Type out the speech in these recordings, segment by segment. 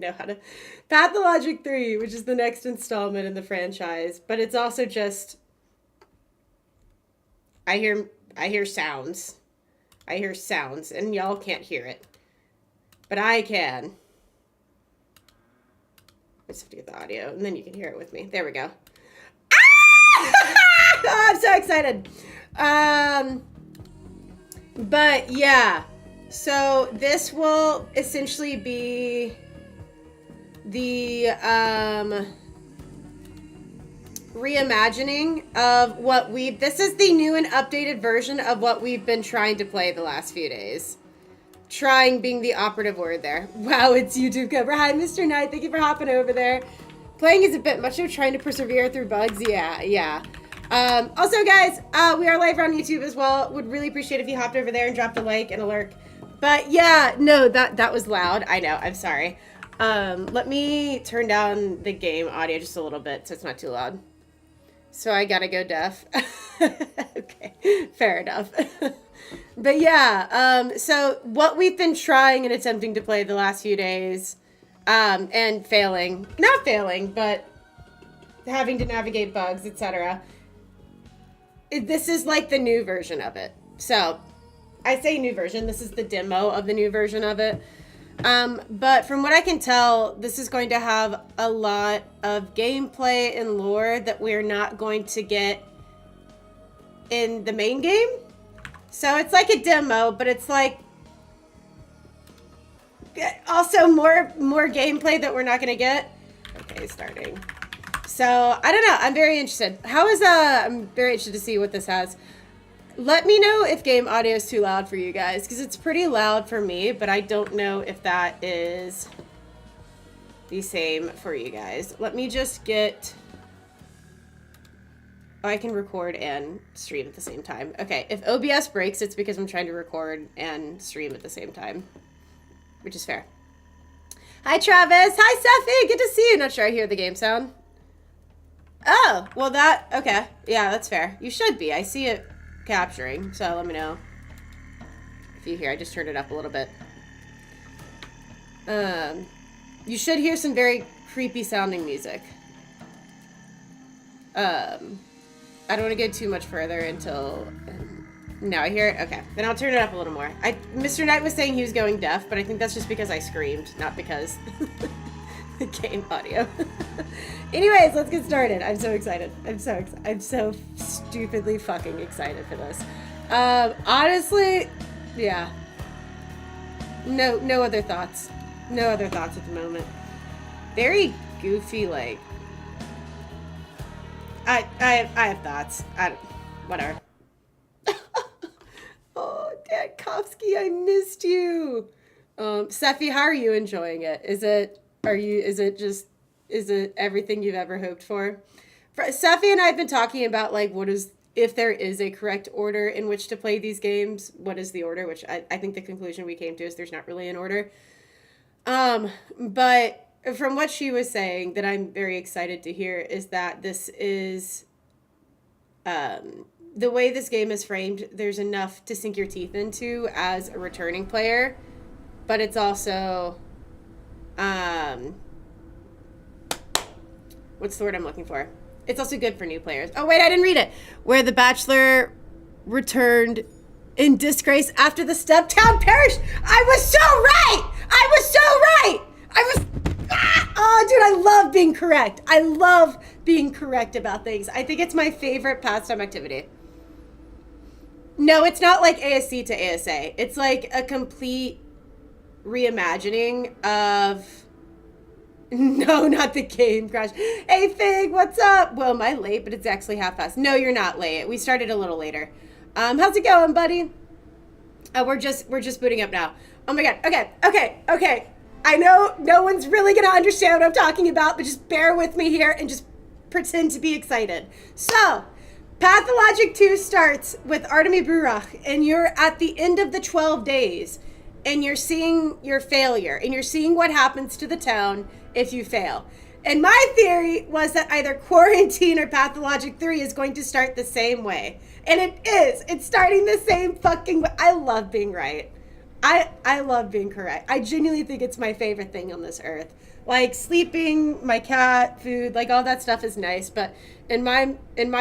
know how to. Pathologic 3, which is the next installment in the franchise, but it's also just. I hear sounds. I hear sounds, and y'all can't hear it. But I can. I just have to get the audio, and then you can hear it with me. There we go. Ah! Oh, I'm so excited. But yeah. So this will essentially be the reimagining of what this is the new and updated version of what we've been trying to play the last few days. Trying being the operative word there. Wow, it's YouTube cover. Hi, Mr. Knight. Thank you for hopping over there. Playing is a bit much of trying to persevere through bugs. Yeah. Also, guys, we are live on YouTube as well. Would really appreciate if you hopped over there and dropped a like and a lurk. But yeah, no, that was loud. I know. I'm sorry. Let me turn down the game audio just a little bit so it's not too loud. So I gotta go deaf. Okay, fair enough. But yeah, so what we've been trying and attempting to play the last few days, and failing, not failing, but having to navigate bugs, etc. This is like the new version of it. So I say new version, this is the demo of the new version of it. But from what I can tell, this is going to have a lot of gameplay and lore that we're not going to get in the main game. So it's like a demo, but it's like also more gameplay that we're not going to get. Okay, starting. So I don't know. I'm very interested. I'm very interested to see what this has. Let me know if game audio is too loud for you guys, because it's pretty loud for me, but I don't know if that is the same for you guys. Let me just get... Oh, I can record and stream at the same time. Okay, if OBS breaks, it's because I'm trying to record and stream at the same time, which is fair. Hi, Travis. Hi, Steffi. Good to see you. Not sure I hear the game sound. Oh, well okay. Yeah, that's fair. You should be. I see it capturing, so let me know if you hear. I just turned it up a little bit. You should hear some very creepy sounding music. I don't want to go too much further until no, I hear it. Okay, then I'll turn it up a little more. Mr. Knight was saying he was going deaf, but I think that's just because I screamed, not because the game audio. Anyways, let's get started. I'm so excited. I'm so stupidly fucking excited for this. Honestly, yeah. No other thoughts. No other thoughts at the moment. Very goofy, like. I have thoughts. Whatever. Oh, Dankovsky, I missed you. Seffi, how are you enjoying it? Is it everything you've ever hoped for? Seffi and I have been talking about, like, if there is a correct order in which to play these games, what is the order? Which I think the conclusion we came to is there's not really an order. But from what she was saying that I'm very excited to hear is that this is, the way this game is framed, there's enough to sink your teeth into as a returning player, but it's also, what's the word I'm looking for? It's also good for new players. Oh, wait, I didn't read it. Where the Bachelor returned in disgrace after the steptown perished. I was so right! Oh, dude, I love being correct. I love being correct about things. I think it's my favorite pastime activity. No, it's not like ASC to ASA. It's like a complete reimagining of... No, not the game crash. Hey, Fig, what's up? Well, am I late? But it's actually 5:30. No, you're not late. We started a little later. How's it going, buddy? We're just booting up now. Oh my god. Okay. I know no one's really gonna understand what I'm talking about, but just bear with me here and just pretend to be excited. So, Pathologic 2 starts with Artemi Burach, and you're at the end of the 12 days, and you're seeing your failure, and you're seeing what happens to the town if you fail. And my theory was that either Quarantine or Pathologic 3 is going to start the same way. And it is. It's starting the same fucking way. I love being right. I love being correct. I genuinely think it's my favorite thing on this earth. Like sleeping, my cat, food, like all that stuff is nice, but in my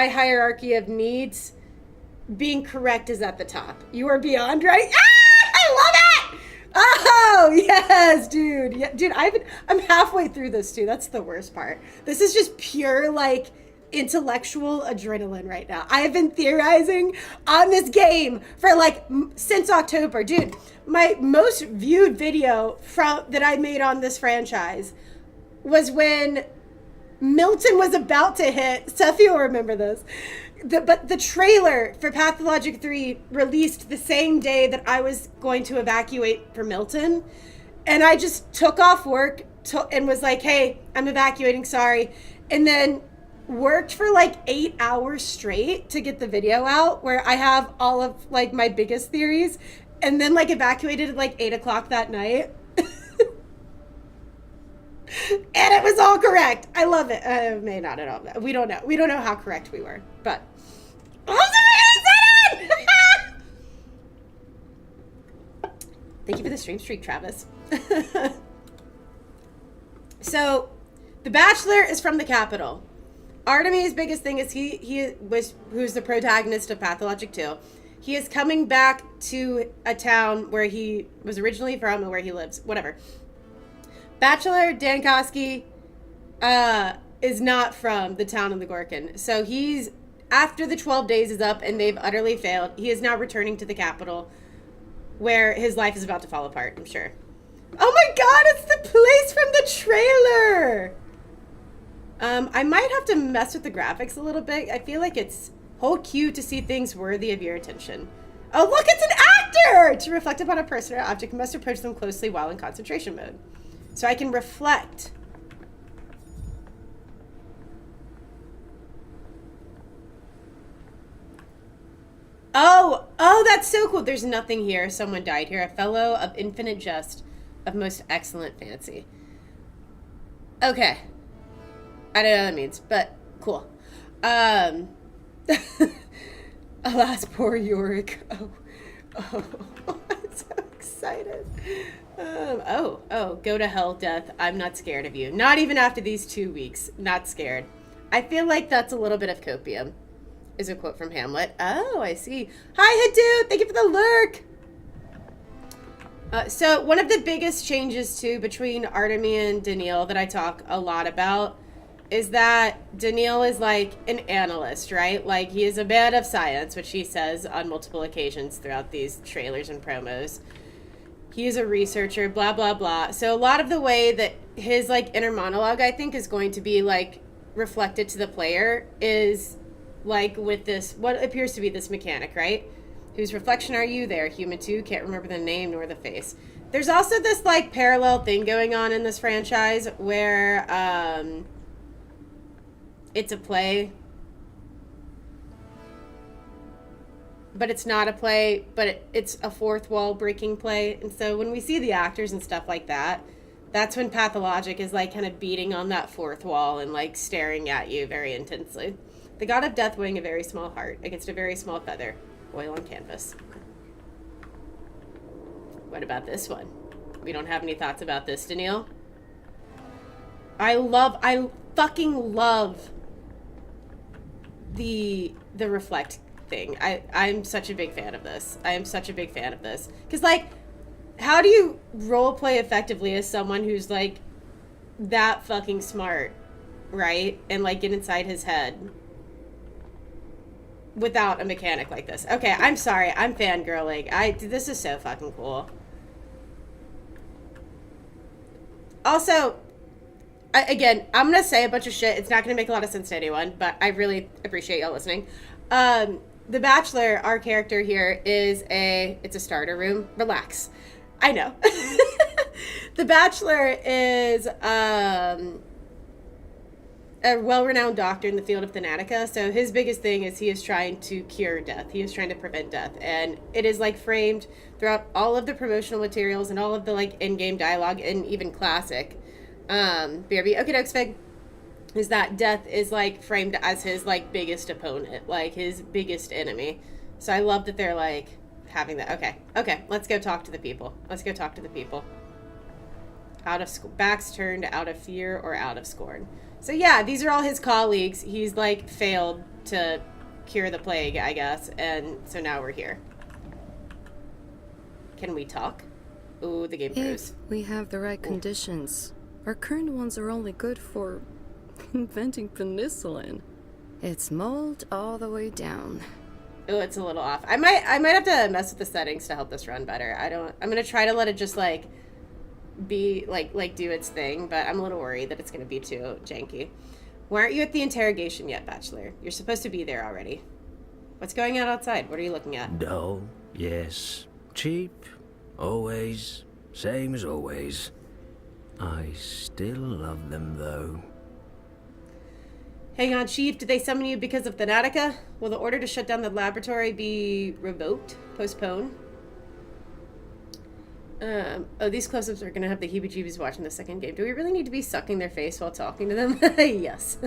hierarchy of needs, being correct is at the top. You are beyond right. Ah, I love it. Oh yes, dude. Yeah, dude. I'm halfway through this too. That's the worst part. This is just pure like intellectual adrenaline right now. I have been theorizing on this game for like since October, dude. My most viewed video that I made on this franchise was when Milton was about to hit. Sophie will remember this. But the trailer for Pathologic 3 released the same day that I was going to evacuate for Milton. And I just took off work and was like, hey, I'm evacuating, sorry. And then worked for like 8 hours straight to get the video out where I have all of like my biggest theories. And then like evacuated at like 8 o'clock that night. And it was all correct. I love it. May not at all. We don't know. We don't know how correct we were. But I'm so excited! Thank you for the stream streak, Travis. So, the Bachelor is from the capital. Artemy's biggest thing is who's the protagonist of Pathologic 2. He is coming back to a town where he was originally from and where he lives. Whatever. Bachelor Dankovsky is not from the town of the Ghorkon. So he's, after the 12 days is up and they've utterly failed, he is now returning to the capital where his life is about to fall apart, I'm sure. Oh my god, it's the place from the trailer! I might have to mess with the graphics a little bit. I feel like it's whole cute to see things worthy of your attention. Oh look, it's an actor! To reflect upon a person or object, you must approach them closely while in concentration mode. So I can reflect. Oh, that's so cool. There's nothing here. Someone died here. A fellow of infinite jest, of most excellent fancy. Okay. I don't know what that means, but cool. Alas, poor Yorick. Oh, I'm so excited. Go to hell, death. I'm not scared of you. Not even after these 2 weeks. Not scared. I feel like that's a little bit of copium, is a quote from Hamlet. Oh, I see. Hi, Hadoop. Thank you for the lurk. So one of the biggest changes, too, between Artemy and Daniil that I talk a lot about is that Daniil is like an analyst, right? Like, he is a man of science, which he says on multiple occasions throughout these trailers and promos. He's a researcher, blah, blah, blah. So a lot of the way that his, like, inner monologue, I think, is going to be, like, reflected to the player is, like, with this, what appears to be this mechanic, right? Whose reflection are you? They're human, too. Can't remember the name nor the face. There's also this, like, parallel thing going on in this franchise where, it's a play, but it's not a play, but it's a fourth wall breaking play. And so when we see the actors and stuff like that, that's when Pathologic is like kind of beating on that fourth wall and like staring at you very intensely. The god of death weighing a very small heart against a very small feather, oil on canvas. What about this one? We don't have any thoughts about this, Daniil? I fucking love the reflect thing. I'm such a big fan of this. I am such a big fan of this. Because, like, how do you role play effectively as someone who's, like, that fucking smart, right? And, like, get inside his head without a mechanic like this. Okay, I'm sorry. I'm fangirling. This is so fucking cool. Also, again, I'm going to say a bunch of shit. It's not going to make a lot of sense to anyone, but I really appreciate y'all listening. The Bachelor, our character here, it's a starter room. Relax. I know. The Bachelor is a well-renowned doctor in the field of Thanatica. So his biggest thing is he is trying to cure death. He is trying to prevent death. And it is, like, framed throughout all of the promotional materials and all of the, like, in-game dialogue and even classic. BRB. Okay, dokes, Fig. Is that death is, like, framed as his, like, biggest opponent. Like, his biggest enemy. So I love that they're, like, having that. Okay. Okay. Let's go talk to the people. Let's go talk to the people. Out of backs turned, out of fear, or out of scorn. So yeah, these are all his colleagues. He's like failed to cure the plague, I guess, and so now we're here. Can we talk? Ooh, the game froze. If we have the right conditions. Our current ones are only good for inventing penicillin. It's mold all the way down. Oh, it's a little off. I might have to mess with the settings to help this run better. I'm gonna try to let it just like be like do its thing, but I'm a little worried that it's gonna be too janky. Why aren't you at the interrogation yet, Bachelor? You're supposed to be there already. What's going on outside? What are you looking at? Dull, yes. Cheap, always. Same as always. I still love them, though. Hang on, Chief. Did they summon you because of Thanatica? Will the order to shut down the laboratory be revoked? Postponed? Oh, these close-ups are going to have the heebie-jeebies watching the second game. Do we really need to be sucking their face while talking to them? Yes.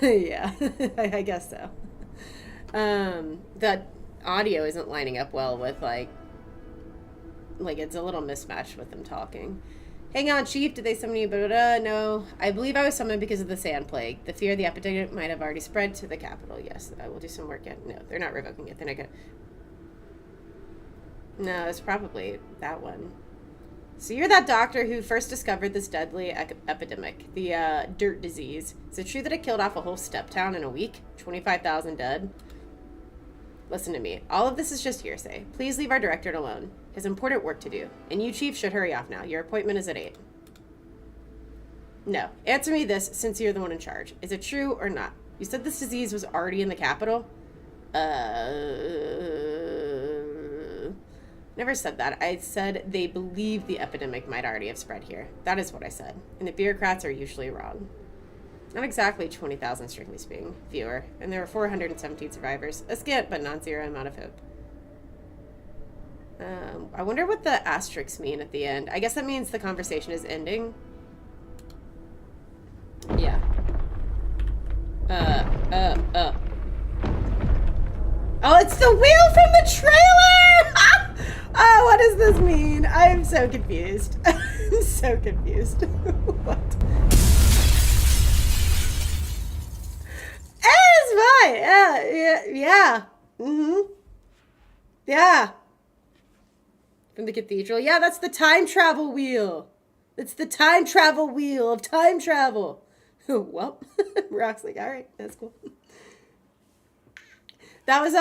Yeah, I guess so. The audio isn't lining up well with, like it's a little mismatched with them talking. Hang on, Chief. Did they summon you? No. I believe I was summoned because of the sand plague. The fear of the epidemic might have already spread to the capital. Yes, I will do some work yet. No, they're not revoking it. They're not gonna... No, it's probably that one. So you're that doctor who first discovered this deadly epidemic, the dirt disease. Is it true that it killed off a whole step town in a week? 25,000 dead? Listen to me. All of this is just hearsay. Please leave our director alone. He has important work to do. And you, Chief, should hurry off now. Your appointment is at 8. No. Answer me this, since you're the one in charge. Is it true or not? You said this disease was already in the capital? Never said that. I said they believe the epidemic might already have spread here. That is what I said. And the bureaucrats are usually wrong. Not exactly 20,000, strictly speaking. Fewer. And there were 417 survivors. A scant but non-zero amount of hope. I wonder what the asterisks mean at the end. I guess that means the conversation is ending. Yeah. Oh, it's the wheel from the trailer! Oh, what does this mean? I'm so confused. I'm so confused. What? It's fine. Yeah. Mm-hmm. Yeah. From the cathedral. Yeah, that's the time travel wheel. It's the time travel wheel of time travel. Well, Rock's like, all right, that's cool. That was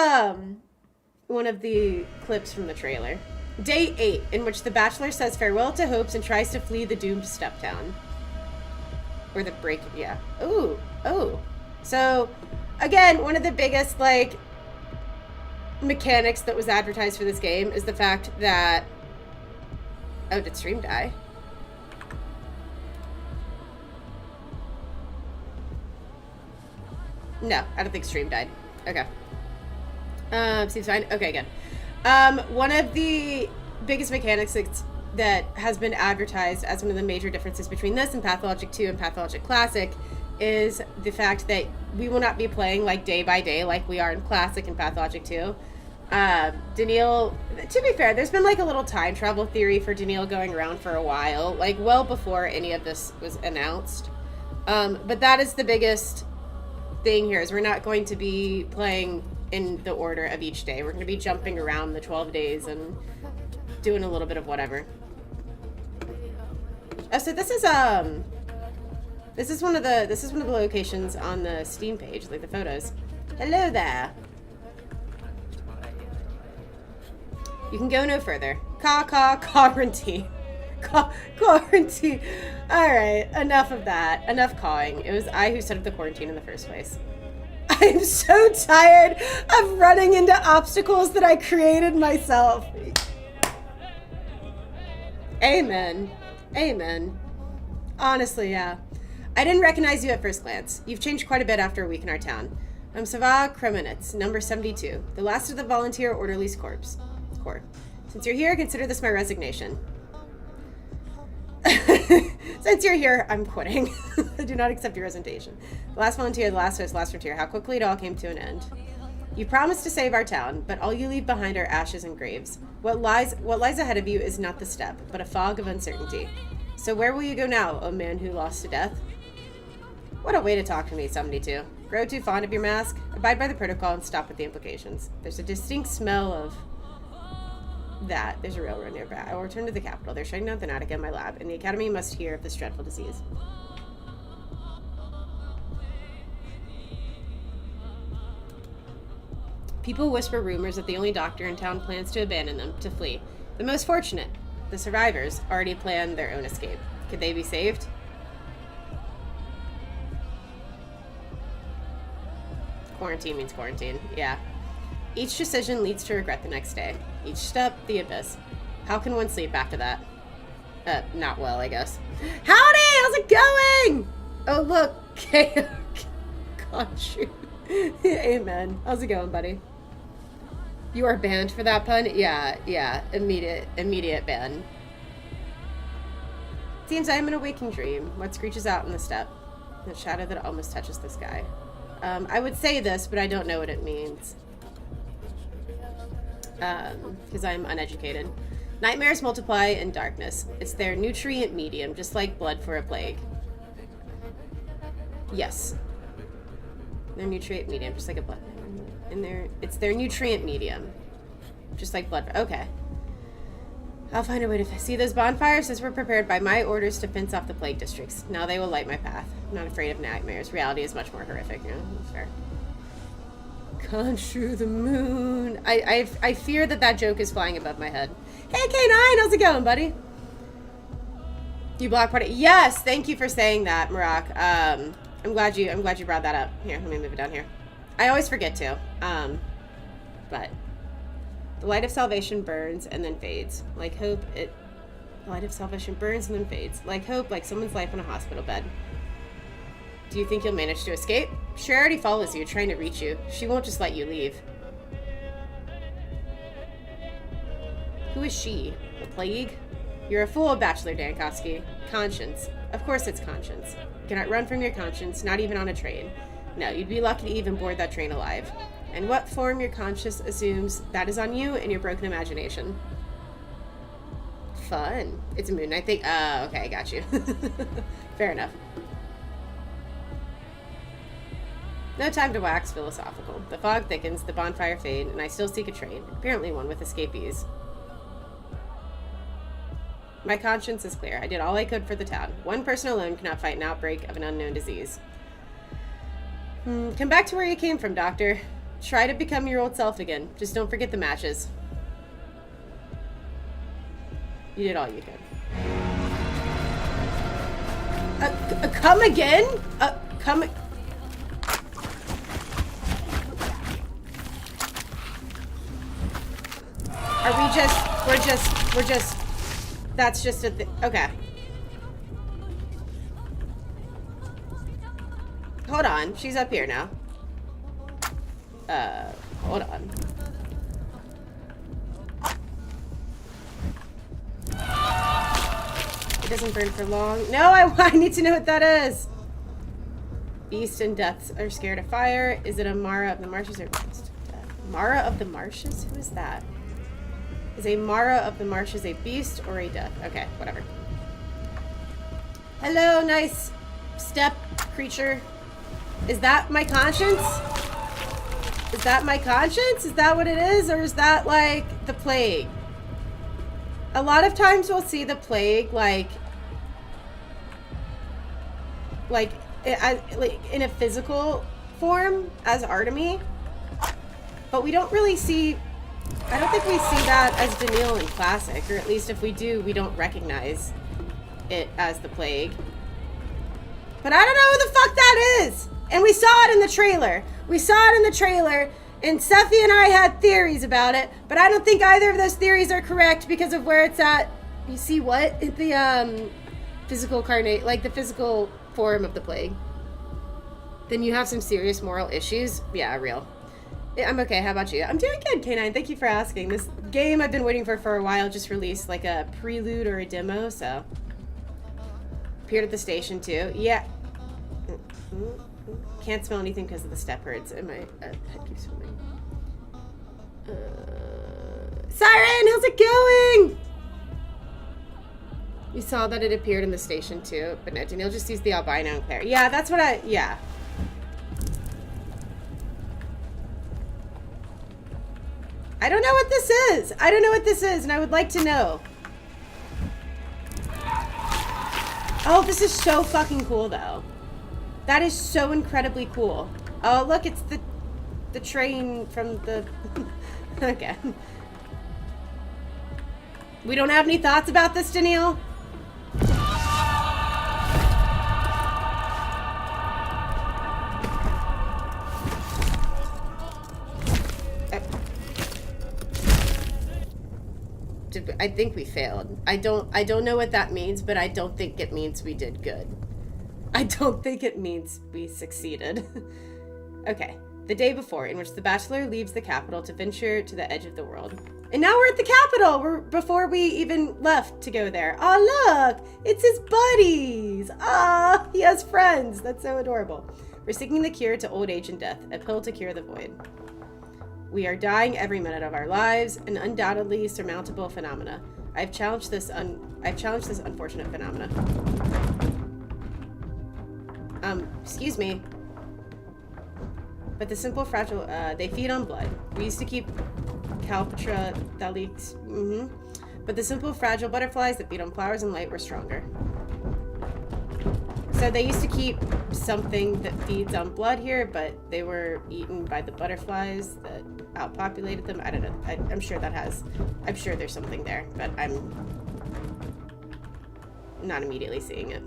one of the clips from the trailer. Day 8, in which the Bachelor says farewell to hopes and tries to flee the doomed step town. Or the break, yeah. Ooh, oh. So, again, one of the biggest, like, mechanics that was advertised for this game is the fact that... Oh, did stream die? No, I don't think stream died. Okay. Seems fine. Okay, good. One of the biggest mechanics that has been advertised as one of the major differences between this and Pathologic 2 and Pathologic Classic is the fact that we will not be playing like day by day like we are in Classic and Pathologic 2. Daniil, to be fair, there's been like a little time travel theory for Daniil going around for a while, like well before any of this was announced. But that is the biggest thing here, is we're not going to be playing in the order of each day. We're going to be jumping around the 12 days and doing a little bit of whatever. Oh, so this is one of the locations on the Steam page, like the photos. Hello there. You can go no further. Quarantine. Quarantine. Alright, enough of that. Enough cawing. It was I who set up the quarantine in the first place. I'm so tired of running into obstacles that I created myself. Amen. Amen. Honestly, yeah. I didn't recognize you at first glance. You've changed quite a bit after a week in our town. I'm Sava Kremenets, number 72, the last of the volunteer orderly's corps. Since you're here, consider this my resignation. Since you're here, I'm quitting. I do not accept your resignation. The last volunteer, the last host, last frontier. How quickly it all came to an end. You promised to save our town, but all you leave behind are ashes and graves. What lies ahead of you is not the step, but a fog of uncertainty. So where will you go now, O man who lost to death? What a way to talk to me, 72. Grow too fond of your mask? Abide by the protocol and stop with the implications. There's a distinct smell of that. There's a railroad nearby. I will return to the capital. They're shutting down Thanatica in my lab, and the Academy must hear of this dreadful disease. People whisper rumors that the only doctor in town plans to abandon them, to flee. The most fortunate, the survivors, already planned their own escape. Could they be saved? Quarantine means quarantine, yeah. Each decision leads to regret the next day. Each step, the abyss. How can one sleep after that? Not well, I guess. Howdy! How's it going? Oh, look. God, shoot. Amen. How's it going, buddy? You are banned for that pun? Yeah. Immediate ban. Seems I am in a waking dream. What screeches out in the steppe? The shadow that almost touches the sky. I would say this, but I don't know what it means. Because I'm uneducated. Nightmares multiply in darkness. It's their nutrient medium, just like blood for a plague. Yes. Their nutrient medium, just like a blood. It's their nutrient medium, just like blood. Okay. I'll find a way to see those bonfires. Those were prepared by my orders to fence off the plague districts. Now they will light my path. I'm not afraid of nightmares. Reality is much more horrific. You know, that's fair. Khonshu the moon. I fear that joke is flying above my head. Hey K9, how's it going, buddy? You block party? Yes, thank you for saying that, Marak. I'm glad you brought that up. Here, let me move it down here. I always forget to. But the light of salvation burns and then fades. Like hope, the light of salvation burns and then fades. Like hope, like someone's life in a hospital bed. Do you think you'll manage to escape? She already follows you, trying to reach you. She won't just let you leave. Who is she? The plague? You're a fool, Bachelor Dankovsky. Conscience. Of course it's conscience. You cannot run from your conscience, not even on a train. No, you'd be lucky to even board that train alive. And what form your conscience assumes, that is on you and your broken imagination. Fun. It's a moon. I think, okay, I got you. Fair enough. No time to wax philosophical. The fog thickens, the bonfire fade, and I still seek a train. Apparently one with escapees. My conscience is clear. I did all I could for the town. One person alone cannot fight an outbreak of an unknown disease. Come back to where you came from, Doctor. Try to become your old self again. Just don't forget the matches. You did all you could. Come again? Come... Are we just... We're just... That's just a thing. Okay. Hold on. She's up here now. Hold on. It doesn't burn for long. No, I need to know what that is. Beast and deaths are scared of fire. Is it a Mara of the Marshes or Beast of Death? Mara of the Marshes? Who is that? Is a Mara of the Marshes a beast or a death? Okay, whatever. Hello, nice step creature. Is that my conscience? Is that my conscience? Is that what it is? Or is that like the plague? A lot of times we'll see the plague like in a physical form as Artemy. But we don't really see... I don't think we see that as Daniil in Classic, or at least if we do, we don't recognize it as the plague. But I don't know who the fuck that is! And we saw it in the trailer. We saw it in the trailer, and Sephi and I had theories about it, but I don't think either of those theories are correct because of where it's at. You see what? The physical carnate, like the physical form of the plague. Then you have some serious moral issues. Yeah, real. I'm okay. How about you? I'm doing good, K9. Thank you for asking. This game I've been waiting for a while just released like a prelude or a demo, so. Appeared at the station too. Yeah. Can't smell anything because of the step herds and my head keeps swimming. Siren, how's it going? You saw that it appeared in the station too, but no, Daniil just used the albino and Claire. Yeah, that's what yeah. I don't know what this is. I don't know what this is, and I would like to know. Oh, this is so fucking cool, though. That is so incredibly cool. Oh, look, it's the train from the... Okay. We don't have any thoughts about this, Daniil? I think we failed. I don't know what that means, but I don't think it means we did good. I don't think it means we succeeded. Okay. The day before, in which the Bachelor leaves the capital to venture to the edge of the world. And now we're at the capital! Before we even left to go there. Oh, look! It's his buddies! Ah, he has friends! That's so adorable. We're seeking the cure to old age and death, a pill to cure the void. We are dying every minute of our lives, an undoubtedly surmountable phenomena. I've challenged this unfortunate phenomena. Excuse me. But the simple fragile, they feed on blood. We used to keep Calpatra thalix. But the simple fragile butterflies that feed on flowers and light were stronger. So they used to keep something that feeds on blood here, but they were eaten by the butterflies that outpopulated them. I don't know. I'm sure I'm sure there's something there, but I'm not immediately seeing it.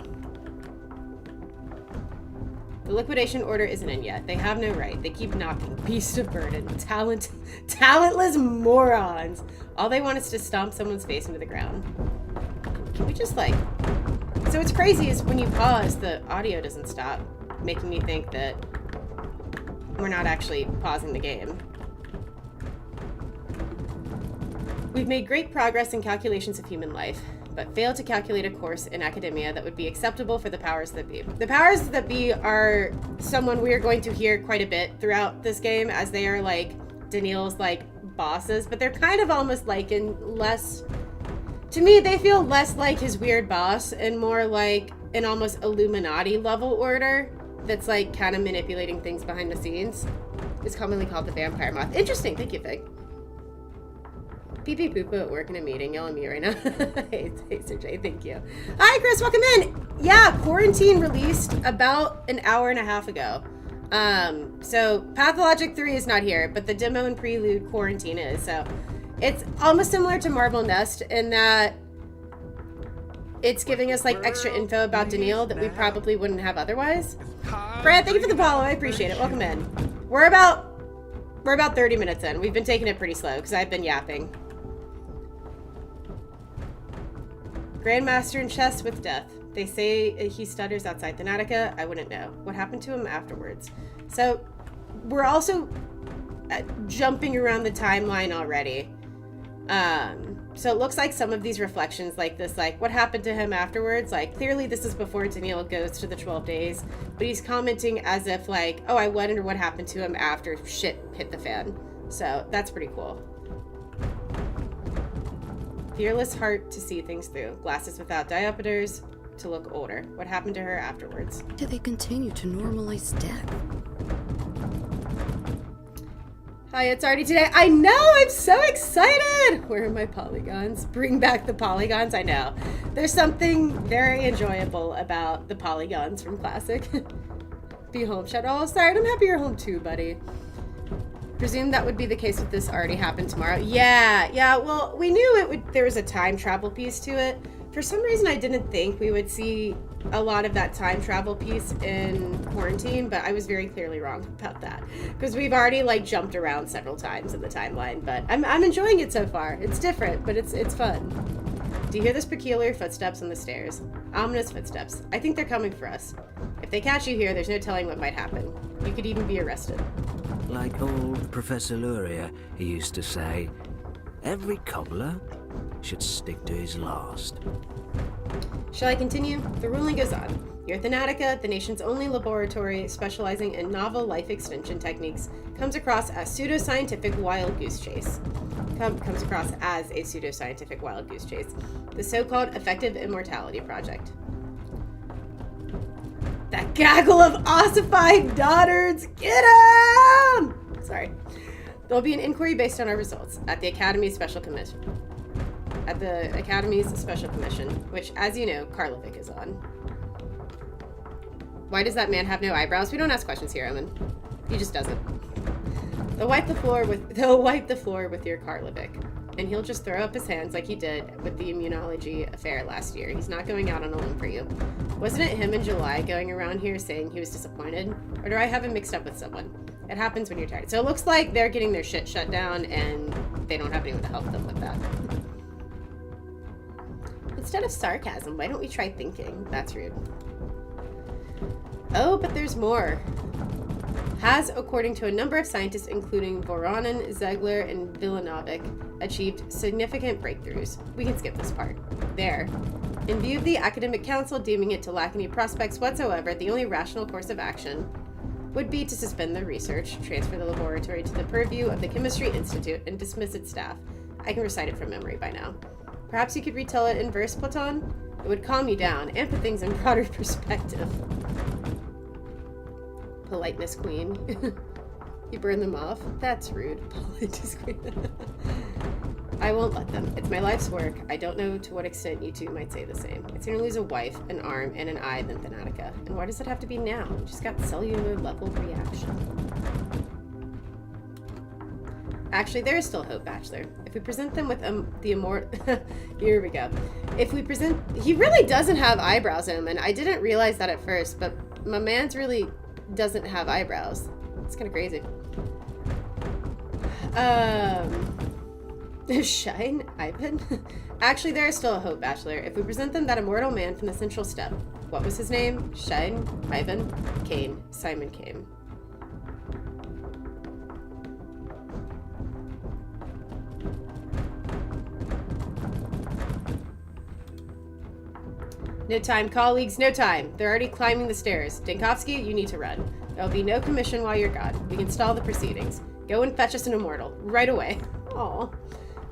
The liquidation order isn't in yet. They have no right. They keep knocking. Beast of burden. Talentless morons. All they want is to stomp someone's face into the ground. Can we just like... So what's crazy is when you pause, the audio doesn't stop, making me think that we're not actually pausing the game. We've made great progress in calculations of human life, but failed to calculate a course in academia that would be acceptable for the powers that be. The powers that be are someone we are going to hear quite a bit throughout this game, as they are like Daniil's like bosses, but they're kind of almost like to me, they feel less like his weird boss and more like an almost Illuminati level order that's like kind of manipulating things behind the scenes. It's commonly called the Vampire Moth. Interesting, thank you, Fig. Pee-pee poo-poo at work in a meeting, yelling at me right now. Hey, Sir J, thank you. Hi, Chris, welcome in. Yeah, Quarantine released about an hour and a half ago. So Pathologic 3 is not here, but the demo and prelude Quarantine is. So it's almost similar to Marble Nest in that it's giving us like extra info about Daniil that we probably wouldn't have otherwise. Brad, thank you for the follow. I appreciate it. Welcome in. We're about 30 minutes in. We've been taking it pretty slow because I've been yapping. Grandmaster in chess with death. They say he stutters outside Thanatica. I wouldn't know. What happened to him afterwards? So we're also jumping around the timeline already. So it looks like some of these reflections like this, like what happened to him afterwards, like clearly this is before Daniil goes to the 12 days, but he's commenting as if like, oh, I wonder what happened to him after shit hit the fan. So that's pretty cool. Fearless heart to see things through. Glasses without diopters to look older. What happened to her afterwards? Do they continue to normalize death? Hi, it's already today. I know, I'm so excited! Where are my polygons? Bring back the polygons, I know. There's something very enjoyable about the polygons from Classic. Be home, Shadow. Oh, sorry, I'm happy you're home too, buddy. Presume that would be the case if this already happened tomorrow. Yeah, well, we knew there was a time travel piece to it. For some reason, I didn't think we would see a lot of that time travel piece in Quarantine, but I was very clearly wrong about that. Because we've already, like, jumped around several times in the timeline, but I'm enjoying it so far. It's different, but it's fun. Do you hear those peculiar footsteps on the stairs? Ominous footsteps. I think they're coming for us. If they catch you here, there's no telling what might happen. You could even be arrested. Like old Professor Luria, he used to say, every cobbler should stick to his last. Shall I continue? The ruling goes on. Your Thanatica, the nation's only laboratory specializing in novel life extension techniques, comes across as pseudoscientific wild goose chase. Comes across as a pseudoscientific wild goose chase. The so-called Effective Immortality Project. That gaggle of ossified dottards! Get 'em! Sorry. There'll be an inquiry based on our results at the Academy's Special Commission. Which, as you know, Karlovic is on. Why does that man have no eyebrows? We don't ask questions here, Omen. He just doesn't. They'll wipe the floor with your Karlovic, and he'll just throw up his hands like he did with the immunology affair last year. He's not going out on a limb for you. Wasn't it him in July going around here saying he was disappointed? Or do I have him mixed up with someone? It happens when you're tired. So it looks like they're getting their shit shut down, and they don't have anyone to help them with that. Instead of sarcasm, why don't we try thinking? That's rude. Oh, but there's more. Has, according to a number of scientists, including Voronin, Ziegler, and Vilanovic, achieved significant breakthroughs. We can skip this part. There. In view of the Academic Council deeming it to lack any prospects whatsoever, the only rational course of action would be to suspend the research, transfer the laboratory to the purview of the Chemistry Institute, and dismiss its staff. I can recite it from memory by now. Perhaps you could retell it in verse, Platon? It would calm you down and put things in broader perspective. Politeness queen. You burn them off? That's rude. Politeness queen. I won't let them. It's my life's work. I don't know to what extent you two might say the same. I'd sooner lose a wife, an arm, and an eye than Thanatica. And why does it have to be now? We just got cellular level reaction. Actually, there is still hope, Bachelor. If we present them with the immortal... Here we go. If we present... He really doesn't have eyebrows, Omen. I didn't realize that at first, but my man's really doesn't have eyebrows. It's kind of crazy. Shine? Ivan? Actually, there is still a hope, Bachelor. If we present them that immortal man from the Central Step. What was his name? Shine? Ivan? Kane. Simon Kane. No time, colleagues, no time. They're already climbing the stairs. Dankovsky, you need to run. There'll be no commission while you're gone. We can stall the proceedings. Go and fetch us an immortal. Right away. Aw.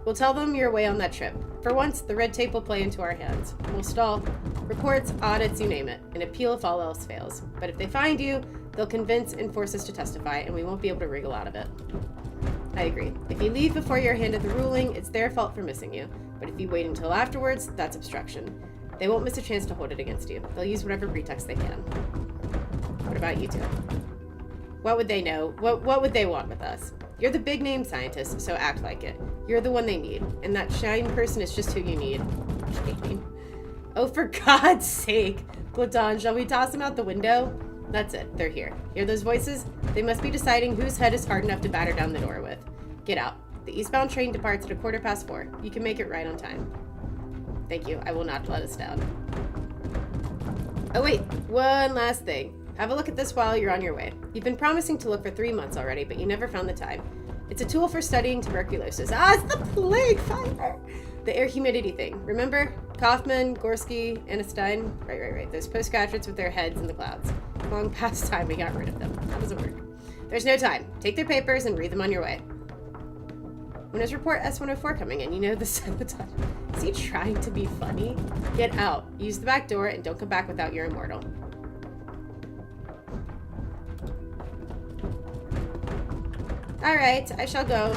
We'll tell them you're away on that trip. For once, the red tape will play into our hands. We'll stall reports, audits, you name it. An appeal if all else fails. But if they find you, they'll convince and force us to testify, and we won't be able to wriggle out of it. I agree. If you leave before you're handed the ruling, it's their fault for missing you. But if you wait until afterwards, that's obstruction. They won't miss a chance to hold it against you. They'll use whatever pretext they can. What about you two? What would they know? What would they want with us? You're the big name scientist, so act like it. You're the one they need, and that shine person is just who you need. Oh, for God's sake. Platon, shall we toss them out the window? That's it. They're here. Hear those voices? They must be deciding whose head is hard enough to batter down the door with. Get out. The eastbound train departs at 4:15. You can make it right on time. Thank you. I will not let us down. Oh wait, one last thing. Have a look at this while you're on your way. You've been promising to look for 3 months already, but you never found the time. It's a tool for studying tuberculosis. Ah, it's the plague fire! The air humidity thing. Remember? Kaufman, Gorski, Anestein? Right. Those postgraduates with their heads in the clouds. Long past time we got rid of them. How does it work? There's no time. Take their papers and read them on your way. When is report S-104 coming in? You know the sabotage. Is he trying to be funny? Get out. Use the back door and don't come back without your immortal. Alright, I shall go.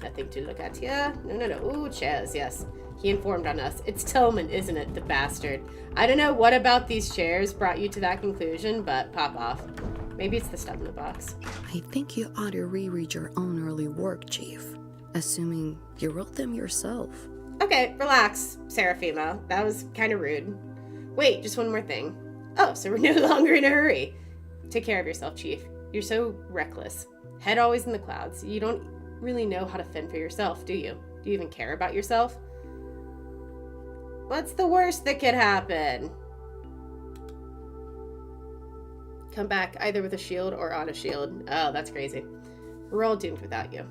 Nothing to look at here. No. Ooh, chairs, yes. He informed on us. It's Tillman, isn't it? The bastard. I don't know what about these chairs brought you to that conclusion, but pop off. Maybe it's the stuff in the box. I think you ought to reread your own early work, Chief. Assuming you wrote them yourself. Okay, relax, Seraphima. That was kind of rude. Wait, just one more thing. Oh, so we're no longer in a hurry. Take care of yourself, Chief. You're so reckless. Head always in the clouds. You don't really know how to fend for yourself, do you? Do you even care about yourself? What's the worst that could happen? Come back either with a shield or on a shield. Oh, that's crazy. We're all doomed without you.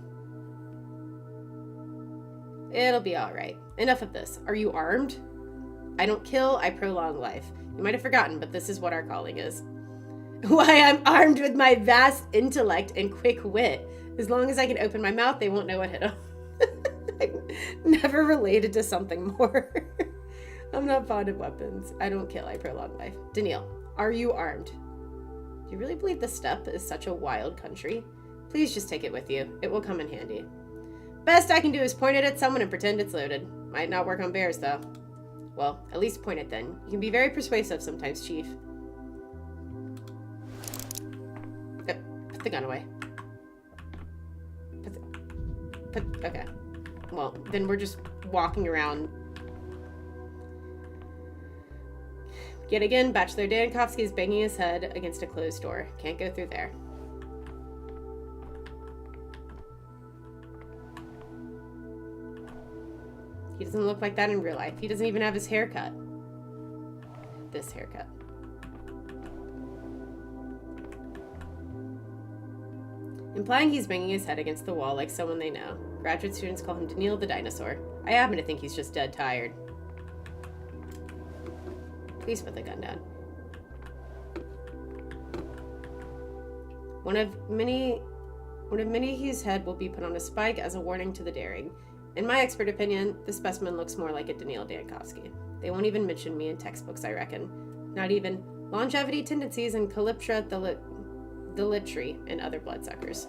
It'll be alright. Enough of this. Are you armed? I don't kill, I prolong life. You might have forgotten, but this is what our calling is. Why, I'm armed with my vast intellect and quick wit. As long as I can open my mouth, they won't know what hit them. I've never related to something more. I'm not fond of weapons. I don't kill, I prolong life. Daniil, are you armed? Do you really believe the steppe is such a wild country? Please just take it with you. It will come in handy. Best I can do is point it at someone and pretend it's loaded. Might not work on bears, though. Well, at least point it then. You can be very persuasive sometimes, Chief. Put the gun away. Okay. Well, then we're just walking around. Yet again, Bachelor Dankovsky is banging his head against a closed door. Can't go through there. He doesn't look like that in real life. He doesn't even have his haircut. This haircut. Implying he's banging his head against the wall like someone they know. Graduate students call him Daniil the Dinosaur. I happen to think he's just dead tired. Please put the gun down. One of many his head will be put on a spike as a warning to the daring. In my expert opinion, the specimen looks more like a Daniil Dankovsky. They won't even mention me in textbooks, I reckon. Not even longevity tendencies in Calyptra Delitri and other bloodsuckers.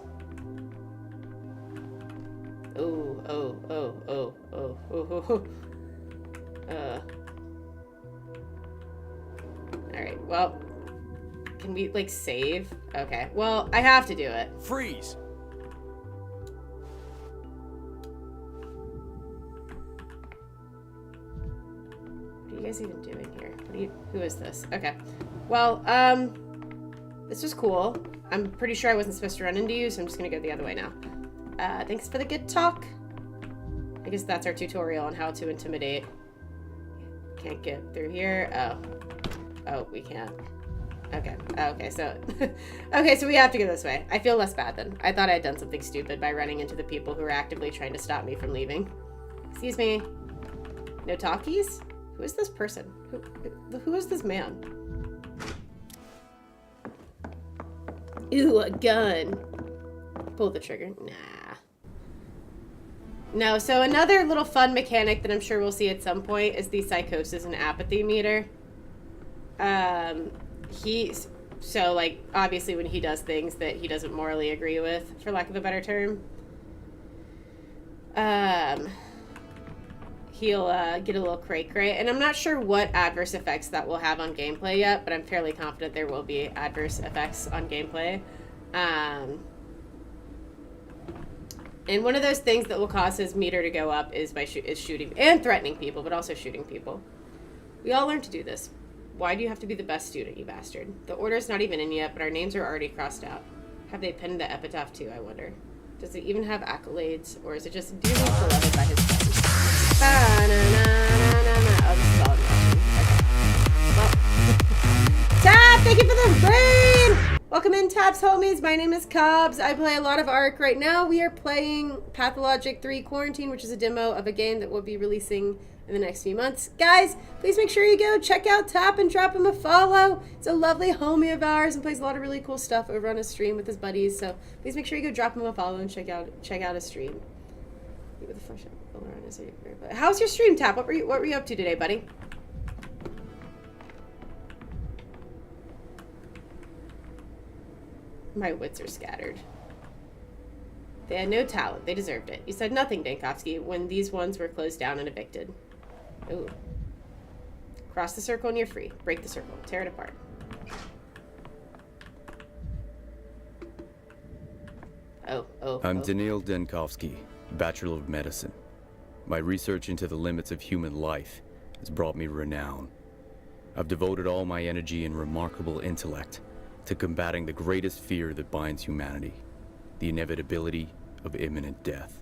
Alright, well, can we, like, save? Okay, well, I have to do it. Freeze! What are you guys even doing here? Who is this? Okay. Well, this was cool. I'm pretty sure I wasn't supposed to run into you, so I'm just gonna go the other way now. Thanks for the good talk. I guess that's our tutorial on how to intimidate. Can't get through here. Oh, we can't. Okay. Okay, so okay, so we have to go this way. I feel less bad then. I thought I had done something stupid by running into the people who were actively trying to stop me from leaving. Excuse me. No talkies? Who is this person? Who is this man? Ooh, a gun. Pull the trigger. Nah. No, so another little fun mechanic that I'm sure we'll see at some point is the psychosis and apathy meter. So, like, obviously when he does things that he doesn't morally agree with, for lack of a better term, he'll get a little cray-cray. And I'm not sure what adverse effects that will have on gameplay yet, but I'm fairly confident there will be adverse effects on gameplay. And one of those things that will cause his meter to go up is by shooting and threatening people, but also shooting people. We all learn to do this. Why do you have to be the best student, you bastard? The order's not even in yet, but our names are already crossed out. Have they penned the epitaph too, I wonder? Does it even have accolades, or is it just dearly beloved by his friends? Oh, this is all in Russian. Okay. Well, Tab, thank you for the raid! Welcome in, Tabs homies. My name is Cobbs. I play a lot of ARK right now. We are playing Pathologic 3 Quarantine, which is a demo of a game that we'll be releasing in the next few months. Guys, please make sure you go check out Tap and drop him a follow. It's a lovely homie of ours and plays a lot of really cool stuff over on his stream with his buddies. So please make sure you go drop him a follow and check out his stream. How's your stream, Tap? What were you up to today, buddy? My wits are scattered. They had no talent. They deserved it. You said nothing, Dankovsky, when these ones were closed down and evicted. Ooh. Cross the circle and you're free. Break the circle. Tear it apart. I'm Daniil Dankovsky, Bachelor of Medicine. My research into the limits of human life has brought me renown. I've devoted all my energy and remarkable intellect to combating the greatest fear that binds humanity, the inevitability of imminent death.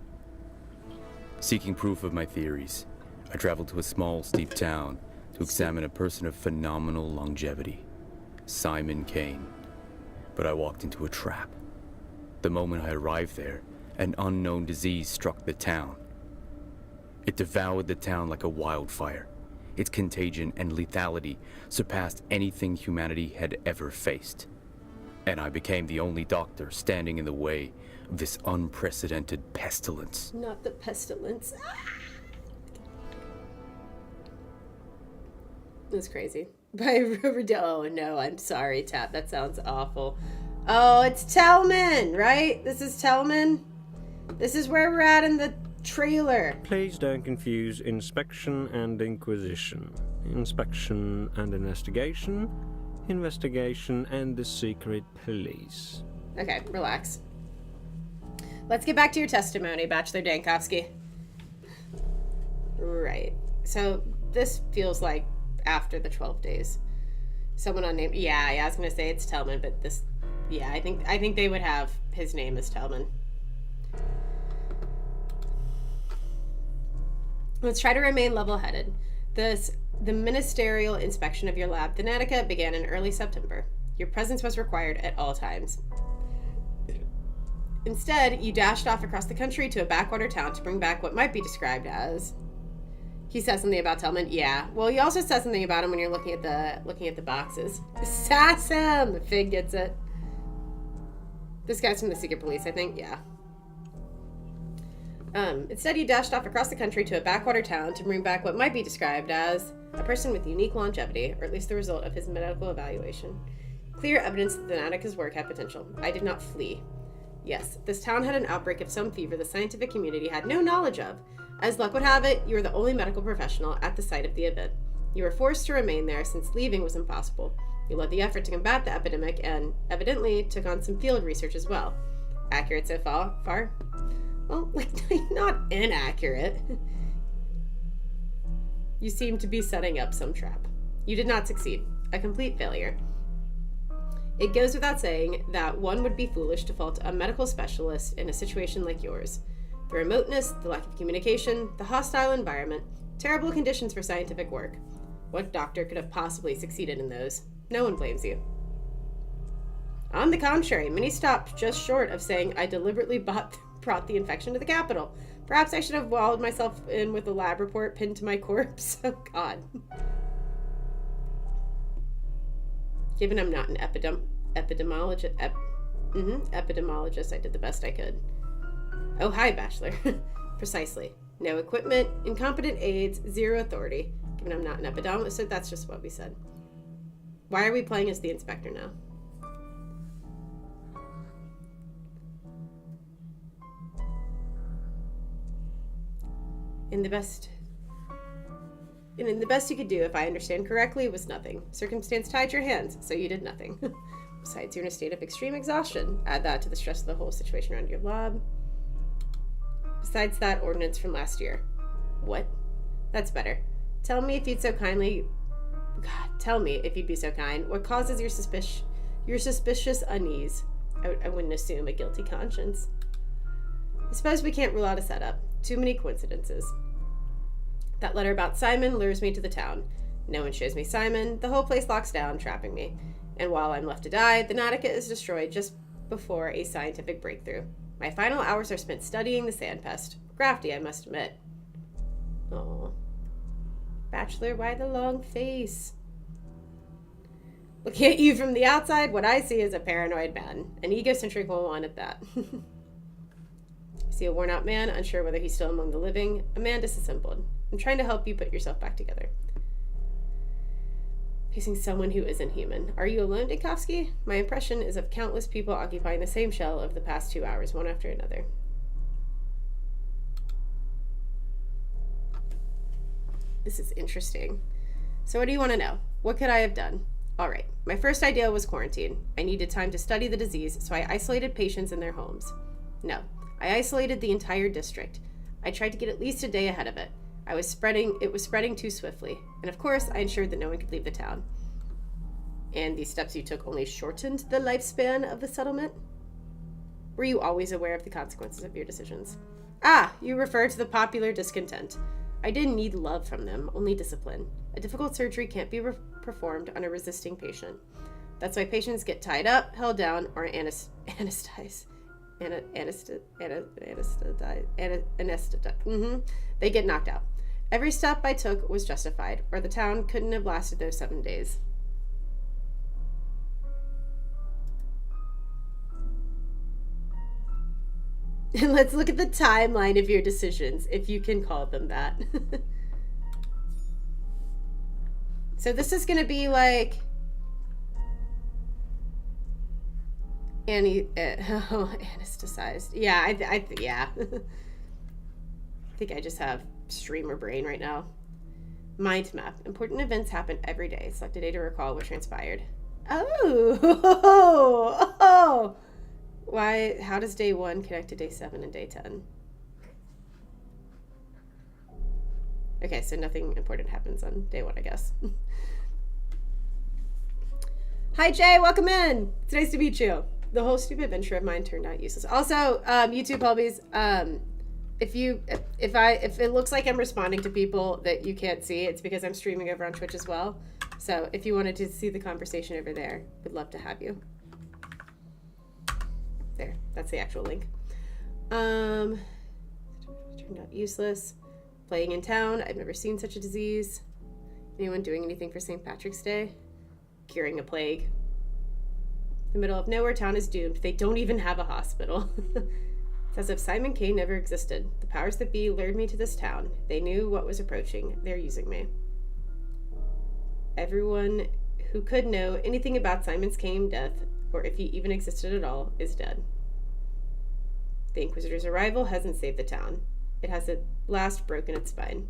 Seeking proof of my theories, I traveled to a small, steep town to examine a person of phenomenal longevity, Simon Kane. But I walked into a trap. The moment I arrived there, an unknown disease struck the town. It devoured the town like a wildfire. Its contagion and lethality surpassed anything humanity had ever faced. And I became the only doctor standing in the way of this unprecedented pestilence. Not the pestilence. That's crazy. By Riverdale. Oh no, I'm sorry, Tap. That sounds awful. Oh, it's Tellman, right? This is Tellman. This is where we're at in the trailer. Please don't confuse inspection and inquisition. Inspection and investigation. Investigation and the secret police. Okay, relax. Let's get back to your testimony, Bachelor Dankovsky. Right. So this feels like after the 12 days. Someone unnamed. Yeah, I was gonna say it's Tellman, but this. Yeah, I think they would have his name as Tellman. Let's try to remain level-headed. The ministerial inspection of your lab, the Natica, began in early September. Your presence was required at all times. Instead, you dashed off across the country to a backwater town to bring back what might be described as... He says something about Tellman. Yeah. Well, he also says something about him when you're looking at the boxes. Sass him! Fig gets it. This guy's from the secret police, I think. Yeah. Instead, you dashed off across the country to a backwater town to bring back what might be described as a person with unique longevity, or at least the result of his medical evaluation. Clear evidence that the Natica's work had potential. I did not flee. Yes, this town had an outbreak of some fever the scientific community had no knowledge of. As luck would have it, you were the only medical professional at the site of the event. You were forced to remain there since leaving was impossible. You led the effort to combat the epidemic and, evidently, took on some field research as well. Accurate so far? Well, not inaccurate. You seem to be setting up some trap. You did not succeed. A complete failure. It goes without saying that one would be foolish to fault a medical specialist in a situation like yours. The remoteness, the lack of communication, the hostile environment, terrible conditions for scientific work. What doctor could have possibly succeeded in those? No one blames you. On the contrary, many stopped just short of saying I deliberately brought the infection to the capital. Perhaps I should have walled myself in with a lab report pinned to my corpse. Oh, God. Given I'm not an epidemiologist, I did the best I could. Oh, hi, Bachelor. Precisely. No equipment, incompetent aides, zero authority. Given I'm not an epidemiologist, so that's just what we said. Why are we playing as the inspector now? And the best you could do, if I understand correctly, was nothing. Circumstance tied your hands, so you did nothing. Besides, you're in a state of extreme exhaustion. Add that to the stress of the whole situation around your lab. Besides that ordinance from last year. What? That's better. Tell me if you'd be so kind. What causes your suspicious unease? I wouldn't assume a guilty conscience. I suppose we can't rule out a setup. Too many coincidences. That letter about Simon lures me to the town. No one shows me Simon. The whole place locks down, trapping me. And while I'm left to die, the Natica is destroyed just before a scientific breakthrough. My final hours are spent studying the sand pest. Crafty, I must admit. Oh, Bachelor, why the long face? Looking at you from the outside, what I see is a paranoid man. An egocentric one at that. I see a worn-out man, unsure whether he's still among the living. A man disassembled. I'm trying to help you put yourself back together. Facing someone who isn't human. Are you alone, Dankovsky? My impression is of countless people occupying the same shell over the past 2 hours, one after another. This is interesting. So what do you want to know? What could I have done? All right. My first idea was quarantine. I needed time to study the disease, so I isolated patients in their homes. No, I isolated the entire district. I tried to get at least a day ahead of it. It was spreading too swiftly. And of course, I ensured that no one could leave the town. And these steps you took only shortened the lifespan of the settlement? Were you always aware of the consequences of your decisions? Ah, you refer to the popular discontent. I didn't need love from them, only discipline. A difficult surgery can't be performed on a resisting patient. That's why patients get tied up, held down, or anesthetized. They get knocked out. Every step I took was justified, or the town couldn't have lasted those 7 days. And let's look at the timeline of your decisions, if you can call them that. So this is going to be like... anesthetized. Yeah, yeah. I think I just have streamer brain right now. Mind map. Important events happen every day. Select a day to recall what transpired. Oh! Why? How does day 1 connect to day 7 and day 10? Okay, so nothing important happens on day 1, I guess. Hi, Jay. Welcome in. It's nice to meet you. The whole stupid venture of mine turned out useless. Also, YouTube hobbies. If it looks like I'm responding to people that you can't see, it's because I'm streaming over on Twitch as well. So if you wanted to see the conversation over there, would love to have you. There, that's the actual link. Turned out useless. Playing in town. I've never seen such a disease. Anyone doing anything for St. Patrick's Day? Curing a plague. The middle of nowhere town is doomed. They don't even have a hospital. It's as if Simon K never existed. The powers that be lured me to this town. They knew what was approaching. They're using me. Everyone who could know anything about Simon's Kane death, or if he even existed at all, is dead. The Inquisitor's arrival hasn't saved the town. It has at last broken its spine.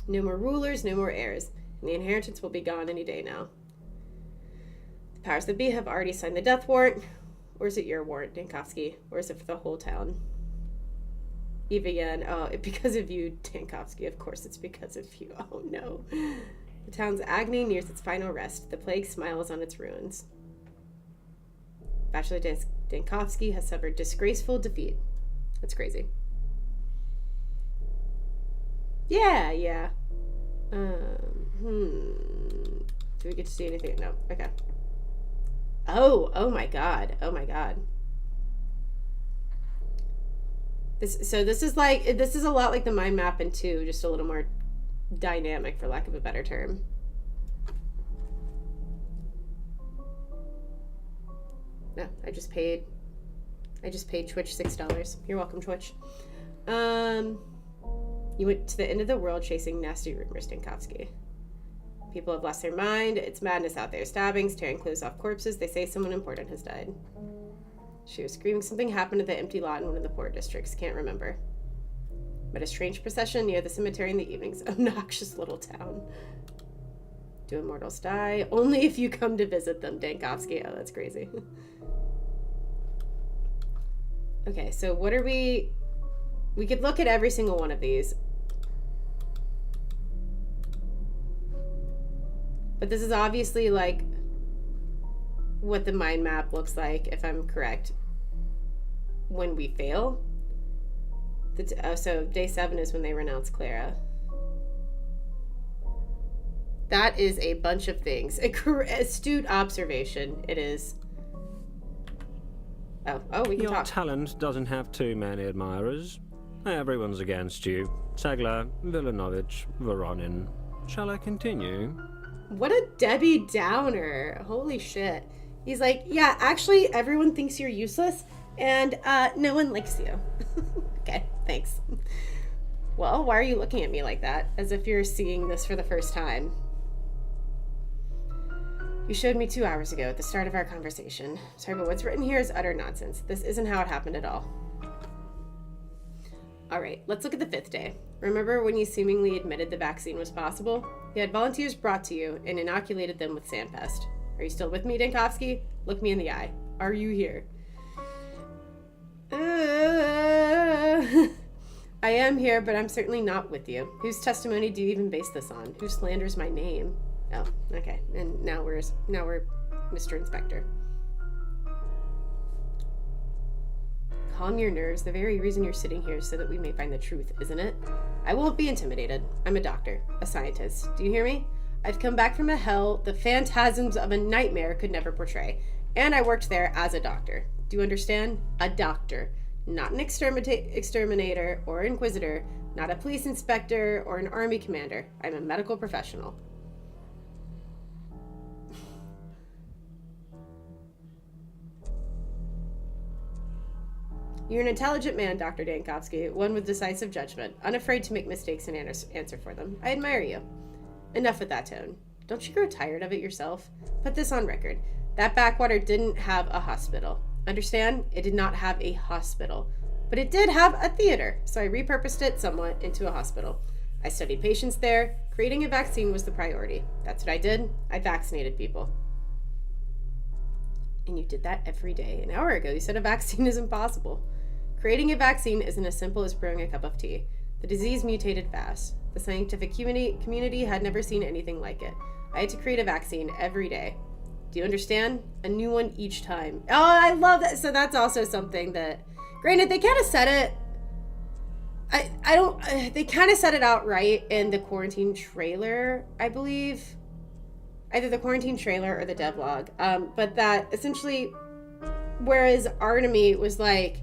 No more rulers, no more heirs, and the inheritance will be gone any day now. The powers that be have already signed the death warrant. Or is it your warrant, Dankovsky? Or is it for the whole town? Eva Yen, because of you, Dankovsky. Of course it's because of you. Oh no. The town's agony nears its final rest. The plague smiles on its ruins. Bachelor Dankovsky has suffered disgraceful defeat. That's crazy. Yeah. Do we get to see anything? No. Okay. Oh my god. This is a lot like the mind map in 2, just a little more dynamic, for lack of a better term. No, I just paid Twitch $6. You're welcome, Twitch. You went to the end of the world chasing nasty rumors, Dankovsky. People have lost their mind. It's madness out there. Stabbings, tearing clothes off corpses. They say someone important has died. She was screaming something happened at the empty lot in one of the poor districts. Can't remember. But a strange procession near the cemetery in the evenings. Obnoxious little town. Do immortals die? Only if you come to visit them, Dankovsky. Oh, that's crazy. Okay, so what are we could look at every single one of these. But this is obviously like what the mind map looks like, if I'm correct, when we fail. So day 7 is when they renounce Clara. That is a bunch of things. Astute observation. It is. Oh, we can talk. Your talent doesn't have too many admirers. Everyone's against you. Tegla, Villanovich, Voronin. Shall I continue? What a Debbie Downer. Holy shit. He's like, yeah, actually, everyone thinks you're useless, and no one likes you. Okay, thanks. Well, why are you looking at me like that? As if you're seeing this for the first time. You showed me 2 hours ago at the start of our conversation. Sorry, but what's written here is utter nonsense. This isn't how it happened at all. Alright, let's look at the 5th day. Remember when you seemingly admitted the vaccine was possible? You had volunteers brought to you and inoculated them with sand pest. Are you still with me, Dankovsky? Look me in the eye. Are you here? I am here, but I'm certainly not with you. Whose testimony do you even base this on? Who slanders my name? Oh, okay. And now we're Mr. Inspector. Calm your nerves. The very reason you're sitting here is so that we may find the truth, isn't it? I won't be intimidated. I'm a doctor, a scientist. Do you hear me? I've come back from a hell the phantasms of a nightmare could never portray, and I worked there as a doctor. Do you understand? A doctor. Not an exterminator or inquisitor. Not a police inspector or an army commander. I'm a medical professional. You're an intelligent man, Dr. Dankovsky, one with decisive judgment, unafraid to make mistakes and answer for them. I admire you. Enough with that tone. Don't you grow tired of it yourself? Put this on record. That backwater didn't have a hospital. Understand? It did not have a hospital. But it did have a theater, so I repurposed it somewhat into a hospital. I studied patients there. Creating a vaccine was the priority. That's what I did. I vaccinated people. And you did that every day. An hour ago, you said a vaccine is impossible. Creating a vaccine isn't as simple as brewing a cup of tea. The disease mutated fast. The scientific community had never seen anything like it. I had to create a vaccine every day. Do you understand? A new one each time. Oh, I love that. So that's also something that, granted, they kind of said it. They kind of said it outright in the quarantine trailer, I believe. Either the quarantine trailer or the devlog. But that essentially, whereas Artemy was like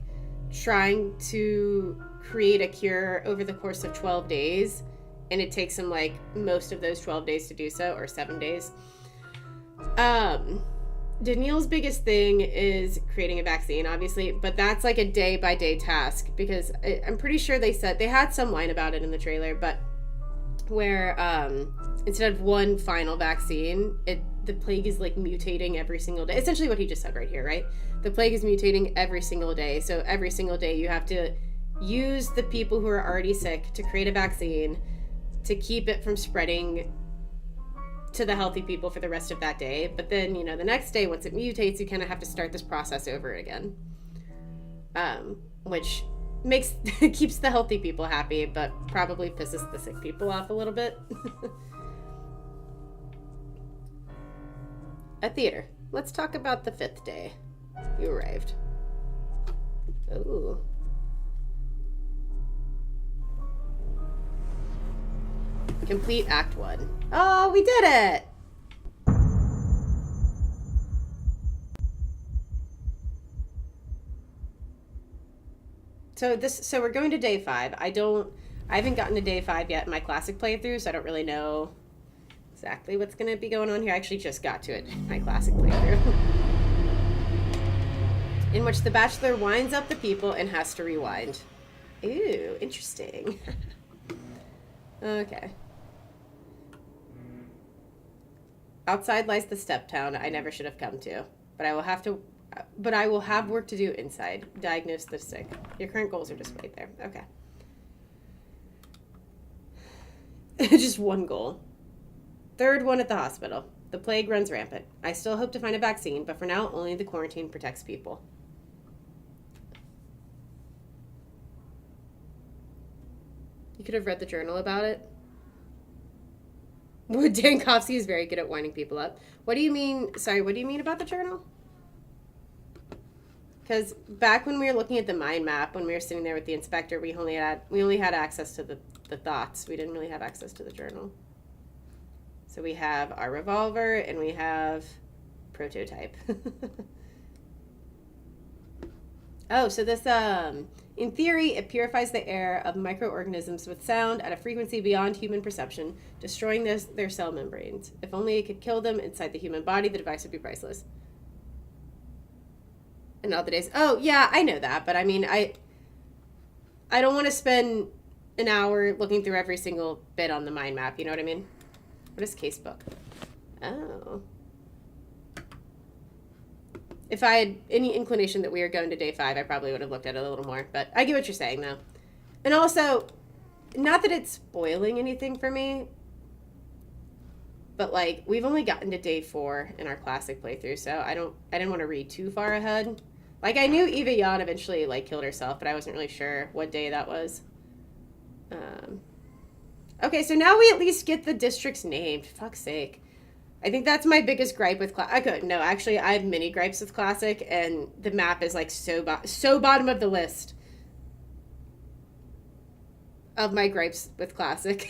trying to create a cure over the course of 12 days, and it takes him like most of those 12 days to do so, or 7 days. Daniil's biggest thing is creating a vaccine, obviously, but that's like a day-by-day task, because I'm pretty sure they said, they had some line about it in the trailer, but where instead of one final vaccine, the plague is like mutating every single day. Essentially what he just said right here, right? The plague is mutating every single day, so every single day you have to use the people who are already sick to create a vaccine to keep it from spreading to the healthy people for the rest of that day. But then, you know, the next day, once it mutates, you kind of have to start this process over again. Which keeps the healthy people happy, but probably pisses the sick people off a little bit. A theater. Let's talk about the 5th day. You arrived. Ooh. Complete Act 1. Oh, we did it! So we're going to day 5. I haven't gotten to day 5 yet in my classic playthrough, so I don't really know exactly what's going to be going on here. I actually just got to it in my classic playthrough. In which the Bachelor winds up the people and has to rewind. Ooh, interesting. Okay. Outside lies the step town I never should have come to, but I will have work to do inside. Diagnose the sick. Your current goals are displayed there. Okay. Just one goal. 3rd one at the hospital. The plague runs rampant. I still hope to find a vaccine, but for now, only the quarantine protects people. You could have read the journal about it. Dankovsky is very good at winding people up. What do you mean? Sorry, what do you mean about the journal? Because back when we were looking at the mind map, when we were sitting there with the inspector, we only had access to the thoughts. We didn't really have access to the journal. So we have our revolver and we have prototype. Oh, so this, in theory, it purifies the air of microorganisms with sound at a frequency beyond human perception, destroying their cell membranes. If only it could kill them inside the human body, the device would be priceless. And all the days. Oh, yeah, I know that, but I mean, I don't want to spend an hour looking through every single bit on the mind map, you know what I mean? What is casebook? Oh. If I had any inclination that we were going to day 5, I probably would have looked at it a little more. But I get what you're saying, though. And also, not that it's spoiling anything for me, but, like, we've only gotten to day 4 in our classic playthrough, so I didn't want to read too far ahead. Like, I knew Eva Jan eventually, like, killed herself, but I wasn't really sure what day that was. Okay, so now we at least get the districts named. Fuck's sake. I think that's my biggest gripe with Classic. No, actually, I have many gripes with Classic, and the map is, like, so bottom of the list of my gripes with Classic.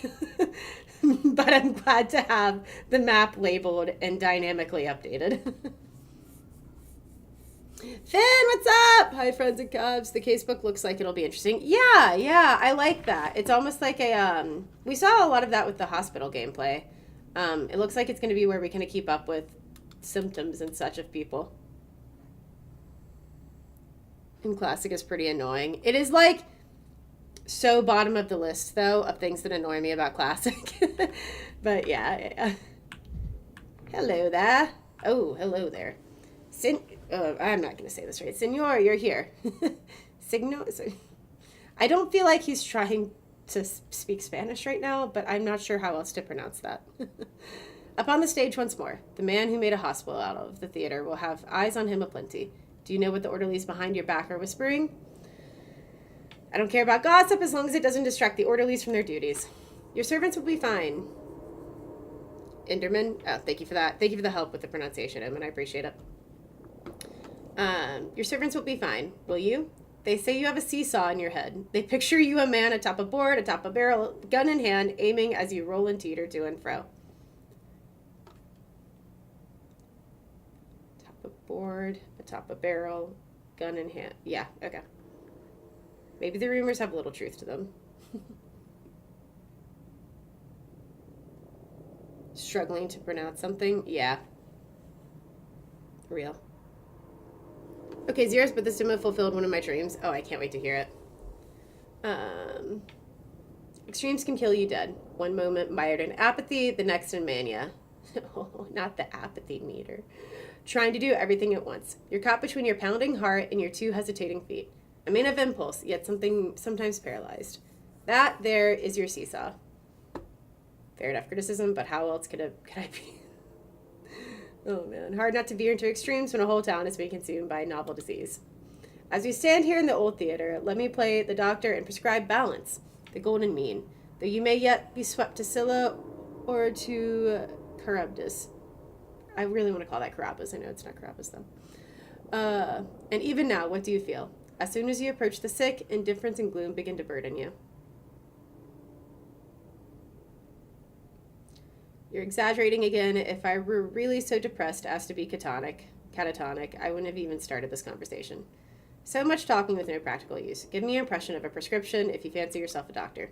But I'm glad to have the map labeled and dynamically updated. Finn, what's up? Hi, friends and cubs. The casebook looks like it'll be interesting. Yeah, I like that. It's almost like a, we saw a lot of that with the hospital gameplay. It looks like it's going to be where we kind of keep up with symptoms and such of people. And Classic is pretty annoying. It is like so bottom of the list, though, of things that annoy me about Classic. But yeah. Hello there. Oh, hello there. I'm not going to say this right. Senor, you're here. I don't feel like he's trying to speak Spanish right now, but I'm not sure how else to pronounce that. Up on the stage once more, the man who made a hospital out of the theater will have eyes on him aplenty. Do you know what the orderlies behind your back are whispering? I don't care about gossip as long as it doesn't distract the orderlies from their duties. Your servants will be fine. Enderman? Oh, thank you for that. Thank you for the help with the pronunciation, Edmund. I appreciate it. Your servants will be fine, will you? They say you have a seesaw in your head. They picture you a man atop a board, atop a barrel, gun in hand, aiming as you roll and teeter to and fro. Atop a board, atop a barrel, gun in hand. Yeah, okay. Maybe the rumors have a little truth to them. Struggling to pronounce something? Yeah. Real. Okay, Zeros, but this demo fulfilled one of my dreams. Oh, I can't wait to hear it. Extremes can kill you dead. One moment mired in apathy, the next in mania. Oh, not the apathy meter. Trying to do everything at once. You're caught between your pounding heart and your two hesitating feet. A man of impulse, yet sometimes paralyzed. That there is your seesaw. Fair enough criticism, but how else could I be? Oh man, hard not to veer into extremes when a whole town is being consumed by a novel disease. As we stand here in the old theater, let me play the doctor and prescribe balance, the golden mean, though you may yet be swept to Scylla or to Charybdis. I really want to call that Carabas. I know it's not Carabas though. And even now, what do you feel? As soon as you approach the sick, indifference and gloom begin to burden you. You're exaggerating again. If I were really so depressed as to be catatonic, I wouldn't have even started this conversation. So much talking with no practical use. Give me your impression of a prescription if you fancy yourself a doctor.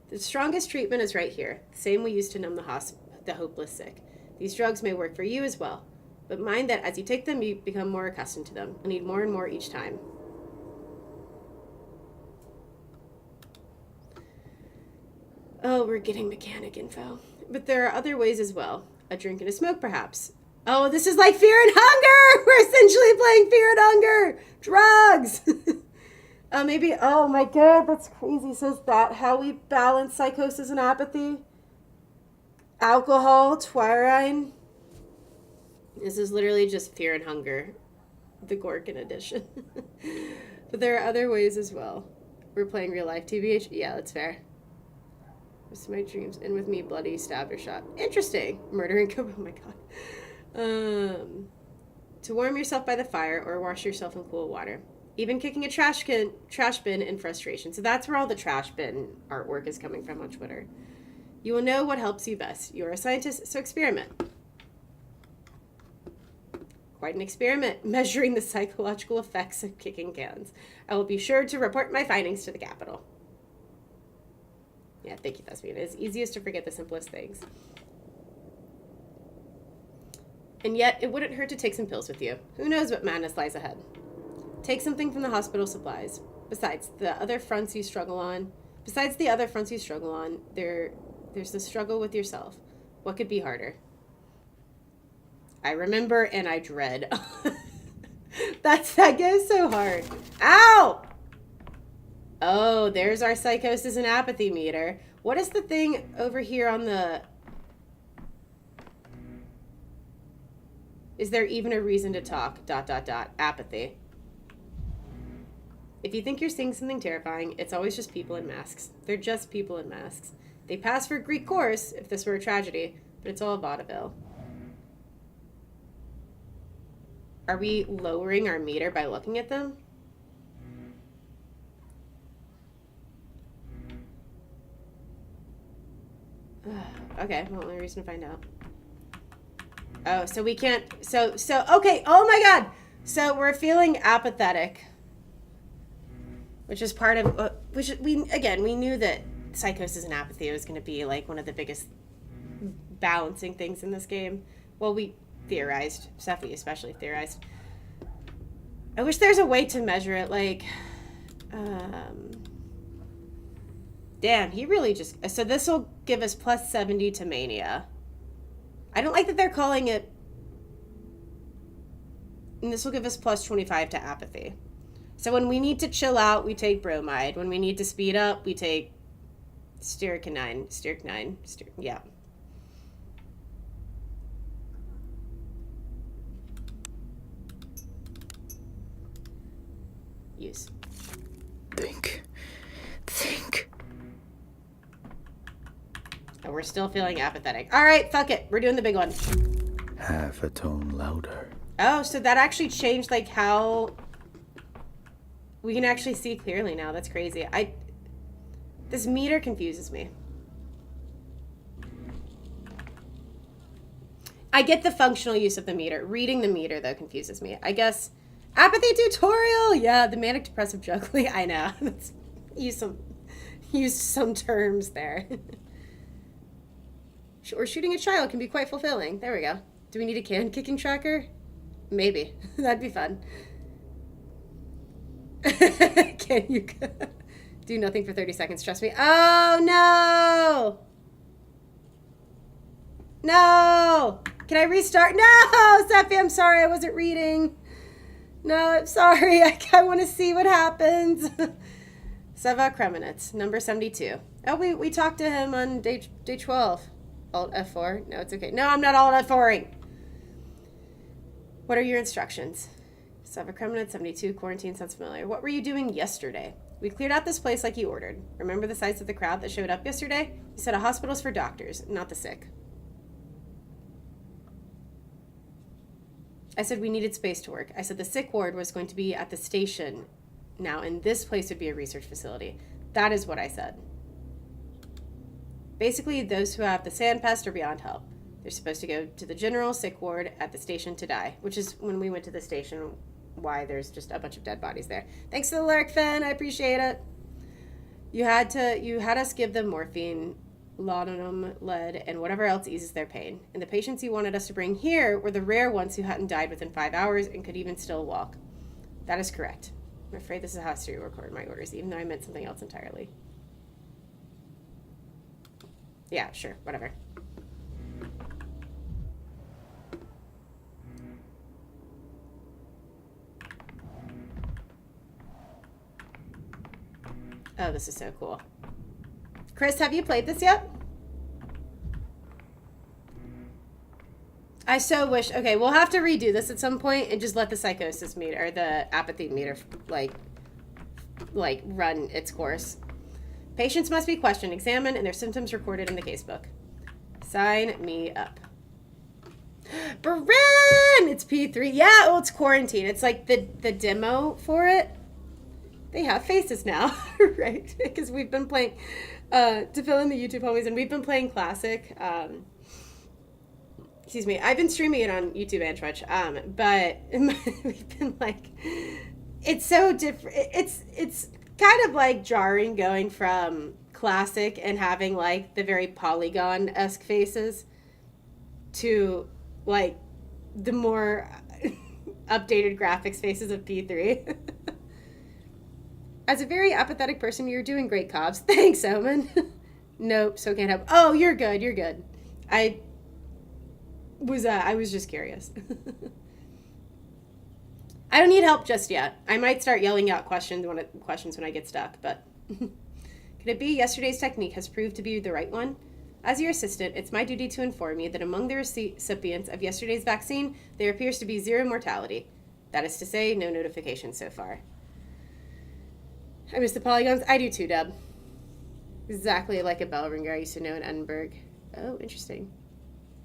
The strongest treatment is right here, the same we use to numb the hopeless sick. These drugs may work for you as well, but mind that as you take them, you become more accustomed to them and need more and more each time. Oh, we're getting mechanic info. But there are other ways as well. A drink and a smoke, perhaps. Oh, this is like Fear and Hunger! We're essentially playing Fear and Hunger! Drugs! Maybe, oh my god, that's crazy. So is that how we balance psychosis and apathy? Alcohol, Twirine. This is literally just Fear and Hunger. The Ghorkon edition. But there are other ways as well. We're playing real life TBH? Yeah, that's fair. My dreams and with me bloody stabbed or shot. Interesting. Murdering. Oh my god. To warm yourself by the fire or wash yourself in cool water. Even kicking a trash bin in frustration. So that's where all the trash bin artwork is coming from on Twitter. You will know what helps you best. You're a scientist, so experiment. Quite an experiment measuring the psychological effects of kicking cans. I will be sure to report my findings to the Capitol. Yeah, thank you, Thespian. It's easiest to forget the simplest things. And yet, it wouldn't hurt to take some pills with you. Who knows what madness lies ahead? Take something from the hospital supplies. Besides the other fronts you struggle on, there's the struggle with yourself. What could be harder? I remember and I dread. That goes so hard. Ow! Oh, there's our psychosis and apathy meter. What is the thing over here on the... Is there even a reason to talk? ... Apathy. If you think you're seeing something terrifying, it's always just people in masks. They're just people in masks. They pass for a Greek chorus if this were a tragedy, but it's all vaudeville. Are we lowering our meter by looking at them? Okay, well, only reason to find out. Oh, so we can't, okay, oh my god! So we're feeling apathetic, which is part of we knew that psychosis and apathy was going to be like one of the biggest balancing things in this game. Well, we theorized, Seffi especially theorized. I wish there's a way to measure it, like, damn, he really just, so this will give us plus 70 to mania. I don't like that they're calling it, and this will give us plus 25 to apathy. So when we need to chill out, we take bromide. When we need to speed up, we take strychnine. Yeah. Use. Think. And we're still feeling apathetic. All right, fuck it. We're doing the big one. Half a tone louder. Oh, so that actually changed, like, how we can actually see clearly now. That's crazy. This meter confuses me. I get the functional use of the meter. Reading the meter, though, confuses me. I guess apathy tutorial. Yeah, the manic depressive juggling. I know. Used some terms there. Or shooting a child can be quite fulfilling. There we go. Do we need a can kicking tracker? Maybe. That'd be fun. Can you do nothing for 30 seconds? Trust me. Oh, no! No! Can I restart? No! Seffi, I'm sorry. I wasn't reading. No, I'm sorry. I want to see what happens. Seva Kremenets, number 72. Oh, we talked to him on day 12. Alt F4. No, it's okay. No, I'm not Alt F4ing. What are your instructions? Seva Kremenets, 72. Quarantine sounds familiar. What were you doing yesterday? We cleared out this place like you ordered. Remember the size of the crowd that showed up yesterday? You said a hospital's for doctors, not the sick. I said we needed space to work. I said the sick ward was going to be at the station now, and this place would be a research facility. That is what I said. Basically, those who have the sand pest are beyond help. They're supposed to go to the general sick ward at the station to die, which is when we went to the station, why there's just a bunch of dead bodies there. Thanks to the lyric fan, I appreciate it. You had us give them morphine, laudanum, lead, and whatever else eases their pain. And the patients you wanted us to bring here were the rare ones who hadn't died within 5 hours and could even still walk. That is correct. I'm afraid this is how I have to record my orders, even though I meant something else entirely. Yeah, sure, whatever. Oh, this is so cool. Chris, have you played this yet? I so wish. Okay, we'll have to redo this at some point and just let the psychosis meter or the apathy meter like run its course. Patients must be questioned, examined, and their symptoms recorded in the casebook. Sign me up. Baran! It's P3. Yeah, well, it's quarantine. It's like the demo for it. They have faces now, right? Because we've been playing, to fill in the YouTube homies, and we've been playing Classic. Excuse me. I've been streaming it on YouTube and Twitch, but we've been like, it's so different. It's kind of like jarring going from Classic and having like the very Polygon-esque faces to like the more updated graphics faces of P3. As a very apathetic person, you're doing great, Cobbs. Thanks, Omen. Nope, so can't help. Oh, you're good. You're good. I was just curious. I don't need help just yet. I might start yelling out questions when I get stuck, but could it be yesterday's technique has proved to be the right one? As your assistant, it's my duty to inform you that among the recipients of yesterday's vaccine, there appears to be 0 mortality. That is to say, no notifications so far. I miss the polygons. I do too, Deb. Exactly like a bell ringer I used to know in Edinburgh. Oh, interesting.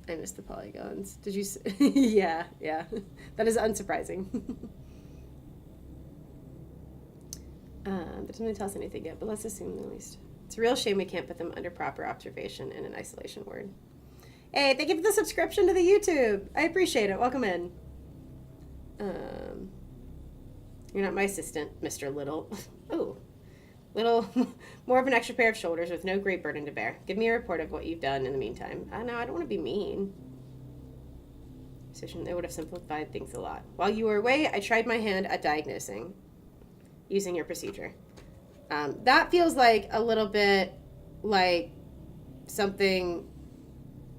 I miss the polygons. Did you say? Yeah. That is unsurprising. That doesn't really tell us anything yet, but let's assume at least. It's a real shame we can't put them under proper observation in an isolation ward. Hey, thank you for the subscription to the YouTube. I appreciate it. Welcome in. You're not my assistant, Mr. Little. Oh, little, more of an extra pair of shoulders with no great burden to bear. Give me a report of what you've done in the meantime. I know, I don't want to be mean. It would have simplified things a lot. While you were away, I tried my hand at diagnosing using your procedure. That feels like a little bit like something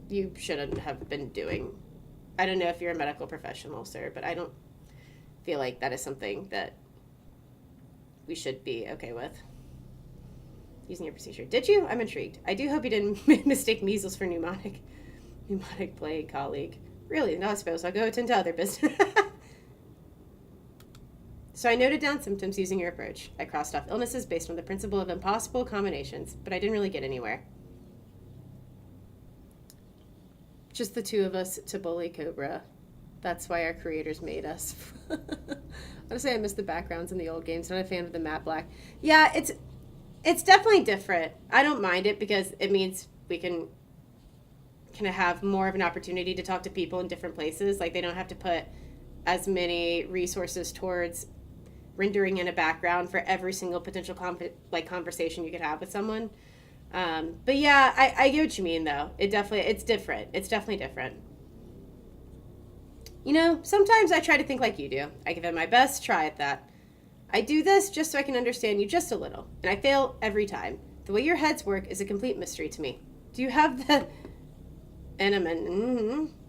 you shouldn't have been doing. I don't know if you're a medical professional, sir, but I don't feel like that is something that we should be okay with. Using your procedure. Did you? I'm intrigued. I do hope you didn't mistake measles for pneumonic plague, colleague. Really? No, I suppose I'll go attend to other business. So I noted down symptoms using your approach. I crossed off illnesses based on the principle of impossible combinations, but I didn't really get anywhere. Just the two of us to bully Cobra. That's why our creators made us. Honestly, I miss the backgrounds in the old games. Not a fan of the matte black. Yeah, it's definitely different. I don't mind it because it means we can kind of have more of an opportunity to talk to people in different places. Like, they don't have to put as many resources towards rendering in a background for every single potential conversation you could have with someone. But yeah, I get what you mean, though. It's different. It's definitely different. You know, sometimes I try to think like you do. I give it my best try at that. I do this just so I can understand you just a little, and I fail every time. The way your heads work is a complete mystery to me. Do you have the anamnesis?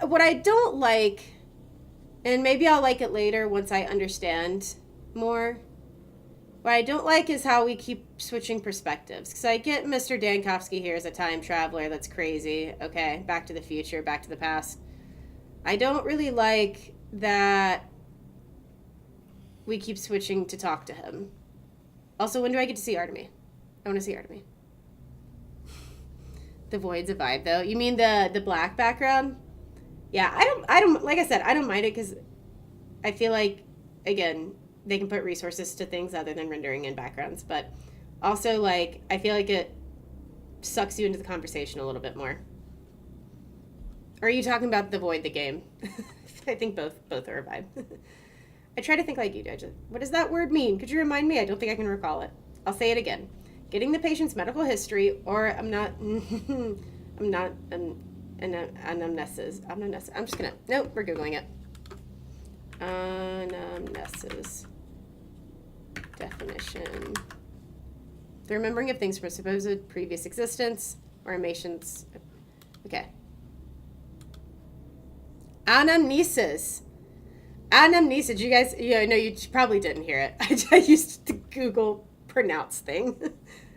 What I don't like, and maybe I'll like it later once I understand more, what I don't like is how we keep switching perspectives. Because I get Mr. Dankovsky here as a time traveler that's crazy. Okay, back to the future, back to the past. I don't really like that we keep switching to talk to him. Also, when do I get to see Artemy? I want to see Artemy. The void's a vibe, though. You mean the black background? Yeah, I don't like I said, I don't mind it because I feel like, again, they can put resources to things other than rendering in backgrounds, but also, like, I feel like it sucks you into the conversation a little bit more. Or are you talking about the void, the game? I think both are a vibe. I try to think like you do. What does that word mean? Could you remind me? I don't think I can recall it. I'll say it again. Getting the patient's medical history, or I'm not an anamnesis. I'm just gonna, nope, we're Googling it. Anamnesis. Definition. The remembering of things from a supposed previous existence, or emotions. Okay. Anamnesis. Anamnesis. You guys, yeah, no, you probably didn't hear it. I used to Google pronounce thing.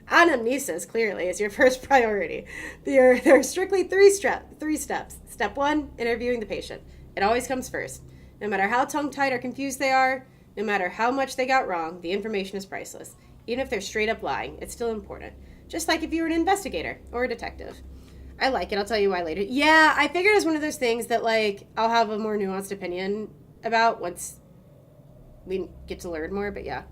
Anamnesis, clearly, is your first priority. There are strictly three steps. Step 1, interviewing the patient. It always comes first. No matter how tongue-tied or confused they are, no matter how much they got wrong, the information is priceless. Even if they're straight up lying, it's still important. Just like if you were an investigator or a detective. I like it. I'll tell you why later. Yeah, I figured it was one of those things that, like, I'll have a more nuanced opinion about once we get to learn more, but yeah.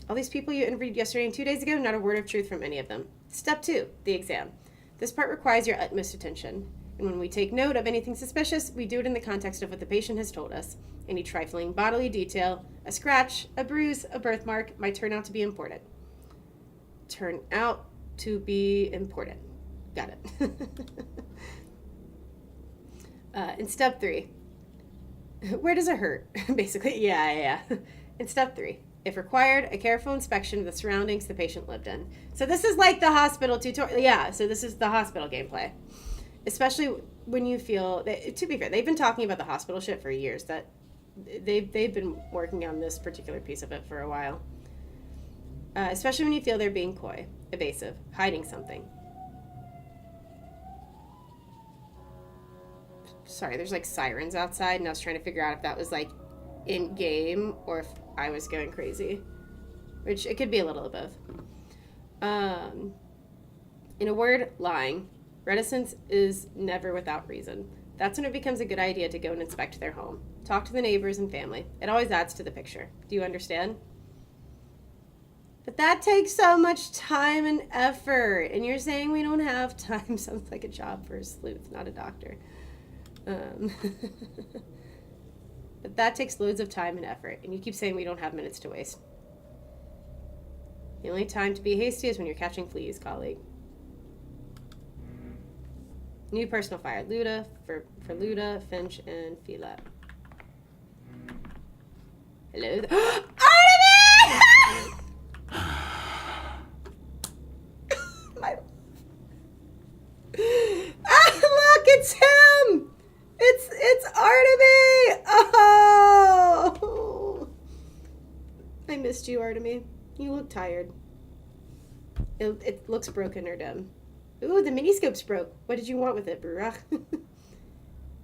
All these people you interviewed yesterday and 2 days ago, not a word of truth from any of them. Step 2, the exam. This part requires your utmost attention. And when we take note of anything suspicious, we do it in the context of what the patient has told us. Any trifling bodily detail, a scratch, a bruise, a birthmark, might turn out to be important. Turn out to be important. Got it. In step 3, where does it hurt? Basically, yeah. In step 3, if required, a careful inspection of the surroundings the patient lived in. So this is like the hospital tutorial. Yeah, so this is the hospital gameplay. Especially when you feel, to be fair, they've been talking about the hospital shit for years. That they've been working on this particular piece of it for a while. Especially when you feel they're being coy, evasive, hiding something. Sorry, there's like sirens outside, and I was trying to figure out if that was like in game or if I was going crazy, which it could be a little of both. In a word, lying. Reticence is never without reason. That's when it becomes a good idea to go and inspect their home. Talk to the neighbors and family. It always adds to the picture. Do you understand? But that takes so much time and effort. And you're saying we don't have time. Sounds like a job for a sleuth, not a doctor. But that takes loads of time and effort. And you keep saying we don't have minutes to waste. The only time to be hasty is when you're catching fleas, colleague. New personal fire. Luda for Luda, Finch, and Fila. Hello. Artemis! My... look, it's him! It's Artemis! Oh! I missed you, Artemis. You look tired. It looks broken or dumb. Ooh, the miniscope's broke. What did you want with it, Burach?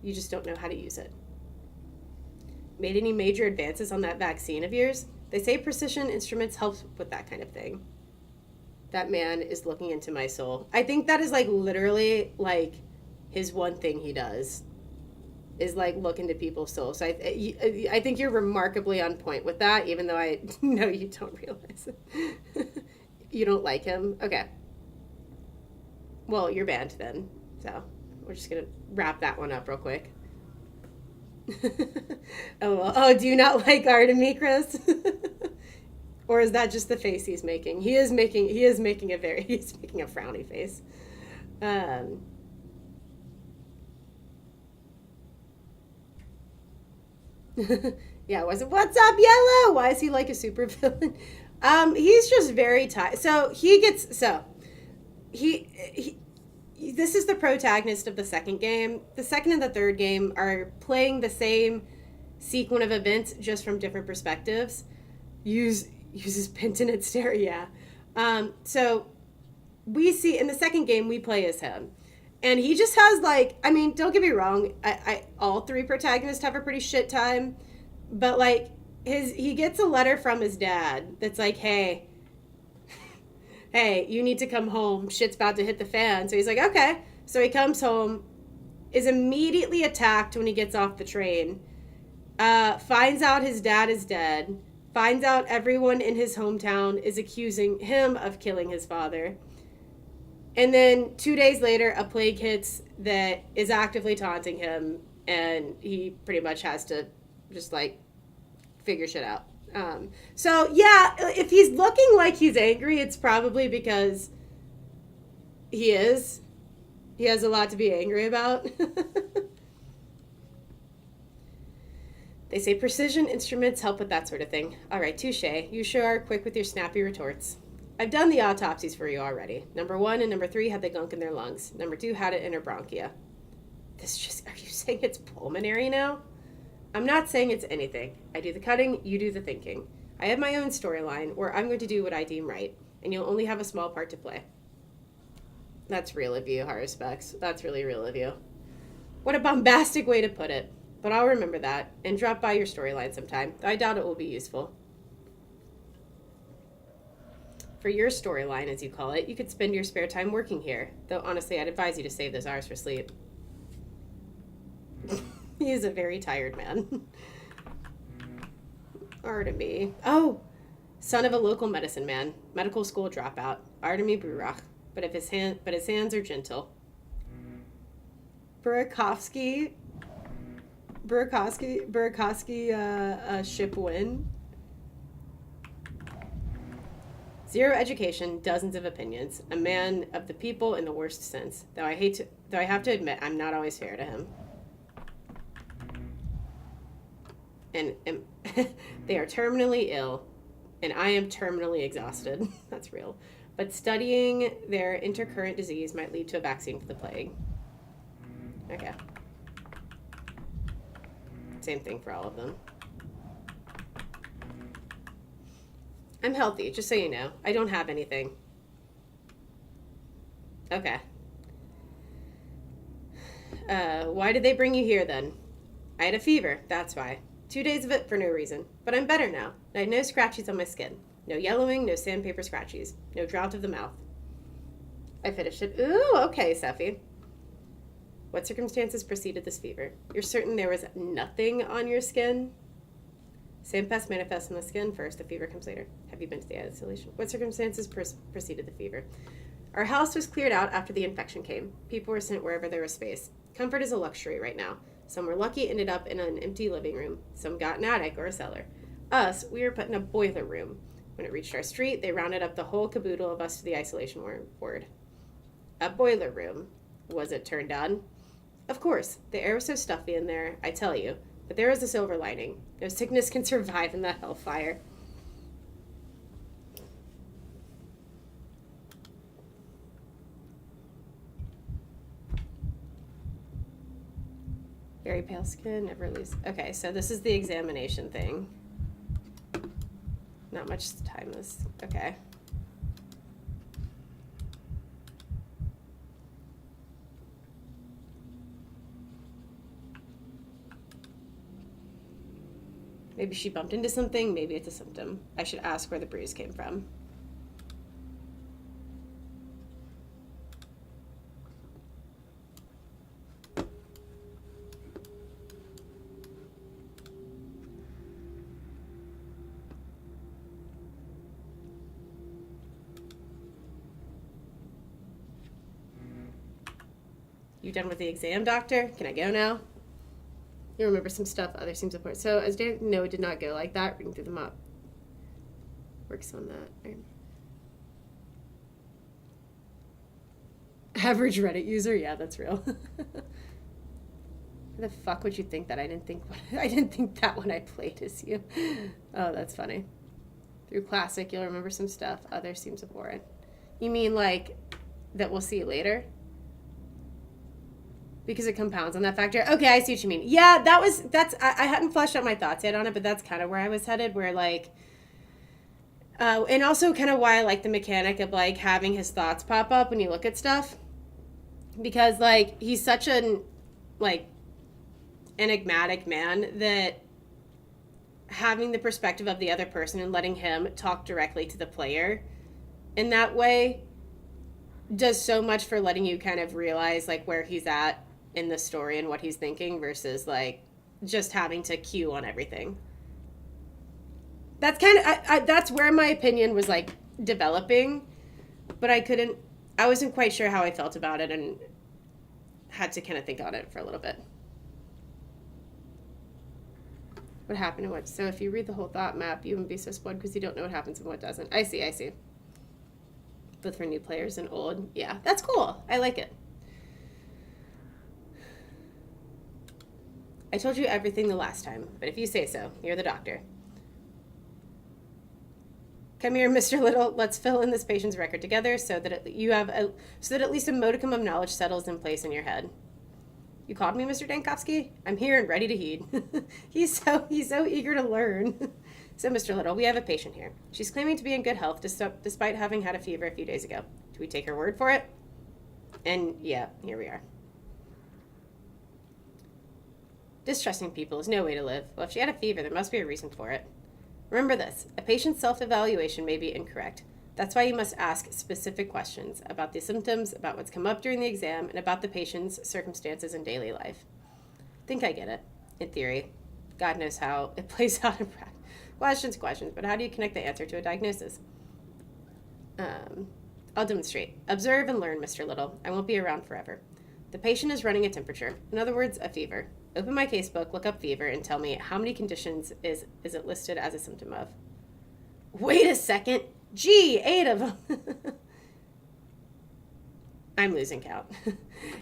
You just don't know how to use it. Made any major advances on that vaccine of yours? They say precision instruments help with that kind of thing. That man is looking into my soul. I think that is like literally like his one thing he does is like look into people's souls. So I think you're remarkably on point with that, even though I know you don't realize it. You don't like him? Okay. Well, you're banned then. So we're just going to wrap that one up real quick. Oh, do you not like Artemis, Chris? Or is that just the face he's making? He's making a frowny face. Yeah, what's up, Yellow? Why is he like a super villain? He's just very tired. This is the protagonist of the second game. The second and the third game are playing the same sequence of events, just from different perspectives. Uses Pentinent stare, yeah. So we see in the second game we play as him. And he just has like, I mean, don't get me wrong, I all three protagonists have a pretty shit time. But like he gets a letter from his dad that's like, hey, you need to come home. Shit's about to hit the fan. So he's like, okay. So he comes home, is immediately attacked when he gets off the train, finds out his dad is dead, finds out everyone in his hometown is accusing him of killing his father. And then 2 days later, a plague hits that is actively taunting him, and he pretty much has to just like figure shit out. So yeah, if he's looking like he's angry, it's probably because he is. He has a lot to be angry about. They say precision instruments help with that sort of thing. All right, touche. You sure are quick with your snappy retorts. I've done the autopsies for you already. Number 1 and number 3 had the gunk in their lungs. Number 2 had it in her bronchia. Are you saying it's pulmonary now? I'm not saying it's anything. I do the cutting, you do the thinking. I have my own storyline where I'm going to do what I deem right, and you'll only have a small part to play. That's real of you, Haruspex. That's really real of you. What a bombastic way to put it. But I'll remember that, and drop by your storyline sometime, though I doubt it will be useful. For your storyline, as you call it, you could spend your spare time working here, though honestly I'd advise you to save those hours for sleep. He is a very tired man. Artemis. Oh! Son of a local medicine man. Medical school dropout. Artemis Burach. But his hands are gentle. Burakovsky ship win. 0 education, dozens of opinions. A man of the people in the worst sense. Though I have to admit, I'm not always fair to him. And they are terminally ill, and I am terminally exhausted. That's real. But studying their intercurrent disease might lead to a vaccine for the plague. Okay. Same thing for all of them. I'm healthy, just so you know. I don't have anything. Okay. Why did they bring you here then? I had a fever, that's why. 2 days of it for no reason. But I'm better now. I had no scratchies on my skin. No yellowing, no sandpaper scratchies. No drought of the mouth. I finished it. Ooh, okay, Seffi. What circumstances preceded this fever? You're certain there was nothing on your skin? Sand pest manifests in the skin first, the fever comes later. Have you been to the isolation? What circumstances preceded the fever? Our house was cleared out after the infection came. People were sent wherever there was space. Comfort is a luxury right now. Some were lucky, ended up in an empty living room. Some got an attic or a cellar. Us, we were put in a boiler room. When it reached our street, they rounded up the whole caboodle of us to the isolation ward. A boiler room. Was it turned on? Of course. The air was so stuffy in there, I tell you. But there is a silver lining. No sickness can survive in that hellfire. Very pale skin, never lose. Okay, so this is the examination thing. Not much time is okay. Maybe she bumped into something, maybe it's a symptom. I should ask where the bruise came from. You done with the exam, doctor? Can I go now? You remember some stuff, other seems important. So, as Dan, no, it did not go like that. Reading through them up. Works on that. Average Reddit user? Yeah, that's real. Why the fuck would you think that? I didn't think that when I played as you. Oh, that's funny. Through Classic, you'll remember some stuff. Other seems abhorrent. You mean like that we'll see later? Because it compounds on that factor. Okay, I see what you mean. Yeah, I hadn't fleshed out my thoughts yet on it, but that's kind of where I was headed, where like, and also kind of why I like the mechanic of like having his thoughts pop up when you look at stuff. Because like, he's such an like enigmatic man that having the perspective of the other person and letting him talk directly to the player in that way does so much for letting you kind of realize like where he's at in the story and what he's thinking versus like just having to cue on everything. That's kind of that's where my opinion was like developing, but I wasn't quite sure how I felt about it and had to kind of think on it for a little bit. What happened and what? So if you read the whole thought map, you wouldn't be so spoiled because you don't know what happens and what doesn't. I see. Both for new players and old. Yeah, that's cool. I like it. I told you everything the last time, but if you say so, you're the doctor. Come here, Mr. Little. Let's fill in this patient's record together so that at least a modicum of knowledge settles in place in your head. You called me, Mr. Dankovsky? I'm here and ready to heed. He's so eager to learn. So, Mr. Little, we have a patient here. She's claiming to be in good health despite having had a fever a few days ago. Do we take her word for it? And yeah, here we are. Distrusting people is no way to live. Well, if she had a fever, there must be a reason for it. Remember this, a patient's self-evaluation may be incorrect. That's why you must ask specific questions about the symptoms, about what's come up during the exam, and about the patient's circumstances in daily life. I think I get it, in theory. God knows how it plays out in practice. Questions, but how do you connect the answer to a diagnosis? I'll demonstrate. Observe and learn, Mr. Little. I won't be around forever. The patient is running a temperature. In other words, a fever. Open my casebook, look up fever, and tell me how many conditions is it listed as a symptom of. Wait a second. Gee, 8 of them. I'm losing count.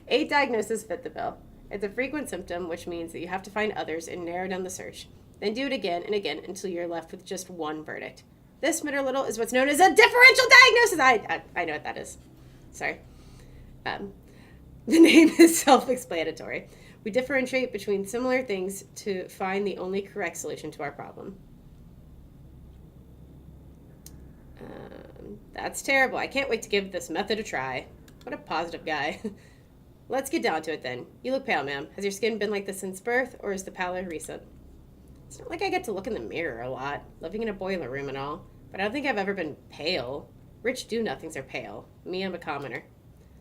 8 diagnoses fit the bill. It's a frequent symptom, which means that you have to find others and narrow down the search. Then do it again and again until you're left with just one verdict. This, Mr. Little, is what's known as a differential diagnosis. I know what that is. Sorry. The name is self-explanatory. We differentiate between similar things to find the only correct solution to our problem. That's terrible. I can't wait to give this method a try. What a positive guy. Let's get down to it then. You look pale, ma'am. Has your skin been like this since birth, or is the pallor recent? It's not like I get to look in the mirror a lot, living in a boiler room and all, but I don't think I've ever been pale. Rich do-nothings are pale. Me, I'm a commoner.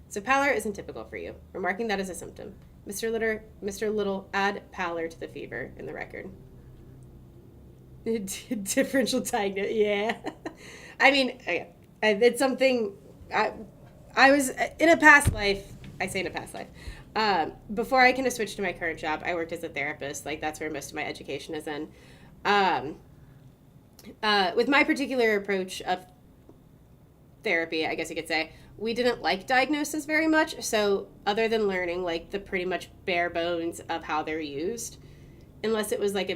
So pallor isn't typical for you. We're marking that as a symptom. Mr. Little, add pallor to the fever in the record. Differential diagnosis, yeah. I mean, okay. It's something I was in a past life. I say in a past life. Before I kind of switched to my current job, I worked as a therapist. Like, that's where most of my education is in. With my particular approach of therapy, I guess you could say, we didn't like diagnosis very much. So other than learning like the pretty much bare bones of how they're used, unless it was like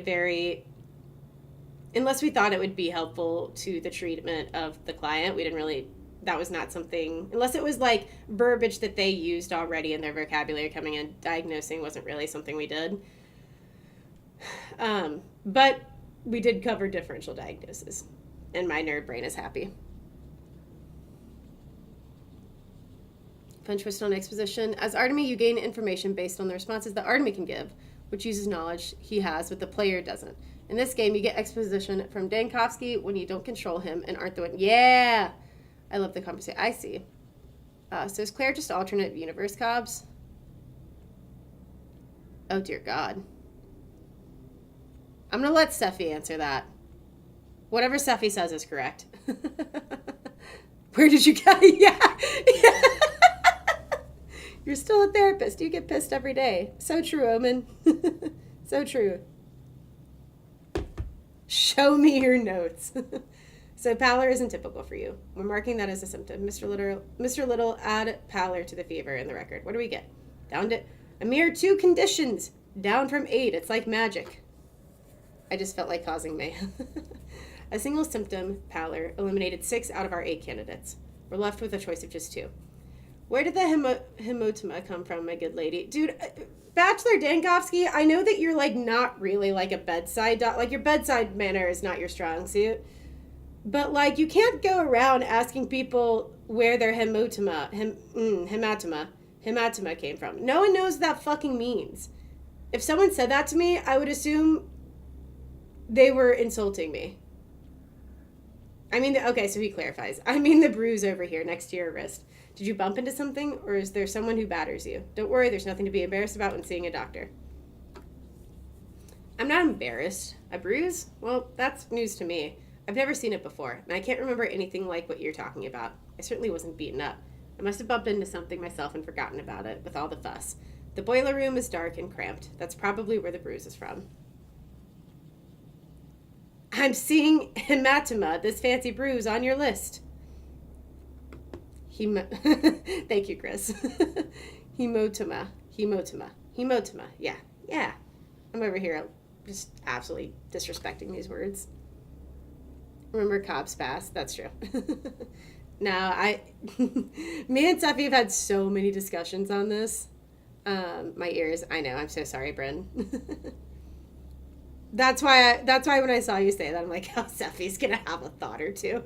unless we thought it would be helpful to the treatment of the client, we didn't really, that was not something, unless it was like verbiage that they used already in their vocabulary coming in, diagnosing wasn't really something we did. But we did cover differential diagnosis, and my nerd brain is happy. Fun twist on exposition. As Artemy, you gain information based on the responses that Artemy can give, which uses knowledge he has, but the player doesn't. In this game, you get exposition from Dankovsky when you don't control him and aren't the one. Yeah! I love the conversation. I see. So is Claire just alternate universe Cobbs? Oh, dear God. I'm going to let Steffi answer that. Whatever Steffi says is correct. Where did you go? Yeah. You're still a therapist. You get pissed every day. So true, Omen. So true. Show me your notes. So pallor isn't typical for you. We're marking that as a symptom. Mr. Little, add pallor to the fever in the record. What do we get? Down to a mere 2 conditions. Down from 8. It's like magic. I just felt like causing mayhem. A single symptom, pallor, eliminated 6 out of our 8 candidates. We're left with a choice of just 2. Where did the hemotoma come from, my good lady? Dude, Bachelor Dankovsky, I know that you're, like, not really, like, a bedside doc. Like, your bedside manner is not your strong suit. But, like, you can't go around asking people where their hematoma came from. No one knows what that fucking means. If someone said that to me, I would assume they were insulting me. I mean, okay, so he clarifies. I mean the bruise over here next to your wrist. Did you bump into something, or is there someone who batters you? Don't worry, there's nothing to be embarrassed about when seeing a doctor. I'm not embarrassed. A bruise? Well, that's news to me. I've never seen it before, and I can't remember anything like what you're talking about. I certainly wasn't beaten up. I must have bumped into something myself and forgotten about it, with all the fuss. The boiler room is dark and cramped. That's probably where the bruise is from. I'm seeing hematoma, this fancy bruise, on your list. Thank you, Chris. Hemotoma. Yeah. I'm over here just absolutely disrespecting these words. Remember Cobb's Pass? That's true. Now, me and Steffi have had so many discussions on this. My ears, I know, I'm so sorry, Bryn. That's why when I saw you say that, I'm like, oh, Steffi's gonna have a thought or two.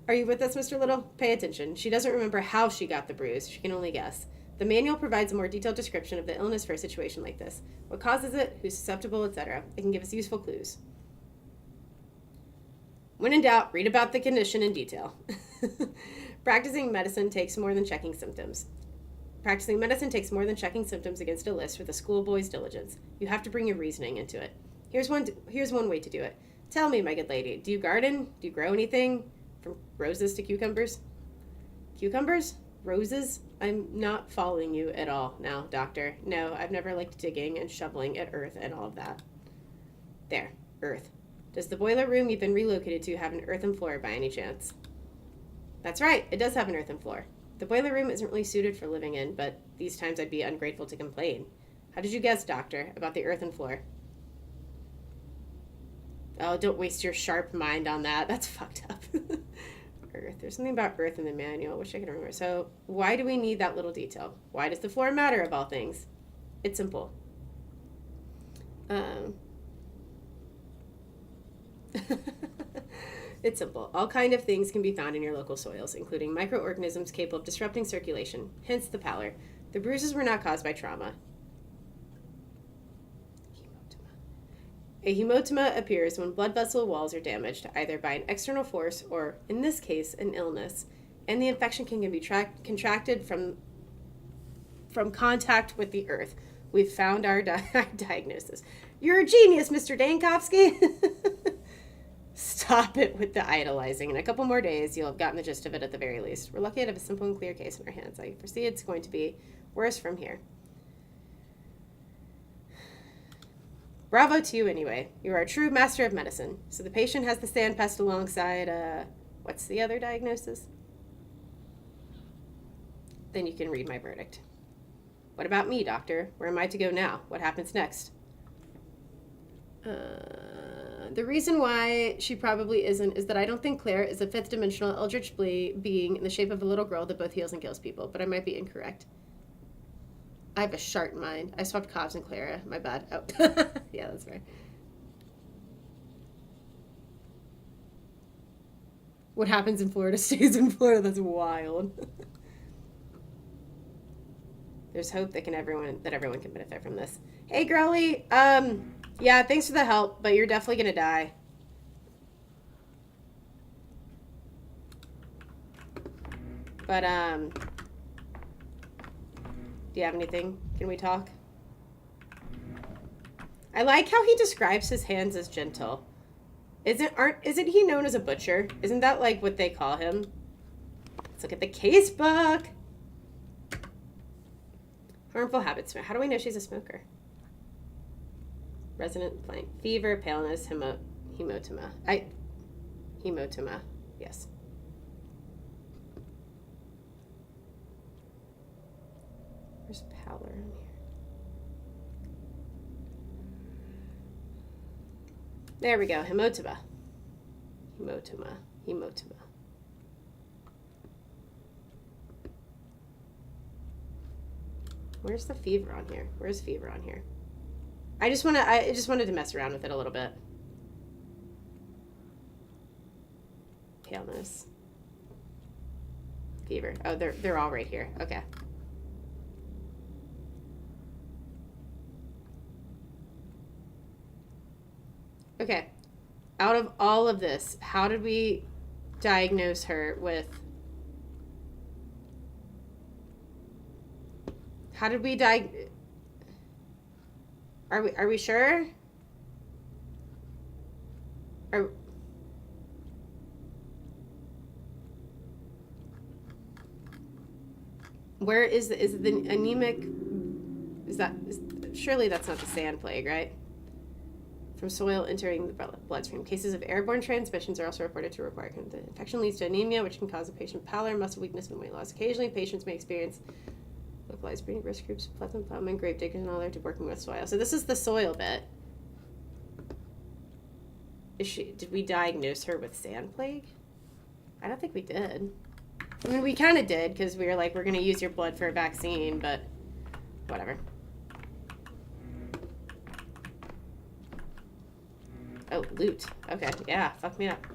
Are you with us, Mr. Little? Pay attention. She doesn't remember how she got the bruise. She can only guess. The manual provides a more detailed description of the illness for a situation like this. What causes it, who's susceptible, etc. It can give us useful clues. When in doubt, read about the condition in detail. Practicing medicine takes more than checking symptoms. Practicing medicine takes more than checking symptoms against a list with a schoolboy's diligence. You have to bring your reasoning into it. Here's one way to do it. Tell me, my good lady, do you garden? Do you grow anything? From roses to cucumbers? Cucumbers? Roses? I'm not following you at all now, doctor. No, I've never liked digging and shoveling at earth and all of that. There, earth. Does the boiler room you've been relocated to have an earthen floor by any chance? That's right, it does have an earthen floor. The boiler room isn't really suited for living in, but these times I'd be ungrateful to complain. How did you guess, doctor, about the earthen floor? Oh, don't waste your sharp mind on that. That's fucked up. Earth. There's something about earth in the manual, which I can remember. So, why do we need that little detail? Why does the floor matter, of all things? It's simple. It's simple. All kind of things can be found in your local soils, including microorganisms capable of disrupting circulation, hence the pallor. The bruises were not caused by trauma. A hematoma appears when blood vessel walls are damaged, either by an external force or, in this case, an illness, and the infection can be contracted from contact with the earth. We've found our diagnosis. You're a genius, Mr. Dankovsky. Stop it with the idolizing. In a couple more days, you'll have gotten the gist of it at the very least. We're lucky to have a simple and clear case in our hands. I foresee it's going to be worse from here. Bravo to you anyway. You are a true master of medicine. So the patient has the sand pest alongside, what's the other diagnosis? Then you can read my verdict. What about me, doctor? Where am I to go now? What happens next? The reason why she probably isn't is that I don't think Claire is a fifth-dimensional eldritch being in the shape of a little girl that both heals and kills people, but I might be incorrect. I have a sharp mind. I swapped Cobbs and Clara. My bad. Oh, yeah, that's fair. What happens in Florida stays in Florida. That's wild. There's hope that everyone can benefit from this. Hey, Growly. Yeah, thanks for the help, but you're definitely gonna die. But, do you have anything? Can we talk? I like how he describes his hands as gentle. Isn't he known as a butcher? Isn't that like what they call him? Let's look at the case book. Harmful habits. How do we know she's a smoker? Resident blank. Fever, paleness, hemotoma. Hemotoma. Yes. Where's pallor in here? There we go. Hemotoma. Hemotoma. Where's the fever on here? Where's fever on here? I just wanted to mess around with it a little bit. Paleness. Fever. Oh, they're all right here. Okay. Okay. Out of all of this, how did we diagnose her with... How did we Are we sure? Where is the anemic? Surely that's not the sand plague, right? From soil entering the bloodstream. Cases of airborne transmissions are also reported to require the infection leads to anemia, which can cause a patient pallor, muscle weakness, and weight loss. Occasionally, patients may experience localized breeding risk groups, pleasant plowmen, grape diggers, and all there to working with soil. So this is the soil bit. Did we diagnose her with sand plague? I don't think we did. I mean, we kind of did, because we were like, we're going to use your blood for a vaccine, but whatever. Oh, loot. Okay, yeah, fuck me up.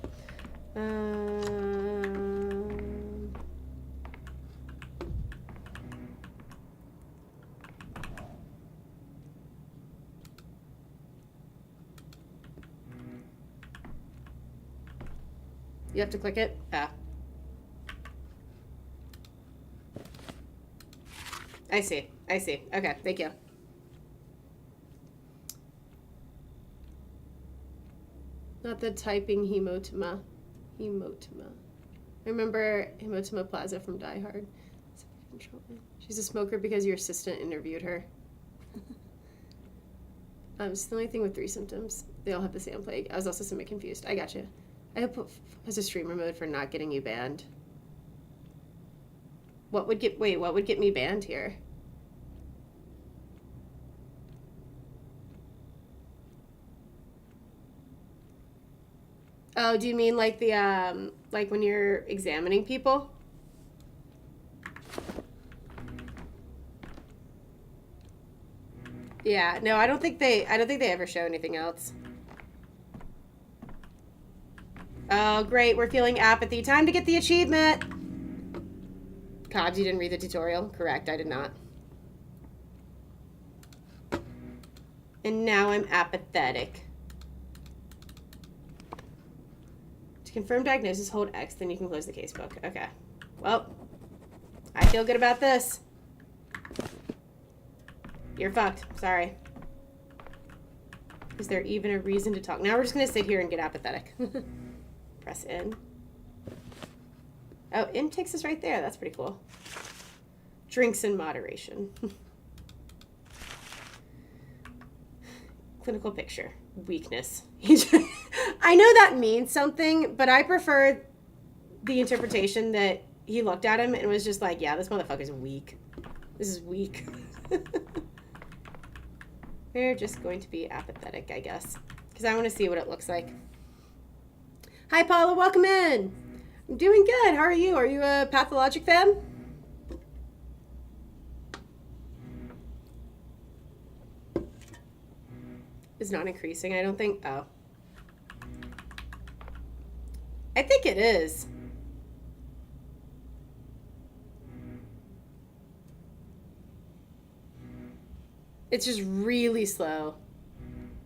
You have to click it? Ah. I see. Okay, thank you. Not the typing hemotoma. I remember Hemotoma Plaza from Die Hard. She's a smoker because your assistant interviewed her. It's the only thing with 3 symptoms. They all have the sand plague. I was also somewhat confused. I got you. I hope as a streamer mode for not getting you banned. What would get me banned here? Oh, do you mean like the like when you're examining people? Yeah, no, I don't think they ever show anything else. Oh, great, we're feeling apathy. Time to get the achievement. Cobbs, you didn't read the tutorial? Correct, I did not. And now I'm apathetic. To confirm diagnosis, hold X, then you can close the casebook. Okay. Well, I feel good about this. You're fucked. Sorry. Is there even a reason to talk? Now we're just going to sit here and get apathetic. Press in. Oh, in takes us right there. That's pretty cool. Drinks in moderation. Clinical picture. Weakness. I know that means something, but I prefer the interpretation that he looked at him and was just like, yeah, this motherfucker's weak. This is weak. We're just going to be apathetic, I guess, because I want to see what it looks like. Hi, Paula. Welcome in. I'm doing good. How are you? Are you a Pathologic fan? It's not increasing, I don't think. Oh. I think it is. It's just really slow.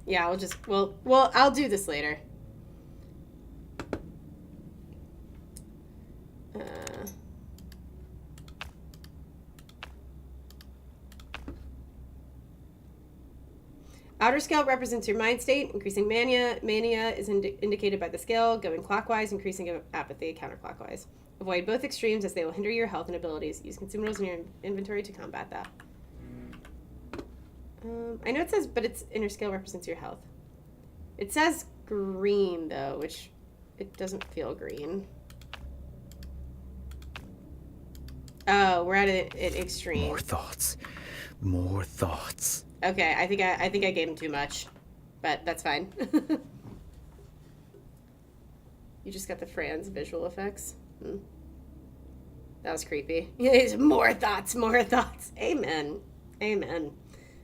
Yeah, I'll do this later. Outer scale represents your mind state, increasing mania. Mania is indicated by the scale going clockwise, increasing apathy counterclockwise. Avoid both extremes as they will hinder your health and abilities. Use consumables in your inventory to combat that. I know it says, but its inner scale represents your health. It says green, though, which it doesn't feel green. Oh, we're at an extreme. More thoughts. More thoughts. Okay, I think I gave him too much, but that's fine. You just got the Franz visual effects. That was creepy. More thoughts, more thoughts. Amen. Amen.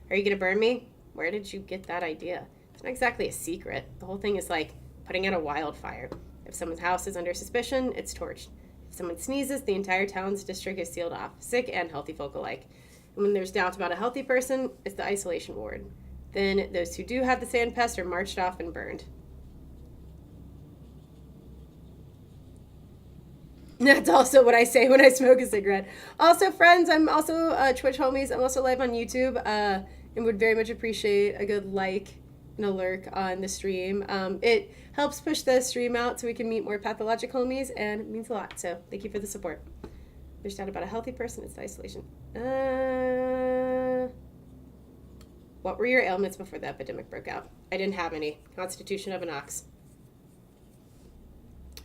Are you gonna burn me? Where did you get that idea? It's not exactly a secret. The whole thing is like putting out a wildfire. If someone's house is under suspicion, it's torched. If someone sneezes, the entire town's district is sealed off, sick and healthy folk alike. And when there's doubt about a healthy person, it's the isolation ward. Then those who do have the sand pest are marched off and burned. That's also what I say when I smoke a cigarette. Also, friends, I'm also Twitch homies. I'm also live on YouTube and would very much appreciate a good like and a lurk on the stream. It helps push the stream out so we can meet more pathologic homies, and it means a lot. So thank you for the support. There's doubt about a healthy person. It's the isolation. What were your ailments before the epidemic broke out? I didn't have any. Constitution of an ox.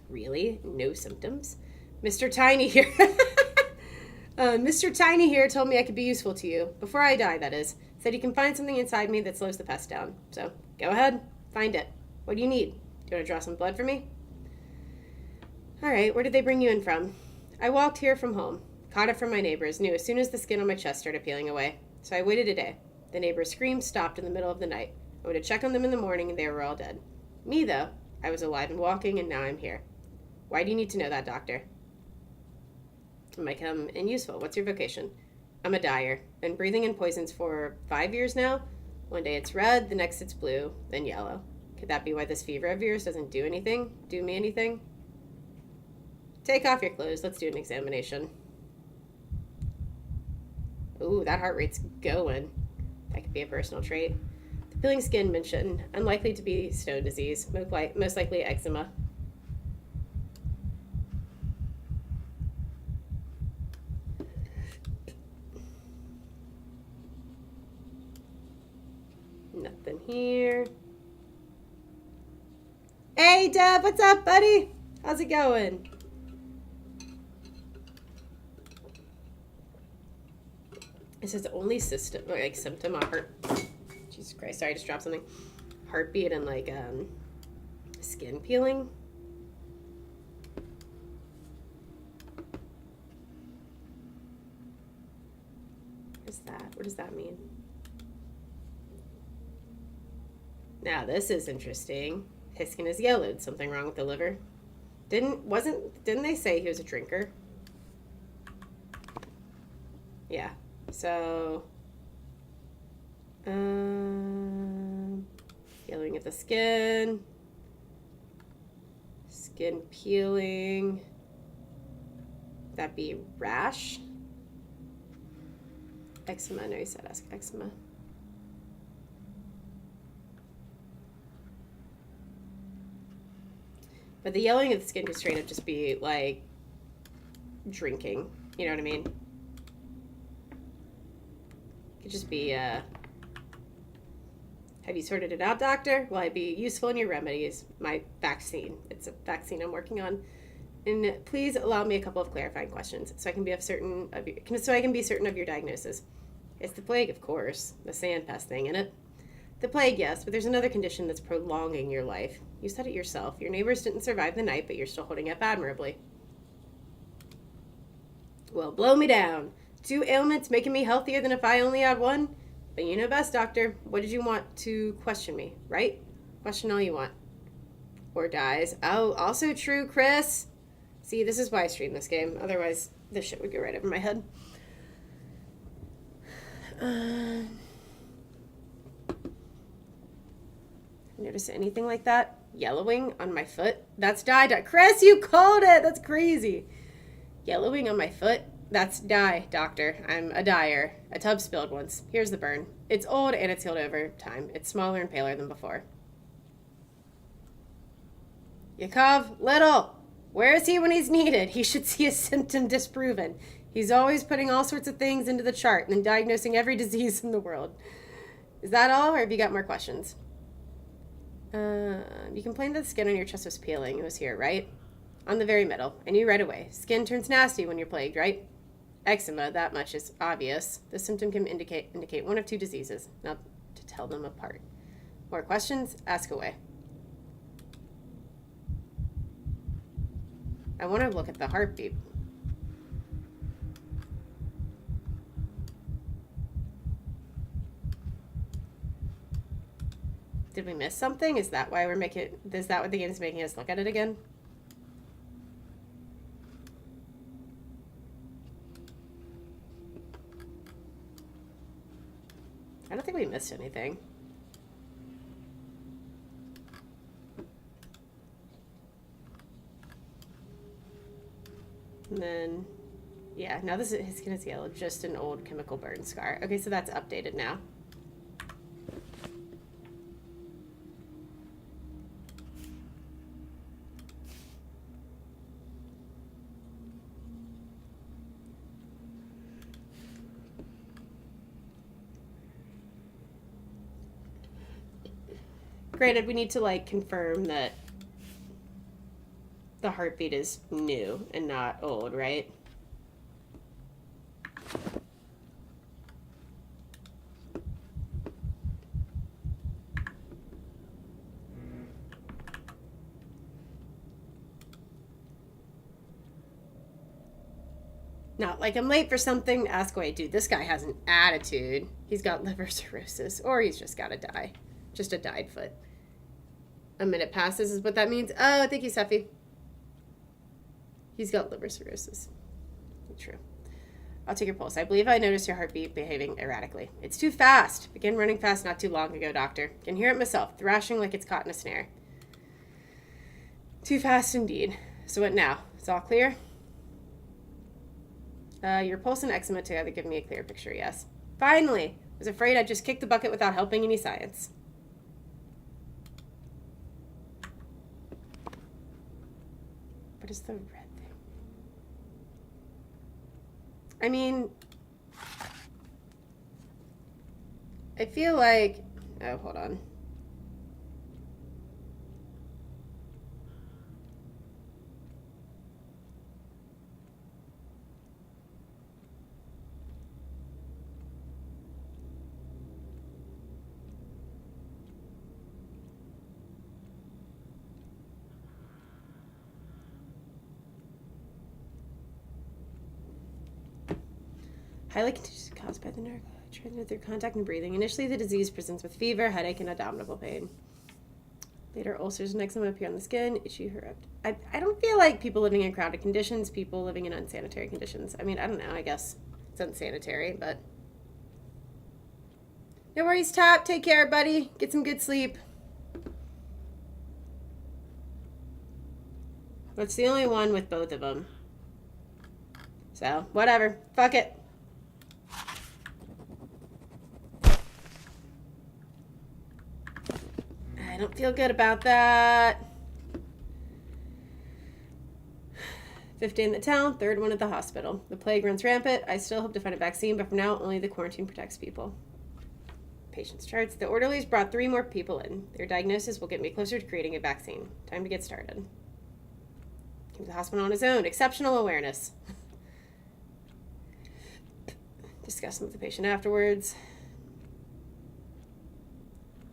Really? No symptoms? Mr. Tiny here. Mr. Tiny here told me I could be useful to you. Before I die, that is. Said you can find something inside me that slows the pest down. So, go ahead. Find it. What do you need? Do you want to draw some blood for me? Alright, where did they bring you in from? I walked here from home. Caught it from my neighbors. Knew as soon as the skin on my chest started peeling away. So I waited a day. The neighbors' screams stopped in the middle of the night. I went to check on them in the morning and they were all dead. Me, though, I was alive and walking and now I'm here. Why do you need to know that, doctor? It might come in useful. What's your vocation? I'm a dyer. Been breathing in poisons for 5 years now. One day it's red, the next it's blue, then yellow. Could that be why this fever of yours doesn't do me anything? Take off your clothes. Let's do an examination. Ooh, that heart rate's going. That could be a personal trait. The peeling skin mentioned. Unlikely to be stone disease. Most likely eczema. Nothing here. Hey, Deb, what's up, buddy? How's it going? It says only symptom of heart. Jesus Christ, sorry, I just dropped something. Heartbeat and skin peeling. What is that? What does that mean? Now this is interesting. His skin is yellowed. Something wrong with the liver. Didn't they say he was a drinker? Yeah. So, yellowing of the skin, skin peeling. Would that be rash? Eczema. No, you said eczema. But the yellowing of the skin could straight up just be, like, drinking. You know what I mean? It could just be, have you sorted it out, doctor? Will I be useful in your remedies? My vaccine. It's a vaccine I'm working on. And please allow me a couple of clarifying questions so I can be certain of your diagnosis. It's the plague, of course. The sand pest thing, innit? The plague, yes, but there's another condition that's prolonging your life. You said it yourself. Your neighbors didn't survive the night, but you're still holding up admirably. Well, blow me down. 2 ailments making me healthier than if I only had one? But you know best, doctor. What did you want to question me, right? Question all you want. Or dies. Oh, also true, Chris. See, this is why I stream this game. Otherwise, this shit would go right over my head. Notice anything like that? Yellowing on my foot? That's dye. Chris, you called it! That's crazy. Yellowing on my foot? That's dye, doctor. I'm a dyer. A tub spilled once. Here's the burn. It's old and it's healed over time. It's smaller and paler than before. Yakov, little! Where is he when he's needed? He should see a symptom disproven. He's always putting all sorts of things into the chart and then diagnosing every disease in the world. Is that all, or have you got more questions? You complained that the skin on your chest was peeling. It was here, right? On the very middle. I knew right away. Skin turns nasty when you're plagued, right? Eczema, that much is obvious. The symptom can indicate one of 2 diseases, not to tell them apart. More questions? Ask away. I want to look at the heartbeat. Did we miss something? Is that why is that what the game is making us look at it again? I don't think we missed anything. And then, yeah, now his skin is yellow, just an old chemical burn scar. Okay, so that's updated now. Granted, we need to, like, confirm that the heartbeat is new and not old, right? Not like I'm late for something. Ask away. Dude, this guy has an attitude. He's got liver cirrhosis, or he's just got to die. Just a dyed foot. A minute passes is what that means. Oh, thank you, Seffi. He's got liver cirrhosis. True. I'll take your pulse. I believe I noticed your heartbeat behaving erratically. It's too fast. Began running fast not too long ago, doctor. Can hear it myself, thrashing like it's caught in a snare. Too fast indeed. So what now? It's all clear? Your pulse and eczema together give me a clear picture, yes. Finally! I was afraid I'd just kick the bucket without helping any science. What is the red thing? I mean, I feel like... Oh, hold on. Highly contagious, caused by the nerve transmitted through contact and breathing. Initially, the disease presents with fever, headache, and abdominal pain. Later, ulcers and eczema appear on the skin. Issue her up. I don't feel like people living in crowded conditions, people living in unsanitary conditions. I mean, I don't know. I guess it's unsanitary, but... No worries, Tap. Take care, buddy. Get some good sleep. That's the only one with both of them. So, whatever. Fuck it. I don't feel good about that. 5th day in the town, 3rd one at the hospital. The plague runs rampant. I still hope to find a vaccine, but for now, only the quarantine protects people. Patient's charts. The orderlies brought 3 more people in. Their diagnosis will get me closer to creating a vaccine. Time to get started. Came to the hospital on his own. Exceptional awareness. Discussing with the patient afterwards.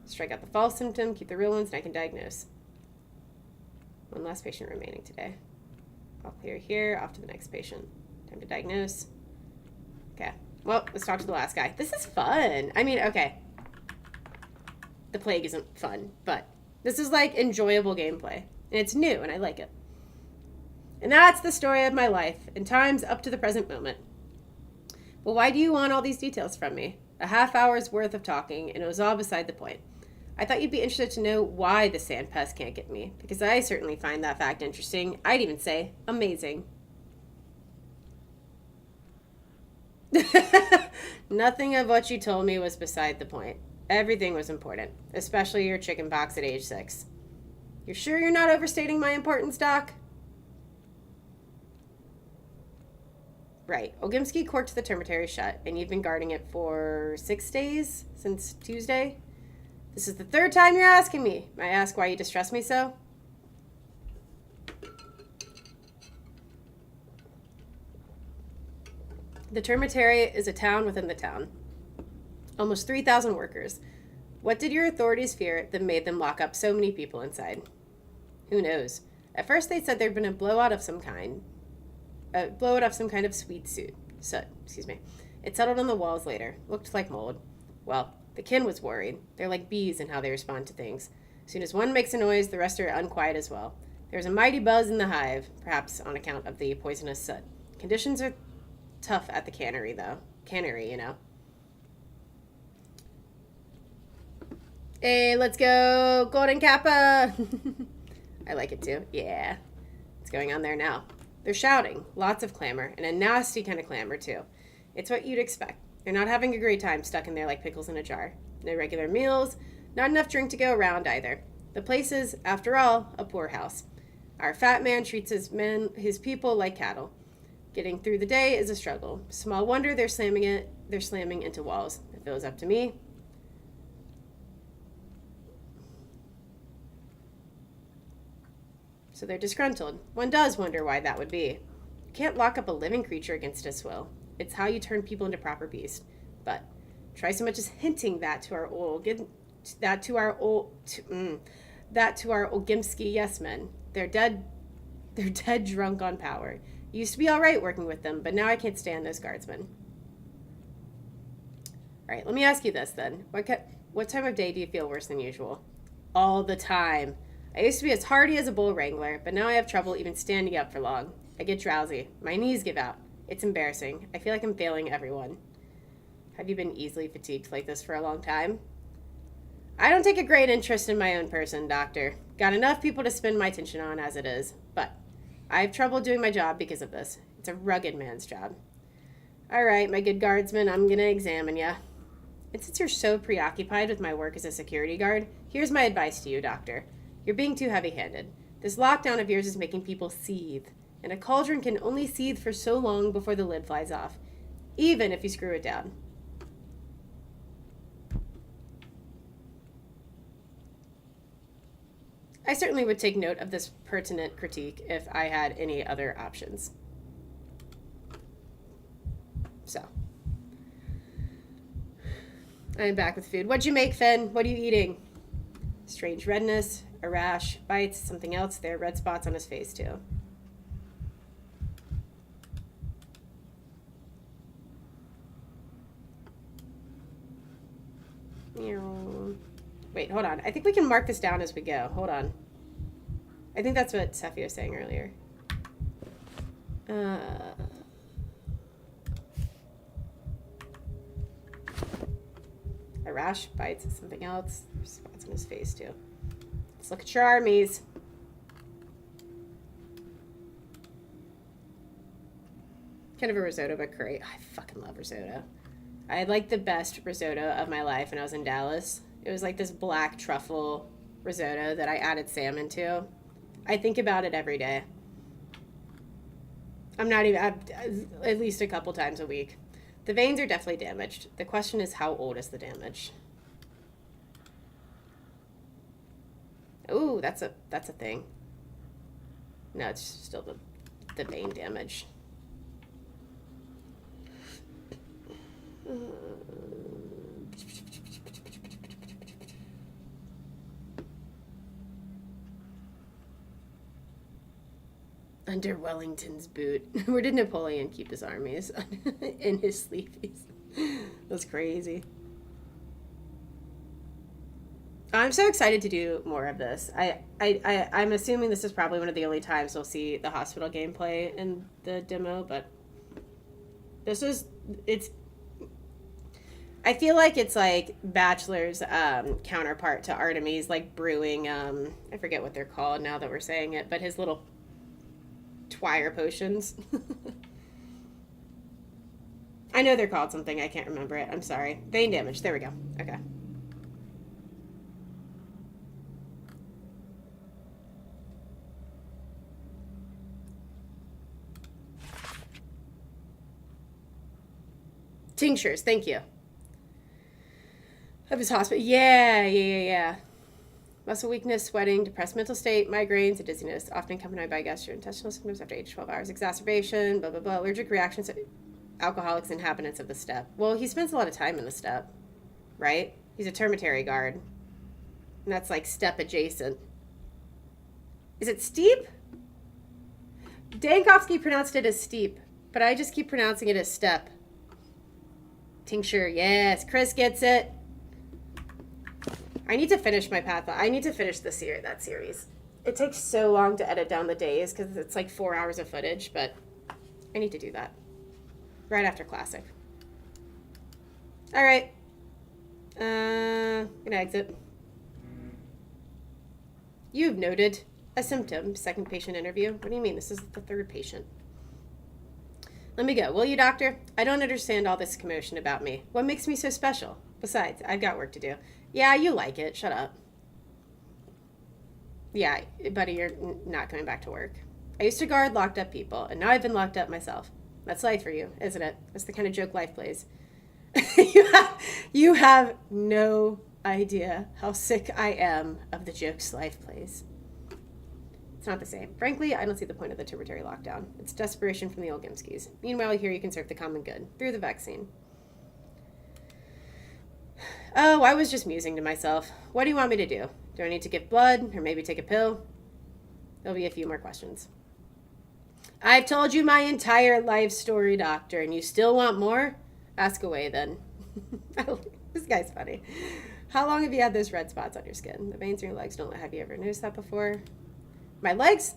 Strike out the false symptom, keep the real ones, and I can diagnose. 1 last patient remaining today. All clear here, off to the next patient. Time to diagnose. Okay. Well, let's talk to the last guy. This is fun. I mean, okay. The plague isn't fun, but this is like enjoyable gameplay. And it's new, and I like it. And that's the story of my life, in times up to the present moment. Well, why do you want all these details from me? A half hour's worth of talking, and it was all beside the point. I thought you'd be interested to know why the sand pest can't get me, because I certainly find that fact interesting. I'd even say amazing. Nothing of what you told me was beside the point. Everything was important, especially your chicken pox at age 6. You're sure you're not overstating my importance, Doc? Right. Ogimsky corked the termitary shut, and you've been guarding it for 6 days? Since Tuesday? This is the 3rd time you're asking me. May I ask why you distress me so? The termitary is a town within the town. Almost 3,000 workers. What did your authorities fear that made them lock up so many people inside? Who knows? At first they said there'd been a blowout of some kind. Of sweet soot. Excuse me. It settled on the walls later. Looked like mold. Well, the kin was worried. They're like bees in how they respond to things. As soon as one makes a noise, the rest are unquiet as well. There's a mighty buzz in the hive, perhaps on account of the poisonous soot. Conditions are tough at the cannery, though. Cannery, you know. Hey, let's go, Golden Kappa! I like it too. Yeah. What's going on there now? They're shouting, lots of clamor, and a nasty kind of clamor, too. It's what you'd expect. They're not having a great time stuck in there like pickles in a jar. No regular meals, not enough drink to go around either. The place is, after all, a poorhouse. Our fat man treats his people like cattle. Getting through the day is a struggle. Small wonder they're slamming into walls. If it was up to me. So they're disgruntled. One does wonder why that would be. You can't lock up a living creature against its will. It's how you turn people into proper beasts. But try so much as hinting that to our Ogimsky yes men. They're dead drunk on power. It used to be all right working with them, but now I can't stand those guardsmen. All right, let me ask you this then. What time of day do you feel worse than usual? All the time. I used to be as hardy as a bull wrangler, but now I have trouble even standing up for long. I get drowsy. My knees give out. It's embarrassing. I feel like I'm failing everyone. Have you been easily fatigued like this for a long time? I don't take a great interest in my own person, Doctor. Got enough people to spend my attention on as it is, but I have trouble doing my job because of this. It's a rugged man's job. All right, my good guardsman, I'm going to examine ya. And since you're so preoccupied with my work as a security guard, here's my advice to you, Doctor. You're being too heavy-handed. This lockdown of yours is making people seethe, and a cauldron can only seethe for so long before the lid flies off, even if you screw it down. I certainly would take note of this pertinent critique if I had any other options. So, I'm back with food. What'd you make, Finn? What are you eating? Strange redness, a rash, bites, something else. There are red spots on his face, too. Wait, hold on. I think we can mark this down as we go. Hold on. I think that's what Seffi was saying earlier. A rash, bites, something else. There's spots on his face, too. Let's look at your armies. Kind of a risotto, but great. I fucking love risotto. I had like the best risotto of my life when I was in Dallas. It was like this black truffle risotto that I added salmon to. I think about it every day. I'm not even, at least a couple times a week. The veins are definitely damaged. The question is, how old is the damage? Ooh, that's a thing. No, it's still the vein damage. Under Wellington's boot. Where did Napoleon keep his armies? In his sleeveys. That's crazy. I'm so excited to do more of this. I'm assuming this is probably one of the only times we'll see the hospital gameplay in the demo, but I feel like it's like Bachelor's counterpart to Artemis, like brewing, I forget what they're called now that we're saying it, but his little Twire potions. I know they're called something, I can't remember it. I'm sorry. Vein damage, there we go. Okay. Tinctures, thank you. Of his hospital. Yeah. Muscle weakness, sweating, depressed mental state, migraines, and dizziness, often accompanied by gastrointestinal symptoms after 8 to 12 hours, exacerbation, blah, blah, blah, allergic reactions to alcoholics, inhabitants of the steppe. Well, he spends a lot of time in the steppe, right? He's a termitary guard. And that's like steppe adjacent. Is it steep? Dankovsky pronounced it as steep, but I just keep pronouncing it as steppe. Tincture, yes. Chris gets it. I need to finish my path. I need to finish that series. It takes so long to edit down the days because it's like 4 hours of footage, but I need to do that right after Classic. All right. Gonna exit. You've noted a symptom. Second patient interview. What do you mean? This is the third patient. Let me go. Will you, doctor? I don't understand all this commotion about me. What makes me so special? Besides, I've got work to do. Yeah, you like it. Shut up. Yeah, buddy, you're not coming back to work. I used to guard locked up people, and now I've been locked up myself. That's life for you, isn't it? That's the kind of joke life plays. You have no idea how sick I am of the jokes life plays. It's not the same. Frankly, I don't see the point of the tributary lockdown. It's desperation from the old Gimskis. Meanwhile, here you can serve the common good through the vaccine. Oh, I was just musing to myself. What do you want me to do? Do I need to give blood or maybe take a pill? There'll be a few more questions. I've told you my entire life story, doctor, and you still want more? Ask away then. This guy's funny. How long have you had those red spots on your skin? The veins in your legs don't. Have you ever noticed that before? My legs?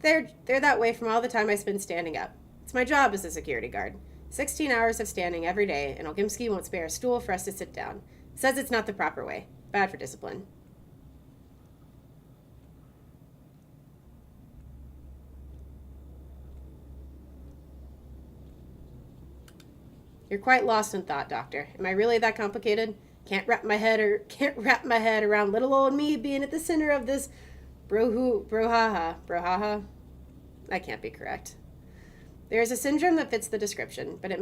They're that way from all the time I spend standing up. It's my job as a security guard. 16 hours of standing every day, and Olgimsky won't spare a stool for us to sit down. Says it's not the proper way. Bad for discipline. You're quite lost in thought, doctor. Am I really that complicated? Can't wrap my head around little old me being at the center of this brouhaha. That can't be correct. There is a syndrome that fits the description, but it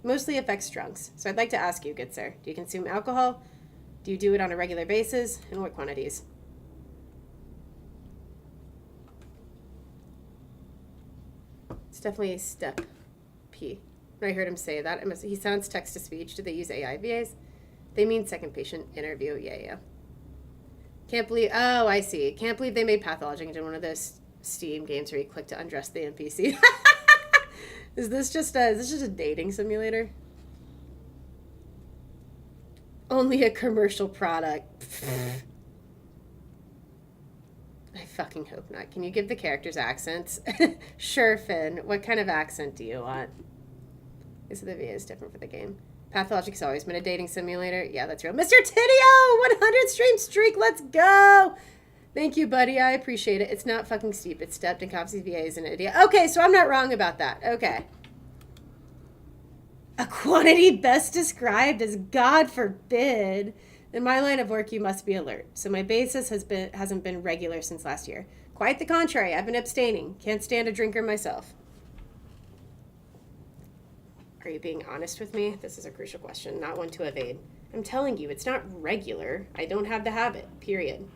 mostly affects drunks. So I'd like to ask you, good sir, do you consume alcohol? Do you do it on a regular basis? And what quantities? It's definitely step P. When I heard him say that, he sounds text-to-speech. Do they use AI VAs? They mean second patient interview. Yeah. Can't believe... Oh, I see. Can't believe they made Pathologic into one of those Steam games where you click to undress the NPC. Is this just a dating simulator? Only a commercial product. I fucking hope not. Can you give the characters accents? Sure, Finn. What kind of accent do you want? This video is different for the game. Pathologic has always been a dating simulator. Yeah, that's real. Mr. Tidio! 100 stream streak! Let's go! Thank you, buddy. I appreciate it. It's not fucking steep. It's stepped, and Copsy's VA is an idiot. Okay, so I'm not wrong about that. Okay. A quantity best described as God forbid. In my line of work, you must be alert. So my basis hasn't been regular since last year. Quite the contrary. I've been abstaining. Can't stand a drinker myself. Are you being honest with me? This is a crucial question, not one to evade. I'm telling you, it's not regular. I don't have the habit, period.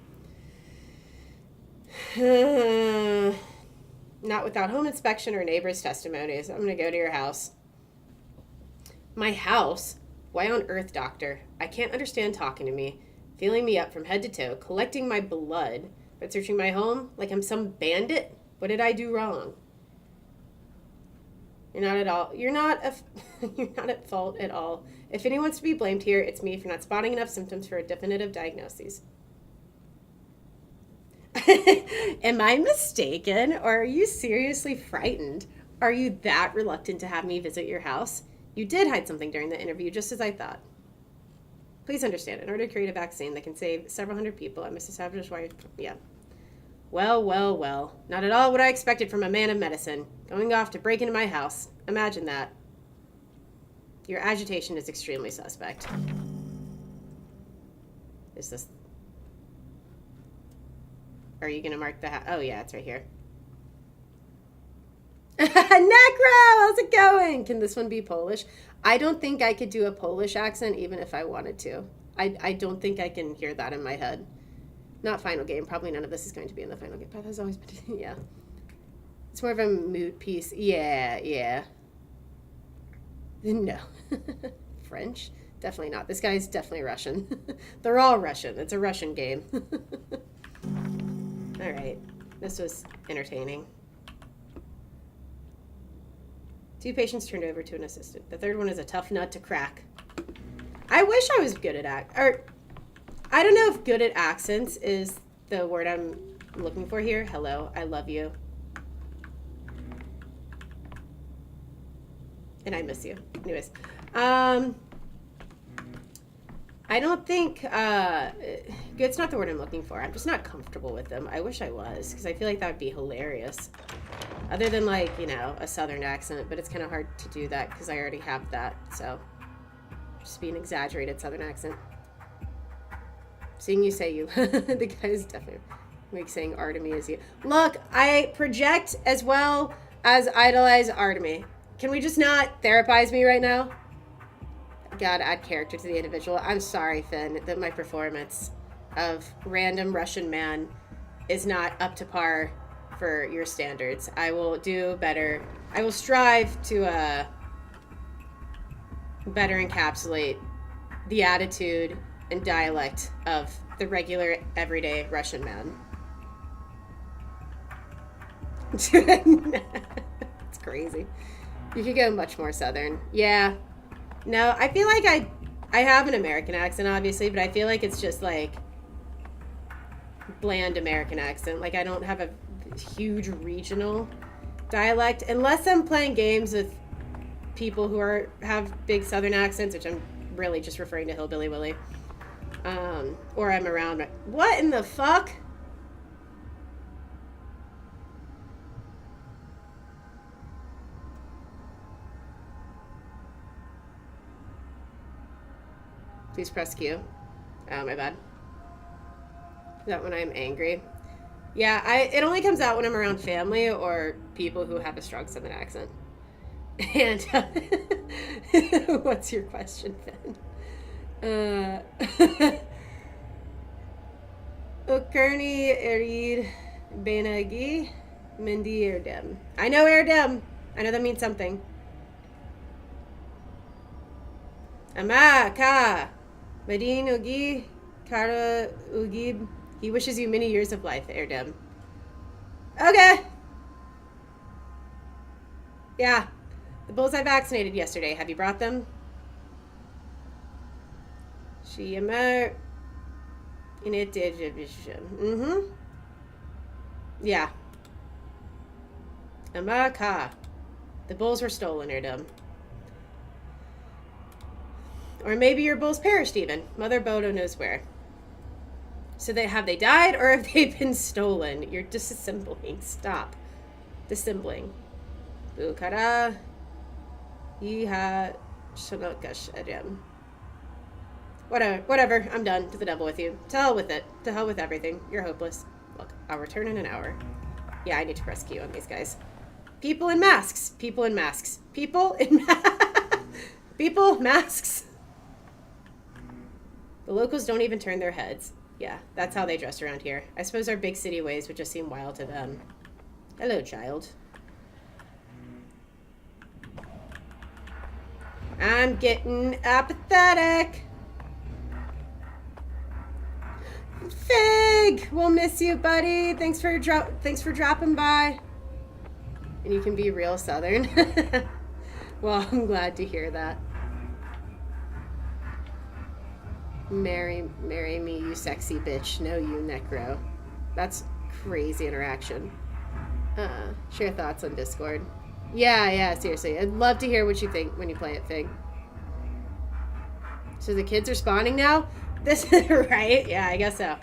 Not without home inspection or neighbors' testimonies. I'm going to go to your house. My house? Why on earth, doctor? I can't understand talking to me, feeling me up from head to toe, collecting my blood, but searching my home like I'm some bandit? What did I do wrong? You're not at all. You're not at fault at all. If anyone's to be blamed here, it's me for not spotting enough symptoms for a definitive diagnosis. Am I mistaken, or are you seriously frightened? Are you that reluctant to have me visit your house? You did hide something during the interview, just as I thought. Please understand, in order to create a vaccine that can save several hundred people, I must establish why... Yeah. Well, well, well. Not at all what I expected from a man of medicine. Going off to break into my house. Imagine that. Your agitation is extremely suspect. Is this... Are you going to mark the house? Oh, yeah, it's right here. Necro! How's it going? Can this one be Polish? I don't think I could do a Polish accent even if I wanted to. I don't think I can hear that in my head. Not final game. Probably none of this is going to be in the final game. Path has always been... Yeah. It's more of a mood piece. Yeah. No. French? Definitely not. This guy's definitely Russian. They're all Russian. It's a Russian game. All right. This was entertaining. 2 patients turned over to an assistant. The 3rd one is a tough nut to crack. I wish I was good at I don't know if good at accents is the word I'm looking for here. Hello, I love you. And I miss you. Anyways. I don't think, good's not the word I'm looking for. I'm just not comfortable with them. I wish I was, because I feel like that would be hilarious. Other than, like, you know, a southern accent, but it's kind of hard to do that because I already have that, so. Just be an exaggerated southern accent. Seeing you say you. The guy's definitely like saying Artemy is you. Look, I project as well as idolize Artemy. Can we just not therapize me right now? God, add character to the individual. I'm sorry, Finn, that my performance of random Russian man is not up to par for your standards. I will do better. I will strive to better encapsulate the attitude and dialect of the regular, everyday Russian man. It's crazy. You could go much more southern. Yeah. No, I feel like I have an American accent, obviously, but I feel like it's just, like, bland American accent. Like, I don't have a huge regional dialect. Unless I'm playing games with people who have big southern accents, which I'm really just referring to Hillbilly Willy. Or I'm around... What in the fuck? Please press Q. Oh, my bad. Is that when I'm angry? Yeah, it only comes out when I'm around family or people who have a strong southern accent. And what's your question, Finn? Okerni Erid Benagi Mindy Erdem. I know Erdem. I know that means something. Ama ka Madin Ugi Kara Ugib. He wishes you many years of life, Erdem. Okay. Yeah. The bulls I vaccinated yesterday. Have you brought them? Shiamer in a division. Yeah. Amaka. The bulls were stolen, Erdem. Or maybe your bulls perished even. Mother Bodo knows where. So have they died or have they been stolen? You're disassembling. Stop. Dissembling. Bukara. Yiha Shanokash Erdem. Whatever. I'm done. To the devil with you. To hell with it. To hell with everything. You're hopeless. Look, I'll return in an hour. Yeah, I need to press Q on these guys. People in masks. People in masks. People in masks. People, masks. The locals don't even turn their heads. Yeah, that's how they dress around here. I suppose our big city ways would just seem wild to them. Hello, child. I'm getting apathetic. Fig, we'll miss you, buddy. Thanks for dropping by. And you can be real Southern. Well, I'm glad to hear that. Marry me, you sexy bitch. No, you necro. That's crazy interaction. Share thoughts on Discord. Yeah, seriously. I'd love to hear what you think when you play it, Fig. So the kids are spawning now? This is right? Yeah, I guess so.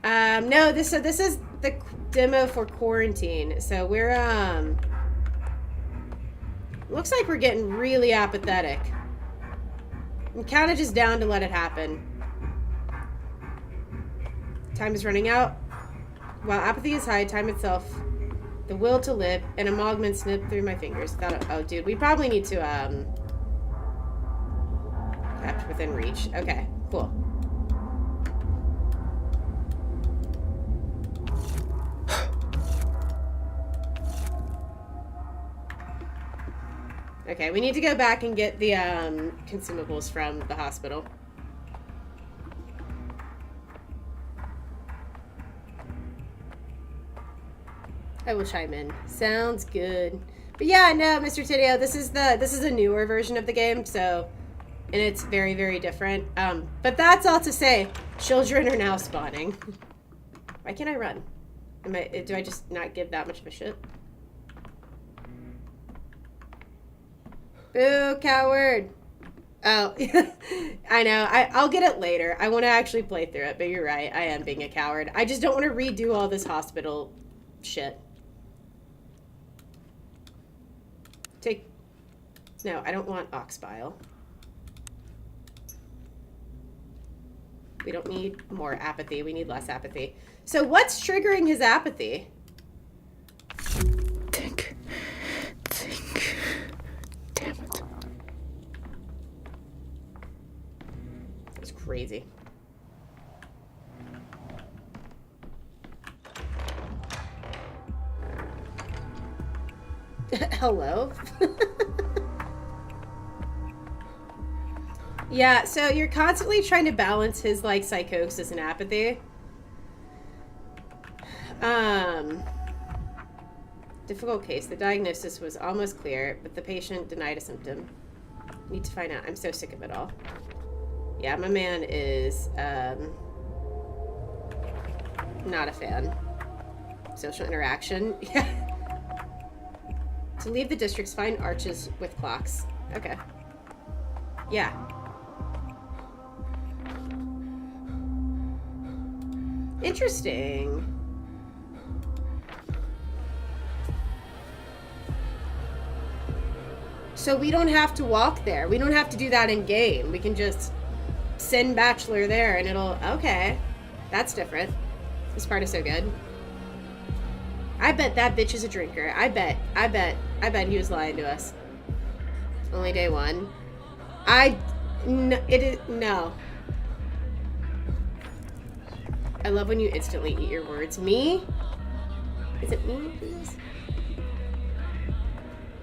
No, this is the demo for quarantine. So we're looks like we're getting really apathetic. I'm kind of just down to let it happen. Time is running out. While apathy is high, time itself, the will to live, and a mogman snipped through my fingers. Oh, dude, we probably need to, kept within reach. Okay, cool. Okay, we need to go back and get the, consumables from the hospital. I will chime in. Sounds good. But yeah, no, Mr. Tidio, this is a newer version of the game, so, and it's very, very different. But that's all to say, children are now spawning. Why can't I run? Do I just not give that much of a shit? Boo, coward. Oh, I know. I'll get it later. I want to actually play through it, but you're right. I am being a coward. I just don't want to redo all this hospital shit. No, I don't want ox bile. We don't need more apathy. We need less apathy. So what's triggering his apathy? Think. Damn it. That's crazy. Hello? Yeah, so you're constantly trying to balance his, like, psychosis and apathy. Difficult case. The diagnosis was almost clear, but the patient denied a symptom. Need to find out. I'm so sick of it all. Yeah, my man is, not a fan. Social interaction. Yeah. To leave the districts, find arches with clocks. Okay. Yeah. Interesting. So we don't have to walk there. We don't have to do that in game. We can just send Bachelor there and it'll... Okay. That's different. This part is so good. I bet that bitch is a drinker. I bet he was lying to us. Only day one. No. I love when you instantly eat your words. Me? Is it me, please?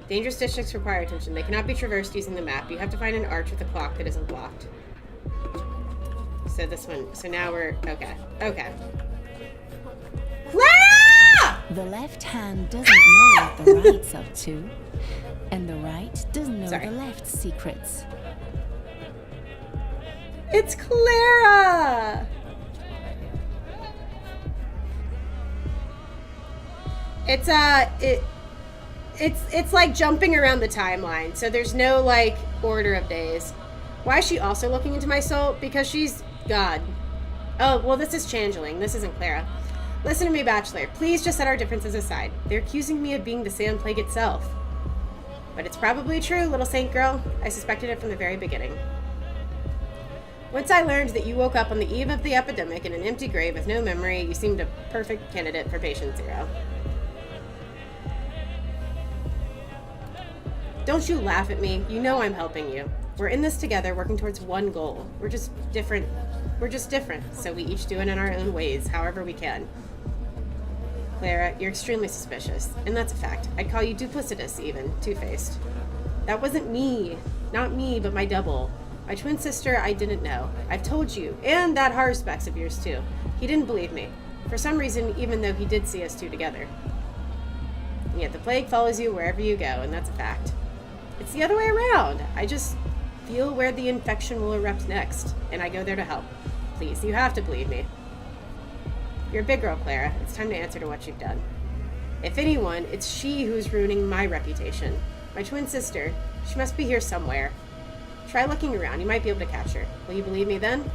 Dangerous districts require attention. They cannot be traversed using the map. You have to find an arch with a clock that isn't blocked. So this one. So now we're... Okay. Okay. Clara! The left hand doesn't know what the right's up to. And the right doesn't know the left's secrets. It's Clara! It's like jumping around the timeline, so there's no like order of days. Why is she also looking into my soul? Because she's God. Oh, well, this is Changeling. This isn't Clara. Listen to me, Bachelor. Please just set our differences aside. They're accusing me of being the Sand Plague itself. But it's probably true, little saint girl. I suspected it from the very beginning. Once I learned that you woke up on the eve of the epidemic in an empty grave with no memory, you seemed a perfect candidate for patient zero. Don't you laugh at me. You know I'm helping you. We're in this together, working towards one goal. We're just different. So we each do it in our own ways, however we can. Clara, you're extremely suspicious, and that's a fact. I'd call you duplicitous, even. Two-faced. That wasn't me. Not me, but my double. My twin sister, I didn't know. I've told you, and that Harspex of yours, too. He didn't believe me. For some reason, even though he did see us two together. And yet the plague follows you wherever you go, and that's a fact. It's the other way around. I just feel where the infection will erupt next, and I go there to help. Please, you have to believe me. You're a big girl, Clara. It's time to answer to what you've done. If anyone, it's she who's ruining my reputation. My twin sister. She must be here somewhere. Try looking around. You might be able to catch her. Will you believe me then?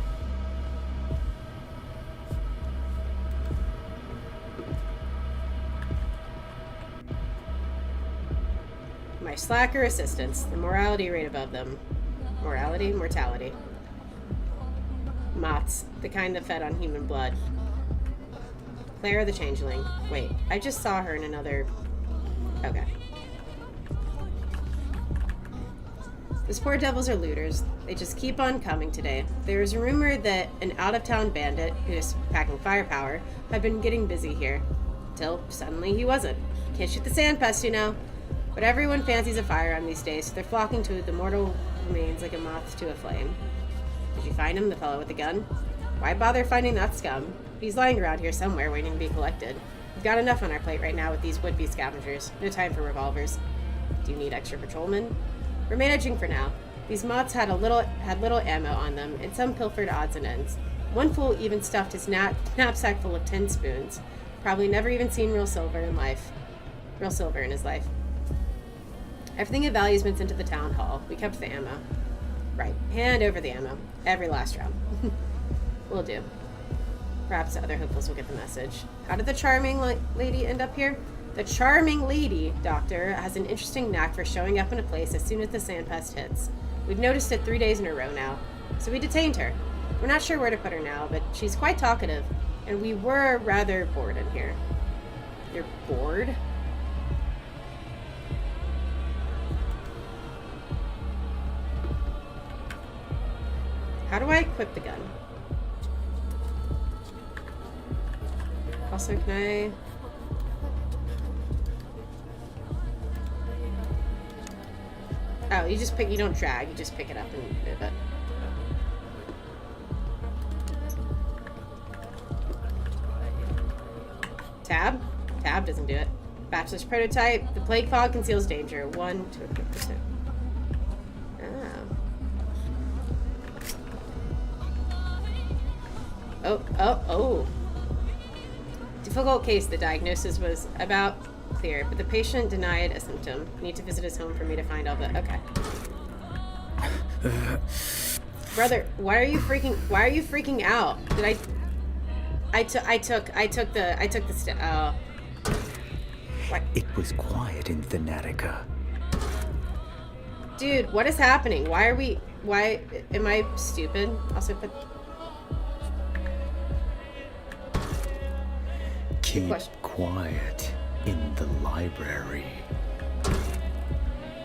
My slacker assistants. The morality rate above them. Morality? Mortality. Moths. The kind that fed on human blood. Clara the Changeling. Wait, I just saw her in another... Okay. Those poor devils are looters. They just keep on coming today. There is a rumor that an out-of-town bandit, who is packing firepower, had been getting busy here. Till suddenly he wasn't. Can't shoot the sand pest, you know. But everyone fancies a firearm these days, so they're flocking to the mortal remains like a moth to a flame. Did you find him, the fellow with the gun? Why bother finding that scum? He's lying around here somewhere waiting to be collected. We've got enough on our plate right now with these would-be scavengers. No time for revolvers. Do you need extra patrolmen? We're managing for now. These moths had little ammo on them, and some pilfered odds and ends. One fool even stuffed his knapsack full of tin spoons. Probably never even seen real silver in his life. Everything of value's been sent to the town hall. We kept the ammo. Right. Hand over the ammo. Every last round. Will do. Perhaps the other hopefuls will get the message. How did the charming lady end up here? The charming lady, Doctor, has an interesting knack for showing up in a place as soon as the sand pest hits. We've noticed it 3 days in a row now. So we detained her. We're not sure where to put her now, but she's quite talkative. And we were rather bored in here. You're bored? How do I equip the gun? Also, can I... Oh, you don't drag, you just pick it up and move it. Tab? Tab doesn't do it. Bachelor's prototype. The plague fog conceals danger. 1 to equip percent. Oh. Difficult case. The diagnosis was about clear, but the patient denied a symptom. Need to visit his home for me to find all the... Okay. Brother, why are you freaking out? Did I took the step. Oh. What? It was quiet in Thanatica. Dude, what is happening? Why am I stupid? Also put... Keep quiet in the library.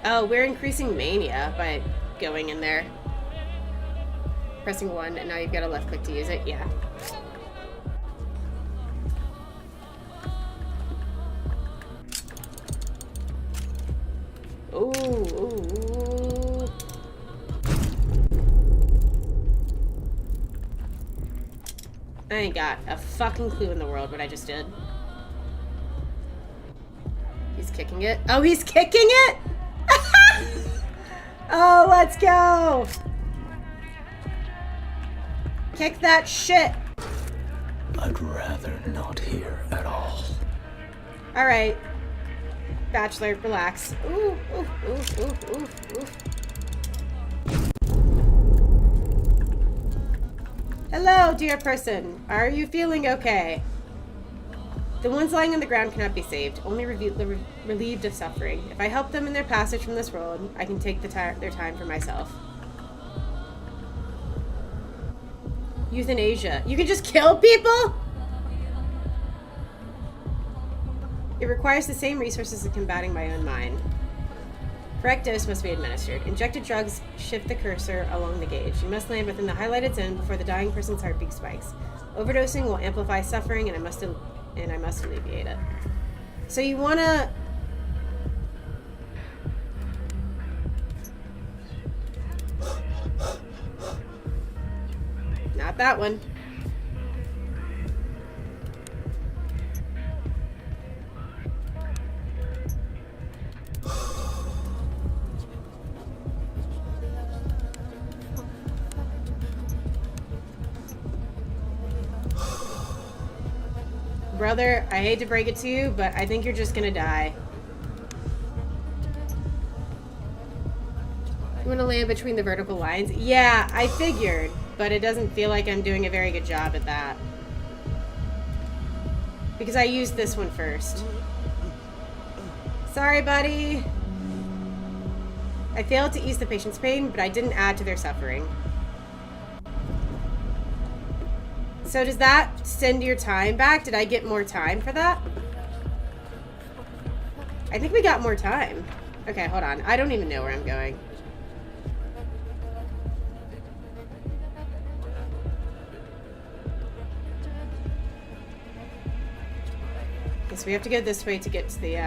Oh, we're increasing mania by going in there. Pressing 1, and now you've got a left click to use it. Yeah. Ooh. I ain't got a fucking clue in the world what I just did. He's kicking it. Oh, he's kicking it? Oh, let's go. Kick that shit. I'd rather not hear at all. All right. Bachelor, relax. Ooh. Hello, dear person. Are you feeling okay? The ones lying on the ground cannot be saved, only relieved of suffering. If I help them in their passage from this world, I can take their time for myself. Euthanasia. You can just kill people? It requires the same resources as combating my own mind. Correct dose must be administered. Injected drugs shift the cursor along the gauge. You must land within the highlighted zone before the dying person's heartbeat spikes. Overdosing will amplify suffering, and I must alleviate it. So you wanna... Not that one. Brother, I hate to break it to you, but I think you're just gonna die. You wanna land between the vertical lines? Yeah, I figured, but it doesn't feel like I'm doing a very good job at that. Because I used this one first. Sorry, buddy. I failed to ease the patient's pain, but I didn't add to their suffering. So does that send your time back? Did I get more time for that? I think we got more time. Okay, hold on. I don't even know where I'm going. Okay, so we have to go this way to get to the,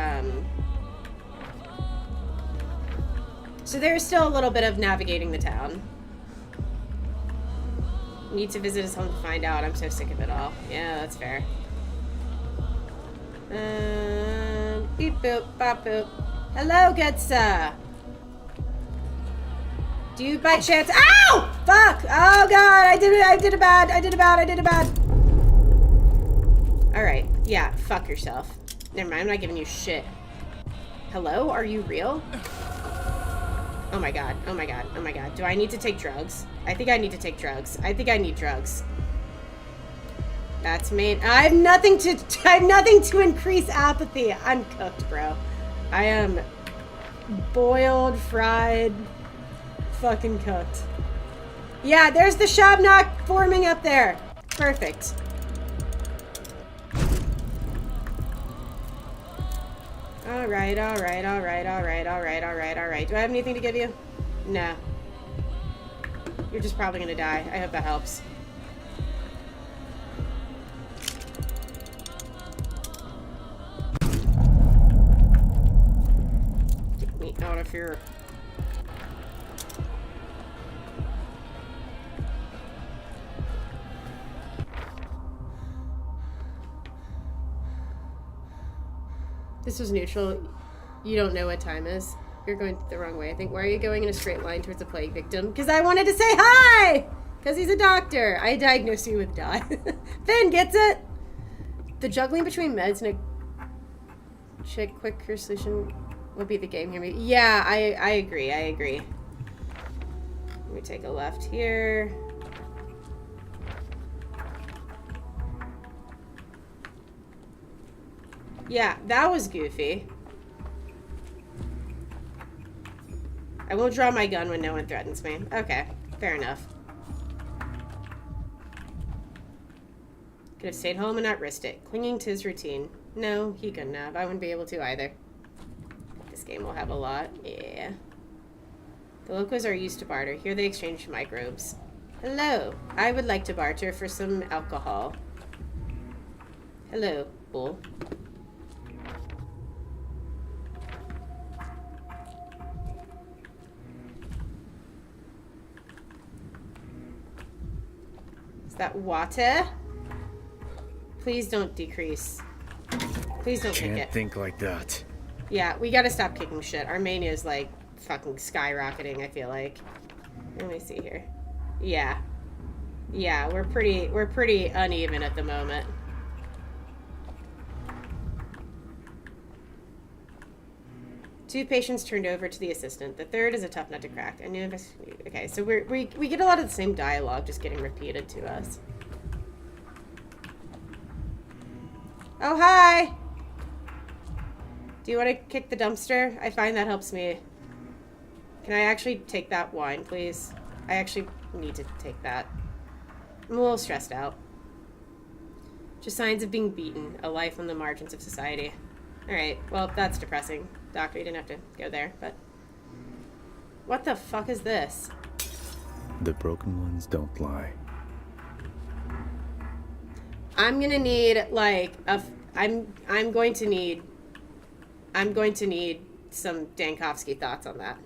So there's still a little bit of navigating the town. Need to visit his home to find out. I'm so sick of it all. Yeah, that's fair. Beep boop, bop boop. Hello, good sir. Do you by chance? Ow! Fuck! Oh god, I did it bad. Alright, yeah, fuck yourself. Never mind, I'm not giving you shit. Hello? Are you real? Oh my god, oh my god, oh my god. Do I need to take drugs? I think I need to take drugs. I think I need drugs. That's me. I have nothing to increase apathy. I'm cooked, bro. I am boiled, fried, fucking cooked. Yeah, there's the Shabnok forming up there. Perfect. Alright. Do I have anything to give you? No. You're just probably gonna die. I hope that helps. Get me out of here. This was neutral. You don't know what time is. You're going the wrong way, I think. Why are you going in a straight line towards a plague victim? Because I wanted to say hi! Because he's a doctor. I diagnosed you with die. Finn gets it! The juggling between meds and a chick quick cure solution will be the game here. Yeah, I agree. Let me take a left here. Yeah, that was goofy. I won't draw my gun when no one threatens me. Okay, fair enough. Could have stayed home and not risked it. Clinging to his routine. No, he couldn't have. I wouldn't be able to either. This game will have a lot. Yeah. The locals are used to barter. Here they exchange microbes. Hello. I would like to barter for some alcohol. Hello, bull. Is that water? Please don't decrease. Please don't kick it. Can't think like that. Yeah, we gotta stop kicking shit. Our mania is like fucking skyrocketing, I feel like. Let me see here. Yeah. Yeah, we're pretty uneven at the moment. Two patients turned over to the assistant. The third is a tough nut to crack. A new okay, so we get a lot of the same dialogue just getting repeated to us. Oh, hi! Do you want to kick the dumpster? I find that helps me. Can I actually take that wine, please? I actually need to take that. I'm a little stressed out. Just signs of being beaten. A life on the margins of society. Alright, well, that's depressing. Doctor, you didn't have to go there, but What the fuck is this? The broken ones don't lie. I'm gonna need like I'm going to need some Dankovsky thoughts on that.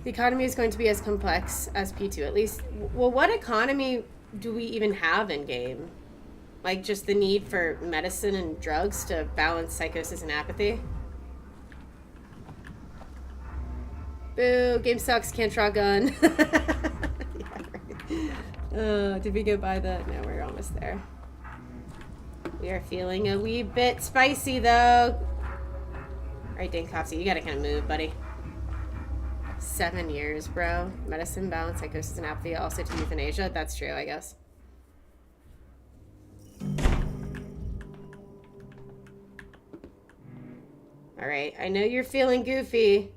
The economy is going to be as complex as P2, at least. Well, what economy do we even have in game? Like just the need for medicine and drugs to balance psychosis and apathy? Boo, game sucks, can't draw a gun. Yeah, right. Did we go by the... No, we're almost there. We are feeling a wee bit spicy, though. Alright, Dankovsky, you gotta kind of move, buddy. 7 years, bro. Medicine, balance, psychosis, and apathy, also to euthanasia. That's true, I guess. Alright, I know you're feeling goofy,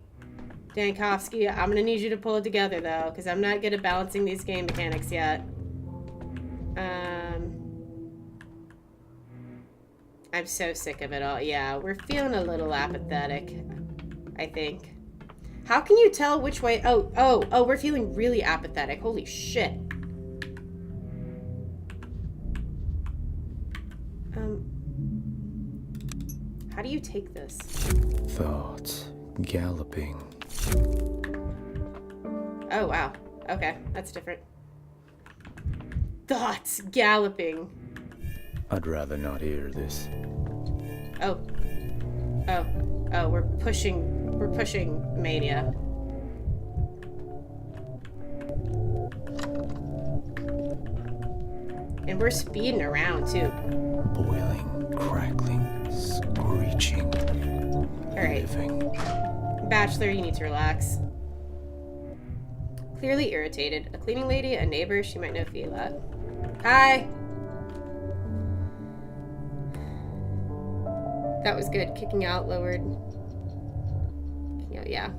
Dankovsky. I'm gonna need you to pull it together, though, because I'm not good at balancing these game mechanics yet. I'm so sick of it all. Yeah, we're feeling a little apathetic, I think. How can you tell which way? Oh, we're feeling really apathetic. Holy shit. How do you take this? Thoughts galloping. Oh, wow. Okay, that's different. Thoughts galloping. I'd rather not hear this. Oh, we're pushing mania. And we're speeding around, too. Boiling, crackling, screeching. Alright. Living. Bachelor, you need to relax. Clearly irritated. A cleaning lady, a neighbor, she might know Fiat. Hi! That was good. Kicking out, lowered. Kicking out, yeah.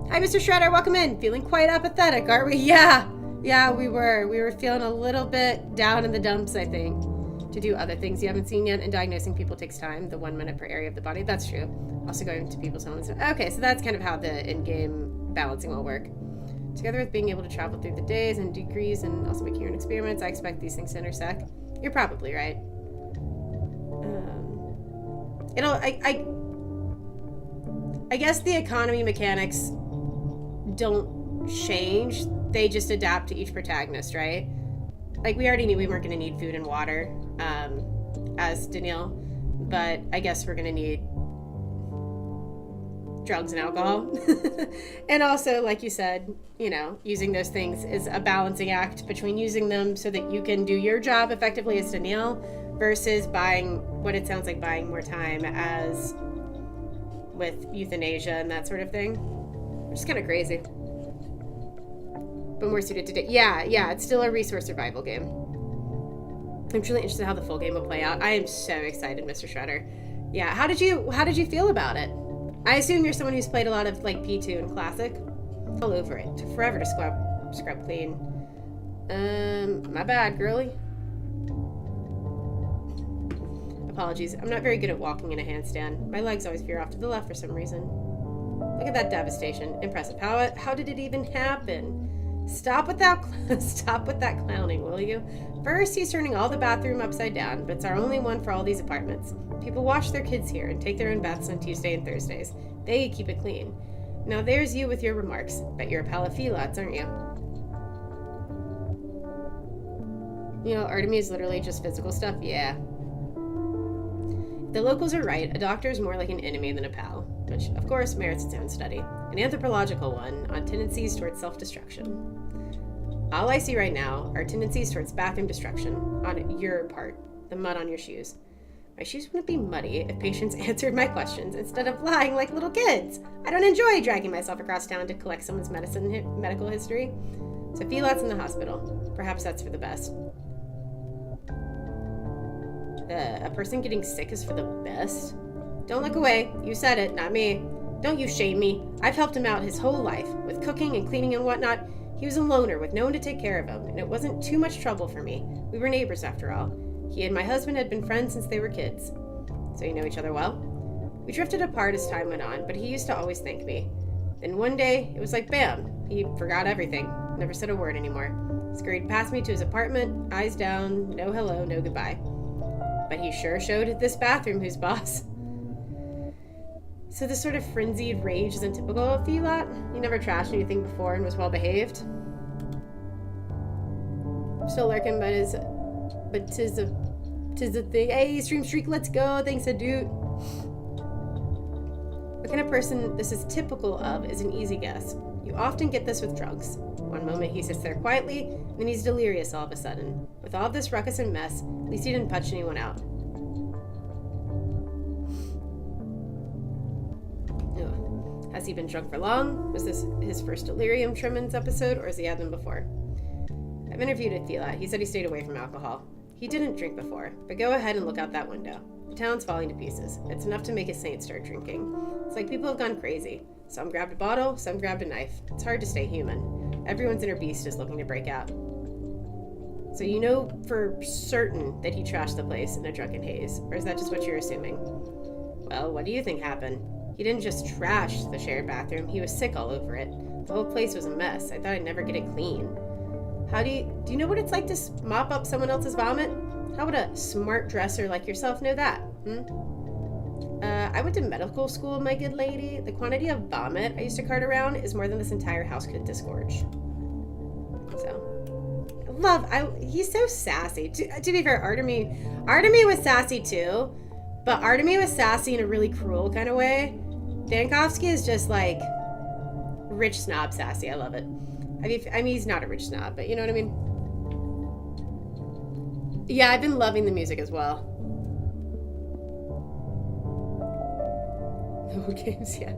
Hi, Mr. Shredder, welcome in. Feeling quite apathetic, aren't we? Yeah! Yeah, we were. We were feeling a little bit down in the dumps, I think. To do other things you haven't seen yet, and diagnosing people takes time. The 1 minute per area of the body. That's true. Also going to people's homes. Okay, so that's kind of how the in-game balancing will work. Together with being able to travel through the days and degrees and also making your own experiments, I expect these things to intersect. You're probably right. I guess the economy mechanics don't change. They just adapt to each protagonist, right? Like, we already knew we weren't going to need food and water, as Daniil, but I guess we're going to need drugs and alcohol. And also, like you said, you know, using those things is a balancing act between using them so that you can do your job effectively as Daniil versus buying what it sounds like buying more time as with euthanasia and that sort of thing. Which is kind of crazy. But more suited to yeah, it's still a resource survival game. I'm truly interested in how the full game will play out. I am so excited, Mr. Shredder. Yeah, how did you feel about it? I assume you're someone who's played a lot of like P2 and Classic. All over it. Took forever to scrub clean. My bad, girly. Apologies. I'm not very good at walking in a handstand. My legs always veer off to the left for some reason. Look at that devastation. Impressive. How did it even happen? Stop with that clowning, will you? First, he's turning all the bathroom upside down, but it's our only one for all these apartments. People wash their kids here and take their own baths on Tuesday and Thursdays. They keep it clean. Now there's you with your remarks. Bet you're a pal of felats, aren't you? You know, Artemis is literally just physical stuff? Yeah. If the locals are right, a doctor is more like an enemy than a pal, which, of course, merits its own study. An anthropological one on tendencies towards self-destruction. All I see right now are tendencies towards bathroom destruction on your part, the mud on your shoes. My shoes wouldn't be muddy if patients answered my questions instead of lying like little kids. I don't enjoy dragging myself across town to collect someone's medical history. So Filat's in the hospital. Perhaps that's for the best. A person getting sick is for the best? Don't look away. You said it, not me. Don't you shame me. I've helped him out his whole life, with cooking and cleaning and whatnot. He was a loner with no one to take care of him, and it wasn't too much trouble for me. We were neighbors after all. He and my husband had been friends since they were kids. So you know each other well? We drifted apart as time went on, but he used to always thank me. Then one day, it was like bam, he forgot everything, never said a word anymore. Scurried past me to his apartment, eyes down, no hello, no goodbye. But he sure showed this bathroom who's boss. So this sort of frenzied rage isn't typical of Thelat? He never trashed anything before and was well behaved? Still lurking, but tis a thing. Hey, Stream Streak, let's go. Thanks, a dude. What kind of person this is typical of is an easy guess. You often get this with drugs. One moment he sits there quietly, and then he's delirious all of a sudden. With all of this ruckus and mess, at least he didn't punch anyone out. Ugh. Has he been drunk for long? Was this his first delirium tremens episode, or has he had them before? I've interviewed Athila. He said he stayed away from alcohol. He didn't drink before, but go ahead and look out that window. The town's falling to pieces. It's enough to make a saint start drinking. It's like people have gone crazy. Some grabbed a bottle, some grabbed a knife. It's hard to stay human. Everyone's inner beast is looking to break out. So you know for certain that he trashed the place in a drunken haze, or is that just what you're assuming? Well, what do you think happened? He didn't just trash the shared bathroom, he was sick all over it. The whole place was a mess. I thought I'd never get it clean. Do you know what it's like to mop up someone else's vomit? How would a smart dresser like yourself know that? I went to medical school, my good lady. The quantity of vomit I used to cart around is more than this entire house could disgorge. So, he's so sassy. To be fair, Artemy was sassy too, but Artemy was sassy in a really cruel kind of way. Dankovsky is just like rich snob sassy. I love it. I mean, he's not a rich snob, but you know what I mean? Yeah, I've been loving the music as well. No games yet.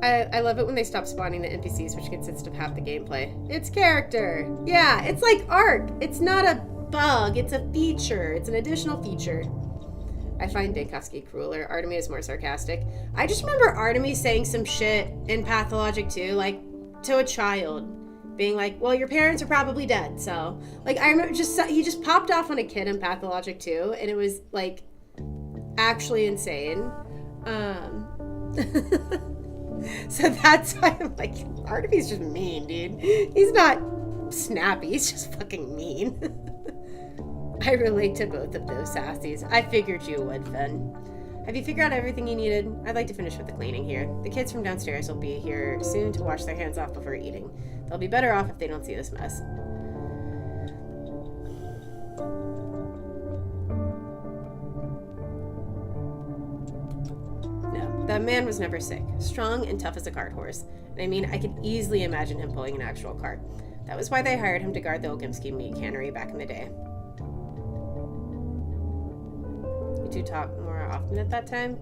I love it when they stop spawning the NPCs, which consists of half the gameplay. It's character. Yeah, it's like art. It's not a bug. It's a feature. It's an additional feature. I find Dankovsky crueler. Artemy is more sarcastic. I just remember Artemy saying some shit in Pathologic 2, like, to a child, being like, well, your parents are probably dead, so, like, I remember he just popped off on a kid in Pathologic 2, and it was, like, actually insane. So that's why I'm like, Artemy's just mean, dude. He's not snappy, he's just fucking mean. I relate to both of those sassies. I figured you would, Finn. Have you figured out everything you needed? I'd like to finish with the cleaning here. The kids from downstairs will be here soon to wash their hands off before eating. They'll be better off if they don't see this mess. No, that man was never sick. Strong and tough as a cart horse. And I mean, I could easily imagine him pulling an actual cart. That was why they hired him to guard the Olgimsky meat cannery back in the day. To talk more often at that time.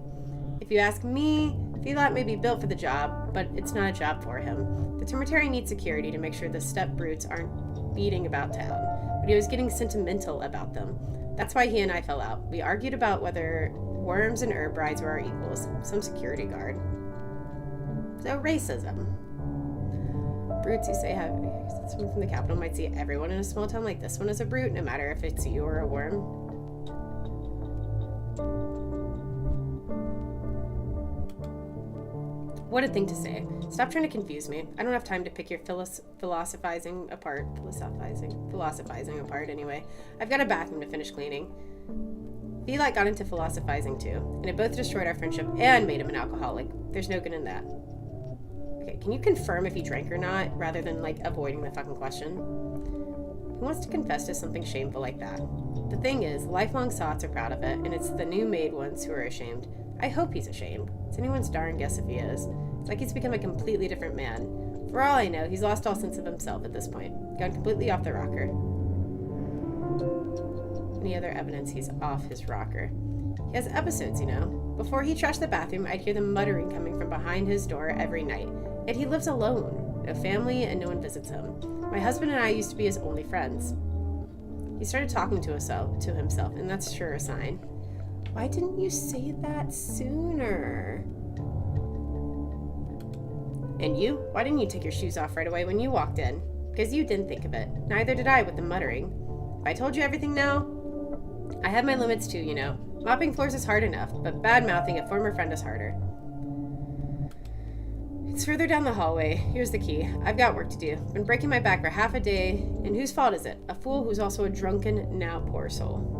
If you ask me, Thelat may be built for the job, but it's not a job for him. The cemetery needs security to make sure the steppe brutes aren't beating about town, but he was getting sentimental about them. That's why he and I fell out. We argued about whether worms and herb brides were our equals. Some security guard. So racism. Brutes, you say, someone from the capital might see everyone in a small town like this one as a brute, no matter if it's you or a worm. What a thing to say. Stop trying to confuse me. I don't have time to pick your philosophizing apart anyway. I've got a bathroom to finish cleaning. Thelat got into philosophizing too, and it both destroyed our friendship and made him an alcoholic. There's no good in that. Okay, can you confirm if he drank or not, rather than, like, avoiding the fucking question? Who wants to confess to something shameful like that? The thing is, lifelong sots are proud of it, and it's the new made ones who are ashamed. I hope he's ashamed. It's anyone's darn guess if he is. It's like he's become a completely different man. For all I know, he's lost all sense of himself at this point. Gone completely off the rocker. Any other evidence he's off his rocker? He has episodes, you know. Before he trashed the bathroom, I'd hear the muttering coming from behind his door every night. Yet he lives alone. No family and no one visits him. My husband and I used to be his only friends. He started talking to himself, and that's sure a sign. Why didn't you say that sooner? And you? Why didn't you take your shoes off right away when you walked in? Because you didn't think of it. Neither did I with the muttering. If I told you everything now, I have my limits too, you know. Mopping floors is hard enough, but bad-mouthing a former friend is harder. It's further down the hallway. Here's the key. I've got work to do. Been breaking my back for half a day, and whose fault is it? A fool who's also a drunken, now poor soul.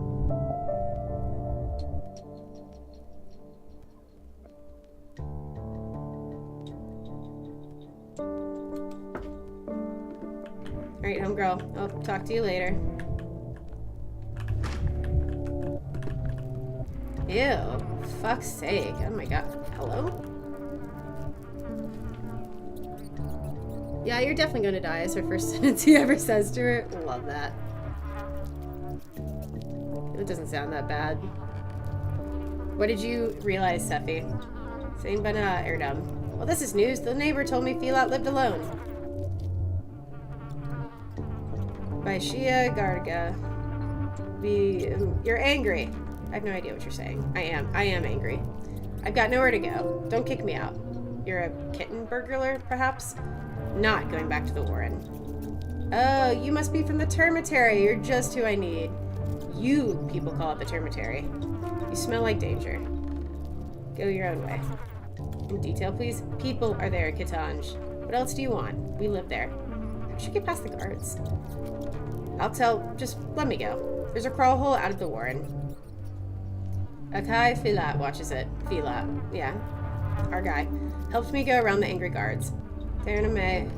Alright, homegirl. I'll talk to you later. Ew. Fuck's sake. Oh my god. Hello? Yeah, you're definitely gonna die is her first sentence he ever says to her. Love that. It doesn't sound that bad. What did you realize, Sephi? Saying bana, Erdem. Well, this is news. The neighbor told me Filat lived alone. By Shia Garga. You're angry. I have no idea what you're saying. I am angry. I've got nowhere to go. Don't kick me out. You're a kitten burglar, perhaps? Not going back to the Warren. Oh, you must be from the termitary. You're just who I need. You people call it the termitary. You smell like danger. Go your own way. In detail, please. People are there, Kitanj. What else do you want? We live there. I should get past the guards. I'll tell. Just let me go. There's a crawl hole out of the Warren. Akai Filat watches it. Filat. Yeah. Our guy. Helped me go around the angry guards. Tername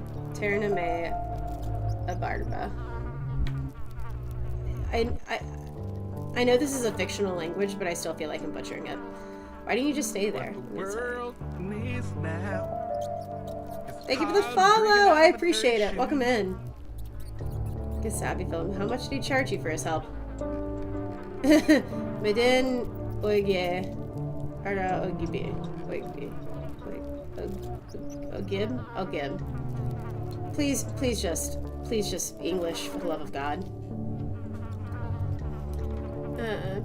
Abarba. I know this is a fictional language, but I still feel like I'm butchering it. Why don't you just stay there? Thank you for the follow! I appreciate it. Welcome in. Gasabi film. How much did he charge you for his help? Medin Oye. Ara Ogibi. Ogib. Please just English for the love of God.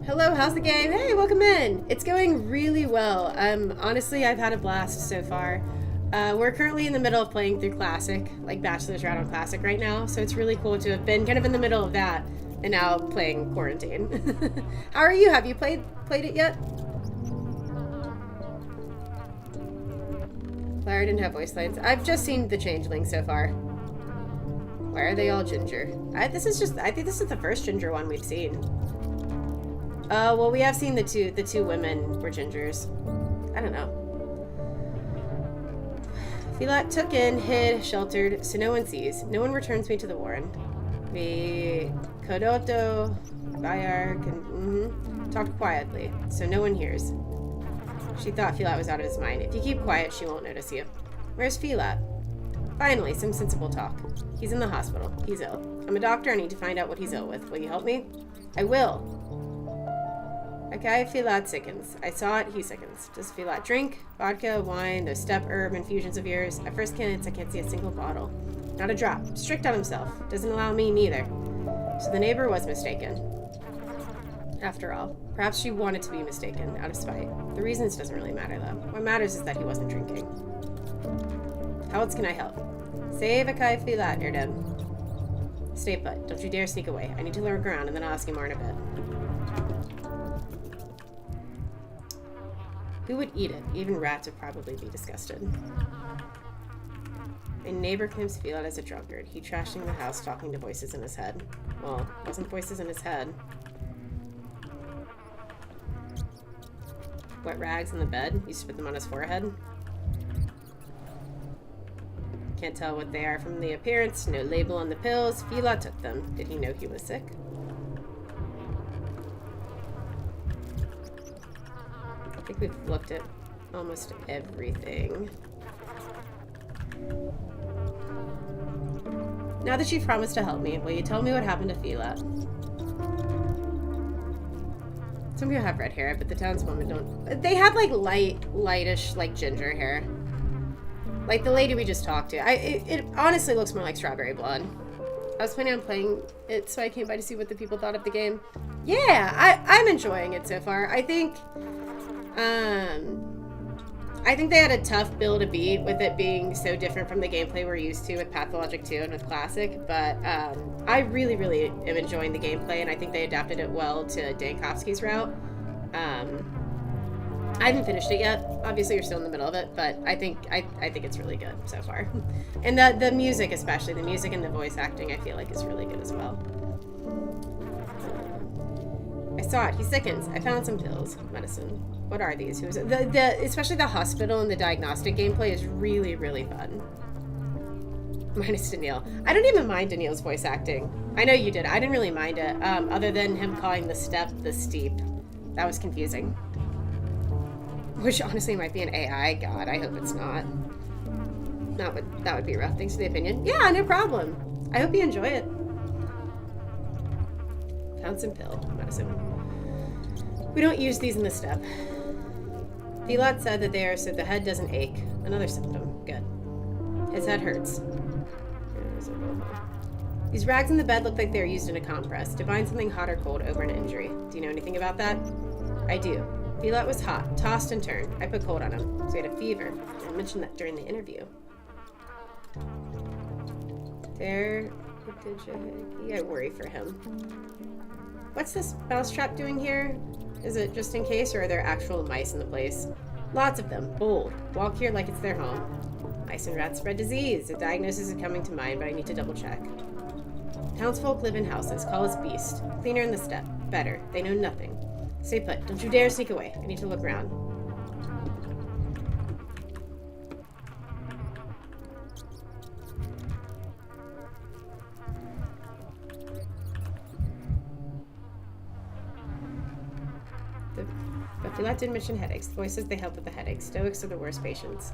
Hello, how's the game? Hey, welcome in. It's going really well. Honestly, I've had a blast so far. We're currently in the middle of playing through Classic, like Bachelor's route on Classic right now, so it's really cool to have been kind of in the middle of that and now playing Quarantine. How are you? Have you played it yet? Clara didn't have voice lines. I've just seen the changeling so far. Why are they all ginger? I think this is the first ginger one we've seen. Well, we have seen the two women were gingers. I don't know. Filat took in, hid, sheltered, so no one sees. No one returns me to the Warren. Me Kodoto Bayar can talked quietly, so no one hears. She thought Filat was out of his mind. If you keep quiet, she won't notice you. Where's Filat? Finally, some sensible talk. He's in the hospital. He's ill. I'm a doctor. I need to find out what he's ill with. Will you help me? I will. Okay, Filat sickens. I saw it. He sickens. Does Filat drink? Vodka, wine, those step herb infusions of yours? At first glance, I can't see a single bottle. Not a drop. Strict on himself. Doesn't allow me neither. So the neighbor was mistaken. After all, perhaps she wanted to be mistaken, out of spite. The reasons doesn't really matter, though. What matters is that he wasn't drinking. How else can I help? Save Akai Filat, Erdem. Stay put. Don't you dare sneak away. I need to lurk around, and then I'll ask you more in a bit. Who would eat it? Even rats would probably be disgusted. My neighbor claims Filat as a drunkard. He trashing the house, talking to voices in his head. Well, it wasn't voices in his head. Wet rags in the bed. He used to put them on his forehead. Can't tell what they are from the appearance. No label on the pills. Filat took them. Did he know he was sick? I think we've looked at almost everything. Now that you've promised to help me, will you tell me what happened to Filat? Some people have red hair, but the townswomen don't. They had like lightish, like ginger hair. Like the lady we just talked to. It honestly looks more like strawberry blonde. I was planning on playing it, so I came by to see what the people thought of the game. Yeah, I'm enjoying it so far. I think they had a tough bill to beat with it being so different from the gameplay we're used to with Pathologic 2 and with Classic, but I really am enjoying the gameplay, and I think they adapted it well to Dankovsky's route. I haven't finished it yet. Obviously, you're still in the middle of it, but I think it's really good so far. And the music, especially the music and the voice acting, I feel like is really good as well. I saw it. He sickens. I found some pills, medicine. What are these? Who's it? Especially the hospital and the diagnostic gameplay is really, really fun. Minus Daniil. I don't even mind Daniil's voice acting. I know you did. I didn't really mind it, other than him calling the step the steep. That was confusing. Which honestly might be an AI. God, I hope it's not. That would be rough. Thanks for the opinion. Yeah, no problem. I hope you enjoy it. Found some pill medicine. We don't use these in the step. Vilot said that they are so the head doesn't ache. Another symptom. Good. His head hurts. These rags in the bed look like they were used in a compress to bind something hot or cold over an injury. Do you know anything about that? I do. Vilot was hot, tossed and turned. I put cold on him, so he had a fever. I mentioned that during the interview. I worry for him. What's this mousetrap doing here? Is it just in case, or are there actual mice in the place? Lots of them, bold. Walk here like it's their home. Mice and rats spread disease. A diagnosis is coming to mind, but I need to double check. Townsfolk live in houses. Call us beast. Cleaner in the step. Better. They know nothing. Stay put. Don't you dare sneak away. I need to look around. But Vilot didn't mention headaches. The voice says they help with the headaches. Stoics are the worst patients.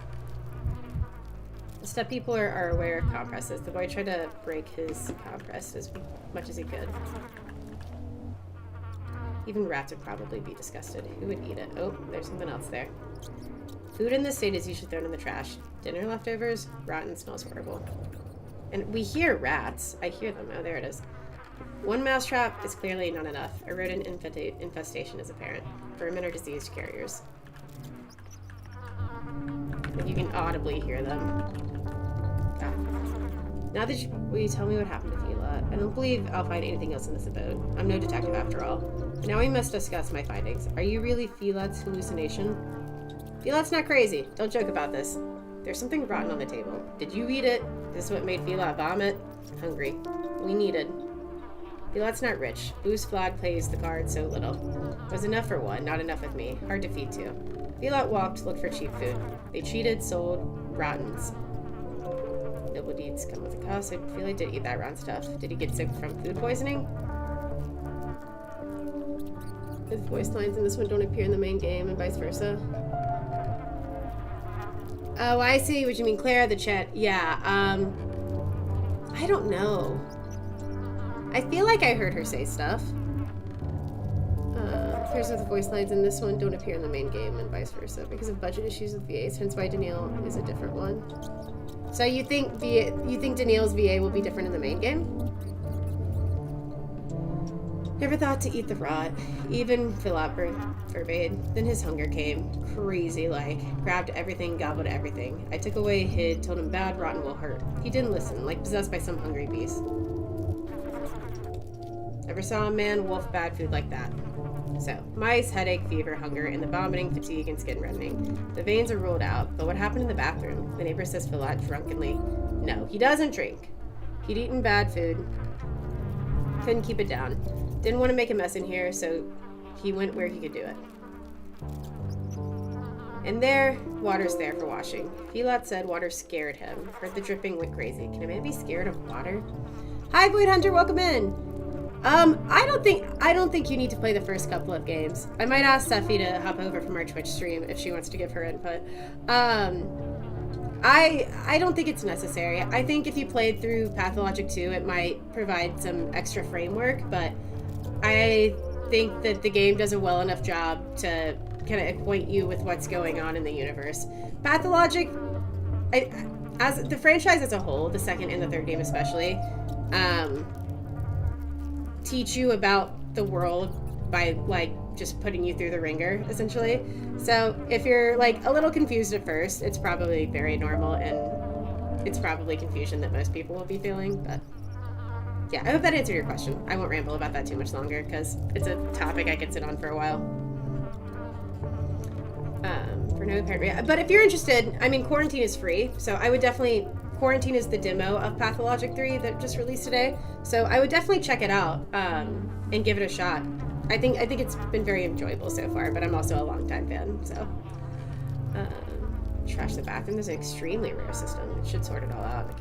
The step people are aware of compresses. The boy tried to break his compress as much as he could. Even rats would probably be disgusted. Who would eat it? Oh, there's something else there. Food in this state is usually thrown in the trash. Dinner leftovers? Rotten, smells horrible. And we hear rats. I hear them. Oh, there it is. One mousetrap is clearly not enough. A rodent infestation is apparent. Vermin are diseased carriers. Like you can audibly hear them. God. Now that will you tell me what happened to Vilot? I don't believe I'll find anything else in this abode. I'm no detective after all. Now we must discuss my findings. Are you really Vilot's hallucination? Vilot's not crazy. Don't joke about this. There's something rotten on the table. Did you eat it? Is this what made Vilot vomit? Hungry. We needed. Vilot's not rich. Booze Flawed plays the card so little. Was enough for one, not enough with me. Hard to feed two. Vilot walked, looked for cheap food. They cheated, sold, rottens. Noble deeds come with a cost. I feel like did eat that rotten stuff. Did he get sick from food poisoning? The voice lines in this one don't appear in the main game and vice versa. Oh, I see what you mean. Claire, the chat. Yeah, I don't know. I feel like I heard her say stuff. Appears that the voice lines in this one don't appear in the main game and vice versa because of budget issues with VAs, hence why Daniil is a different one. So you think Daniil's VA will be different in the main game? Never thought to eat the rot. Even Vilot forbade. Then his hunger came. Crazy like. Grabbed everything, gobbled everything. I took away, hid, told him bad, rotten will hurt. He didn't listen, like possessed by some hungry beast. Never saw a man wolf bad food like that. So, mice, headache, fever, hunger, and the vomiting, fatigue, and skin reddening. The veins are ruled out, but what happened in the bathroom? The neighbor says Vilot drunkenly. No, he doesn't drink. He'd eaten bad food. Couldn't keep it down. Didn't want to make a mess in here, so he went where he could do it. And there, water's there for washing. Vilot said water scared him. Heard the dripping, went crazy. Can a man be scared of water? Hi, Void Hunter, welcome in. I don't think you need to play the first couple of games. I might ask Steffi to hop over from our Twitch stream if she wants to give her input. I don't think it's necessary. I think if you played through Pathologic 2, it might provide some extra framework, but I think that the game does a well enough job to kind of acquaint you with what's going on in the universe. Pathologic, as the franchise as a whole, the second and the third game especially, teach you about the world by like just putting you through the ringer essentially. So if you're like a little confused at first, it's probably very normal and it's probably confusion that most people will be feeling. But yeah, I hope that answered your question. I won't ramble about that too much longer because it's a topic I could sit on for a while. For no apparent reason. But if you're interested, I mean, Quarantine is free, so I would definitely... Quarantine is the demo of Pathologic 3 that just released today, so I would definitely check it out and give it a shot. I think it's been very enjoyable so far, but I'm also a longtime fan, so... trash the bathroom. There's an extremely rare system. It should sort it all out.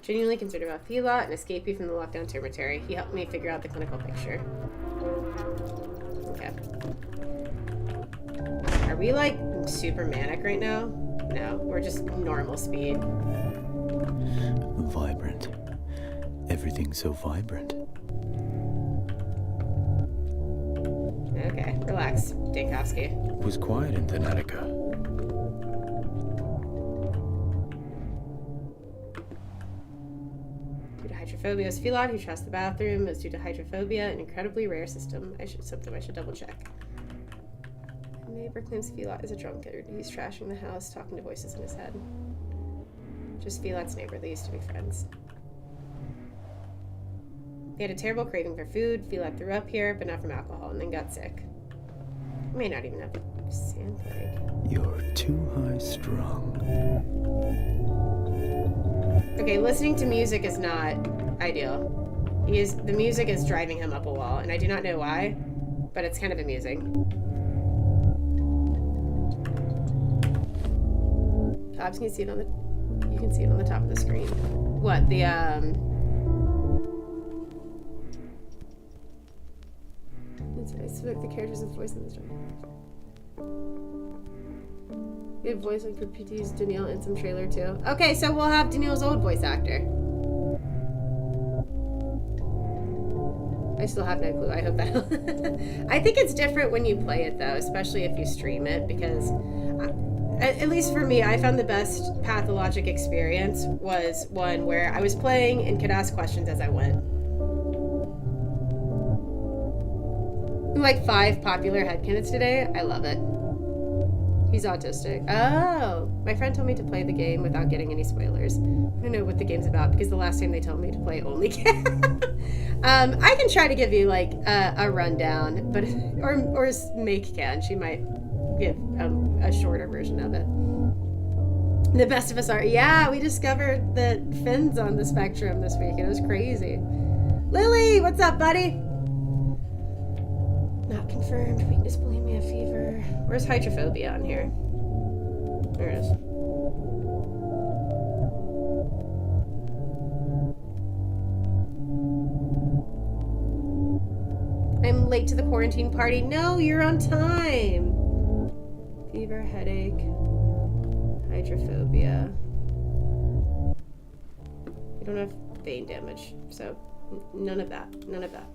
Genuinely concerned about Felot, an escapee from the lockdown termitary. He helped me figure out the clinical picture. Okay. Are we, like, super manic right now? No, we're just normal speed. Vibrant. Everything's so vibrant. Okay, relax, Dankovsky. It was quiet in Thanatica. Due to hydrophobia, is Felot who trusts the bathroom is due to hydrophobia, an incredibly rare system. I should double check. A neighbor claims Felot is a drunkard. He's trashing the house, talking to voices in his head. Just Felot's neighbor. They used to be friends. He had a terrible craving for food. Felot threw up here, but not from alcohol, and then got sick. He may not even have the sand plague. You're too high strung. Okay, listening to music is not ideal. The music is driving him up a wall, and I do not know why, but it's kind of amusing. Cobbs, can you see it on the... You can see it on the top of the screen. What, the, I spoke the characters' voice in this one. We have voice like for PT's Daniil in some trailer too. Okay, so we'll have Daniil's old voice actor. I still have no clue. I hope that... I think it's different when you play it though, especially if you stream it, because... at least for me, I found the best Pathologic experience was one where I was playing and could ask questions as I went. Like 5 popular headcanons today. I love it. He's autistic. Oh! My friend told me to play the game without getting any spoilers. I don't know what the game's about because the last time they told me to play only can. I can try to give you like a rundown, but or Make can. She might give a shorter version of it. The best of us are... Yeah, we discovered the fins on the spectrum this week. It was crazy. Lily, what's up, buddy? Not confirmed. Weakness, bulimia, fever. Where's hydrophobia on here? There it is. I'm late to the quarantine party. No, you're on time. Fever, headache, hydrophobia. We don't have vein damage, so none of that. None of that.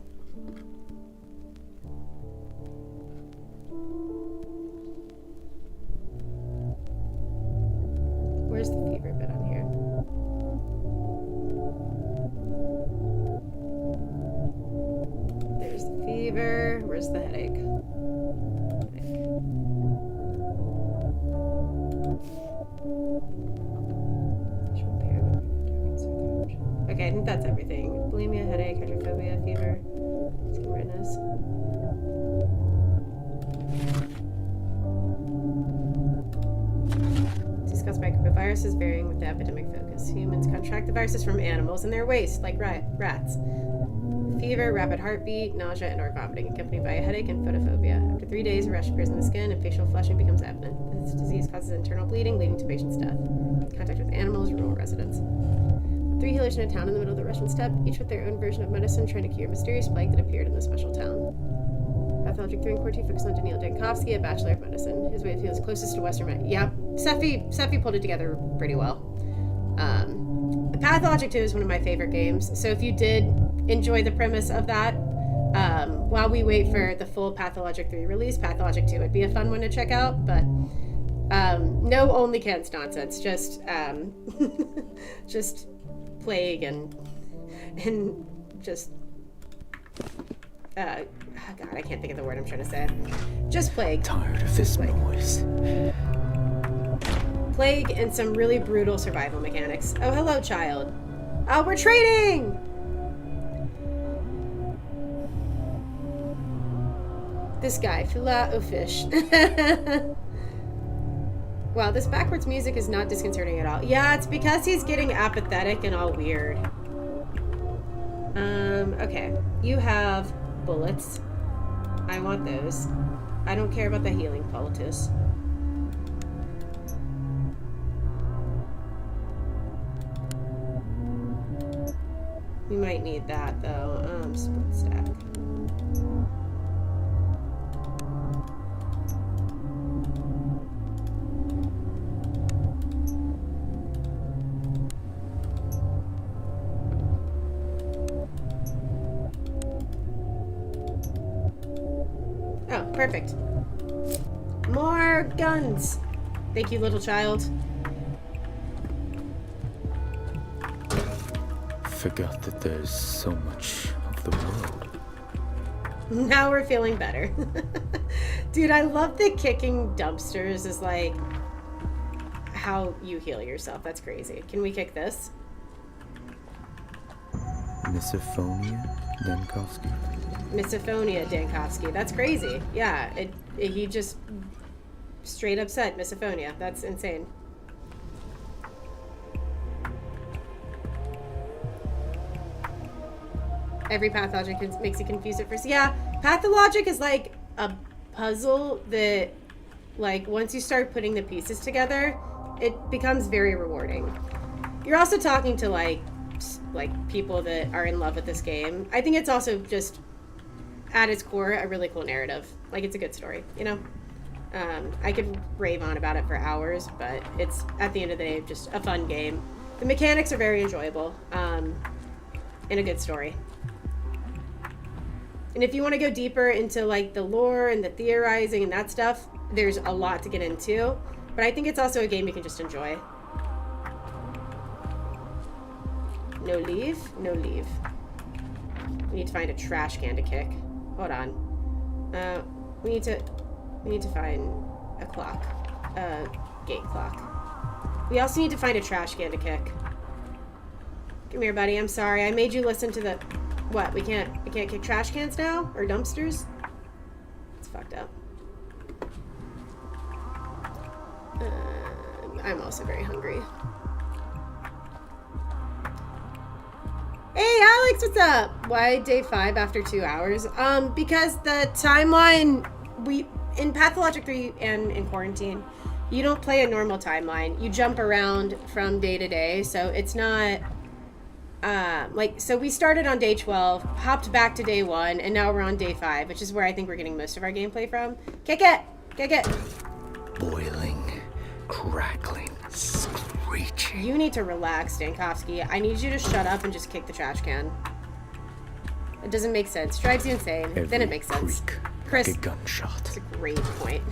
Where's the fever bit on here? There's the fever. Where's the headache? Okay, I think that's everything. Bulimia, headache, hydrophobia, fever, skin redness. Discuss microviruses varying with the epidemic focus. Humans contract the viruses from animals in their waste, like rats. Fever, rapid heartbeat, nausea, and or vomiting, accompanied by a headache and photophobia. After 3 days, a rash appears in the skin and facial flushing becomes evident. This disease causes internal bleeding, leading to patient's death. Contact with animals, rural residents. 3 healers in a town in the middle of the Russian steppe, each with their own version of medicine, trying to cure a mysterious plague that appeared in the special town. Pathologic 3 and Quarantine focus on Daniil Dankovsky, a Bachelor of Medicine. His way of healing is closest to Western medicine. Yep, Sephi pulled it together pretty well. Pathologic 2 is one of my favorite games, so if you did enjoy the premise of that, while we wait for the full Pathologic 3 release, Pathologic 2 would be a fun one to check out, but no only cans nonsense, just just plague and just God, I can't think of the word I'm trying to say. Just plague. Tired of this noise. plague and some really brutal survival mechanics. Oh, hello, child. Oh, we're trading! This guy, Fila Ofish. Wow, this backwards music is not disconcerting at all. Yeah, it's because he's getting apathetic and all weird. Okay. You have bullets. I want those. I don't care about the healing poultice. We might need that, though. Split stack. Oh, perfect. More guns! Thank you, little child. Forgot that there's so much of the world. Now we're feeling better. Dude, I love that kicking dumpsters is like how you heal yourself. That's crazy. Can we kick this? Misophonia Dankovsky. Misophonia Dankovsky. That's crazy. Yeah, he just straight up said misophonia. That's insane. Every pathologic makes you confused at first. Yeah, pathologic is like a puzzle that, like, once you start putting the pieces together, it becomes very rewarding. You're also talking to like people that are in love with this game. I think it's also just at its core a really cool narrative. Like, it's a good story, you know. I could rave on about it for hours, but it's at the end of the day just a fun game. The mechanics are very enjoyable, and a good story. And if you want to go deeper into like the lore and the theorizing and that stuff, there's a lot to get into. But I think it's also a game you can just enjoy. No leave? No leave. We need to find a trash can to kick. Hold on. We need to find a clock. A gate clock. We also need to find a trash can to kick. Come here, buddy. I'm sorry. I made you listen to the... What? We can't kick trash cans now? Or dumpsters? It's fucked up. I'm also very hungry. Hey, Alex, what's up? Why day 5 after 2 hours? Because the timeline... In Pathologic 3 and in Quarantine, you don't play a normal timeline. You jump around from day to day, so it's not... so we started on day 12, hopped back to day 1, and now we're on day 5, which is where I think we're getting most of our gameplay from. Kick it! Kick it! Boiling, crackling, screeching. You need to relax, Dankovsky. I need you to shut up and just kick the trash can. It doesn't make sense. Drives you insane. Then it makes sense. Chris, like a gunshot. That's a great point.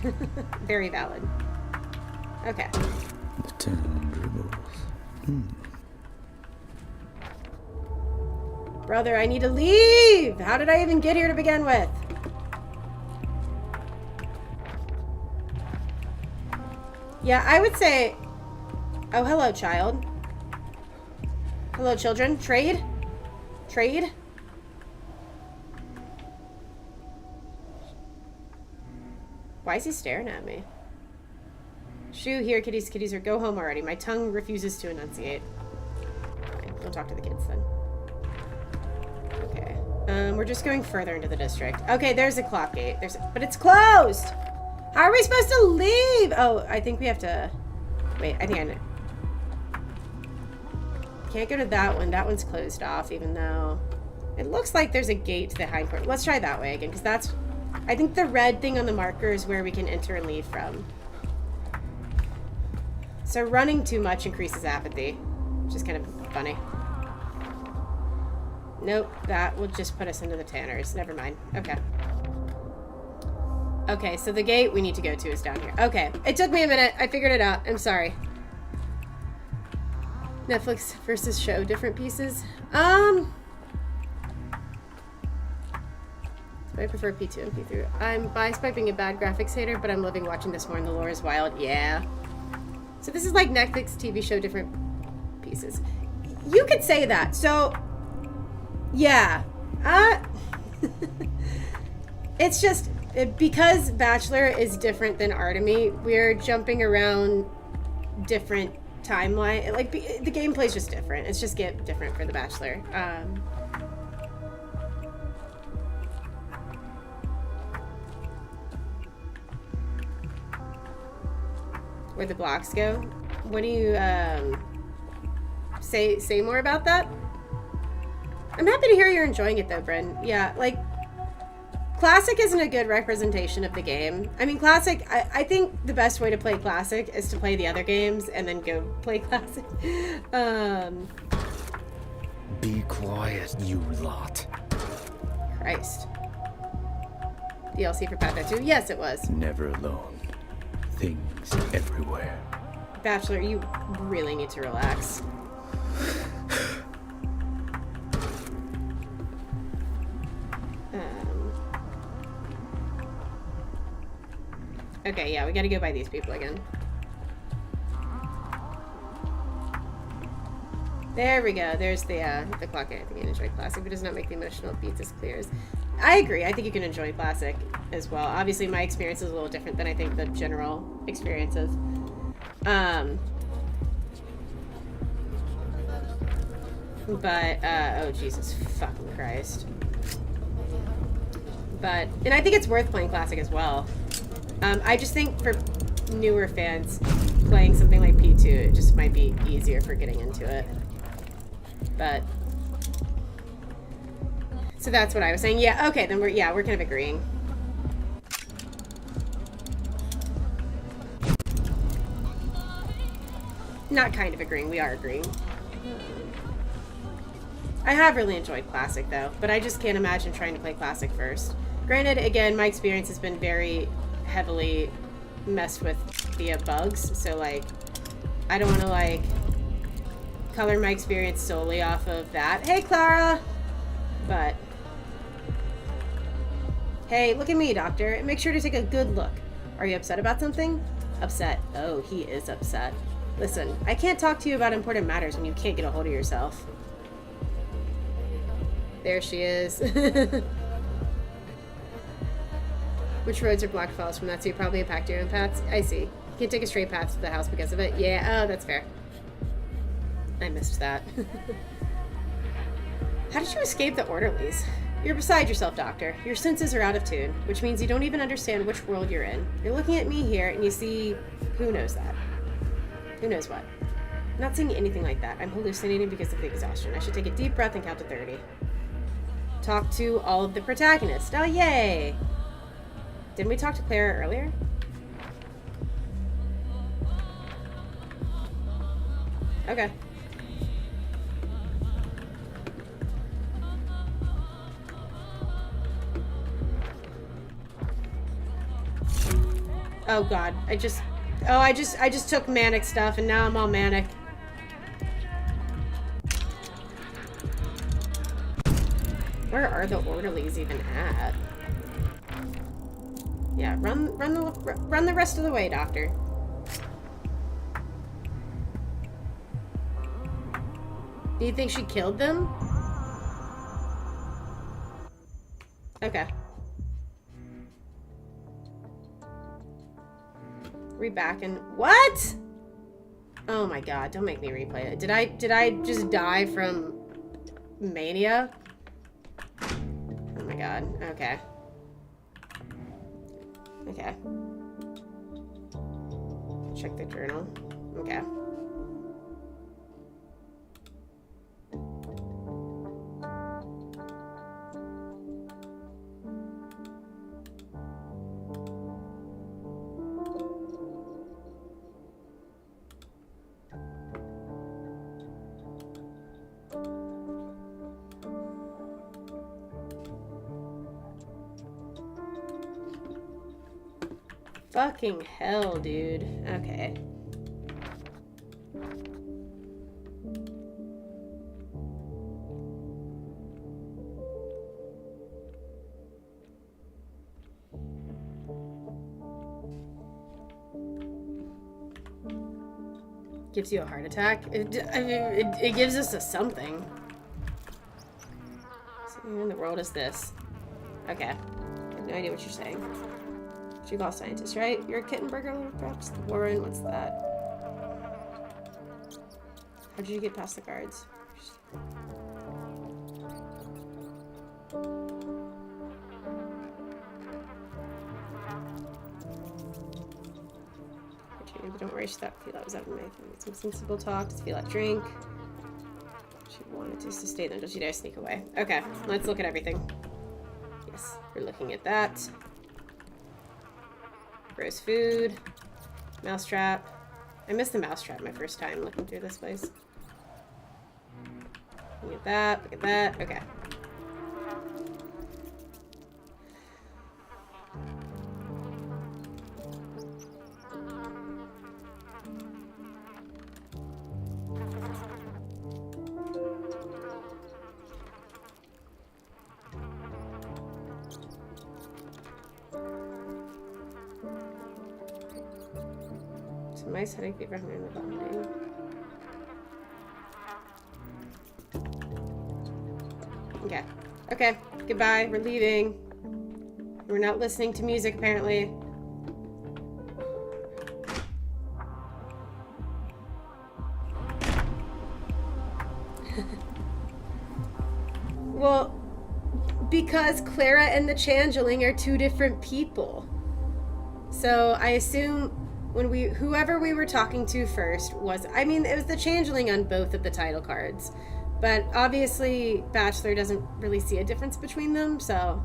Very valid. Okay. The 10 dribbles. Brother, I need to leave! How did I even get here to begin with? Yeah, I would say... Oh, hello, child. Hello, children. Trade? Trade? Why is he staring at me? Shoo, here, kitties, kitties, or go home already. My tongue refuses to enunciate. Fine, don't talk to the kids then. Okay. We're just going further into the district. Okay, there's a clock gate. But it's closed! How are we supposed to leave? Oh, I think we have to... Wait, I think I know. Can't go to that one. That one's closed off, even though... It looks like there's a gate to the hindport. Let's try that way again, because that's... I think the red thing on the marker is where we can enter and leave from. So running too much increases apathy, which is kind of funny. Nope, that will just put us into the Tanners. Never mind. Okay. Okay, so the gate we need to go to is down here. Okay, it took me a minute. I figured it out. I'm sorry. Netflix versus show, different pieces. I prefer P2 and P3. I'm biased by being a bad graphics hater, but I'm loving watching this more and the lore is wild. Yeah. So this is like Netflix TV show, different pieces. You could say that. So, yeah. It's just, because Bachelor is different than Artemy, we're jumping around different timeline. Like, the gameplay's just different. It's just different for the Bachelor. Where the blocks go. What do you say more about that? I'm happy to hear you're enjoying it though, Bryn. Yeah, like Classic isn't a good representation of the game. I mean, Classic, I think the best way to play Classic is to play the other games and then go play Classic. Be quiet, you lot. Christ. DLC for Pathologic 2? Yes, it was. Never alone. Things everywhere. Bachelor, you really need to relax. Okay, yeah, we gotta go by these people again. There we go. There's the clock. I think you can enjoy Classic, but does not make the emotional beats as clear as... I agree. I think you can enjoy Classic as well. Obviously, my experience is a little different than I think the general experience is. But, oh, Jesus fucking Christ. But, and I think it's worth playing Classic as well. I just think for newer fans, playing something like P2, it just might be easier for getting into it. But, so that's what I was saying. Yeah, okay, then we're kind of agreeing. Not kind of agreeing, we are agreeing. I have really enjoyed Classic though, but I just can't imagine trying to play Classic first. Granted, again, my experience has been very heavily messed with via bugs, so like, I don't want to like color my experience solely off of that. Hey, Clara! But, hey, look at me, Doctor. Make sure to take a good look. Are you upset about something? Upset. Oh, he is upset. Listen, I can't talk to you about important matters when you can't get a hold of yourself. There she is. Which roads are blocked falls from that, so you probably impact your own paths? I see. You can't take a straight path to the house because of it? Yeah, oh, that's fair. I missed that. How did you escape the orderlies? You're beside yourself, Doctor. Your senses are out of tune, which means you don't even understand which world you're in. You're looking at me here, and you see... Who knows that? Who knows what? I'm not seeing anything like that. I'm hallucinating because of the exhaustion. I should take a deep breath and count to 30. Talk to all of the protagonists. Oh, yay! Didn't we talk to Clara earlier? Okay. Oh god, I just took manic stuff and now I'm all manic. Where are the orderlies even at? Yeah, run the rest of the way, Doctor. Do you think she killed them? Okay. We back in what? Oh my god, don't make me replay it. Did I just die from mania? Oh my god. Okay. Okay. Check the journal. Okay. Fucking hell, dude. Okay. Gives you a heart attack? It gives us a something. Something in the world is this. Okay. I have no idea what you're saying. What you call scientist, right? You're a kitten burglar, perhaps? Warren, what's that? How did you get past the guards? But don't worry, she thought Filat was out of my thing. Some sensible talk. Does Filat drink? She wanted to stay there. Don't you dare sneak away. Okay, let's look at everything. Yes, we're looking at that. Gross food. Mousetrap. I missed the mousetrap my first time looking through this place. Look at that. Look at that. Okay. Nice headache fever in the vomiting. Okay. Okay. Goodbye. We're leaving. We're not listening to music, apparently. Well, because Clara and the Changeling are two different people. So I assume when whoever we were talking to first was, I mean, it was the Changeling on both of the title cards. But obviously, Bachelor doesn't really see a difference between them, so...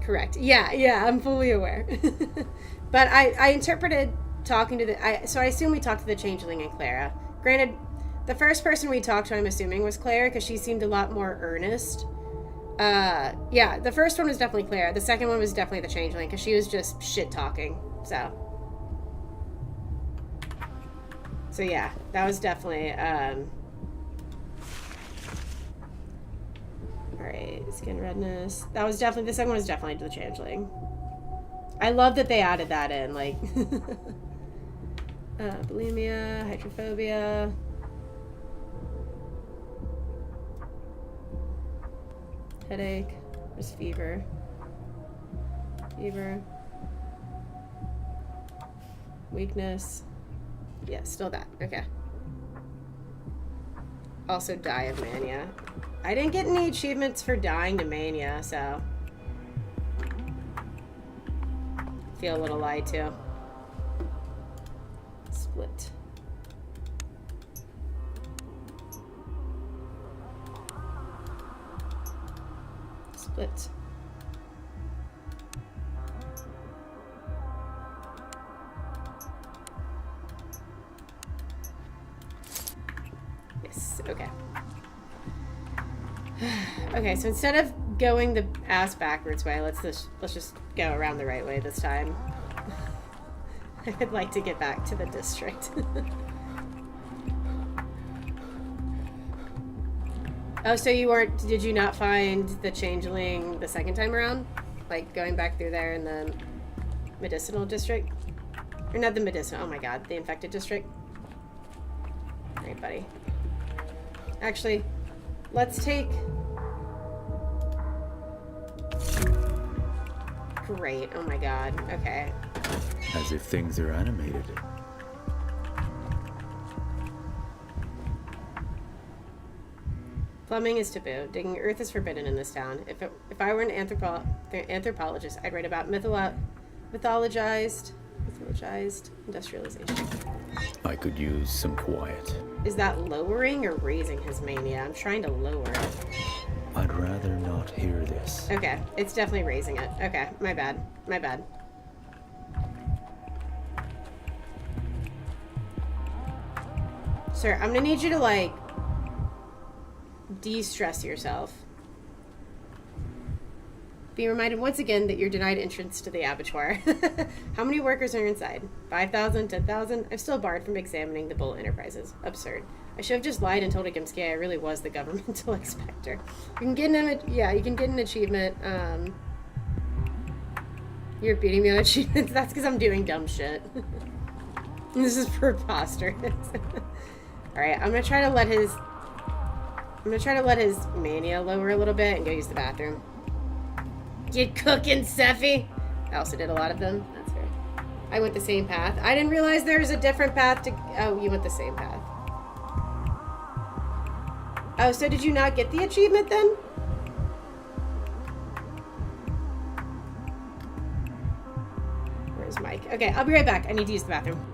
Correct. Yeah, I'm fully aware. But I interpreted talking to the... So I assume we talked to the Changeling and Clara. Granted, the first person we talked to, I'm assuming, was Clara, because she seemed a lot more earnest. Yeah, the first one was definitely Clara. The second one was definitely the Changeling, because she was just shit-talking. So yeah, that was definitely, alright, skin redness. That was definitely, the second one was definitely the Changeling. I love that they added that in, like, bulimia, hydrophobia. Headache, there's fever. Weakness. Yeah, still that. Okay. Also die of mania. I didn't get any achievements for dying to mania, so... feel a little lied to. Split. Split. Okay. Okay, so instead of going the ass backwards way, let's just go around the right way this time. I'd like to get back to the district. Oh, so did you not find the Changeling the second time around? Like going back through there in the medicinal district? Or not the medicinal, oh my god, the infected district? Alright, buddy. Actually, let's take... Great, oh my god, okay. As if things are animated. Plumbing is taboo. Digging earth is forbidden in this town. If I were an anthropologist, I'd write about mythologized industrialization. I could use some quiet. Is that lowering or raising his mania? I'm trying to lower it. I'd rather not hear this. Okay, it's definitely raising it. Okay, my bad. My bad. Sir, I'm gonna need you to, like, de-stress yourself. Be reminded once again that you're denied entrance to the abattoir. How many workers are inside? 5,000? 10,000? I'm still barred from examining the Bull Enterprises. Absurd. I should have just lied and told Agimsky I really was the governmental inspector. You can get you can get an achievement. You're beating me on achievements. That's because I'm doing dumb shit. This is preposterous. Alright, I'm gonna try to let his mania lower a little bit and go use the bathroom. Get cooking, Seffi! I also did a lot of them. That's fair. I went the same path. I didn't realize there's a different path to... Oh, you went the same path. Oh, so did you not get the achievement then? Where's Mike? Okay, I'll be right back. I need to use the bathroom.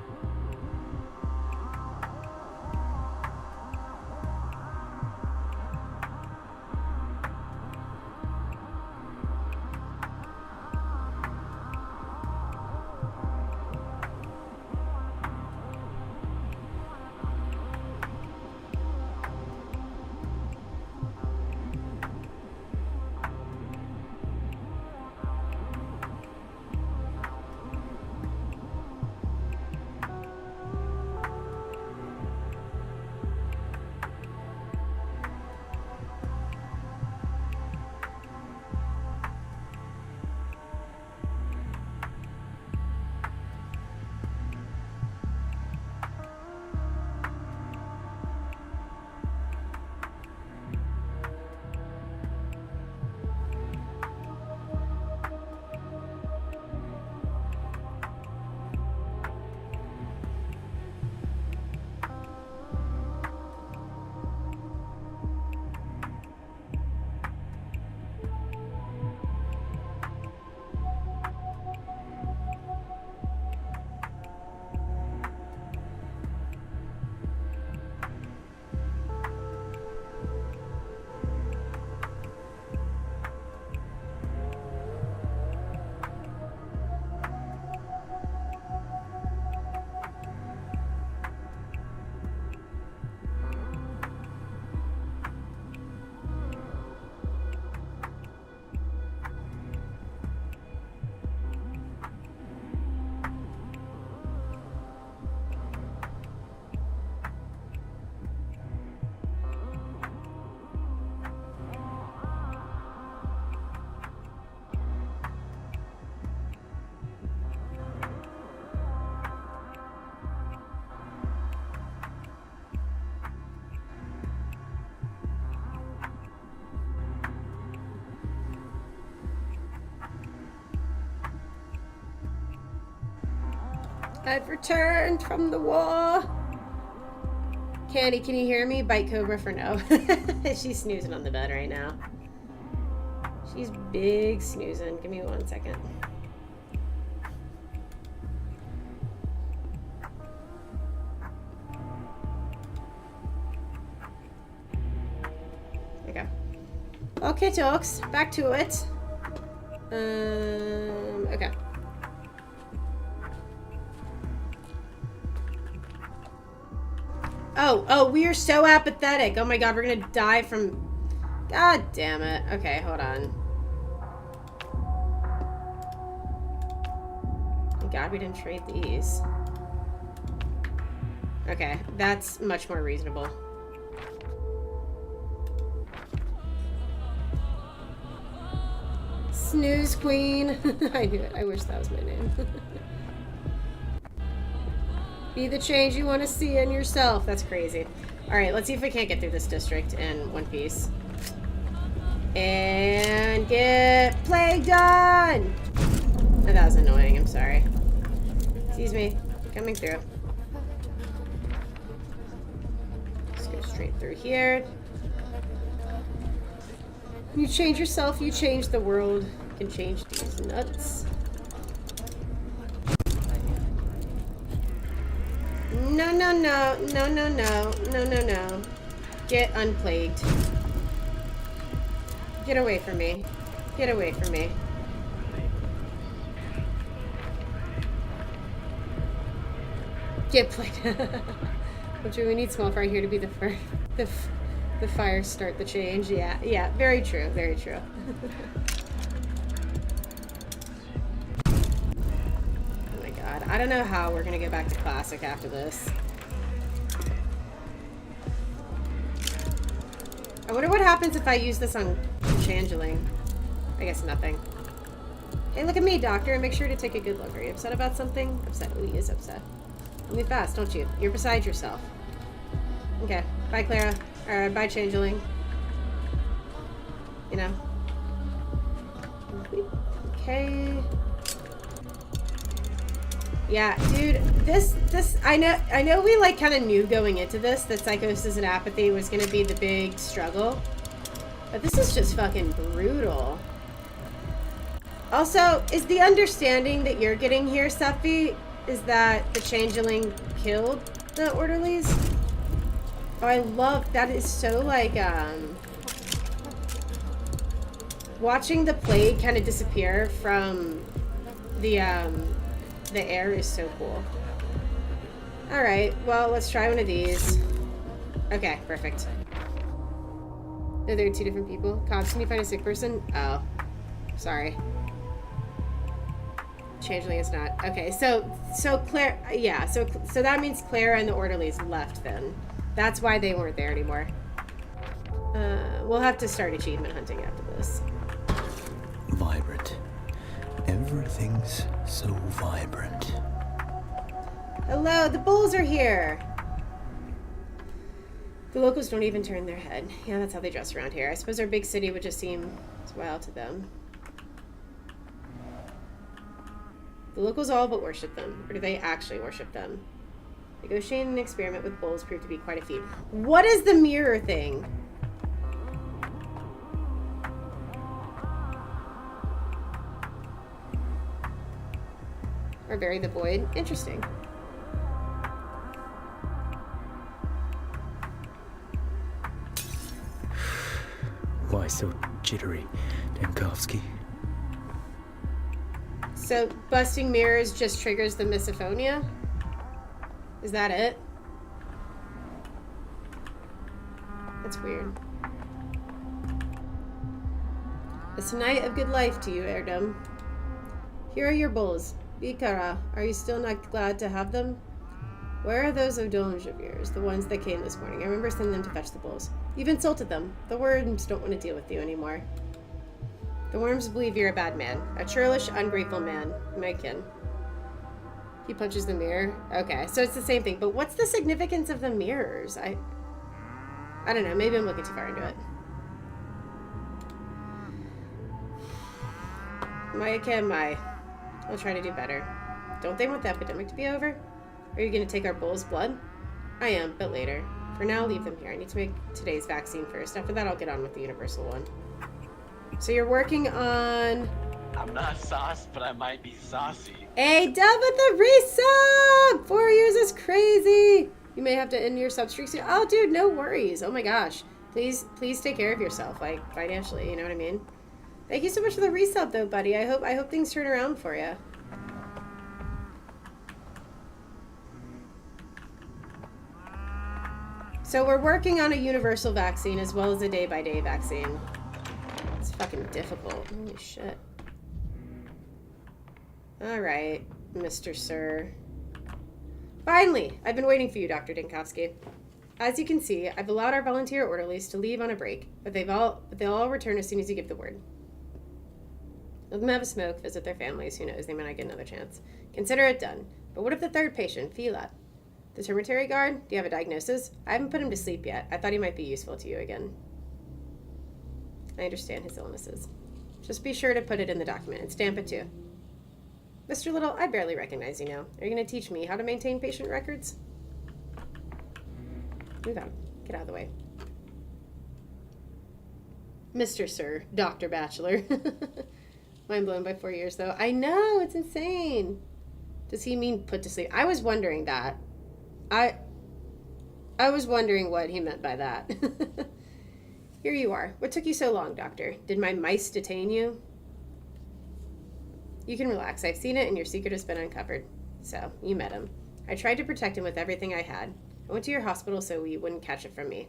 I've returned from the war. Candy, can you hear me? Bite Cobra for no. She's snoozing on the bed right now. She's big snoozing. Give me 1 second. Okay. Okay, talks. Back to it. Okay. Oh, we are so apathetic. Oh my god, we're gonna die from... God damn it. Okay, hold on. Thank god we didn't trade these. Okay, that's much more reasonable. Snooze Queen. I knew it. I wish that was my name. Be the change you want to see in yourself. That's crazy. Alright, let's see if we can't get through this district in one piece. And get plague done! Oh, that was annoying. I'm sorry. Excuse me. Coming through. Just go straight through here. You change yourself, you change the world. You can change these nuts. No, no, no, no, no, no, no, no, no. Get unplagued. Get away from me. Get away from me. Get plagued. Which we need small fire here to be the first. The fire start the change. Yeah, yeah. Very true. Very true. I don't know how we're gonna get back to Classic after this. I wonder what happens if I use this on Changeling. I guess nothing. Hey, look at me, Doctor. Make sure to take a good look. Are you upset about something? Upset. Oh, he is upset. You move fast, don't you? You're beside yourself. Okay. Bye, Clara. Bye, Changeling. You know. Okay. Yeah, dude, this I know we like kind of knew going into this that psychosis and apathy was gonna be the big struggle. But this is just fucking brutal. Also, is the understanding that you're getting here, Safi, is that the Changeling killed the orderlies? Oh, I love that. Is so like watching the plague kind of disappear from the air is so cool. All right, well, let's try one of these. Okay, perfect. No, they're two different people. Cops, can you find a sick person? Oh, sorry. Changeling is not. Okay, so Claire, yeah, so that means Clara and the orderlies left then. That's why they weren't there anymore. We'll have to start achievement hunting after this. Vibrant. Everything's so vibrant. Hello, the bulls are here. The locals don't even turn their head. Yeah, that's how they dress around here. I suppose our big city would just seem wild to them. The locals all but worship them. Or do they actually worship them? Negotiating an experiment with bulls proved to be quite a feat. What is the mirror thing? Or bury the void. Interesting. Why so jittery, Dankovsky? So, busting mirrors just triggers the misophonia? Is that it? That's weird. It's a night of good life to you, Erdem. Here are your bulls. Bikara, are you still not glad to have them? Where are those O'Donnells of yours, the ones that came this morning? I remember sending them to fetch the bulls. You've insulted them. The worms don't want to deal with you anymore. The worms believe you're a bad man. A churlish, ungrateful man. My kin. He punches the mirror. Okay, so it's the same thing. But what's the significance of the mirrors? I don't know. Maybe I'm looking too far into it. My. I'll try to do better. Don't they want the epidemic to be over? Are you going to take our bull's blood? I am, but later. For now, leave them here. I need to make today's vaccine first. After that, I'll get on with the universal one. So you're working on... I'm not sauced, but I might be saucy. Hey, Dub with the resub! 4 years is crazy! You may have to end your sub streak soon. Oh, dude, no worries. Oh my gosh. Please take care of yourself, like, financially, you know what I mean? Thank you so much for the resub, though, buddy. I hope things turn around for you. So we're working on a universal vaccine as well as a day-by-day vaccine. It's fucking difficult. Holy shit. Alright, Mr. Sir. Finally! I've been waiting for you, Dr. Dankovsky. As you can see, I've allowed our volunteer orderlies to leave on a break, but they'll all return as soon as you give the word. Let them have a smoke, visit their families, who knows, they might not get another chance. Consider it done. But what if the third patient, Filat? The termitary guard? Do you have a diagnosis? I haven't put him to sleep yet. I thought he might be useful to you again. I understand his illnesses. Just be sure to put it in the document and stamp it too. Mr. Little, I barely recognize you now. Are you going to teach me how to maintain patient records? Move out. Get out of the way. Mr. Sir, Dr. Bachelor. Mind blown by 4 years, though. I know, it's insane. Does he mean put to sleep? I was wondering that. I was wondering what he meant by that. Here you are. What took you so long, Doctor? Did my mice detain you? You can relax. I've seen it and your secret has been uncovered. So, you met him. I tried to protect him with everything I had. I went to your hospital so you wouldn't catch it from me.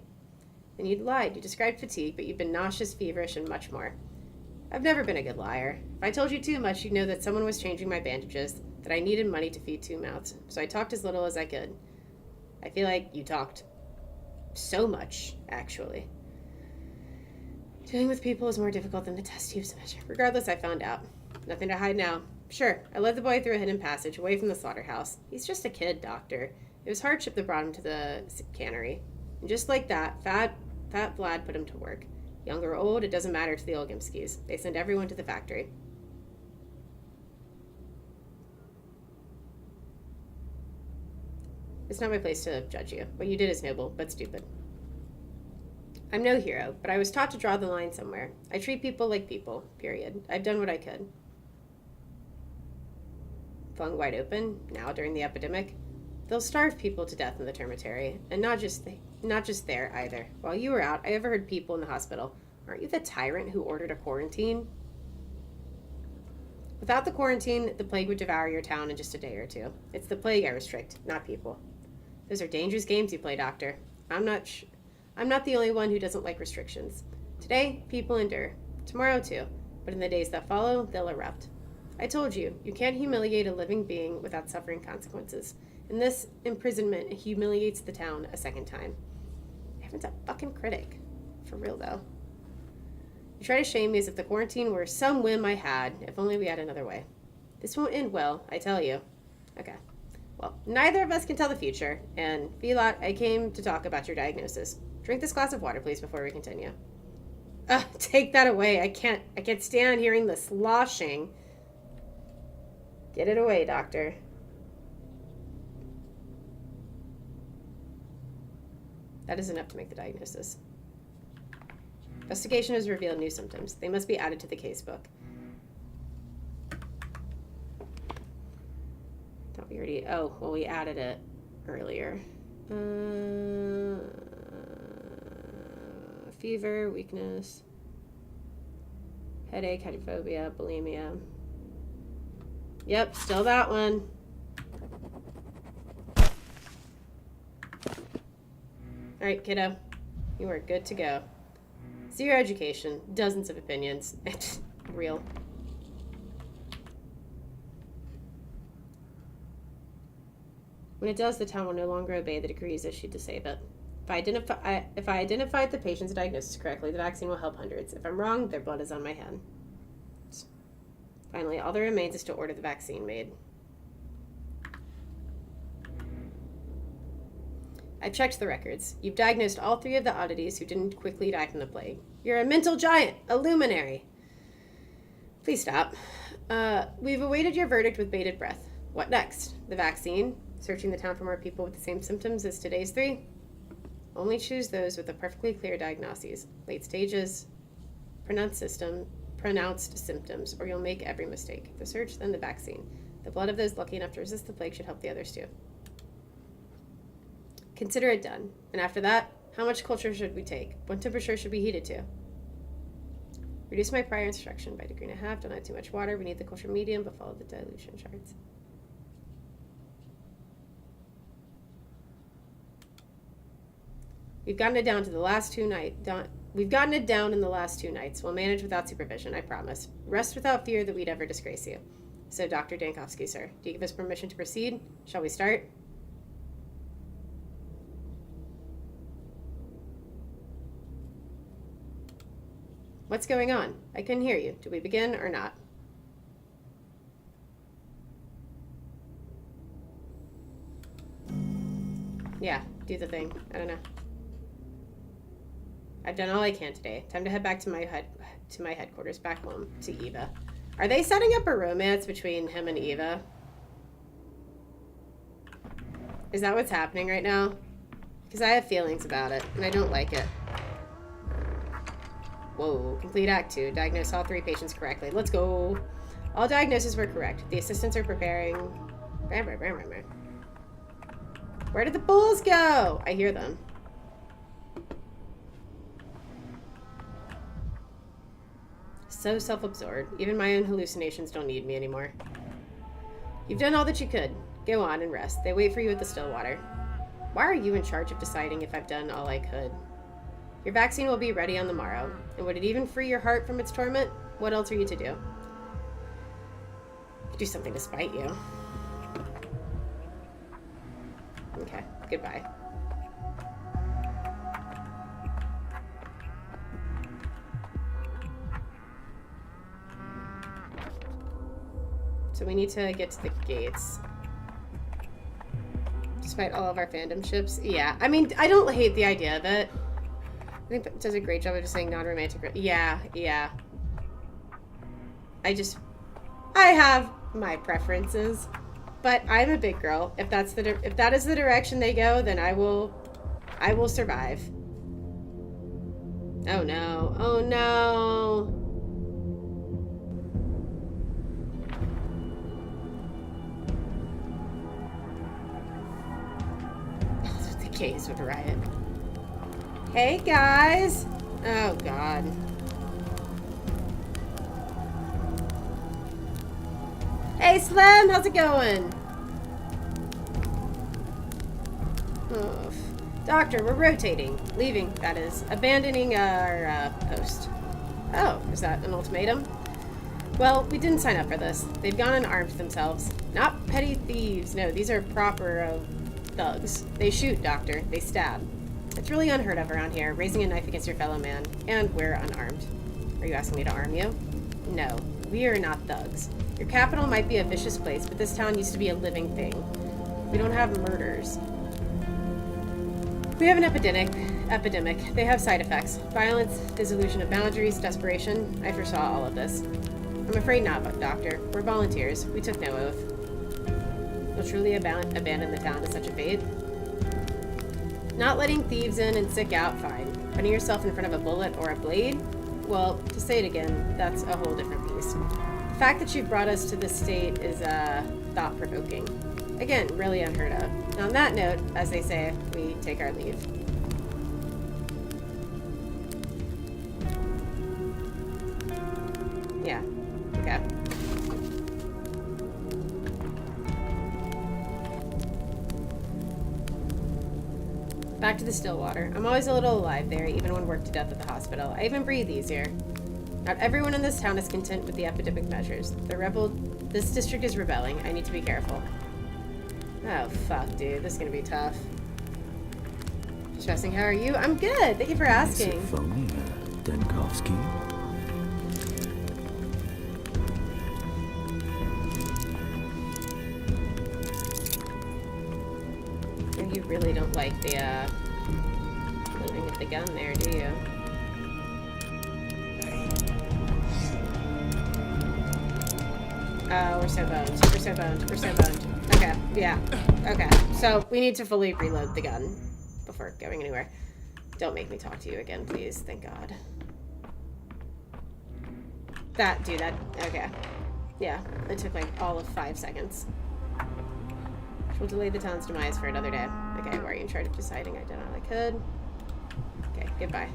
And you'd lied. You described fatigue, but you've been nauseous, feverish, and much more. I've never been a good liar. If I told you too much, you'd know that someone was changing my bandages, that I needed money to feed 2 mouths. So I talked as little as I could. I feel like you talked so much, actually. Dealing with people is more difficult than the test tubes measure. Regardless, I found out. Nothing to hide now. Sure, I led the boy through a hidden passage away from the slaughterhouse. He's just a kid, Doctor. It was hardship that brought him to the cannery. And just like that, Fat Vlad put him to work. Young or old, it doesn't matter to the Olgimskis. They send everyone to the factory. It's not my place to judge you. What you did is noble, but stupid. I'm no hero, but I was taught to draw the line somewhere. I treat people like people, period. I've done what I could. Flung wide open, now during the epidemic. They'll starve people to death in the termitary, and not just there either. While you were out, I overheard people in the hospital. Aren't you the tyrant who ordered a quarantine? Without the quarantine, the plague would devour your town in just a day or two. It's the plague I restrict, not people. Those are dangerous games you play, Doctor. I'm not the only one who doesn't like restrictions. Today, people endure. Tomorrow, too. But in the days that follow, they'll erupt. I told you, you can't humiliate a living being without suffering consequences. And this imprisonment humiliates the town a second time. Heaven's a fucking critic. For real, though. You try to shame me as if the quarantine were some whim I had, if only we had another way. This won't end well, I tell you. Okay. Well, neither of us can tell the future, and Filat, I came to talk about your diagnosis. Drink this glass of water, please, before we continue. Take that away. I can't stand hearing the sloshing. Get it away, Doctor. That is enough to make the diagnosis. Investigation has revealed new symptoms. They must be added to the casebook. Thought we already... Oh, well, we added it earlier. Fever, weakness, headache, hydrophobia, bulimia. Yep, still that one. Alright, kiddo. You are good to go. 0 education, dozens of opinions. It's real. When it does, the town will no longer obey the decrees issued to save it. If I identified the patient's diagnosis correctly, the vaccine will help hundreds. If I'm wrong, their blood is on my hands. Finally, all that remains is to order the vaccine made. I've checked the records. You've diagnosed all 3 of the oddities who didn't quickly die from the plague. You're a mental giant, a luminary. Please stop. We've awaited your verdict with bated breath. What next? The vaccine? Searching the town for more people with the same symptoms as today's 3? Only choose those with a perfectly clear diagnoses, late stages, pronounced symptoms, or you'll make every mistake. The search, then the vaccine. The blood of those lucky enough to resist the plague should help the others too. Consider it done. And after that, how much culture should we take? What temperature should we heat it to? Reduce my prior instruction by 1.5 degrees. Don't add too much water. We need the culture medium, but follow the dilution charts. We've gotten it down in the last 2 nights. We'll manage without supervision, I promise. Rest without fear that we'd ever disgrace you. So, Dr. Dankovsky, sir, do you give us permission to proceed? Shall we start? What's going on? I couldn't hear you. Do we begin or not? Yeah, do the thing. I don't know. I've done all I can today. Time to head back to my headquarters, back home, to Eva. Are they setting up a romance between him and Eva? Is that what's happening right now? Because I have feelings about it, and I don't like it. Whoa, complete Act 2. Diagnose all 3 patients correctly. Let's go. All diagnoses were correct. The assistants are preparing... Where did the bulls go? I hear them. So self-absorbed. Even my own hallucinations don't need me anymore. You've done all that you could. Go on and rest. They wait for you at the Stillwater. Why are you in charge of deciding if I've done all I could? Your vaccine will be ready on the morrow. And would it even free your heart from its torment? What else are you to do? Do something to spite you. Okay, goodbye. So we need to get to the gates. Despite all of our fandom ships. Yeah, I mean, I don't hate the idea of it. I think it does a great job of just saying non-romantic. Yeah, yeah. I have my preferences, but I'm a big girl. If that is the direction they go, then I will survive. Oh no! Oh no! The gays would riot. Hey guys! Oh god. Hey Slim, how's it going? Oof. Doctor, we're rotating. Leaving, that is. Abandoning our post. Oh, is that an ultimatum? Well, we didn't sign up for this. They've gone and armed themselves. Not petty thieves. No, these are proper thugs. They shoot, Doctor. They stab. It's really unheard of around here, raising a knife against your fellow man. And we're unarmed. Are you asking me to arm you? No, we are not thugs. Your capital might be a vicious place, but this town used to be a living thing. We don't have murders. We have an epidemic. They have side effects. Violence, dissolution of boundaries, desperation. I foresaw all of this. I'm afraid not, Doctor. We're volunteers. We took no oath. You'll truly abandon the town to such a fate? Not letting thieves in and sick out, fine. Putting yourself in front of a bullet or a blade? Well, to say it again, that's a whole different beast. The fact that you've brought us to this state is, thought-provoking. Again, really unheard of. And on that note, as they say, we take our leave. Yeah. Okay. Back to the Stillwater. I'm always a little alive there, even when worked to death at the hospital. I even breathe easier. Not everyone in this town is content with the epidemic measures. This district is rebelling. I need to be careful. Oh, fuck, dude. This is gonna be tough. Just asking, how are you? I'm good. Thank you for asking. Dankovsky. You really don't like the, loading with the gun there, do you? Oh, we're so boned. We're so boned. We're so boned. Okay, yeah. Okay, so we need to fully reload the gun before going anywhere. Don't make me talk to you again, please. Thank God. Okay. Yeah, it took like all of 5 seconds. We'll delay the town's demise for another day. Okay, why are you in charge of deciding? I did all I could. Okay, goodbye.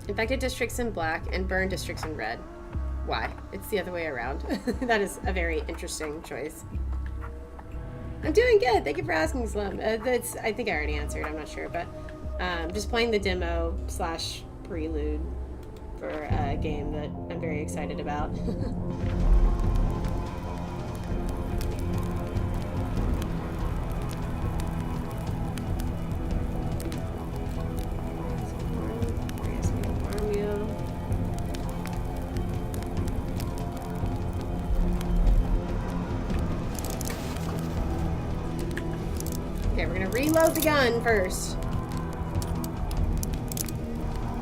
Infected districts in black and burned districts in red. Why? It's the other way around. That is a very interesting choice. I'm doing good. Thank you for asking, Slim. I think I already answered. I'm not sure, but just playing the demo / prelude for a game that I'm very excited about. Okay, we're gonna reload the gun first.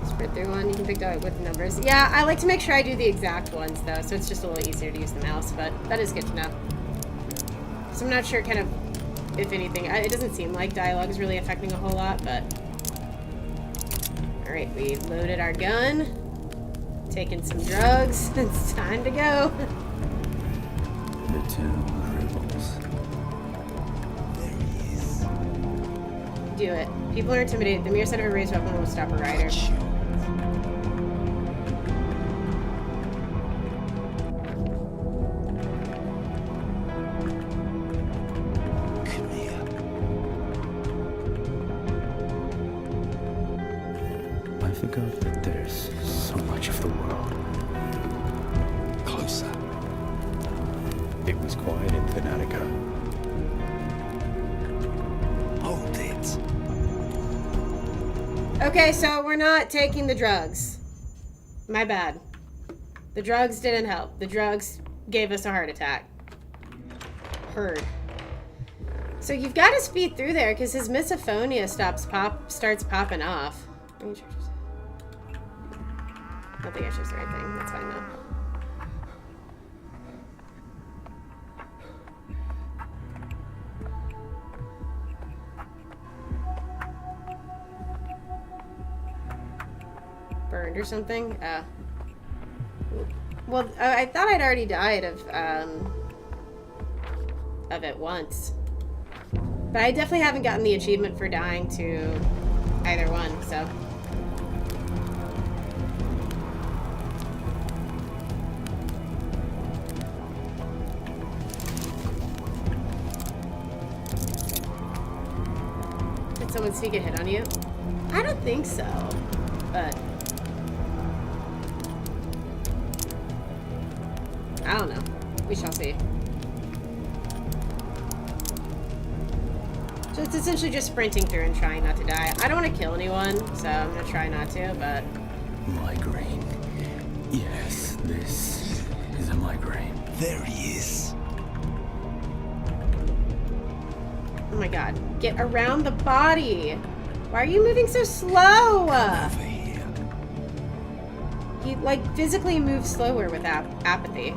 Spread through one, you can pick out with numbers. Yeah, I like to make sure I do the exact ones though, so it's just a little easier to use the mouse, but that is good to know. So I'm not sure kind of, if anything, it doesn't seem like dialogue is really affecting a whole lot, but... Alright, we've loaded our gun. Taken some drugs. It's time to go. The town rebels. Do it. People are intimidated. The mere sight of a raised weapon will stop a rider. Come here. I forgot that there's so much of the world. Closer. It was quiet in Thanatica. Okay, so we're not taking the drugs. My bad. The drugs didn't help. The drugs gave us a heart attack. Heard. So you've got to speed through there because his misophonia starts popping off. I don't think I chose the right thing. That's fine though. Burned or something? Well, I thought I'd already died of it once. But I definitely haven't gotten the achievement for dying to either one, so. Did someone sneak a hit on you? I don't think so, but I don't know. We shall see. So it's essentially just sprinting through and trying not to die. I don't want to kill anyone, so I'm going to try not to, but... Migraine. Yes, this is a migraine. There he is. Oh my god. Get around the body. Why are you moving so slow? Over here. He, like, physically moves slower with apathy.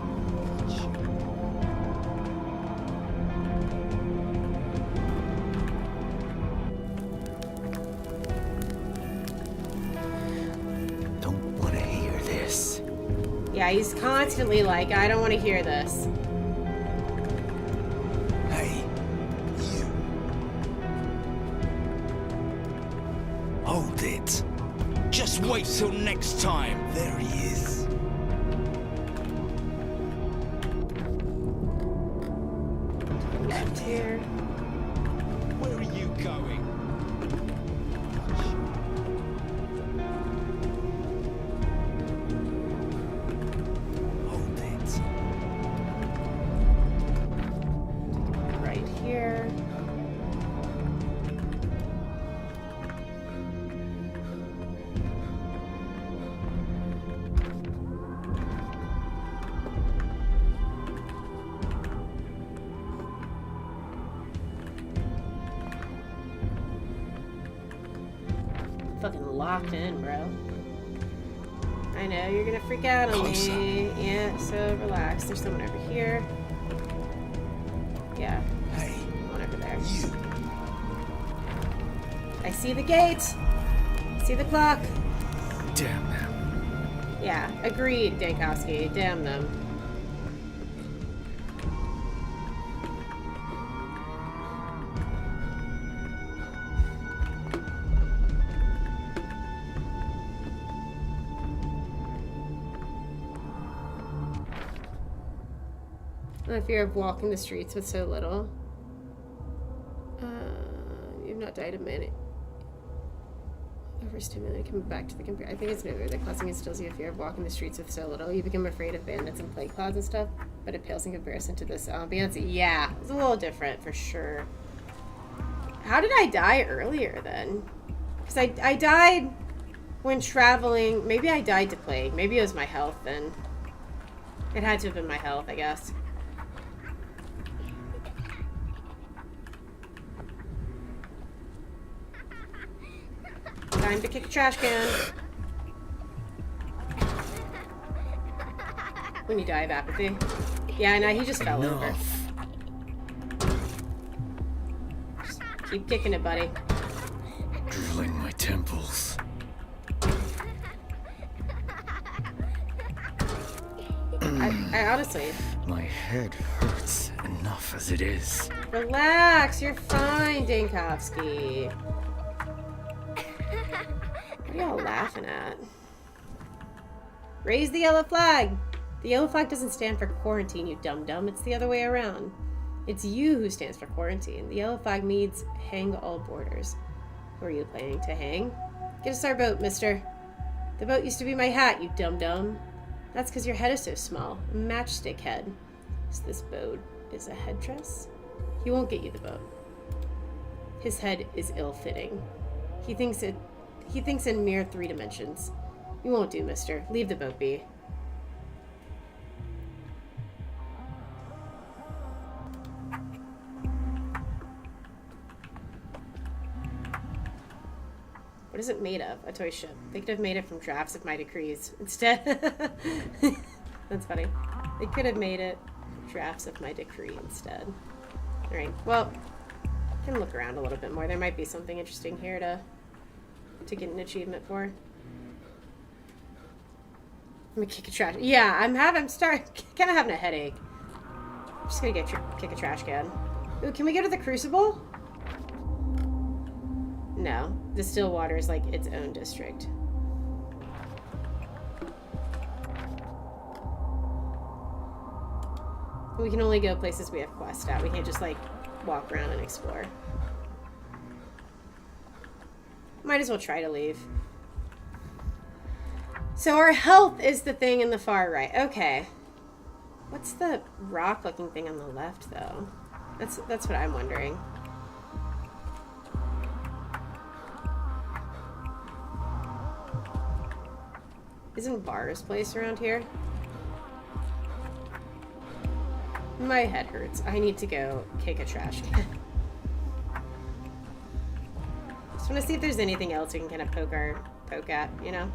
Yeah, he's constantly like, I don't want to hear this. Hey, you. Hold it. Just wait till next time. There he is. Left here. Where are you going? Fucking locked in, bro. I know, you're gonna freak out on me. Yeah, so relax. There's someone over here. Yeah. Hey. One over there. You. I see the gate. See the clock. Damn them. Yeah, agreed, Dankovsky. Damn them. The fear of walking the streets with so little. You've not died a minute. Overstimulated, coming back to the computer. I think it's neither. The classic instills you a fear of walking the streets with so little. You become afraid of bandits and plague clouds and stuff, but it pales in comparison to this ambiance. Yeah, it's a little different for sure. How did I die earlier then? Because I died when traveling. Maybe I died to plague. Maybe it was my health then. It had to have been my health, I guess. Time to kick a trash can. When you die of apathy. Yeah, no, he just fell over. Just keep kicking it, buddy. Drilling my temples. I honestly... My head hurts enough as it is. Relax, you're fine, Dankovsky. What are y'all laughing at? Raise the yellow flag! The yellow flag doesn't stand for quarantine, you dum-dum. It's the other way around. It's you who stands for quarantine. The yellow flag means hang all boarders. Who are you planning to hang? Get us our boat, mister. The boat used to be my hat, you dum-dum. That's because your head is so small. A matchstick head. So this boat is a headdress? He won't get you the boat. His head is ill-fitting. He thinks He thinks in mere 3 dimensions. You won't do, mister. Leave the boat be. What is it made of? A toy ship. They could have made it from drafts of my decrees. Instead... That's funny. They could have made it drafts of my decree instead. Alright, well, I can look around a little bit more. There might be something interesting here to get an achievement for. I'm gonna kick a trash. Yeah, I'm kind of having a headache. I'm just gonna kick a trash can. Ooh, can we go to the Crucible? No, the still water is like its own district. We can only go places we have quests at. We can't just like walk around and explore. Might as well try to leave. So our health is the thing in the far right. Okay. What's the rock looking thing on the left though? That's what I'm wondering. Isn't Bar's place around here? My head hurts. I need to go kick a trash can. Just want to see if there's anything else we can kind of poke at, you know?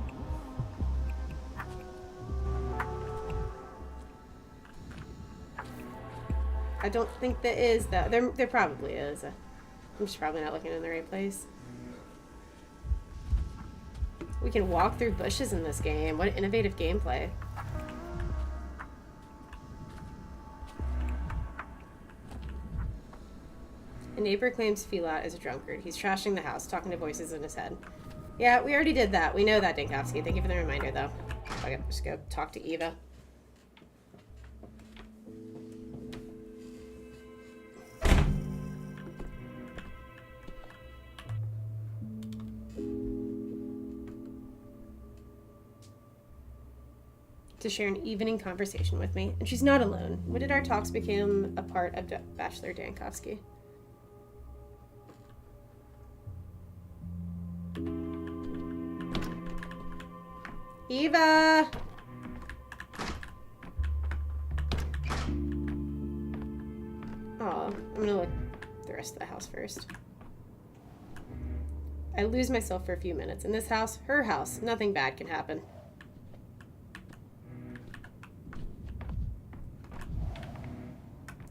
I don't think there is though. There probably is. I'm just probably not looking in the right place. We can walk through bushes in this game. What innovative gameplay. A neighbor claims Filat is a drunkard. He's trashing the house, talking to voices in his head. Yeah, we already did that. We know that, Dankovsky. Thank you for the reminder, though. Okay, let's go talk to Eva. To share an evening conversation with me, and she's not alone. When did our talks become a part of Bachelor Dankovsky? Eva! Oh, I'm gonna look the rest of the house first. I lose myself for a few minutes. In this house, her house, nothing bad can happen.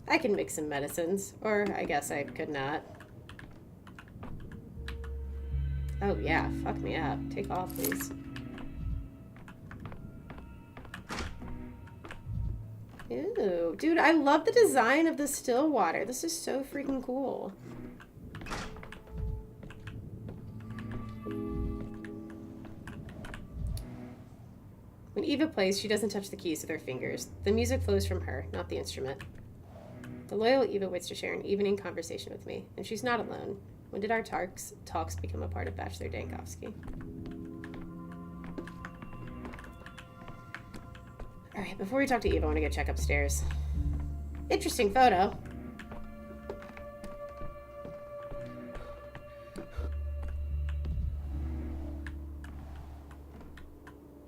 I can mix some medicines, or I guess I could not. Oh yeah, fuck me up. Take off, please. Ew, dude, I love the design of the still water. This is so freaking cool. When Eva plays, she doesn't touch the keys with her fingers. The music flows from her, not the instrument. The loyal Eva waits to share an evening conversation with me, and she's not alone. When did our talks become a part of Bachelor Dankovsky? Alright, before we talk to Eva, I want to go check upstairs. Interesting photo.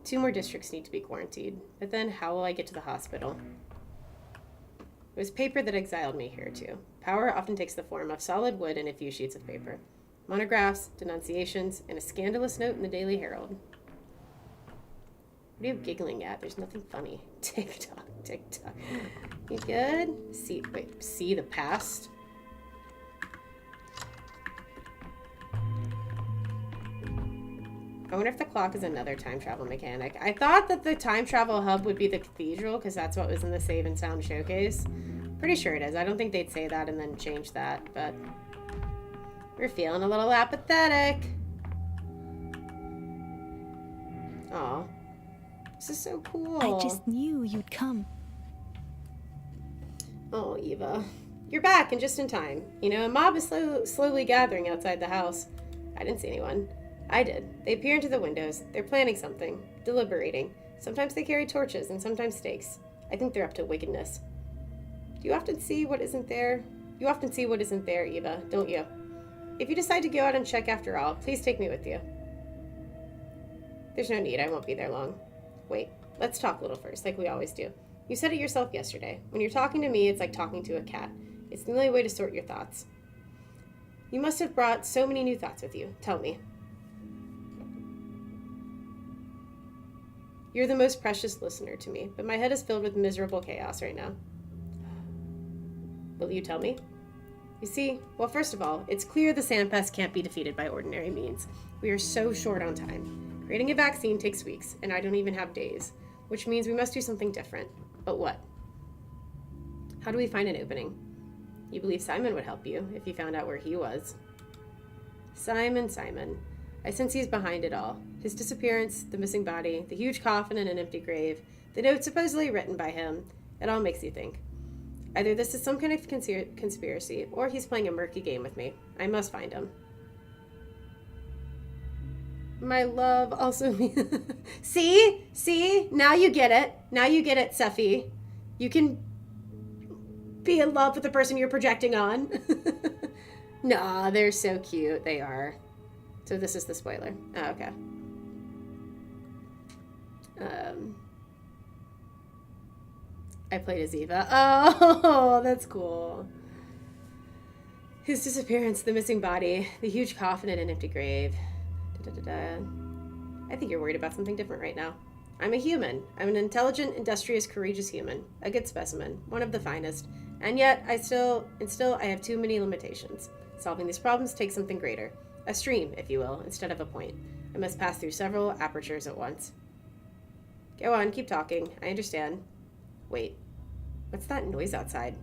Two more districts need to be quarantined, but then how will I get to the hospital? It was paper that exiled me here, too. Power often takes the form of solid wood and a few sheets of paper. Monographs, denunciations, and a scandalous note in the Daily Herald. What are you giggling at? There's nothing funny. TikTok. You good? See the past? I wonder if the clock is another time travel mechanic. I thought that the time travel hub would be the cathedral, because that's what was in the Save and Sound showcase. Pretty sure it is. I don't think they'd say that and then change that, but we're feeling a little apathetic. Aw. This is so cool. I just knew you'd come. Oh, Eva. You're back and just in time. You know, a mob is slowly gathering outside the house. I didn't see anyone. I did. They peer into the windows. They're planning something. Deliberating. Sometimes they carry torches and sometimes stakes. I think they're up to wickedness. Do you often see what isn't there? You often see what isn't there, Eva, don't you? If you decide to go out and check after all, please take me with you. There's no need. I won't be there long. Wait, let's talk a little first, like we always do. You said it yourself yesterday. When you're talking to me, it's like talking to a cat. It's the only way to sort your thoughts. You must have brought so many new thoughts with you. Tell me. You're the most precious listener to me, but my head is filled with miserable chaos right now. Will you tell me? You see, well, first of all, it's clear the sand pest can't be defeated by ordinary means. We are so short on time. Creating a vaccine takes weeks, and I don't even have days, which means we must do something different. But what? How do we find an opening? You believe Simon would help you if you found out where he was. Simon. I sense he's behind it all. His disappearance, the missing body, the huge coffin in an empty grave, the note supposedly written by him. It all makes you think. Either this is some kind of conspiracy, or he's playing a murky game with me. I must find him. My love also... See? Now you get it. Seffi. You can be in love with the person you're projecting on. Nah, they're so cute. They are. So this is the spoiler. Oh, okay. I played as Eva. Oh, that's cool. His disappearance, the missing body, the huge coffin in an empty grave. I think you're worried about something different right now. I'm a human. I'm an intelligent, industrious, courageous human. A good specimen. One of the finest. And yet, I have too many limitations. Solving these problems takes something greater. A stream, if you will, instead of a point. I must pass through several apertures at once. Go on, keep talking. I understand. Wait, what's that noise outside?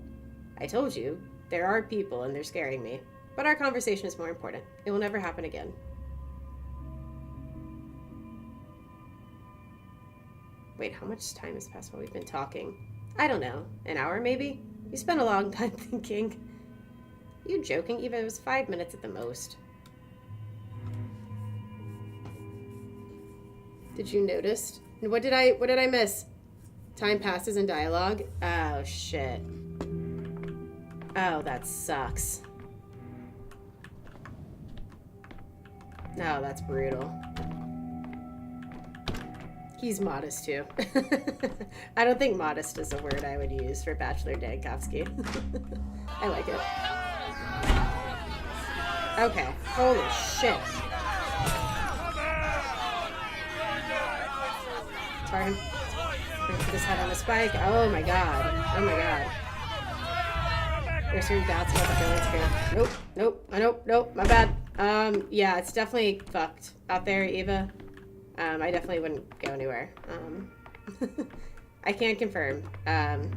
I told you, there are people and they're scaring me. But our conversation is more important. It will never happen again. Wait, how much time has passed while we've been talking? I don't know. An hour, maybe? You spent a long time thinking. You joking? Eva, it was 5 minutes at the most. Did you notice? What did I miss? Time passes in dialogue? Oh, shit. Oh, that sucks. No, that's brutal. He's modest, too. I don't think modest is a word I would use for Bachelor Dankovsky. I like it. Okay. Holy shit. Sorry. Put his head on a spike. Oh my god. There's certain doubts about the feelings here. Nope. My bad. Yeah, it's definitely fucked out there, Eva. I definitely wouldn't go anywhere. I can't confirm. Can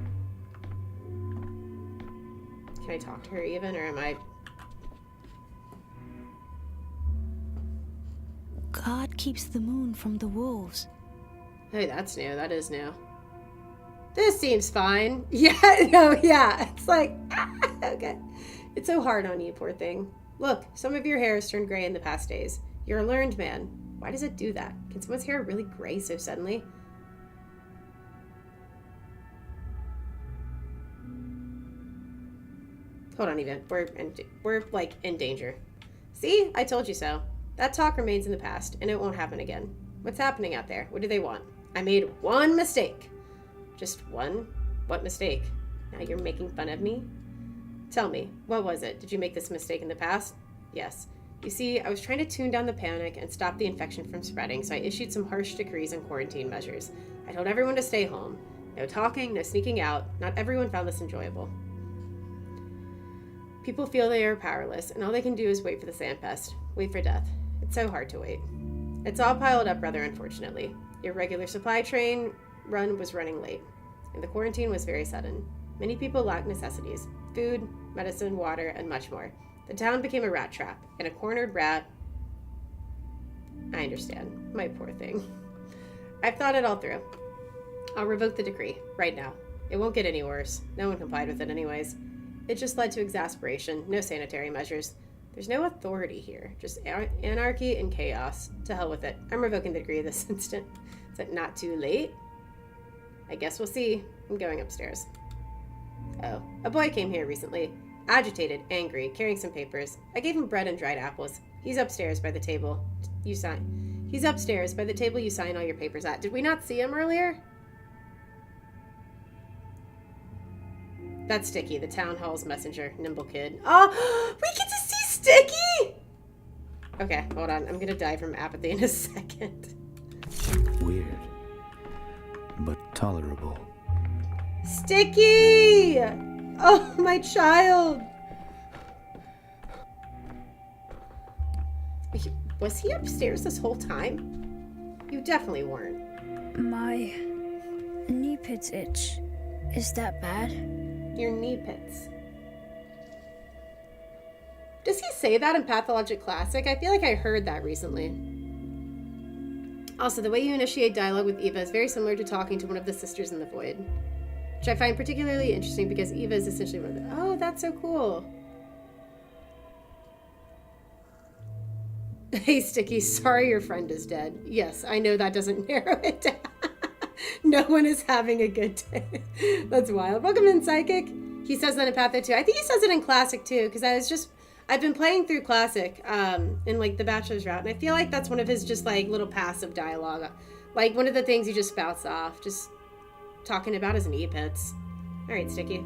I talk to her even, or am I... God keeps the moon from the wolves. Hey, that's new. That is new. This seems fine. Yeah. It's like, okay. It's so hard on you, poor thing. Look, some of your hair has turned gray in the past days. You're a learned man. Why does it do that? Can someone's hair really gray so suddenly? Hold on, Eva. We're like in danger. See? I told you so. That talk remains in the past, and it won't happen again. What's happening out there? What do they want? I made one mistake. Just one? What mistake? Now you're making fun of me? Tell me, what was it? Did you make this mistake in the past? Yes. You see, I was trying to tune down the panic and stop the infection from spreading, so I issued some harsh decrees and quarantine measures. I told everyone to stay home. No talking, no sneaking out. Not everyone found this enjoyable. People feel they are powerless, and all they can do is wait for the sand pest. Wait for death. It's so hard to wait. It's all piled up rather unfortunately. Your regular supply train run was running late, and the quarantine was very sudden. Many people lacked necessities, food, medicine, water, and much more. The town became a rat trap, and a cornered rat... I understand. My poor thing. I've thought it all through. I'll revoke the decree, right now. It won't get any worse. No one complied with it anyways. It just led to exasperation, no sanitary measures. There's no authority here, just anarchy and chaos. To hell with it. I'm revoking the decree this instant. Is it not too late? I guess we'll see. I'm going upstairs. Oh, a boy came here recently. Agitated, angry, carrying some papers. I gave him bread and dried apples. He's upstairs by the table. You sign. He's upstairs by the table you sign all your papers at. Did we not see him earlier? That's Sticky, the town hall's messenger. Nimble kid. Oh, we get to see Sticky! Okay, hold on. I'm gonna die from apathy in a second. Weird, but tolerable. Sticky! Oh, my child! Was he upstairs this whole time? You definitely weren't. My knee pits itch. Is that bad? Your knee pits. Does he say that in Pathologic Classic? I feel like I heard that recently. Also, the way you initiate dialogue with Eva is very similar to talking to one of the sisters in the Void, which I find particularly interesting because Eva is essentially one of the... Oh, that's so cool. Hey, Sticky, sorry your friend is dead. Yes, I know that doesn't narrow it down. No one is having a good day. That's wild. Welcome in, Psychic. He says that in Patho too. I think he says it in Classic too, because I've been playing through Classic in like the Bachelor's route, and I feel like that's one of his just like little passive dialogue. Like one of the things he just spouts off, just talking about his knee pits. All right, Sticky.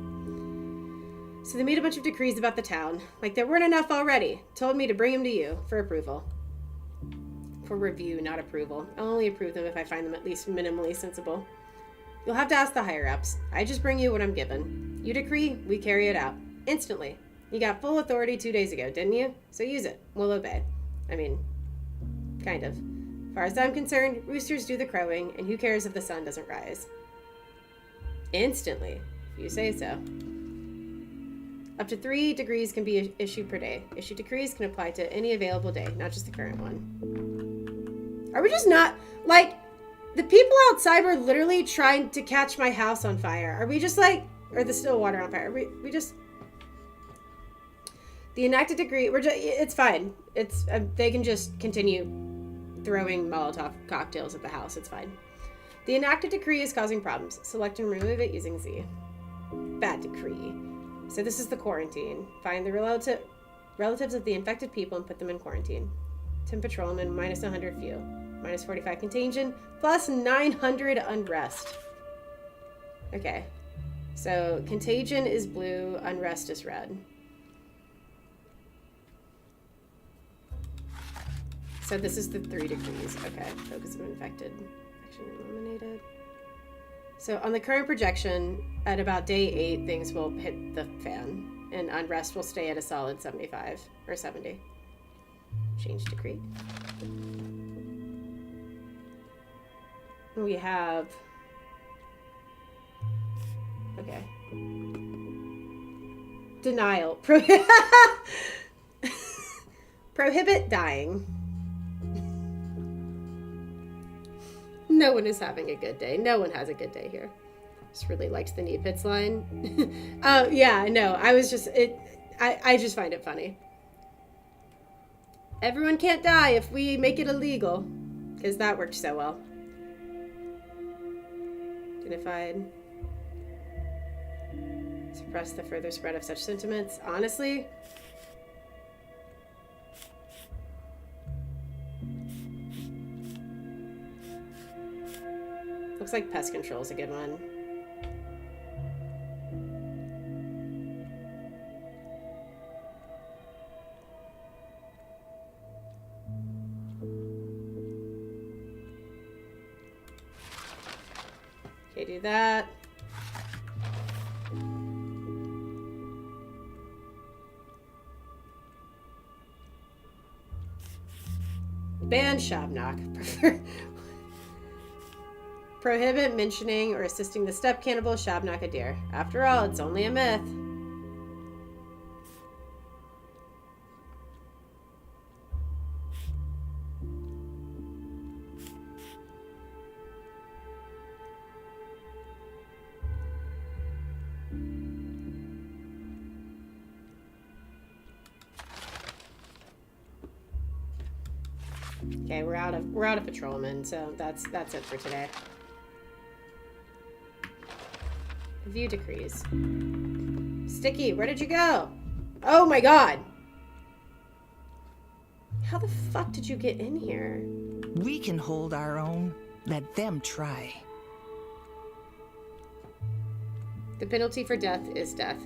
So they made a bunch of decrees about the town. Like there weren't enough already. Told me to bring them to you for approval. For review, not approval. I'll only approve them if I find them at least minimally sensible. You'll have to ask the higher-ups. I just bring you what I'm given. You decree, we carry it out. Instantly. You got full authority 2 days ago, didn't you? So use it. We'll obey. I mean, kind of. As far as I'm concerned, roosters do the crowing, and who cares if the sun doesn't rise? Instantly, if you say so. Up to 3 decrees can be issued per day. Issued decrees can apply to any available day, not just the current one. Are we just not... Like, the people outside were literally trying to catch my house on fire. Are we just like... Or the still water on fire. We just... The enacted decree... It's fine. It's they can just continue throwing Molotov cocktails at the house. It's fine. The enacted decree is causing problems. Select and remove it using Z. Bad decree. So this is the quarantine. Find the relatives of the infected people and put them in quarantine. 10 patrolmen, minus 100 fuel. Minus 45 contagion, plus 900 unrest. Okay. So contagion is blue, unrest is red. So this is the 3 decrees. Okay. Focus of infected. Action eliminated. So on the current projection, at about day 8, things will hit the fan, and unrest will stay at a solid 75 or 70. Change decree. We have... Okay. Denial. Prohibit dying. No one is having a good day. No one has a good day here. Just really liked the knee pits line. Yeah, no, I was just... I just find it funny. Everyone can't die if we make it illegal. Because that worked so well. Dignified. Suppress the further spread of such sentiments. Honestly... Looks like pest control is a good one. Okay, do that. Ban Shabnock. Prohibit mentioning or assisting the step cannibal Shabnock a deer. After all, it's only a myth. Okay, we're out of patrolmen, so that's it for today. View decrees. Sticky, where did you go? Oh my god! How the fuck did you get in here? We can hold our own. Let them try. The penalty for death is death.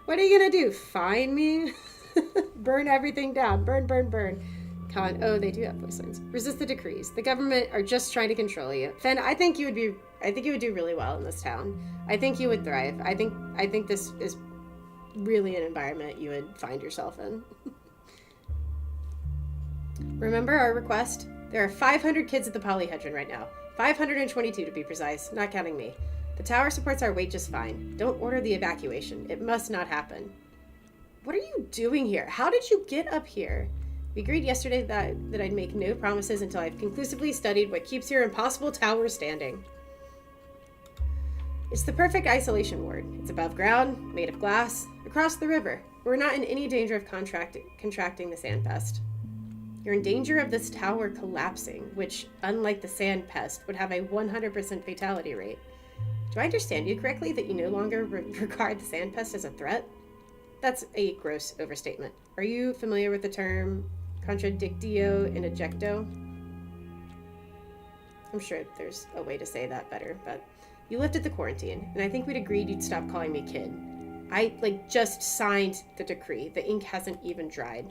What are you gonna do? Fine me? Burn everything down. Burn, burn, burn. Oh, they do have voice lines. Resist the decrees. The government are just trying to control you. Fen, I think you would do really well in this town. I think you would thrive. I think this is really an environment you would find yourself in. Remember our request? There are 500 kids at the polyhedron right now. 522 to be precise, not counting me. The tower supports our weight just fine. Don't order the evacuation. It must not happen. What are you doing here? How did you get up here? We agreed yesterday that I'd make no promises until I've conclusively studied what keeps your impossible tower standing. It's the perfect isolation ward. It's above ground, made of glass, across the river. We're not in any danger of contracting the sand pest. You're in danger of this tower collapsing, which, unlike the sand pest, would have a 100% fatality rate. Do I understand you correctly that you no longer regard the sand pest as a threat? That's a gross overstatement. Are you familiar with the term contradictio in ejecto? I'm sure there's a way to say that better, but you lifted the quarantine, and I think we'd agreed you'd stop calling me kid. I, just signed the decree. The ink hasn't even dried.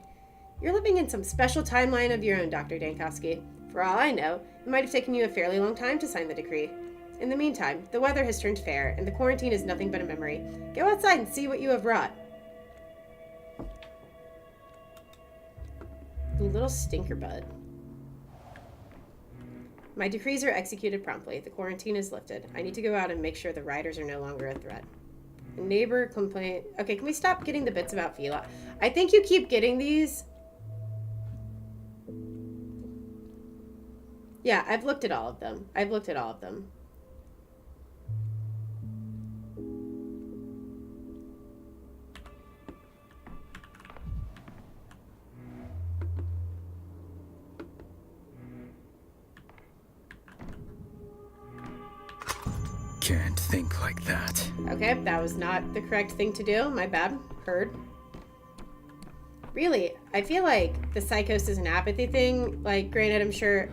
You're living in some special timeline of your own, Dr. Dankovsky. For all I know, it might have taken you a fairly long time to sign the decree. In the meantime, the weather has turned fair, and the quarantine is nothing but a memory. Go outside and see what you have wrought. You little stinker bud. My decrees are executed promptly. The quarantine is lifted. I need to go out and make sure the riders are no longer a threat. A neighbor complained... Okay, can we stop getting the bits about Fila? I think you keep getting these. Yeah, I've looked at all of them. Can't think like that. Okay, that was not the correct thing to do. My bad. Heard. Really, I feel like the psychosis and apathy thing, granted, I'm sure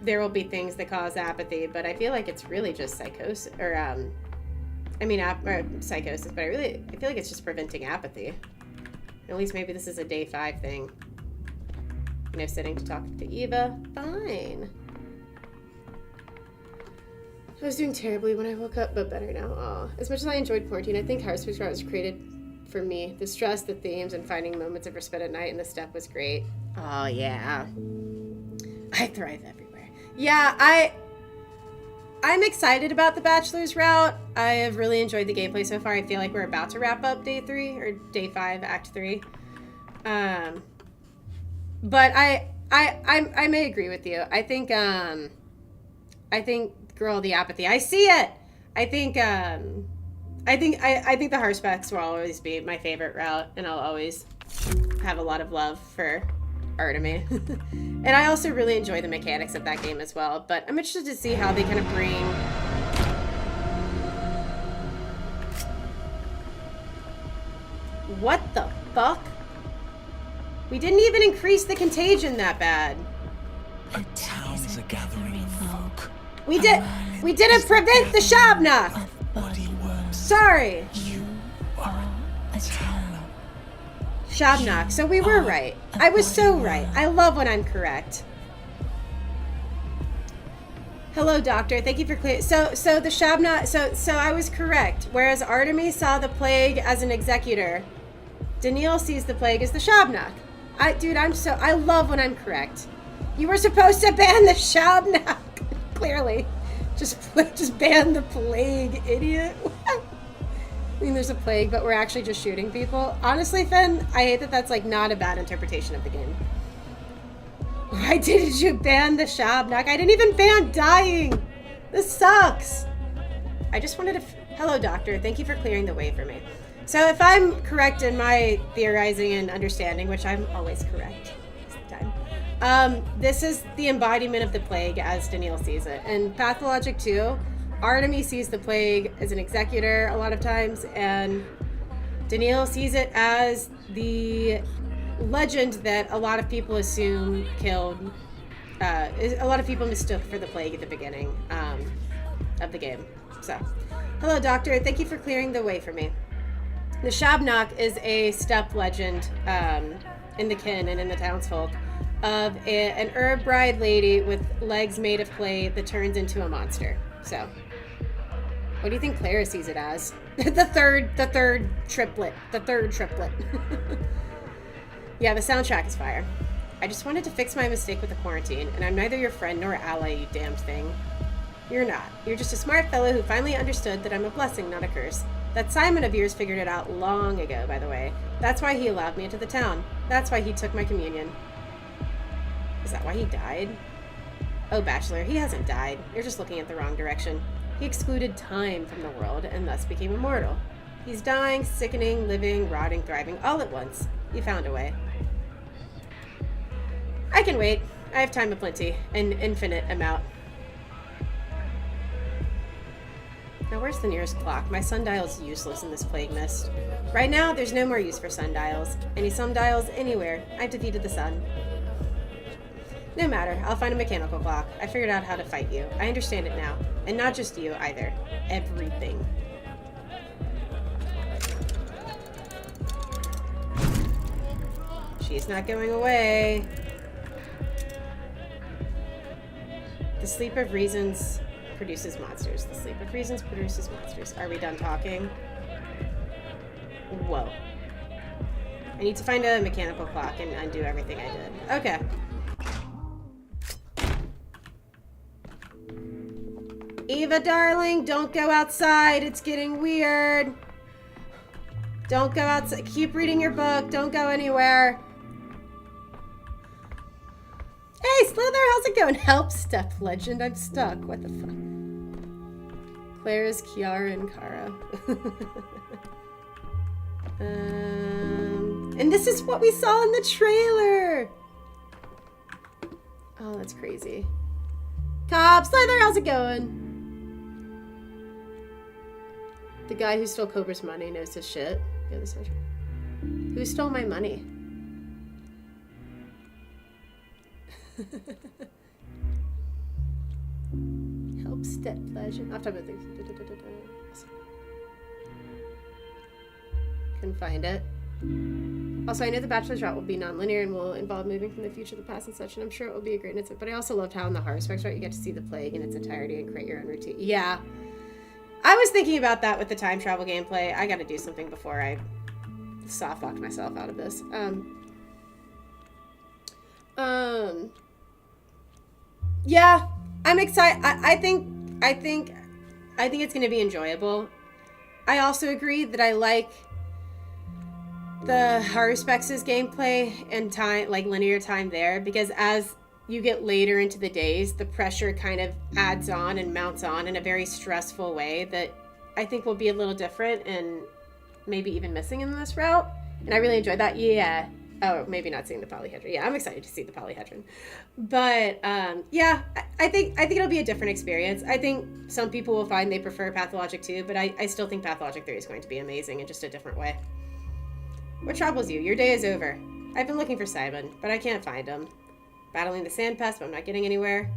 there will be things that cause apathy, but I feel like it's really just psychosis, or psychosis, but I feel like it's just preventing apathy. At least maybe this is a day 5 thing. Sitting to talk to Eva. Fine. I was doing terribly when I woke up, but better now. Aw. As much as I enjoyed quarantine, I think Harvest Route was created for me. The stress, the themes, and finding moments of respite at night in the step was great. Oh, yeah. I thrive everywhere. Yeah, I'm excited about the Bachelor's route. I have really enjoyed the gameplay so far. I feel like we're about to wrap up day 3, or day 5, act 3. But I may agree with you. I think girl, the apathy. I see it. I think the Harspecks will always be my favorite route, and I'll always have a lot of love for Artemy. And I also really enjoy the mechanics of that game as well, but I'm interested to see how they kind of bring... What the fuck? We didn't even increase the contagion that bad. A town is a gathering of folk. We didn't prevent the Shabnak! Sorry! You are a town. Shabnak. So we were right. I was so right. I love when I'm correct. Hello, Doctor. Thank you for clear. So the Shabnak. So I was correct. Whereas Artemis saw the plague as an executor, Daniil sees the plague as the Shabnak. I love when I'm correct. You were supposed to ban the Shabnak. Clearly. Just ban the plague, idiot. I mean, there's a plague, but we're actually just shooting people. Honestly, Fen, I hate that that's not a bad interpretation of the game. Why didn't you ban the Shabnak? I didn't even ban dying. This sucks. I just wanted to... Hello, Doctor. Thank you for clearing the way for me. So if I'm correct in my theorizing and understanding, which I'm always correct most of the time, this is the embodiment of the plague as Daniil sees it. And Pathologic 2, Artemis sees the plague as an executor a lot of times, and Daniil sees it as the legend that a lot of people assume killed a lot of people mistook for the plague at the beginning of the game. So, hello, Doctor. Thank you for clearing the way for me. The Shabnok is a steppe legend in the kin and in the townsfolk of an herb bride lady with legs made of clay that turns into a monster. So, what do you think Clara sees it as? the third triplet. Yeah, the soundtrack is fire. I just wanted to fix my mistake with the quarantine, and I'm neither your friend nor ally, you damned thing. You're not. You're just a smart fellow who finally understood that I'm a blessing, not a curse. That Simon of yours figured it out long ago, by the way. That's why he allowed me into the town. That's why he took my communion. Is that why he died? Oh, Bachelor, he hasn't died. You're just looking at the wrong direction. He excluded time from the world and thus became immortal. He's dying, sickening, living, rotting, thriving, all at once. He found a way. I can wait. I have time aplenty. An infinite amount. Now where's the nearest clock? My sundial's useless in this plague mist. Right now, there's no more use for sundials. Any sundials anywhere. I've defeated the sun. No matter. I'll find a mechanical clock. I figured out how to fight you. I understand it now. And not just you, either. Everything. She's not going away. The sleep of reasons produces monsters. The sleep of reasons produces monsters. Are we done talking? Whoa. I need to find a mechanical clock and undo everything I did. Okay. Eva, darling, don't go outside. It's getting weird. Don't go outside. Keep reading your book. Don't go anywhere. Hey, Slither, how's it going? Help, Step Legend. I'm stuck. What the fuck? Claire's Kiara and Kara. And this is what we saw in the trailer. Oh, that's crazy. Cop, Slither, how's it going? The guy who stole Cobra's money knows his shit. Yeah, this is true. Who stole my money? Help, Step Legend. I'll talk about things. Couldn't find it. Also, I know the Bachelor's route will be non-linear and will involve moving from the future to the past and such, and I'm sure it will be a great insight. But I also loved how in the horror specs route you get to see the plague in its entirety and create your own routine. Yeah. I was thinking about that with the time travel gameplay. I gotta do something before I soft-locked myself out of this. Yeah, I'm excited. I think it's gonna be enjoyable. I also agree that I like the horror specs' gameplay and time, like linear time there, because as you get later into the days, the pressure kind of adds on and mounts on in a very stressful way that I think will be a little different and maybe even missing in this route. And I really enjoyed that. Yeah. Oh, maybe not seeing the polyhedron. Yeah, I'm excited to see the polyhedron. But yeah, I think it'll be a different experience. I think some people will find they prefer Pathologic 2, but I still think Pathologic 3 is going to be amazing in just a different way. What troubles you? Your day is over. I've been looking for Simon, but I can't find him. Battling the sand pest, but I'm not getting anywhere.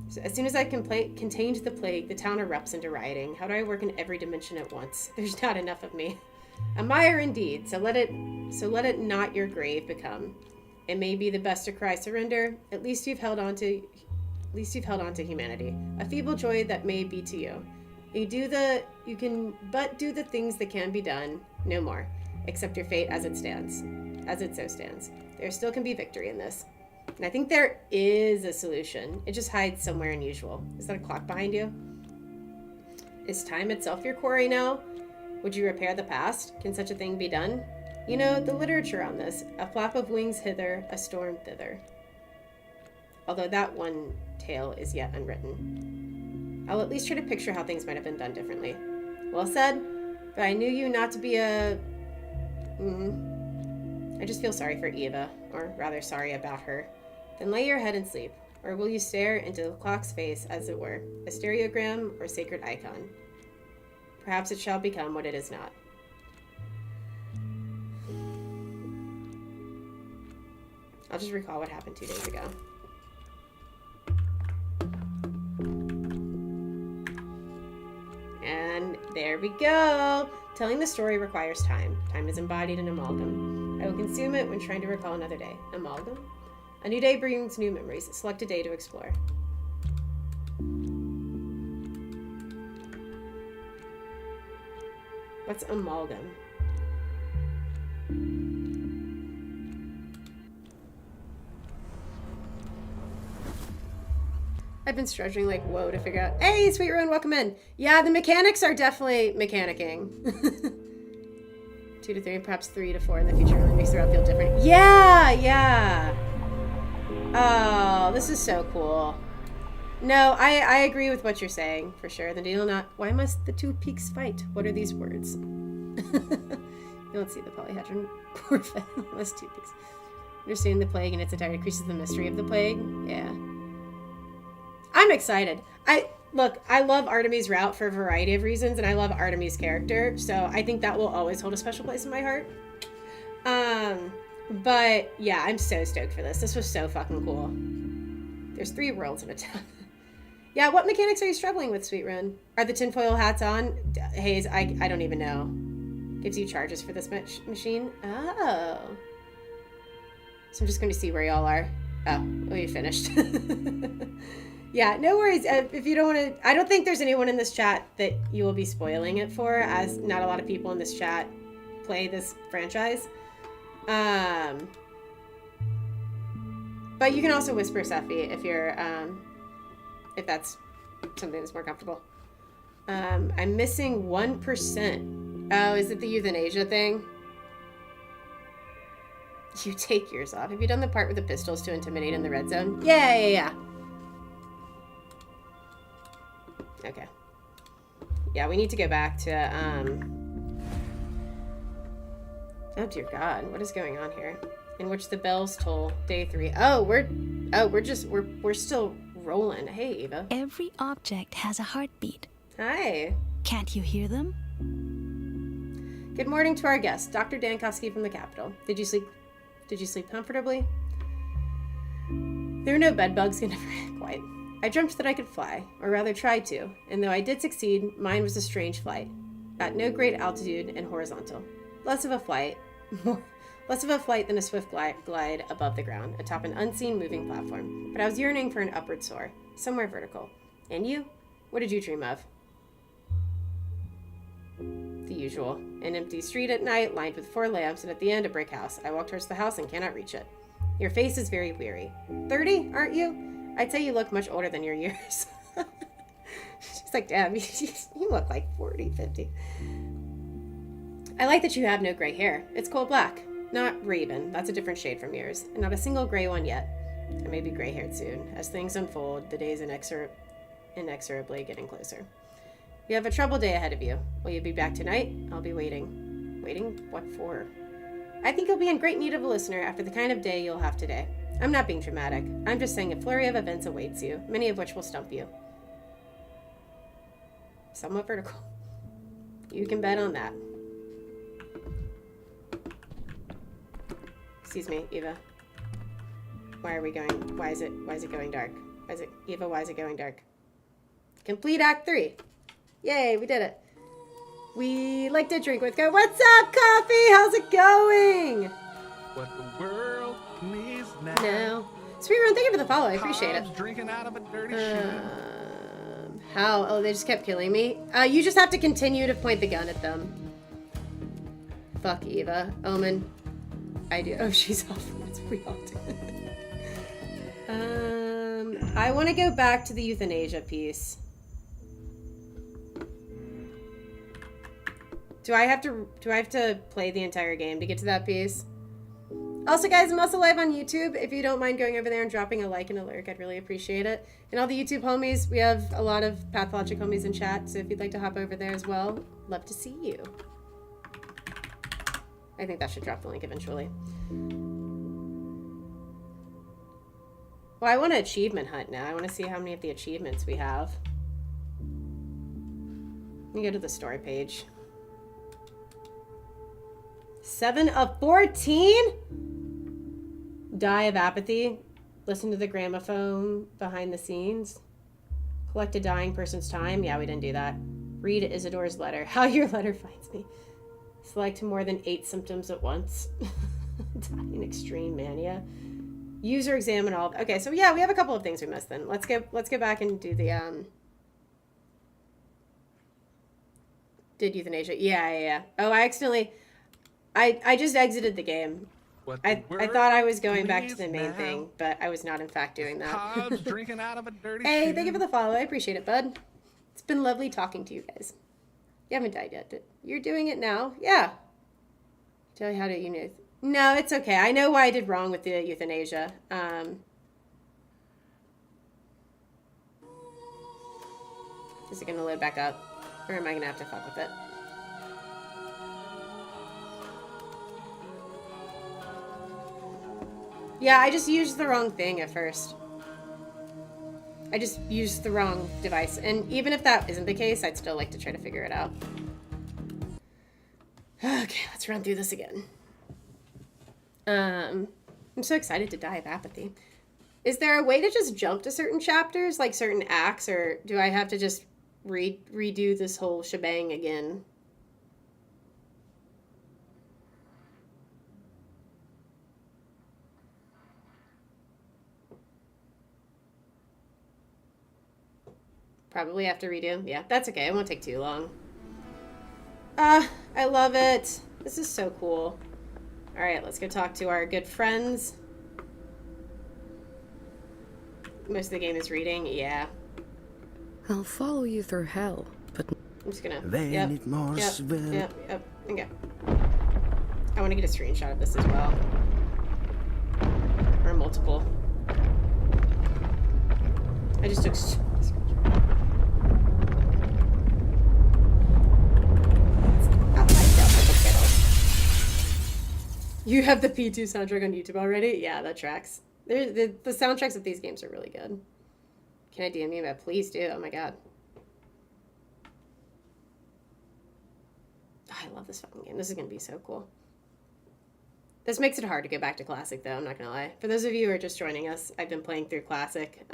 So as soon as I contained the plague, the town erupts into rioting. How do I work in every dimension at once? There's not enough of me. A mire indeed, so let it not your grave become. It may be the best to cry surrender. At least you've held on to humanity. A feeble joy that may be to you. You can but do the things that can be done, no more. Accept your fate as it stands. As it so stands. There still can be victory in this. And I think there is a solution. It just hides somewhere unusual. Is that a clock behind you? Is time itself your quarry now? Would you repair the past? Can such a thing be done? You know, the literature on this. A flap of wings hither, a storm thither. Although that one tale is yet unwritten. I'll at least try to picture how things might have been done differently. Well said, but I knew you not to be a... I just feel sorry for Eva, or rather sorry about her. Then lay your head and sleep, or will you stare into the clock's face, as it were, a stereogram or sacred icon? Perhaps it shall become what it is not. I'll just recall what happened 2 days ago. There we go. Telling the story requires time. Time is embodied in amalgam. I will consume it when trying to recall another day. Amalgam? A new day brings new memories. Select a day to explore. What's amalgam? I've been stretching like whoa to figure out. Hey, Sweet Ruin, welcome in. Yeah, the mechanics are definitely mechanicking. 2 to 3, perhaps 3 to 4 in the future really makes the route feel different. Yeah, yeah. Oh, this is so cool. No, I agree with what you're saying, for sure. The deal not... Why must the two peaks fight? What are these words? You don't see the polyhedron. Poor thing. Those two peaks. Understanding the plague and its entirety increases the mystery of the plague. Yeah. I'm excited. I love Artemis' route for a variety of reasons, and I love Artemis' character, so I think that will always hold a special place in my heart. But yeah, I'm so stoked for this. This was so fucking cool. There's 3 worlds in a town. Yeah, what mechanics are you struggling with, Sweet Run? Are the tinfoil hats on? Hayes, I don't even know. Gives you charges for this machine? Oh. So I'm just going to see where y'all are. Oh, well, you finished. Yeah, no worries. If you don't want to... I don't think there's anyone in this chat that you will be spoiling it for, as not a lot of people in this chat play this franchise. But you can also whisper Sephi if you're... if that's something that's more comfortable. I'm missing 1%. Oh, is it the euthanasia thing? You take yours off. Have you done the part with the pistols to intimidate in the red zone? Yeah. Okay. Yeah, we need to go back to, oh dear God, what is going on here? In which the bells toll, day 3. We're still rolling. Hey, Eva. Every object has a heartbeat. Hi. Can't you hear them? Good morning to our guest, Dr. Dankovsky from the Capitol. Did you sleep comfortably? There are no bed bugs in quite. I dreamt that I could fly, or rather tried to, and though I did succeed, mine was a strange flight. At no great altitude and horizontal. Less of a flight than a swift glide above the ground, atop an unseen moving platform. But I was yearning for an upward soar, somewhere vertical. And you? What did you dream of? The usual. An empty street at night, lined with 4 lamps, and at the end a brick house. I walk towards the house and cannot reach it. Your face is very weary. 30, aren't you? I'd say you look much older than your years. She's like, damn, you look like 40, 50. I like that you have no gray hair. It's coal black. Not raven. That's a different shade from yours. And not a single gray one yet. I may be gray-haired soon. As things unfold, the days inexorably getting closer. You have a troubled day ahead of you. Will you be back tonight? I'll be waiting. Waiting? What for? I think you'll be in great need of a listener after the kind of day you'll have today. I'm not being dramatic. I'm just saying a flurry of events awaits you, many of which will stump you. Somewhat vertical. You can bet on that. Excuse me, Eva. Why is it going dark? Eva, why is it going dark? Complete Act 3. Yay, we did it. We like to drink with go. What's up, Coffee? How's it going? What the world needs now. No. Sweet Run, thank you for the follow. I appreciate it. Drinking out of a dirty shoe. How? Oh, they just kept killing me. You just have to continue to point the gun at them. Fuck Eva. Omen. I do. Oh, she's off. We all do. I want to go back to the euthanasia piece. Do I have to play the entire game to get to that piece? Also, guys, I'm also live on YouTube. If you don't mind going over there and dropping a like and a lurk, I'd really appreciate it. And all the YouTube homies, we have a lot of Pathologic homies in chat, so if you'd like to hop over there as well, love to see you. I think that should drop the link eventually. Well, I want to achievement hunt now. I want to see how many of the achievements we have. Let me go to the story page. 7 of 14? Die of apathy. Listen to the gramophone behind the scenes. Collect a dying person's time. Yeah, we didn't do that. Read Isidore's letter. How your letter finds me. Select more than 8 symptoms at once. Dying extreme mania. User examine all. Okay, so yeah, we have a couple of things we missed then. Let's go back and do the did euthanasia. Yeah. Oh, I accidentally I just exited the game. I thought I was going back to the main thing, but I was not in fact doing that. Drinking out of a dirty Hey, thank you for the follow. I appreciate it, bud. It's been lovely talking to you guys. You haven't died yet. You're doing it now? Yeah. Tell you how to euthanize. No, it's okay. I know why I did wrong with the euthanasia. Is it going to load back up? Or am I going to have to fuck with it? Yeah, I just used the wrong thing at first. I just used the wrong device. And even if that isn't the case, I'd still like to try to figure it out. Okay, let's run through this again. I'm so excited to die of apathy. Is there a way to just jump to certain chapters, like certain acts, or do I have to just redo this whole shebang again? Probably have to redo. Yeah, that's okay. It won't take too long. I love it. This is so cool. All right, let's go talk to our good friends. Most of the game is reading. Yeah. I'll follow you through hell, but I'm just gonna. Yep. Okay. I want to get a screenshot of this as well, or multiple. I just took. You have the P2 soundtrack on YouTube already? Yeah, that tracks. The soundtracks of these games are really good. Can I DM you about? Please do. Oh my god. Oh, I love this fucking game. This is going to be so cool. This makes it hard to go back to Classic, though. I'm not going to lie. For those of you who are just joining us, I've been playing through Classic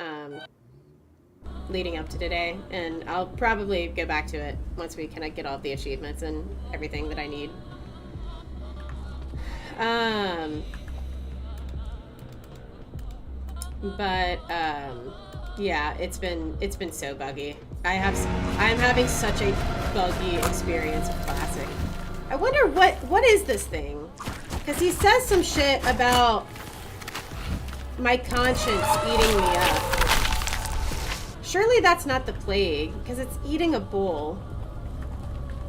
leading up to today, and I'll probably go back to it once we kind of get all the achievements and everything that I need. Yeah, it's been so buggy. I'm having such a buggy experience with Classic. I wonder what is this thing? Because he says some shit about my conscience eating me up. Surely that's not the plague, because it's eating a bull.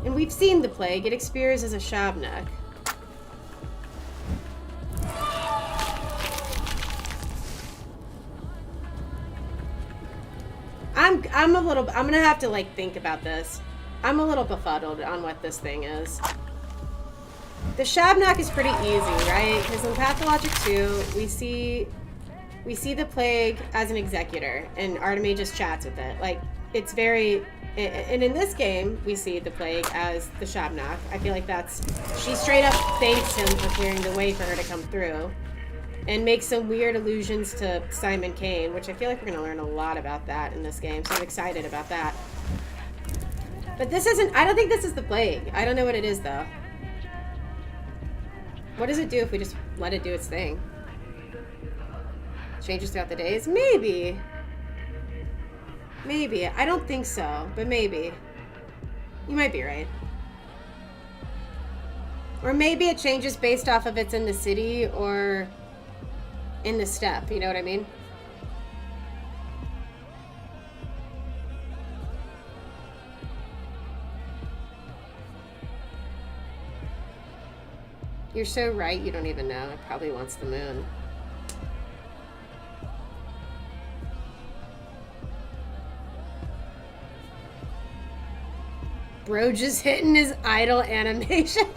And we've seen the plague. It appears as a Shabnak. I'm gonna have to like think about this. I'm a little befuddled on what this thing is. The Shabnak is pretty easy, right? Because in Pathologic 2, we see the plague as an executor, and Artemy just chats with it. Like, it's very... And in this game, we see the plague as the Shabnak. I feel like she straight up thanks him for clearing the way for her to come through. And makes some weird allusions to Simon Kane, which I feel like we're going to learn a lot about that in this game, so I'm excited about that. But this isn't... I don't think this is the plague. I don't know what it is, though. What does it do if we just let it do its thing? Changes throughout the days? Maybe. Maybe. I don't think so, but maybe. You might be right. Or maybe it changes based off of it's in the city or in the steppe, you know what I mean? You're so right, you don't even know. It probably wants the moon. Bro just hitting his idle animation.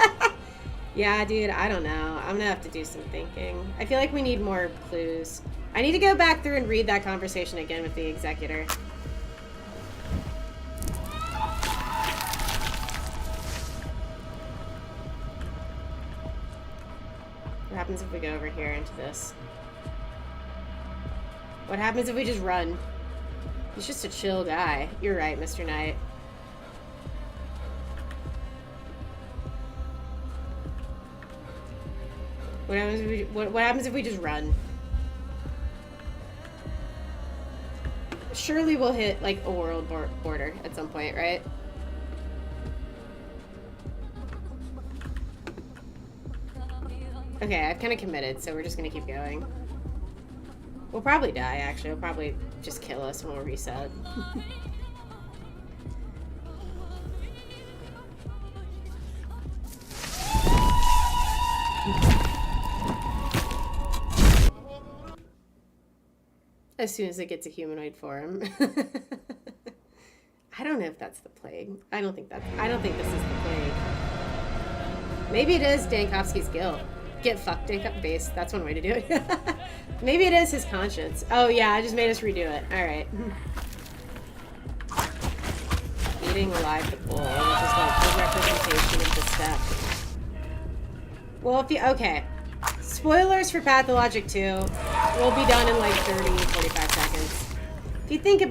Yeah, dude, I don't know. I'm gonna have to do some thinking. I feel like we need more clues. I need to go back through and read that conversation again with the executor. What happens if we go over here into this? What happens if we just run? He's just a chill guy. You're right, Mr. Knight. What happens if we just run? Surely we'll hit, like, a world border at some point, right? Okay, I've kind of committed, so we're just gonna keep going. We'll probably die, actually. It'll probably just kill us and we'll reset. As soon as it gets a humanoid form. I don't know if that's the plague. I don't think this is the plague. Maybe it is Dankovsky's guilt. Get fucked, base. That's one way to do it. Maybe it is his conscience. Oh yeah, I just made us redo it. Alright. Eating alive the bull, which is like the representation of the step. Well, if you, okay. Spoilers for Pathologic 2 will be done in like 30-45 seconds. If I think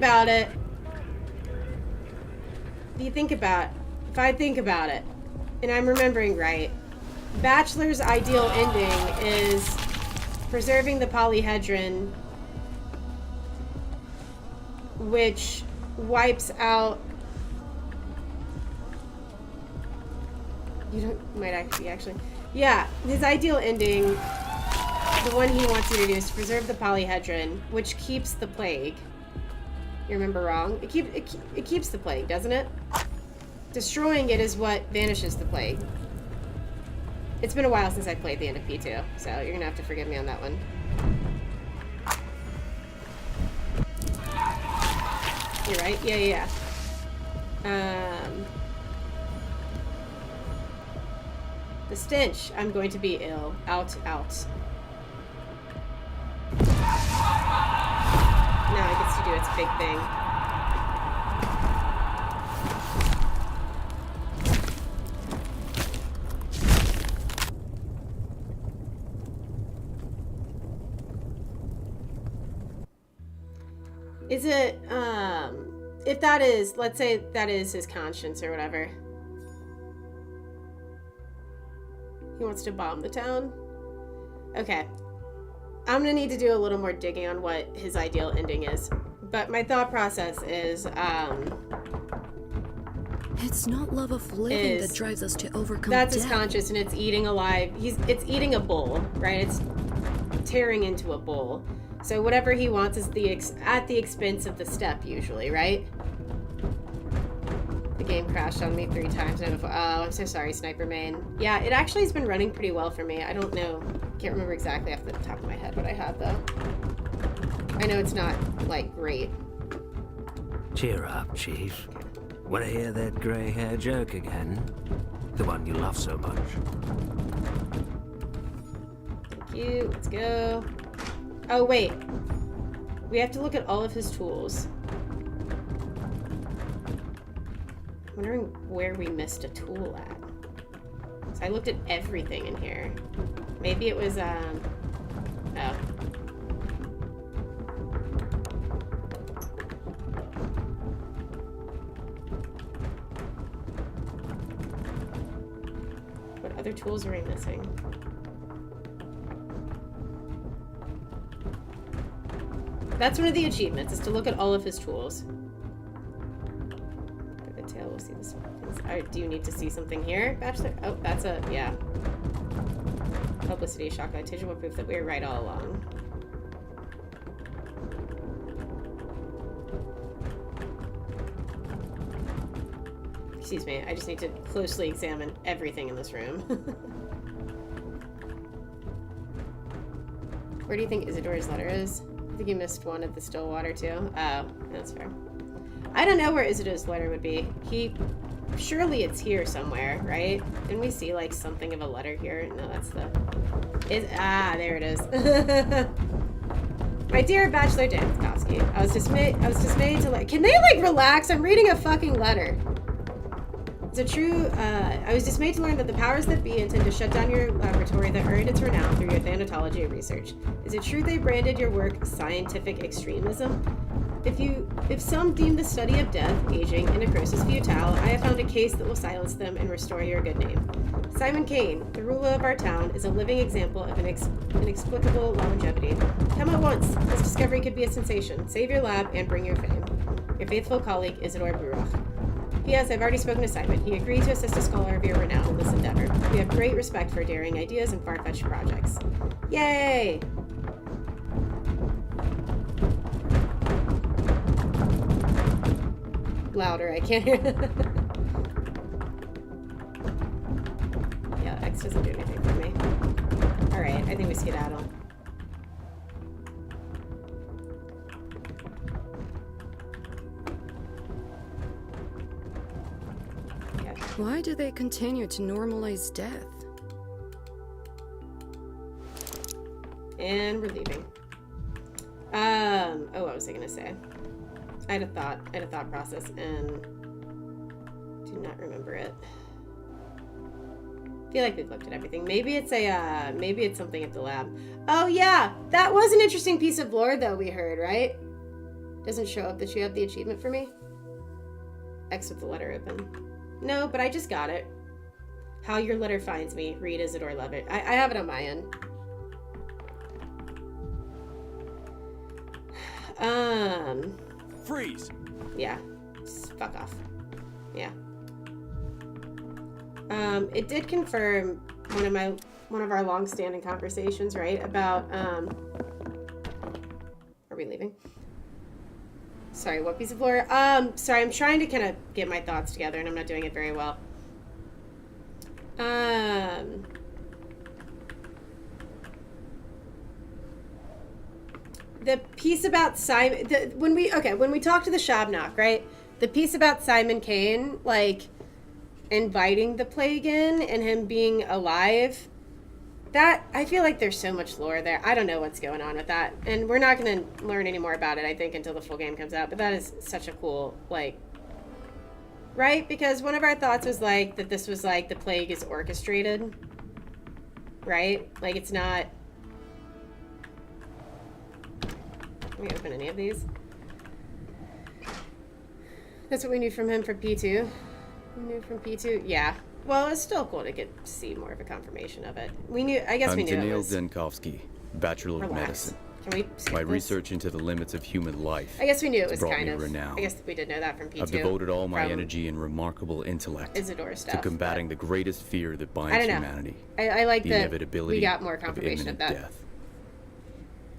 about it, and I'm remembering right, Bachelor's ideal ending is preserving the polyhedron, which wipes out. Yeah, his ideal ending, the one he wants to do is to preserve the polyhedron, which keeps the plague. You remember wrong? It keeps the plague, doesn't it? Destroying it is what vanishes the plague. It's been a while since I played the end of P2, so you're gonna have to forgive me on that one. You're right? Yeah. The stench. I'm going to be ill. Out. Now it gets to do its big thing. Is it, if that is, let's say that is his conscience or whatever. He wants to bomb the town? Okay. I'm gonna need to do a little more digging on what his ideal ending is. But my thought process is, it's not love of living that drives us to overcome that's death. His conscience, and it's eating alive. It's eating a bull, right? It's tearing into a bull. So whatever he wants is at the expense of the step, usually, right? The game crashed on me 3 times. Oh, I'm so sorry, Sniper Main. Yeah, it actually has been running pretty well for me. I don't know. Can't remember exactly off the top of my head what I had, though. I know it's not, like, great. Cheer up, Chief. Want to hear that grey hair joke again? The one you love so much. Thank you. Let's go. Oh, wait. We have to look at all of his tools. I'm wondering where we missed a tool at. So I looked at everything in here. Maybe it was, oh. What other tools are we missing? That's one of the achievements, is to look at all of his tools. For the tail, we'll see this one. Do you need to see something here, Bachelor? Oh, that's a, yeah. Publicity, shock light, visual proof that we were right all along. Excuse me, I just need to closely examine everything in this room. Where do you think Isidore's letter is? I think you missed one at the still water too. Oh, that's fair. I don't know where Isidore's letter would be. Surely it's here somewhere, right? Didn't we see like something of a letter here? No, that's the... there it is. My dear Bachelor Dankovsky, I was dismayed to like... Can they like relax? I'm reading a fucking letter. It's a true, I was dismayed to learn that the powers that be intend to shut down your laboratory that earned its renown through your thanatology research. Is it true they branded your work scientific extremism? If some deem the study of death, aging, and necrosis futile, I have found a case that will silence them and restore your good name. Simon Kane, the ruler of our town, is a living example of inexplicable longevity. Come at once. This discovery could be a sensation. Save your lab and bring your fame. Your faithful colleague, Isidore Burach. P.S. I've already spoken to Simon. He agreed to assist a scholar of your renown in this endeavor. We have great respect for daring ideas and far-fetched projects. Yay! Louder, I can't hear. Yeah, X doesn't do anything for me. Alright, I think we skedaddle. Why do they continue to normalize death? And we're leaving. What was I gonna say? I had a thought process and do not remember it. I feel like we've looked at everything. Maybe it's something at the lab. Oh yeah, that was an interesting piece of lore though we heard, right? Doesn't show up that you have the achievement for me. X with the letter open. No, but I just got it. How your letter finds me. Read Isidore Levitt. I have it on my end. Freeze. Yeah. Fuck off. Yeah. It did confirm one of our long-standing conversations, right? About are we leaving? Sorry, what piece of lore? Sorry, I'm trying to kind of get my thoughts together and I'm not doing it very well. The piece about Simon, when we talked to the Shabnock, right? The piece about Simon Kane, like, inviting the plague in and him being alive, that, I feel like there's so much lore there. I don't know what's going on with that. And we're not going to learn any more about it, I think, until the full game comes out. But that is such a cool, like, right? Because one of our thoughts was, like, that this was, like, the plague is orchestrated. Right? Like, it's not... Can we open any of these? That's what we knew from him for P2. We knew from P2? Yeah. Well, it's still cool to see more of a confirmation of it. We knew, I guess we knew it was... I'm Daniil Dankovsky, Bachelor of Medicine. Can we skip My this? Research into the limits of human life. I guess we knew it was brought kind me of... renown. I guess we did know that from P2. I've devoted all my energy and remarkable intellect Isidore stuff, to combating the greatest fear that binds I don't know. humanity. I like the that inevitability we got more confirmation of that. Death.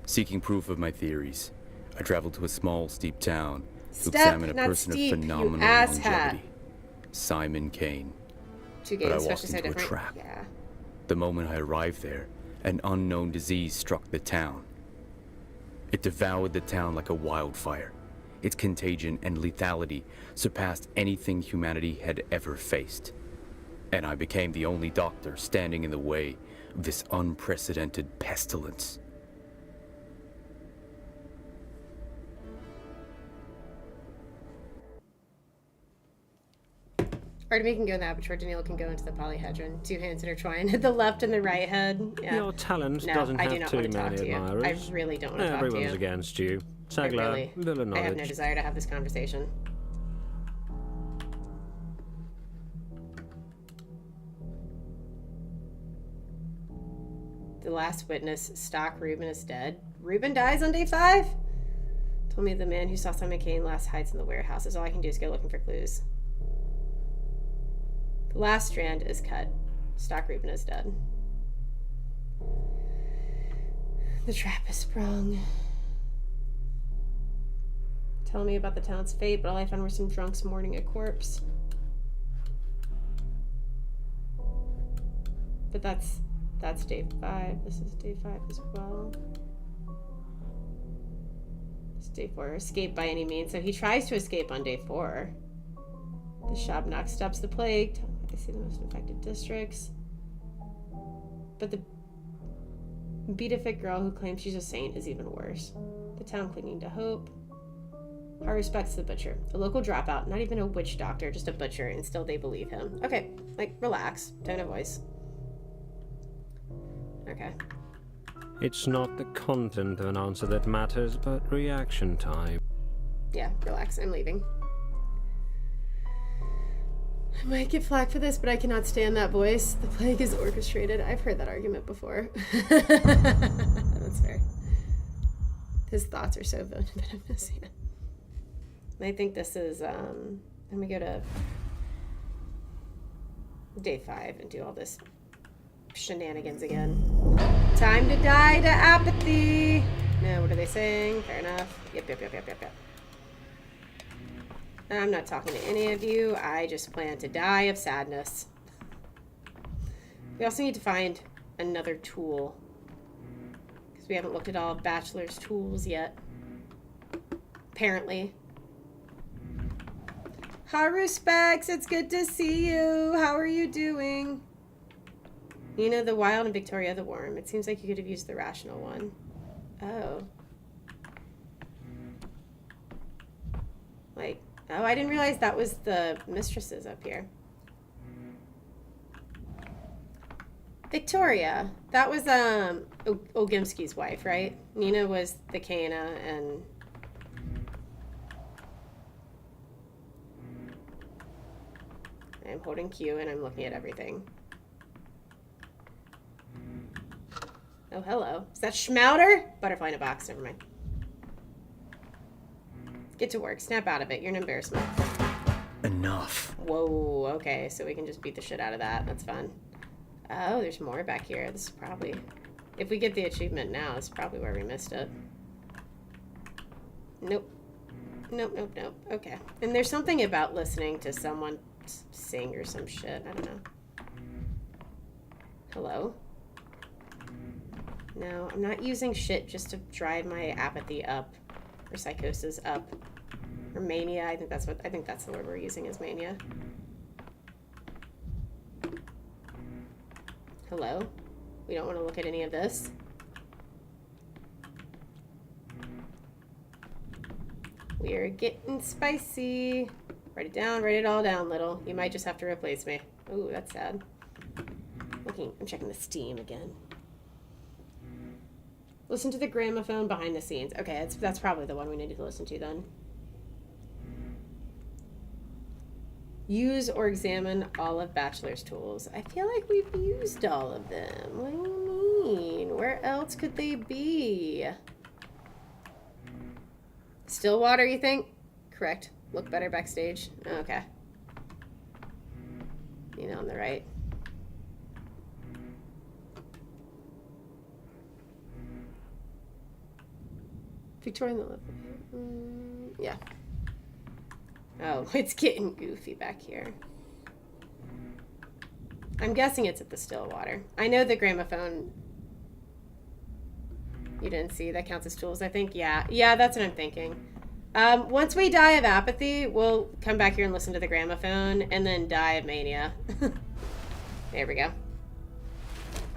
Seeking proof of my theories, I traveled to a small, steep town to examine a person of phenomenal longevity, Simon Kane. But I walked into a trap. Yeah. The moment I arrived there, an unknown disease struck the town. It devoured the town like a wildfire. Its contagion and lethality surpassed anything humanity had ever faced. And I became the only doctor standing in the way of this unprecedented pestilence. Artemis can go in the aperture, Daniil can go into the polyhedron. Two hands intertwined at the left and the right head. Yeah. Your talent no, doesn't I have do not too want to talk many to you. admirers. I really don't want to talk to you. Everyone's against you. Sagla, Villa I have no desire to have this conversation. The last witness, Stock Reuben, is dead. Reuben dies on day 5? Told me the man who saw Simon Kane last hides in the warehouses. All I can do is go looking for clues. The last strand is cut. Stock Reuben is dead. The trap is sprung. Telling me about the town's fate, but all I found were some drunks mourning a corpse. But that's day 5. This is day 5 as well. It's day 4. Escape by any means. So he tries to escape on day 4. The Shabnock stops the plague. I see the most infected districts. But the beatific girl who claims she's a saint is even worse. The town clinging to hope. Our respects to the butcher. A local dropout, not even a witch doctor, just a butcher, and still they believe him. Okay, like, relax. Tone of voice. Okay. It's not the content of an answer that matters, but reaction time. Yeah, relax. I'm leaving. I might get flack for this, but I cannot stand that voice. The plague is orchestrated. I've heard that argument before. That's fair. His thoughts are so venomous. Yeah. I think this is, let me go to day 5 and do all this shenanigans again. Time to die to apathy. No, what are they saying? Fair enough. Yep. I'm not talking to any of you. I just plan to die of sadness. We also need to find another tool. Because we haven't looked at all of Bachelor's tools yet. Apparently. Haru Specs, it's good to see you. How are you doing? Nina the Wild and Victoria the Worm. It seems like you could have used the rational one. Oh. Like, oh, I didn't realize that was the mistresses up here. Victoria. That was Ogimski's wife, right? Nina was the Kana and I'm holding Q and I'm looking at everything. Oh, hello. Is that Schmouder? Butterfly in a box. Never mind. Get to work. Snap out of it. You're an embarrassment. Enough. Whoa. Okay, so we can just beat the shit out of that. That's fun. Oh, there's more back here. This is probably... If we get the achievement now, it's probably where we missed it. Nope. Nope. Okay. And there's something about listening to someone sing or some shit. I don't know. Hello? No, I'm not using shit just to drive my apathy up. Or psychosis up. Or mania. I think that's the word we're using is mania. Hello? We don't want to look at any of this. We're getting spicy. Write it down, write it all down, little. You might just have to replace me. Ooh, that's sad. I'm checking the Steam again. Listen to the gramophone behind the scenes. Okay, that's probably the one we need to listen to then. Use or examine all of Bachelor's tools. I feel like we've used all of them. What do you mean? Where else could they be? Stillwater, you think? Correct. Look better backstage. Okay. You know, on the right. Victoria in the left. Yeah. Oh, it's getting goofy back here. I'm guessing it's at the Stillwater. I know the gramophone. You didn't see. That counts as tools, I think. Yeah. Yeah, that's what I'm thinking. Once we die of apathy, we'll come back here and listen to the gramophone and then die of mania. There we go.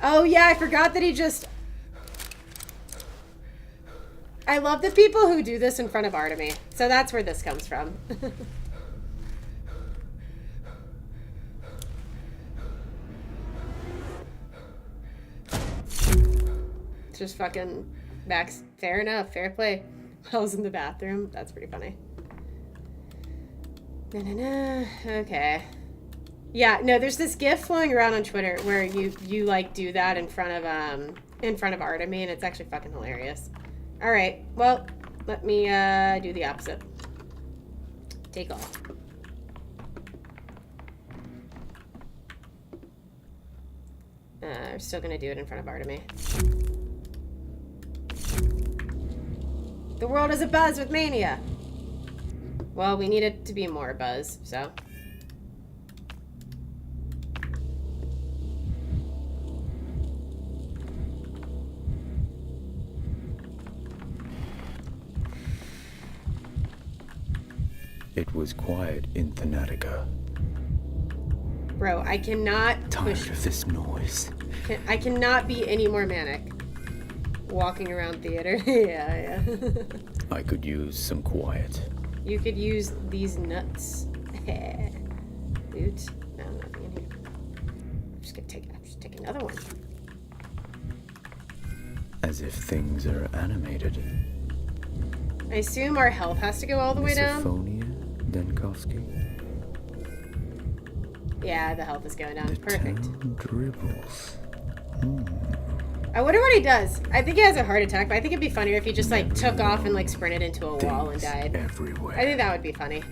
Oh, yeah, I forgot that he just... I love the people who do this in front of Artemy. So that's where this comes from. Just fucking Max. Fair enough. Fair play. I was in the bathroom. That's pretty funny. Okay. Yeah, no, there's this GIF flowing around on Twitter where you like do that in front of Artemy, and it's actually fucking hilarious. All right. Well, let me do the opposite. Take off. We're still gonna do it in front of Artemy. The world is abuzz with mania. Well, we need it to be more buzz, so. It was quiet in Thanatica. Bro, I cannot Tired of this noise. I cannot be any more manic. Walking around theater. Yeah. I could use some quiet. You could use these nuts. Loot. No, nothing in here. I'm just take another one. As if things are animated. I assume our health has to go all the way down. Misophonia, Dankovsky. Yeah, the health is going down. The Perfect. town dribbles. I wonder what he does. I think he has a heart attack, but I think it'd be funnier if he just like took off and like sprinted into a wall and died. Everywhere. I think that would be funny.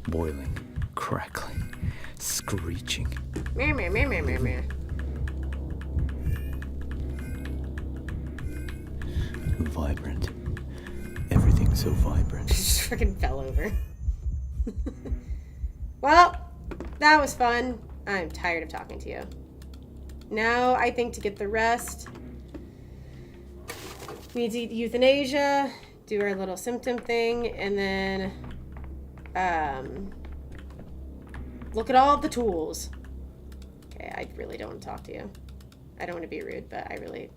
Boiling, crackling, screeching. Meh, meh, meh, meh, meh, meh. Vibrant. Everything's so vibrant. Just freaking fell over. Well, that was fun. I'm tired of talking to you. Now, I think to get the rest, we need to eat euthanasia, do our little symptom thing, and then look at all of the tools. Okay, I really don't want to talk to you. I don't want to be rude, but I really...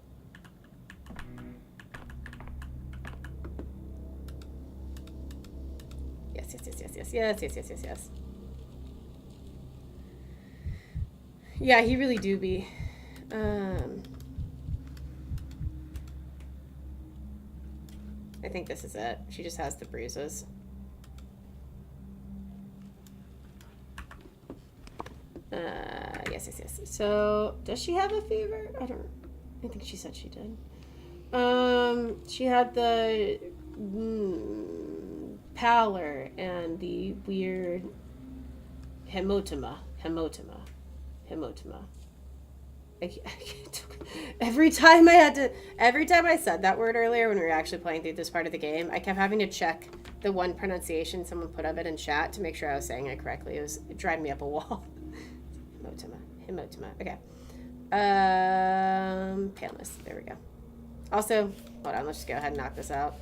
Yes. Yeah, he really do be. I think this is it. She just has the bruises. Yes. So, does she have a fever? I think she said she did. She had the pallor and the weird hematoma. Every time I said that word earlier when we were actually playing through this part of the game, I kept having to check the one pronunciation someone put of it in chat to make sure I was saying it correctly. It driving me up a wall. Hematoma. Okay. Paleness. There we go. Also, hold on, let's just go ahead and knock this out.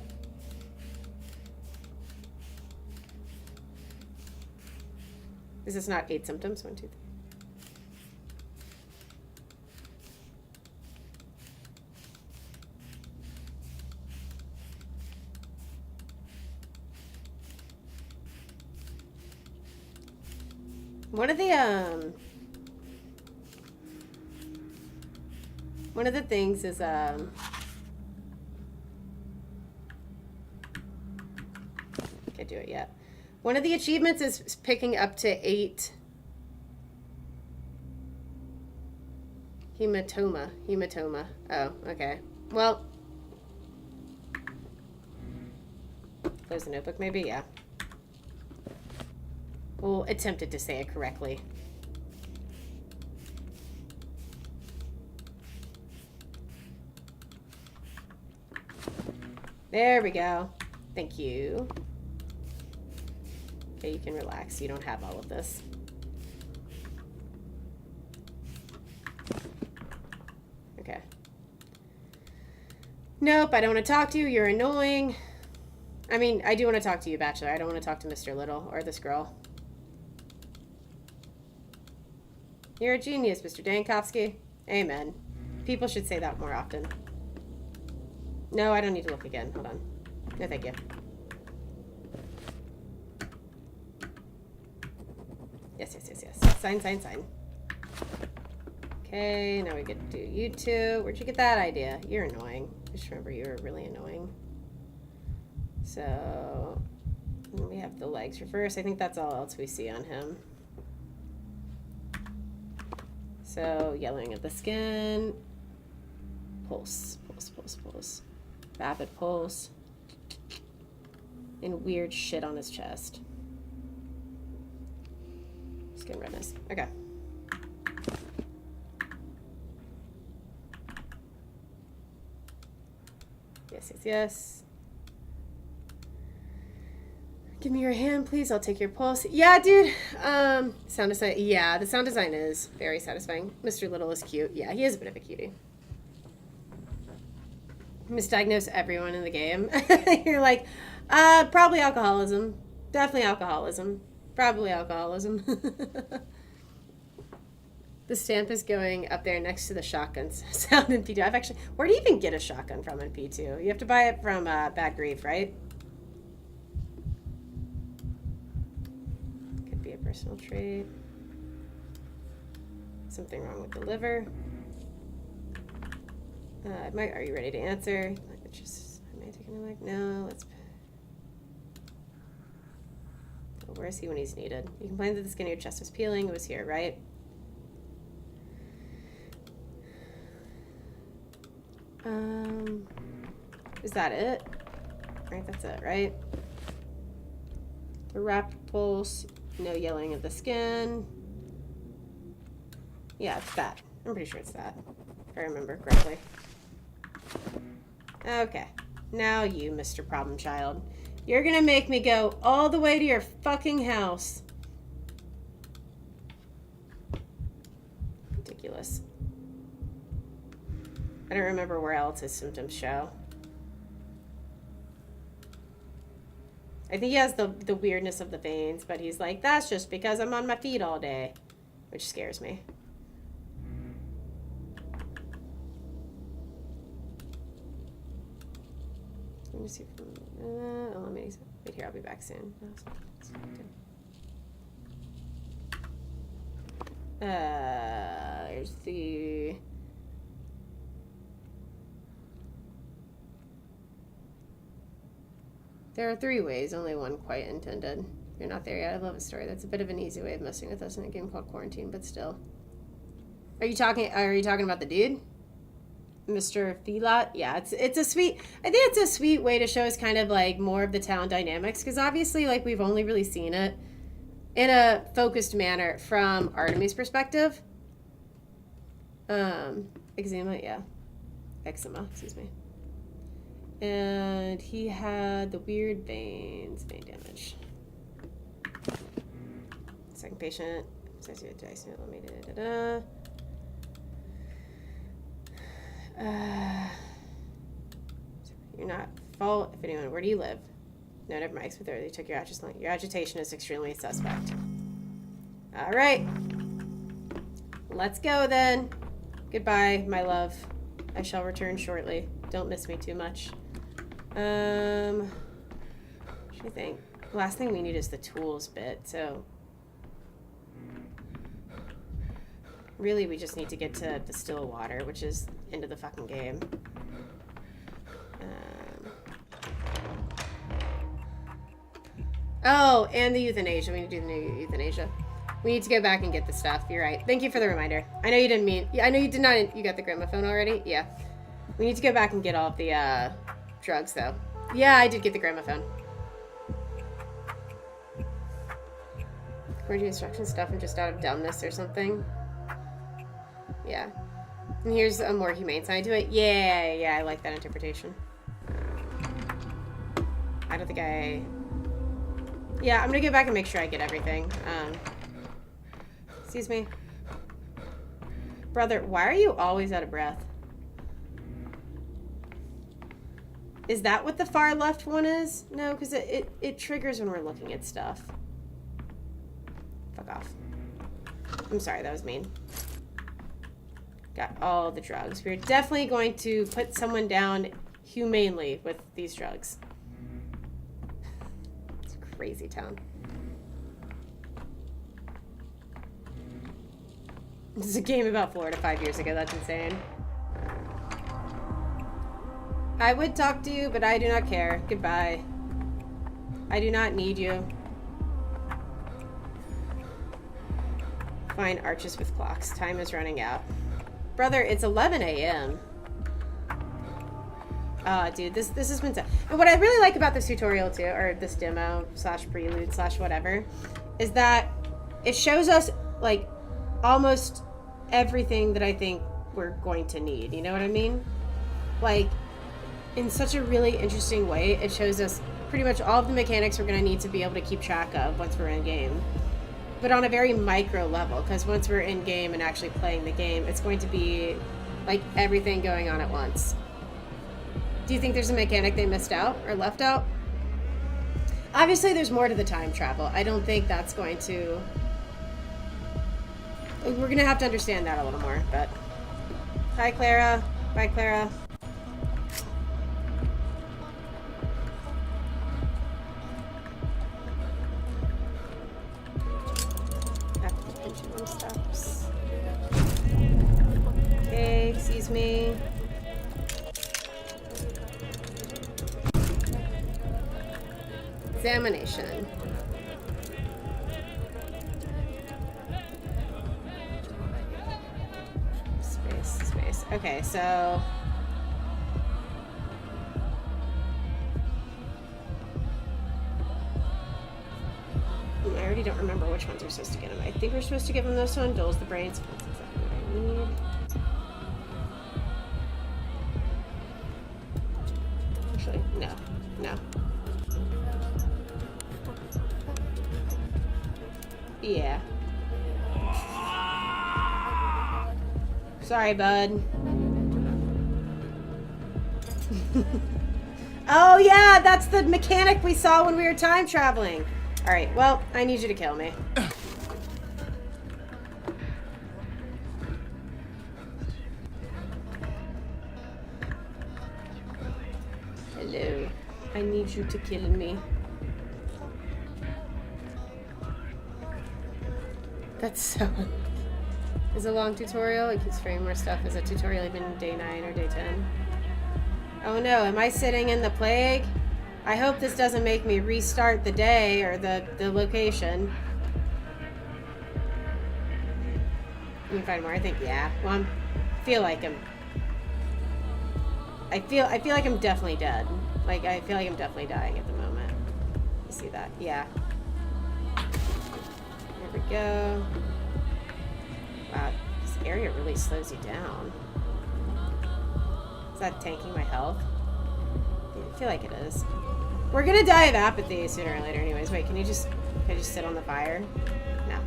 Is this not 8 symptoms? 1, 2, 3. One of the things is can't do it yet. One of the achievements is picking up to 8 hematoma. Oh, okay. Well, close the notebook maybe? Yeah. Well, attempted to say it correctly. There we go. Thank you. Okay, you can relax. You don't have all of this. Okay. Nope, I don't want to talk to you. You're annoying. I mean, I do want to talk to you, Bachelor. I don't want to talk to Mr. Little or this girl. You're a genius, Mr. Dankovsky. Amen. People should say that more often. No, I don't need to look again. Hold on. No, thank you. Yes. Sign. Okay, now we get to do you two. Where'd you get that idea? You're annoying. Just remember you were really annoying. So, we have the legs reversed. I think that's all else we see on him. So, yellowing of the skin. Pulse. Rapid pulse. And weird shit on his chest. Skin redness. Okay. Yes. Give me your hand, please. I'll take your pulse. Yeah, dude. Sound design. Yeah, the sound design is very satisfying. Mr. Little is cute. Yeah, he is a bit of a cutie. Misdiagnose everyone in the game. You're like, probably alcoholism. Definitely alcoholism. Probably alcoholism. The stamp is going up there next to the shotgun sound in P2. Where do you even get a shotgun from in P2? You have to buy it from Bad Grief, right? Could be a personal trait. Something wrong with the liver. Are you ready to answer? Just No, let's... Oh, where is he when he's needed? You complained that the skin of your chest was peeling. It was here, right? Is that it? Right, that's it, right? A wrapped pulse, no yellowing of the skin. Yeah, it's that. I'm pretty sure it's that, if I remember correctly. Okay. Now you, Mr. Problem Child. You're gonna make me go all the way to your fucking house. Ridiculous. I don't remember where else his symptoms show. I think he has the weirdness of the veins, but he's like, that's just because I'm on my feet all day. Which scares me. Let me see. Let me wait here. I'll be back soon. There's the... There are 3 ways, only one quite intended. You're not there yet. I love a story. That's a bit of an easy way of messing with us in a game called Quarantine, but still. Are you talking about the dude? Mr. Filat? Yeah, it's a sweet... I think it's a sweet way to show us kind of like more of the town dynamics, because obviously like we've only really seen it in a focused manner from Artemy's perspective. Eczema, yeah. Eczema, excuse me. And he had the weird vein damage. Second patient. You're not fault if anyone. Where do you live? No, never mind. They took your agitation. Your agitation is extremely suspect. All right. Let's go then. Goodbye, my love. I shall return shortly. Don't miss me too much. What do you think? The last thing we need is the tools bit, so... Really, we just need to get to the still water, which is into the fucking game. Oh, and the euthanasia. We need to do the new euthanasia. We need to go back and get the stuff. You're right. Thank you for the reminder. I know you didn't mean... I know you did not... You got the gramophone already? Yeah. We need to go back and get all of the, drugs, though. Yeah, I did get the gramophone. According to instruction stuff and just out of dumbness or something. Yeah. And here's a more humane side to it. Yeah, I like that interpretation. I don't think I... Yeah, I'm gonna go back and make sure I get everything. Excuse me. Brother, why are you always out of breath? Is that what the far left one is? No, because it triggers when we're looking at stuff. Fuck off. I'm sorry, that was mean. Got all the drugs. We're definitely going to put someone down humanely with these drugs. It's a crazy town. This is a game about Florida 5 years ago. That's insane. I would talk to you, but I do not care. Goodbye. I do not need you. Fine, arches with clocks. Time is running out. Brother, it's 11 a.m. Dude, this has been tough. And what I really like about this tutorial too, or this demo / prelude / whatever, is that it shows us like almost everything that I think we're going to need. You know what I mean? Like, in such a really interesting way, it shows us pretty much all of the mechanics we're going to need to be able to keep track of once we're in game. But on a very micro level, because once we're in game and actually playing the game, it's going to be like everything going on at once. Do you think there's a mechanic they missed out or left out? Obviously, there's more to the time travel. I don't think that's going to... We're going to have to understand that a little more, but... Hi, Clara. Bye, Clara. Okay, excuse me. Examination. Space. Okay, so... I already don't remember which ones we're supposed to get him. I think we're supposed to give him this one. Dulls the brains. That's exactly what I need. Actually, no. Yeah. Sorry, bud. Oh, yeah, that's the mechanic we saw when we were time traveling. All right, well, I need you to kill me. Hello. I need you to kill me. That's so... It's a long tutorial. It keeps framing more stuff. Is a tutorial even day 9 or day 10? Oh no, am I sitting in the plague? I hope this doesn't make me restart the day or the location. You can find more. I think, yeah. Well, I feel like I'm definitely dead. Like, I feel like I'm definitely dying at the moment. You see that? Yeah. There we go. Wow, this area really slows you down. Is that tanking my health? I feel like it is. We're gonna die of apathy sooner or later anyways. Wait, can I just sit on the fire? No.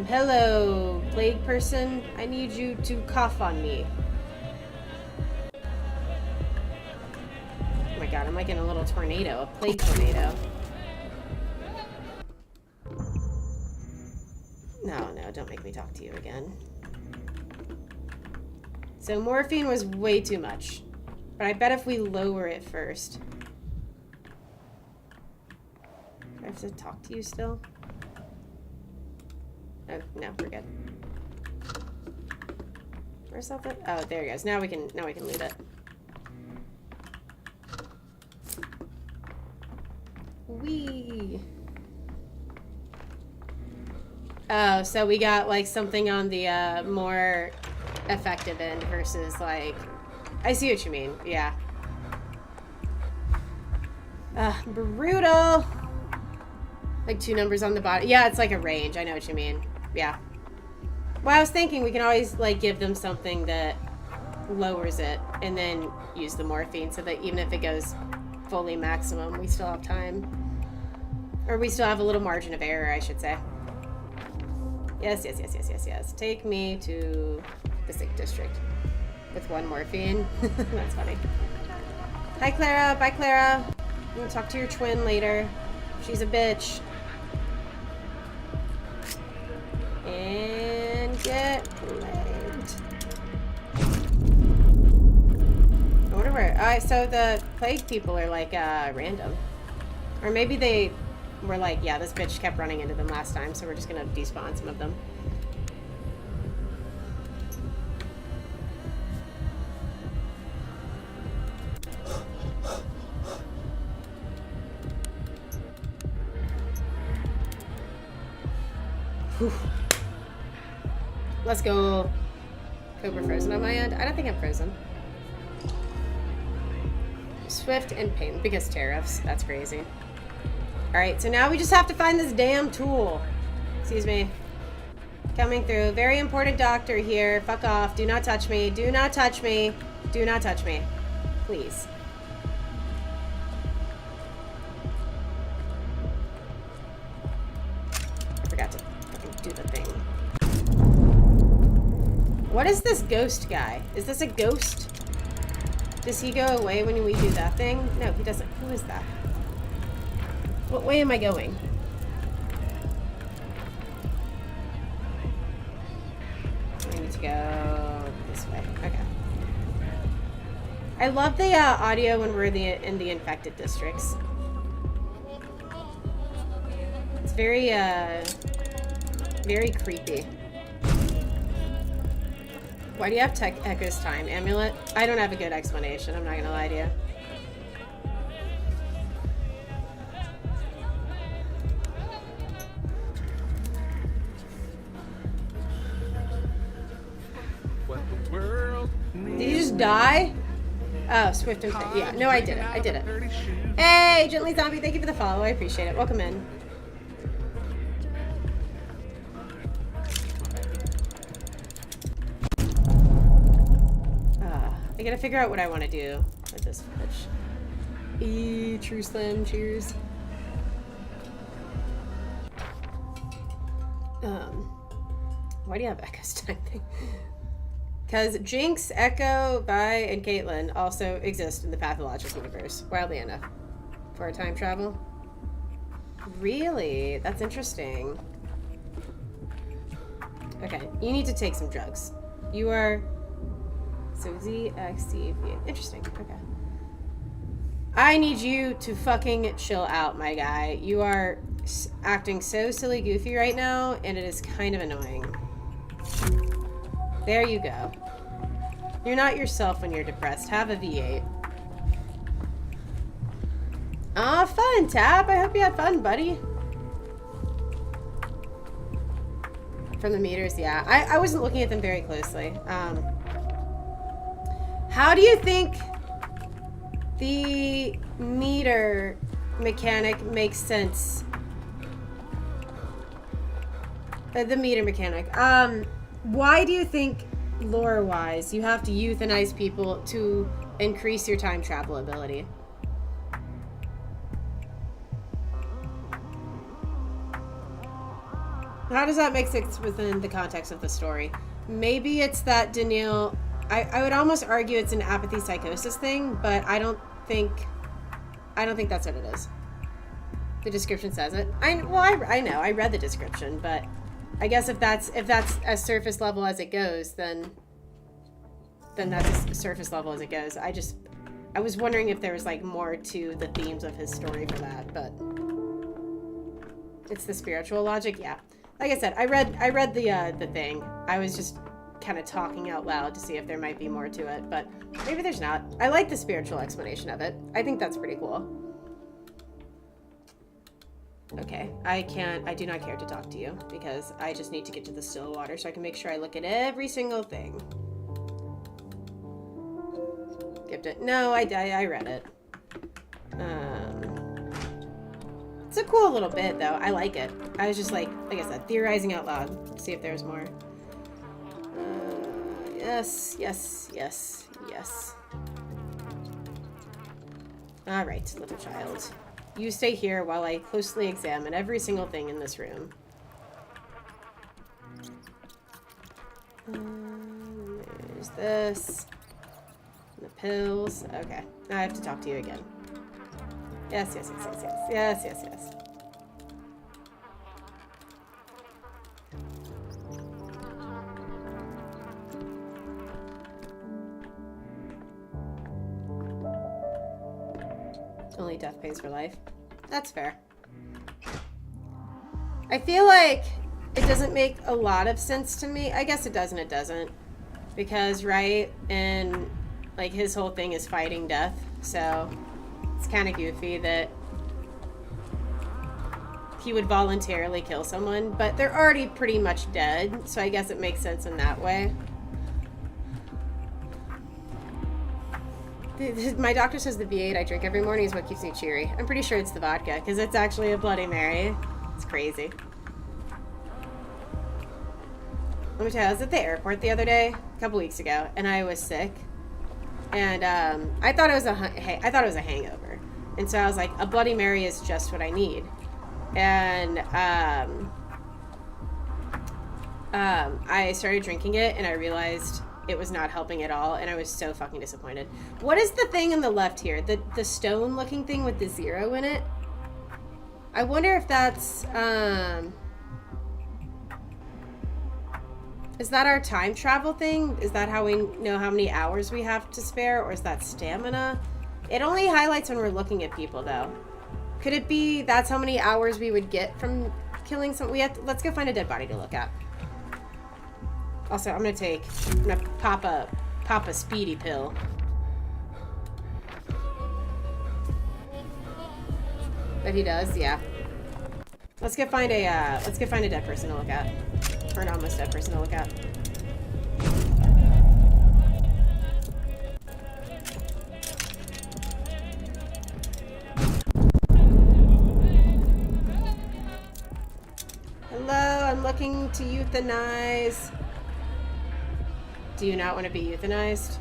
Hello, plague person. I need you to cough on me. Oh my god, I'm like in a little tornado, a plague tornado. No, don't make me talk to you again. So morphine was way too much. But I bet if we lower it first. Do I have to talk to you still? Oh, no, we're good. Where's that? Oh, there it goes. Now we can loot it. Whee! Oh, so we got like something on the more effective end versus like... I see what you mean, yeah. Brutal! Like 2 numbers on the bottom. Yeah, it's like a range, I know what you mean. Yeah. Well, I was thinking we can always like give them something that lowers it and then use the morphine so that even if it goes fully maximum, we still have time. Or we still have a little margin of error, I should say. Yes. Take me to the sick district with 1 morphine. That's funny. Hi, Clara. Bye, Clara. I'm gonna talk to your twin later. She's a bitch. And get plagued. I wonder where... so the plague people are like random. Or maybe they... We're like, yeah, this bitch kept running into them last time, so we're just gonna despawn some of them. Whew. Let's go. Cobra frozen on my end? I don't think I'm frozen. Swift and pain, because tariffs. That's crazy. Alright, so now we just have to find this damn tool. Excuse me. Coming through. Very important doctor here. Fuck off. Do not touch me. Do not touch me. Do not touch me. Please. I forgot to fucking do the thing. What is this ghost guy? Is this a ghost? Does he go away when we do that thing? No, he doesn't. Who is that? What way am I going? I need to go this way. Okay. I love the audio when we're in the infected districts. It's very, very creepy. Why do you have Echo's time amulet? I don't have a good explanation. I'm not gonna lie to you. die? Oh, Swift and yeah. No, I did it. I did it. Hey, Gently Zombie, thank you for the follow. I appreciate it. Welcome in. I gotta figure out what I want to do with this footage. True Slim, cheers. Why do you have Echo's time thing? Because Jinx, Echo, Vi, and Caitlyn also exist in the Pathologic universe, wildly enough. For a time travel? Really? That's interesting. Okay, you need to take some drugs. You are... So ZXTV. Interesting. Okay. I need you to fucking chill out, my guy. You are acting so silly goofy right now, and it is kind of annoying. There you go. You're not yourself when you're depressed. Have a V8. Aw, fun, Tap. I hope you had fun, buddy. From the meters, yeah. I wasn't looking at them very closely. How do you think the meter mechanic makes sense? The meter mechanic. Why do you think, lore-wise, you have to euthanize people to increase your time travel ability? How does that make sense within the context of the story? Maybe it's that Daniil... I would almost argue it's an apathy psychosis thing, but I don't think that's what it is. The description says it. I know. I read the description, but I guess if that's as surface level as it goes, then that's as surface level as it goes. I was wondering if there was like more to the themes of his story for that, but it's the spiritual logic. Yeah, like I said, I read the thing. I was just kind of talking out loud to see if there might be more to it, but maybe there's not. I like the spiritual explanation of it. I think that's pretty cool. Okay, I do not care to talk to you because I just need to get to the still water so I can make sure I look at every single thing. Skipped it. No, I read it. It's a cool little bit though. I like it. I was just like I said, theorizing out loud to see if there's more. Yes. All right, little child. You stay here while I closely examine every single thing in this room. There's this. And the pills. Okay, now I have to talk to you again. Yes. Only death pays for life. That's fair. I feel like it doesn't make a lot of sense to me. I guess it does and it doesn't. Because, right, and like his whole thing is fighting death. So it's kind of goofy that he would voluntarily kill someone. But they're already pretty much dead. So I guess it makes sense in that way. My doctor says the V8 I drink every morning is what keeps me cheery. I'm pretty sure it's the vodka, because it's actually a Bloody Mary. It's crazy. Let me tell you, I was at the airport the other day, a couple weeks ago, and I was sick. And I thought it was a hangover. And so I was like, a Bloody Mary is just what I need. And I started drinking it, and I realized it was not helping at all, and I was so fucking disappointed. What is the thing on the left here? The stone looking thing with the 0 in it? I wonder if that's is that our time travel thing? Is that how we know how many hours we have to spare, or is that stamina? It only highlights when we're looking at people though. Could it be that's how many hours we would get from killing some? Let's go find a dead body to look at. Also, I'm gonna pop a speedy pill. But he does, yeah. Let's go find a dead person to look at. Or an almost dead person to look at. looking to euthanize. Do you not want to be euthanized?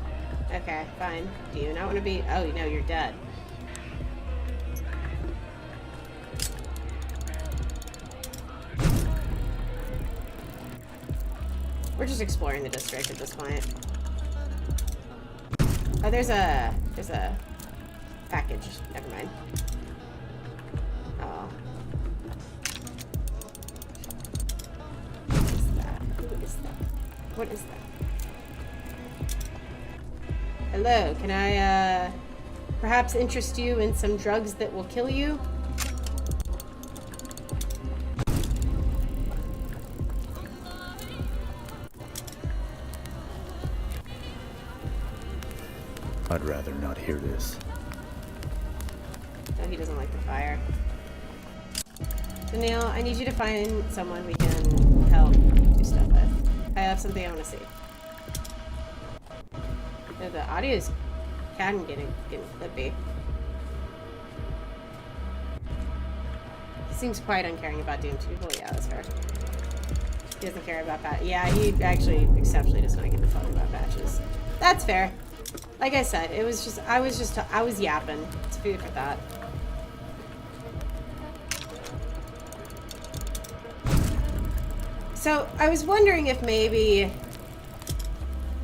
Okay, fine. Do you not want to be... Oh, no, you're dead. We're just exploring the district at this point. Oh, there's a package. Never mind. Oh. What is that? Who is that? What is that? Hello, can I, perhaps interest you in some drugs that will kill you? I'd rather not hear this. Oh, he doesn't like the fire. Daniil, I need you to find someone we can help do stuff with. I have something I want to see. No, the audio is getting clippy. He seems quite uncaring about doomed people. Yeah, that's fair. He doesn't care about that. Yeah, he actually exceptionally does not give a fuck about batches. That's fair. Like I said, it was just, I was yapping. It's food for thought. So, I was wondering if maybe,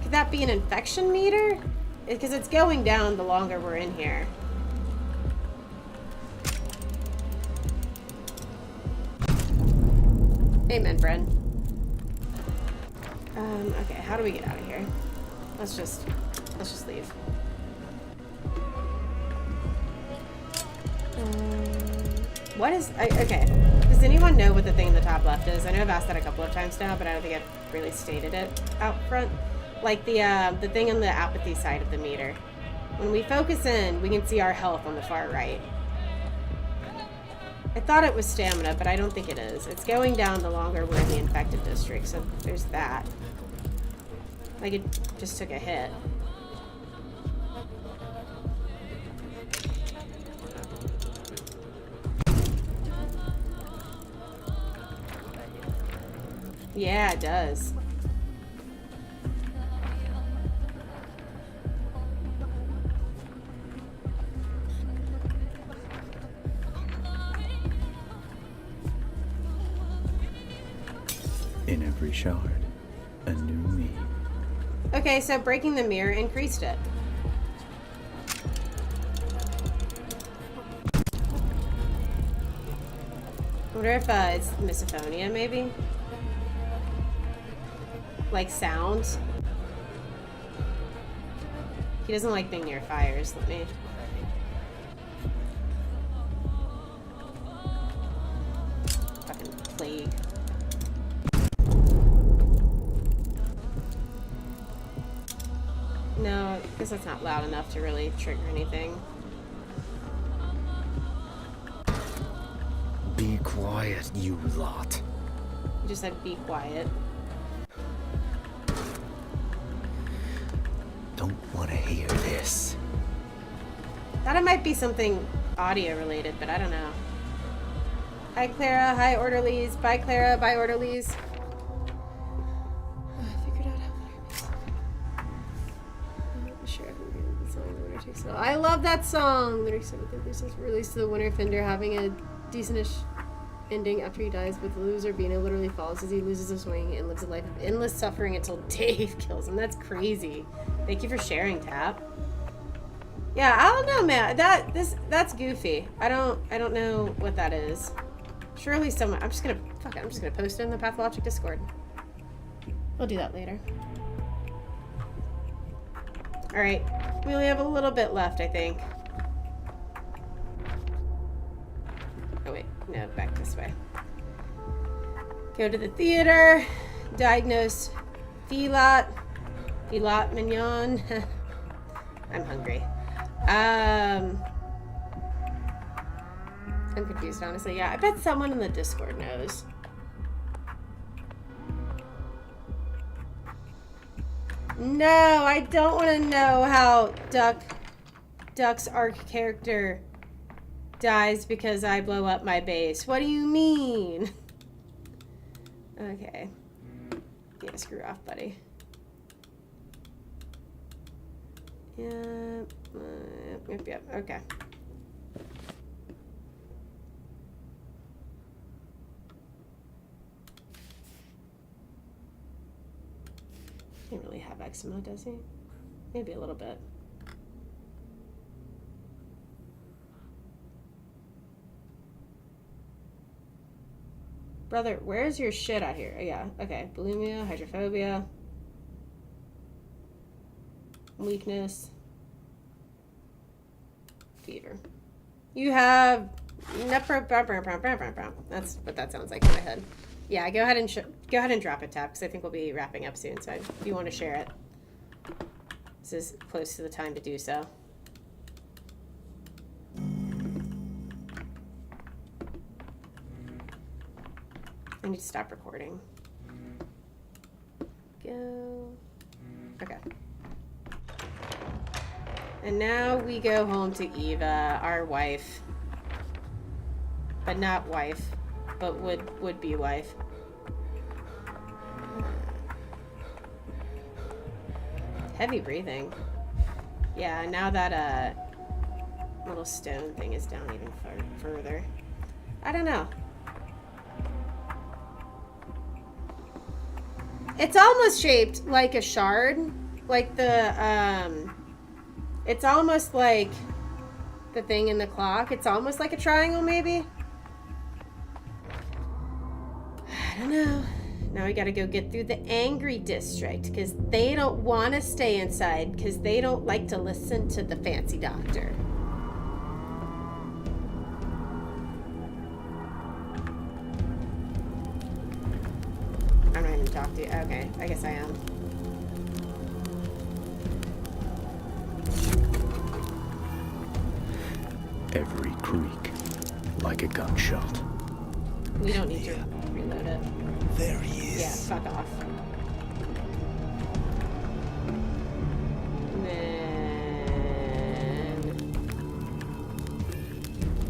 could that be an infection meter? Because it's going down the longer we're in here. Amen, friend. Okay, how do we get out of here? Let's just leave. What is... okay. Does anyone know what the thing in the top left is? I know I've asked that a couple of times now, but I don't think I've really stated it out front. Like the thing on the apathy side of the meter. When we focus in, we can see our health on the far right. I thought it was stamina, but I don't think it is. It's going down the longer we're in the infected district, so there's that. Like it just took a hit. Yeah, it does. In every shard, a new me. Okay, so breaking the mirror increased it. I wonder if it's misophonia, maybe? Like sounds? He doesn't like being near fires. Let me... Fucking plague. No, I guess that's not loud enough to really trigger anything. Be quiet, you lot. You just said be quiet. Don't want to hear this. Thought it might be something audio related, but I don't know. Hi Clara, hi orderlies. Bye Clara, bye orderlies. I figured out how I love that song. The 37th release to the winner Fender having a decentish ending after he dies, but the loser Bino literally falls as he loses his swing and lives a life of endless suffering until Dave kills him. That's crazy. Thank you for sharing, Tap. Yeah, I don't know, man. That's goofy. I don't know what that is. Surely someone... I'm just gonna post it in the Pathologic Discord. We'll do that later. Alright. We only have a little bit left, I think. Oh, wait. No, back this way. Go to the theater. Diagnose Filat Mignon. I'm hungry. I'm confused, honestly. Yeah, I bet someone in the Discord knows. No, I don't want to know how Duck's arc character dies because I blow up my base. What do you mean? Okay. Yeah, screw off, buddy. Yep. Yep. Okay. Can't really have eczema, does he? Maybe a little bit. Brother, where's your shit out here? Oh, yeah, okay. Bulimia, hydrophobia, weakness, fever. You have that's what that sounds like in my head. Yeah, go ahead and drop it, Tap, because I think we'll be wrapping up soon. So if you want to share it, this is close to the time to do so. I need to stop recording. Go. Okay. And now we go home to Eva, our wife. But not wife, but would be wife. Heavy breathing. Yeah, now that little stone thing is down even further. I don't know. It's almost shaped like a shard, like the it's almost like the thing in the clock. It's almost like a triangle, maybe. I don't know. Now we gotta go get through the angry district because they don't want to stay inside because they don't like to listen to the fancy doctor. I'm not even talking to you. Okay, I guess I am. Every creak, like a gunshot. We don't need to reload it. There he is. Yeah, fuck off. And then...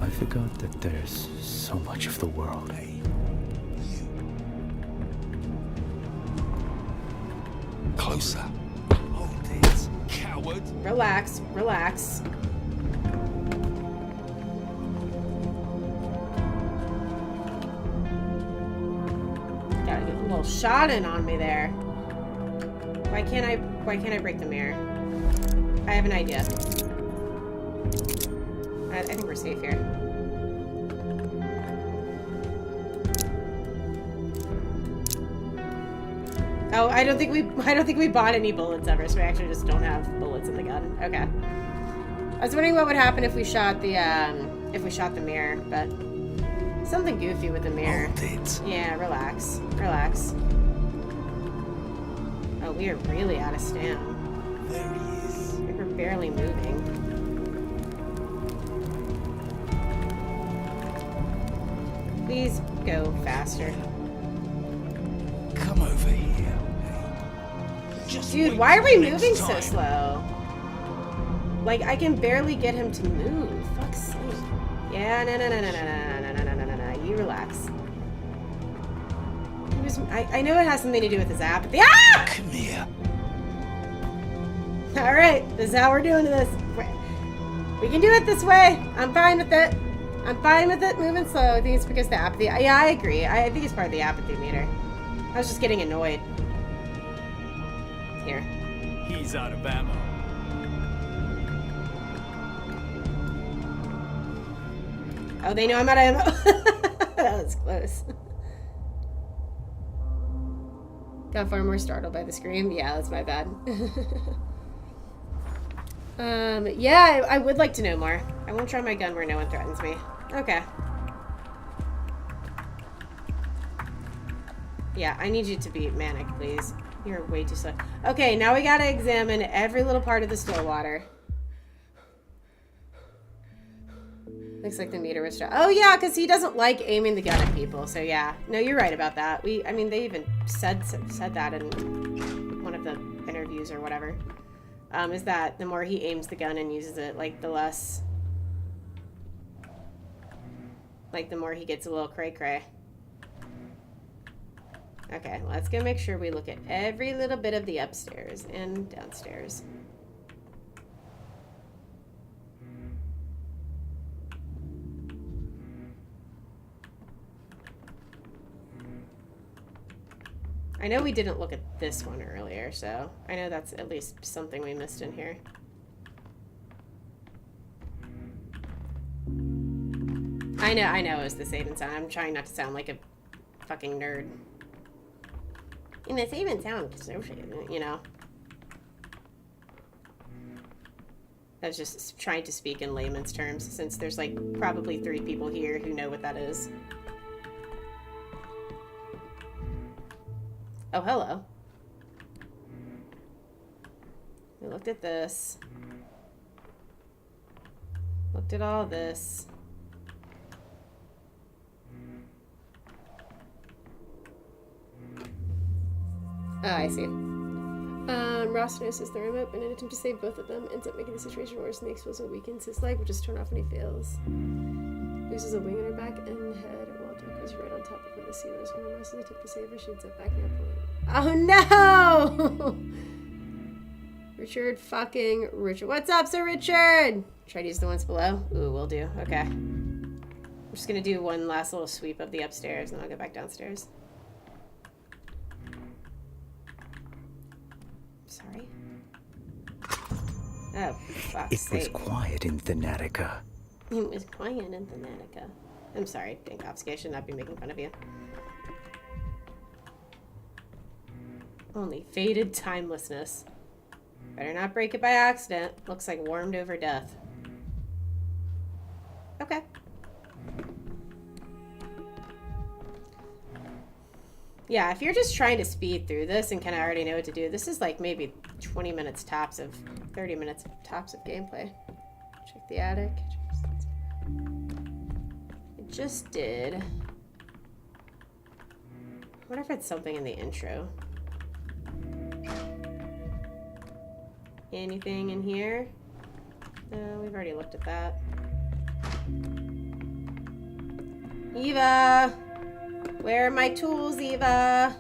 I forgot that there's so much of the world. Closer. Hold it, coward. Relax, relax. Gotta get a little shot in on me there. Why can't I break the mirror? I have an idea. I think we're safe here. Oh, I don't think we bought any bullets ever, so we actually just don't have bullets in the gun. Okay. I was wondering what would happen if we shot the mirror, but something goofy with the mirror. Hold it. Yeah, relax. Relax. Oh, we are really out of stam. There he is. We're barely moving. Please go faster. Come over here. Dude, why are we moving so slow? Like, I can barely get him to move. Fuck's sake. Yeah, no. You relax. I know it has something to do with his apathy. Ah! Come here. Alright, this is how we're doing this. We can do it this way. I'm fine with it. I'm fine with it moving slow. I think it's because the apathy. Yeah, I agree. I think it's part of the apathy meter. I was just getting annoyed. Here. He's out of ammo. Oh, they know I'm out of ammo. That was close. Got far more startled by the scream. Yeah, that's my bad. Yeah, I would like to know more. I won't try my gun where no one threatens me. Okay. Yeah, I need you to be manic, please. You're way too slow. Okay, now we gotta examine every little part of the still water. Looks like the meter was shot. Oh yeah, because he doesn't like aiming the gun at people. So yeah, no, you're right about that. I mean, they even said that in one of the interviews or whatever. Is that the more he aims the gun and uses it, like the less, like the more he gets a little cray-cray. Okay, let's go make sure we look at every little bit of the upstairs and downstairs. I know we didn't look at this one earlier, so I know that's at least something we missed in here. I know it was the save and sound. I'm trying not to sound like a fucking nerd. In the save and sound, you know. I was just trying to speak in layman's terms, since there's like probably 3 people here who know what that is. Oh, hello. We looked at this. Looked at all this. Oh, I see. Ross notices the remote, but in an attempt to save both of them, ends up making the situation worse, and the explosive weakens his leg, which is torn off when he fails. Loses a wing on her back and head while Duck is right on top of where the sea was. When Ross is attempt to save her, she ends up backing up. Oh no! Richard fucking Richard. What's up, Sir Richard? Try to use the ones below. Ooh, will do. Okay. I'm just gonna do one last little sweep of the upstairs, and I'll go back downstairs. Sorry. Oh, fuck's sake. It was quiet in Thanatica. It was quiet in Thanatica. I'm sorry, Dankovsky. I should not be making fun of you. Only faded timelessness. Better not break it by accident. Looks like warmed over death. Okay. Yeah, if you're just trying to speed through this and kind of already know what to do, this is like maybe 20 minutes tops of, 30 minutes tops of gameplay. Check the attic. It just did. I wonder if it's something in the intro. Anything in here? No, we've already looked at that. Eva! Where are my tools, Eva?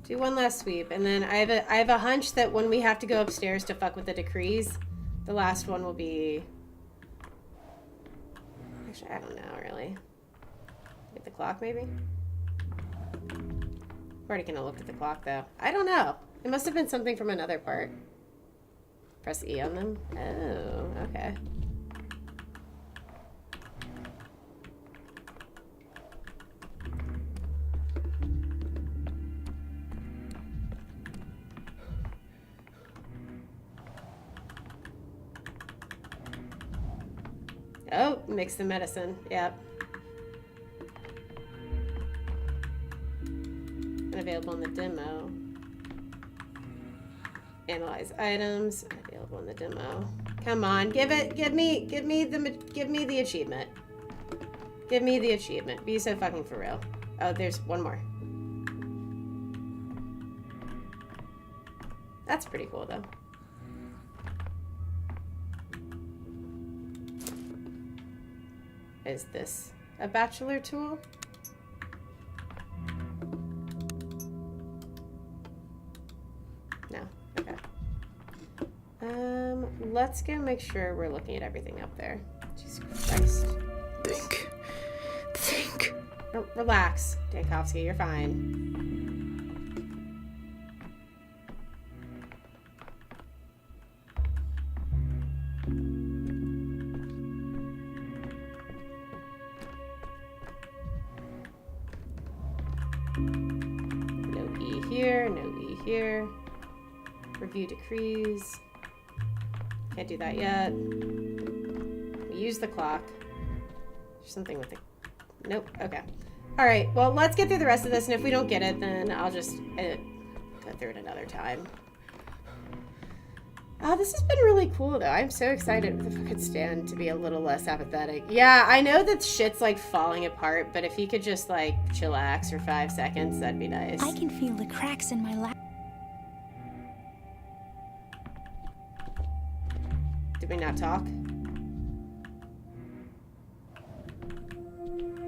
Do one last sweep, and then I have a hunch that when we have to go upstairs to fuck with the decrees, the last one will be... Actually, I don't know, really. Look at the clock, maybe? I'm already gonna look at the clock, though. I don't know. It must have been something from another part. Press E on them? Oh, okay. Oh, mix the medicine. Yep. Unavailable in the demo. Analyze items. Unavailable in the demo. Come on, give me the achievement. Give me the achievement. Be so fucking for real. Oh, there's one more. That's pretty cool, though. Is this a Bachelor tool? No. Okay. Let's go make sure we're looking at everything up there. Jesus Christ. Think. Relax, Dankovsky. You're fine. Here. Review decrees. Can't do that yet. We use the clock. There's something with the... Nope. Okay. Alright, well, let's get through the rest of this, and if we don't get it, then I'll just go through it another time. Oh, this has been really cool, though. I'm so excited if I could stand to be a little less apathetic. Yeah, I know that shit's, like, falling apart, but if he could just, like, chillax for 5 seconds, that'd be nice. I can feel the cracks in my lap. Did we not talk?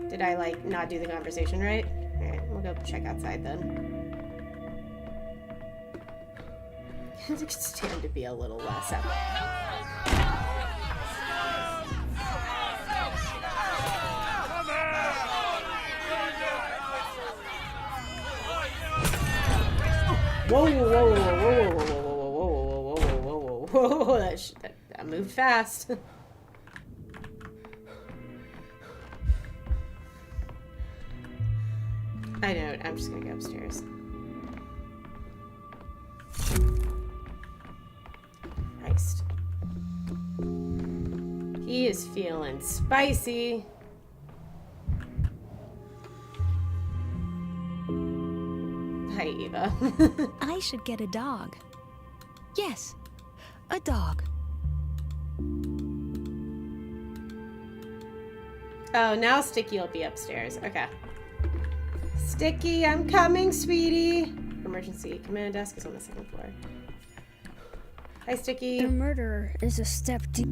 Did I, like, not do the conversation right? Alright, we'll go check outside then. I could stand to be a little less Whoa, whoa, whoa, whoa, whoa, whoa, whoa, whoa, whoa, whoa, whoa, whoa, that moved fast. I know, I'm just gonna go upstairs. Christ. He is feeling spicy. Hi, Eva. I should get a dog. Yes, a dog. Oh, now Sticky will be upstairs. Okay. Sticky, I'm coming, sweetie. Emergency. Command desk is on the 2nd floor. Hi, Sticky. The murderer is a step deep.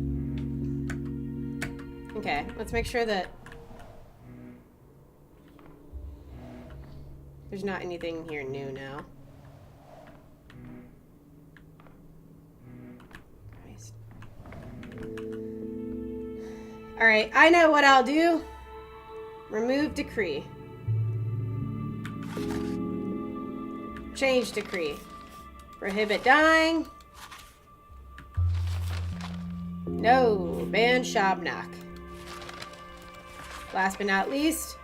Okay, let's make sure that there's not anything here new now. Christ. Alright, I know what I'll do. Remove decree. Change decree. Prohibit dying. No. Ban Shabnak. Last but not least,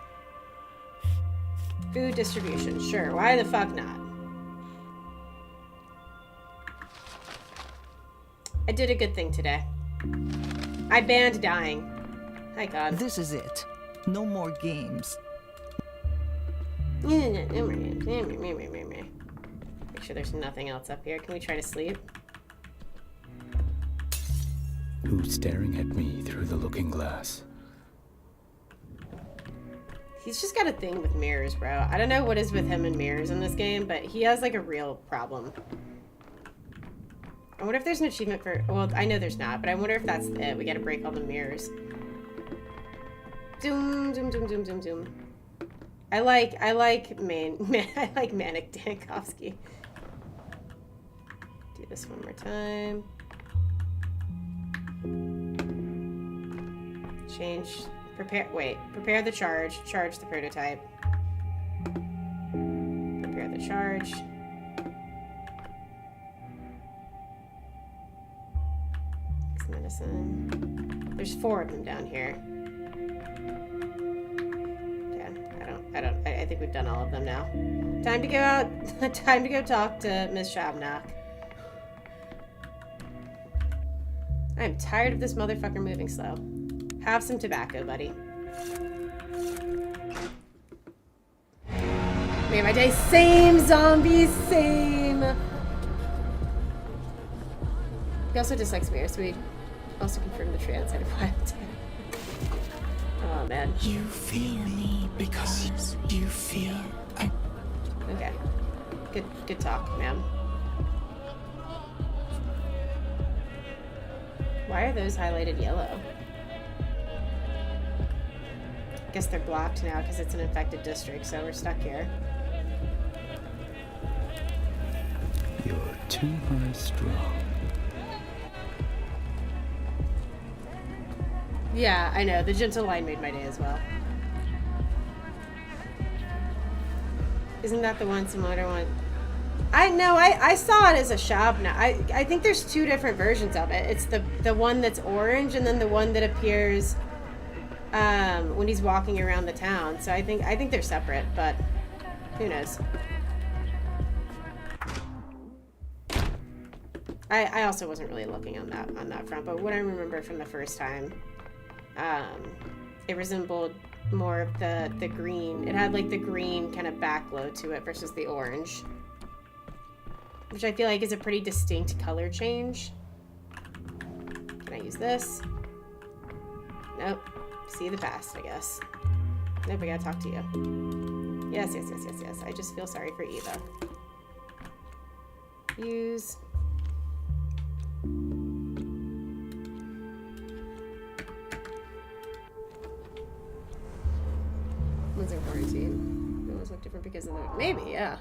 food distribution. Sure, why the fuck not? I did a good thing today. I banned dying. Hi, God. This is it. No more games. Make sure there's nothing else up here. Can we try to sleep? Who's staring at me through the looking glass? He's just got a thing with mirrors, bro. I don't know what is with him and mirrors in this game, but he has like a real problem. I wonder if there's an achievement for... Well, I know there's not, but I wonder if that's it. We gotta break all the mirrors. Doom, doom, doom, doom, doom, doom. I like Manic Dankovsky. Do this one more time. Change, prepare the charge the prototype. Prepare the charge. X medicine. There's 4 of them down here. I think we've done all of them now. Time to go out. Time to go talk to Miss Shabnak. I'm tired of this motherfucker moving slow. Have some tobacco, buddy. Made my day. Same zombies, same. He also dislikes mirrors, so we also confirmed the tree outside of Wild. Oh man. You fear me because you fear. Okay. Good talk, ma'am. Why are those highlighted yellow? I guess they're blocked now because it's an infected district, so we're stuck here. You're too high strung. Yeah, I know. The gentle line made my day as well. Isn't that the one similar to one? I saw it as a Shabnak. I think there's 2 different versions of it. It's the one that's orange and then the one that appears when he's walking around the town. So I think they're separate, but who knows? I also wasn't really looking on that front, but what I remember from the first time, it resembled more of the green. It had like the green kind of back glow to it versus the orange, which I feel like is a pretty distinct color change. use this. Nope. See the past, I guess. Nope, I gotta talk to you. Yes. I just feel sorry for Eva. Use. One's in quarantine. It always look different because of the... Maybe, yeah.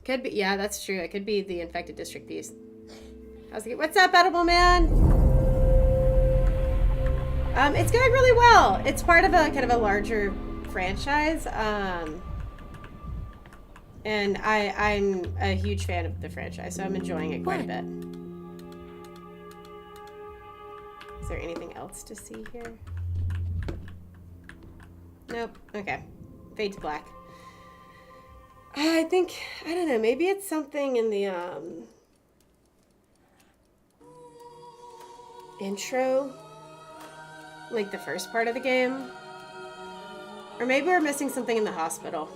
Could be, yeah, that's true. It could be the infected district piece. How's it? What's up, Edible Man? It's going really well. It's part of a kind of a larger franchise. And I'm a huge fan of the franchise, so I'm enjoying it quite a bit. Is there anything else to see here? Nope. Okay. Fade to black. I think, I don't know, maybe it's something in the intro, like the first part of the game. Or maybe we're missing something in the hospital.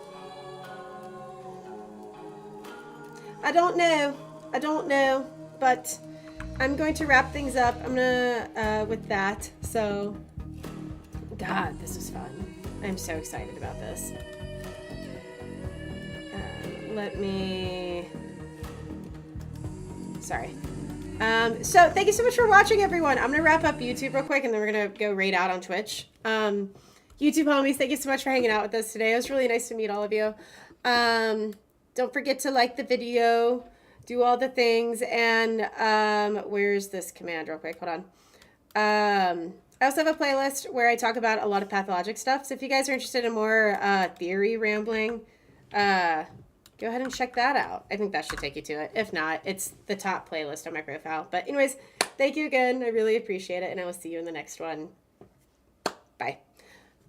I don't know, but I'm going to wrap things up. I'm gonna, with that, so, God, this was fun. I'm so excited about this. Let me... Sorry. So thank you so much for watching, everyone. I'm going to wrap up YouTube real quick, and then we're going to go raid out on Twitch. YouTube homies, thank you so much for hanging out with us today. It was really nice to meet all of you. Don't forget to like the video, do all the things, and where's this command real quick? Hold on. I also have a playlist where I talk about a lot of pathologic stuff. So if you guys are interested in more theory rambling, go ahead and check that out. I think that should take you to it. If not, it's the top playlist on my profile. But anyways, thank you again. I really appreciate it, and I will see you in the next one. Bye.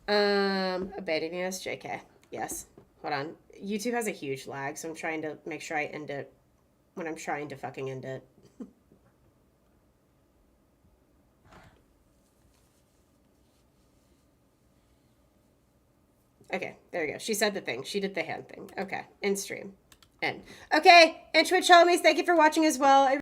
Abating us, JK. Yes. Hold on. YouTube has a huge lag, so I'm trying to make sure I end it when I'm trying to fucking end it. Okay, there we go. She said the thing. She did the hand thing. Okay, end stream. End. Okay, and Twitch homies, thank you for watching as well.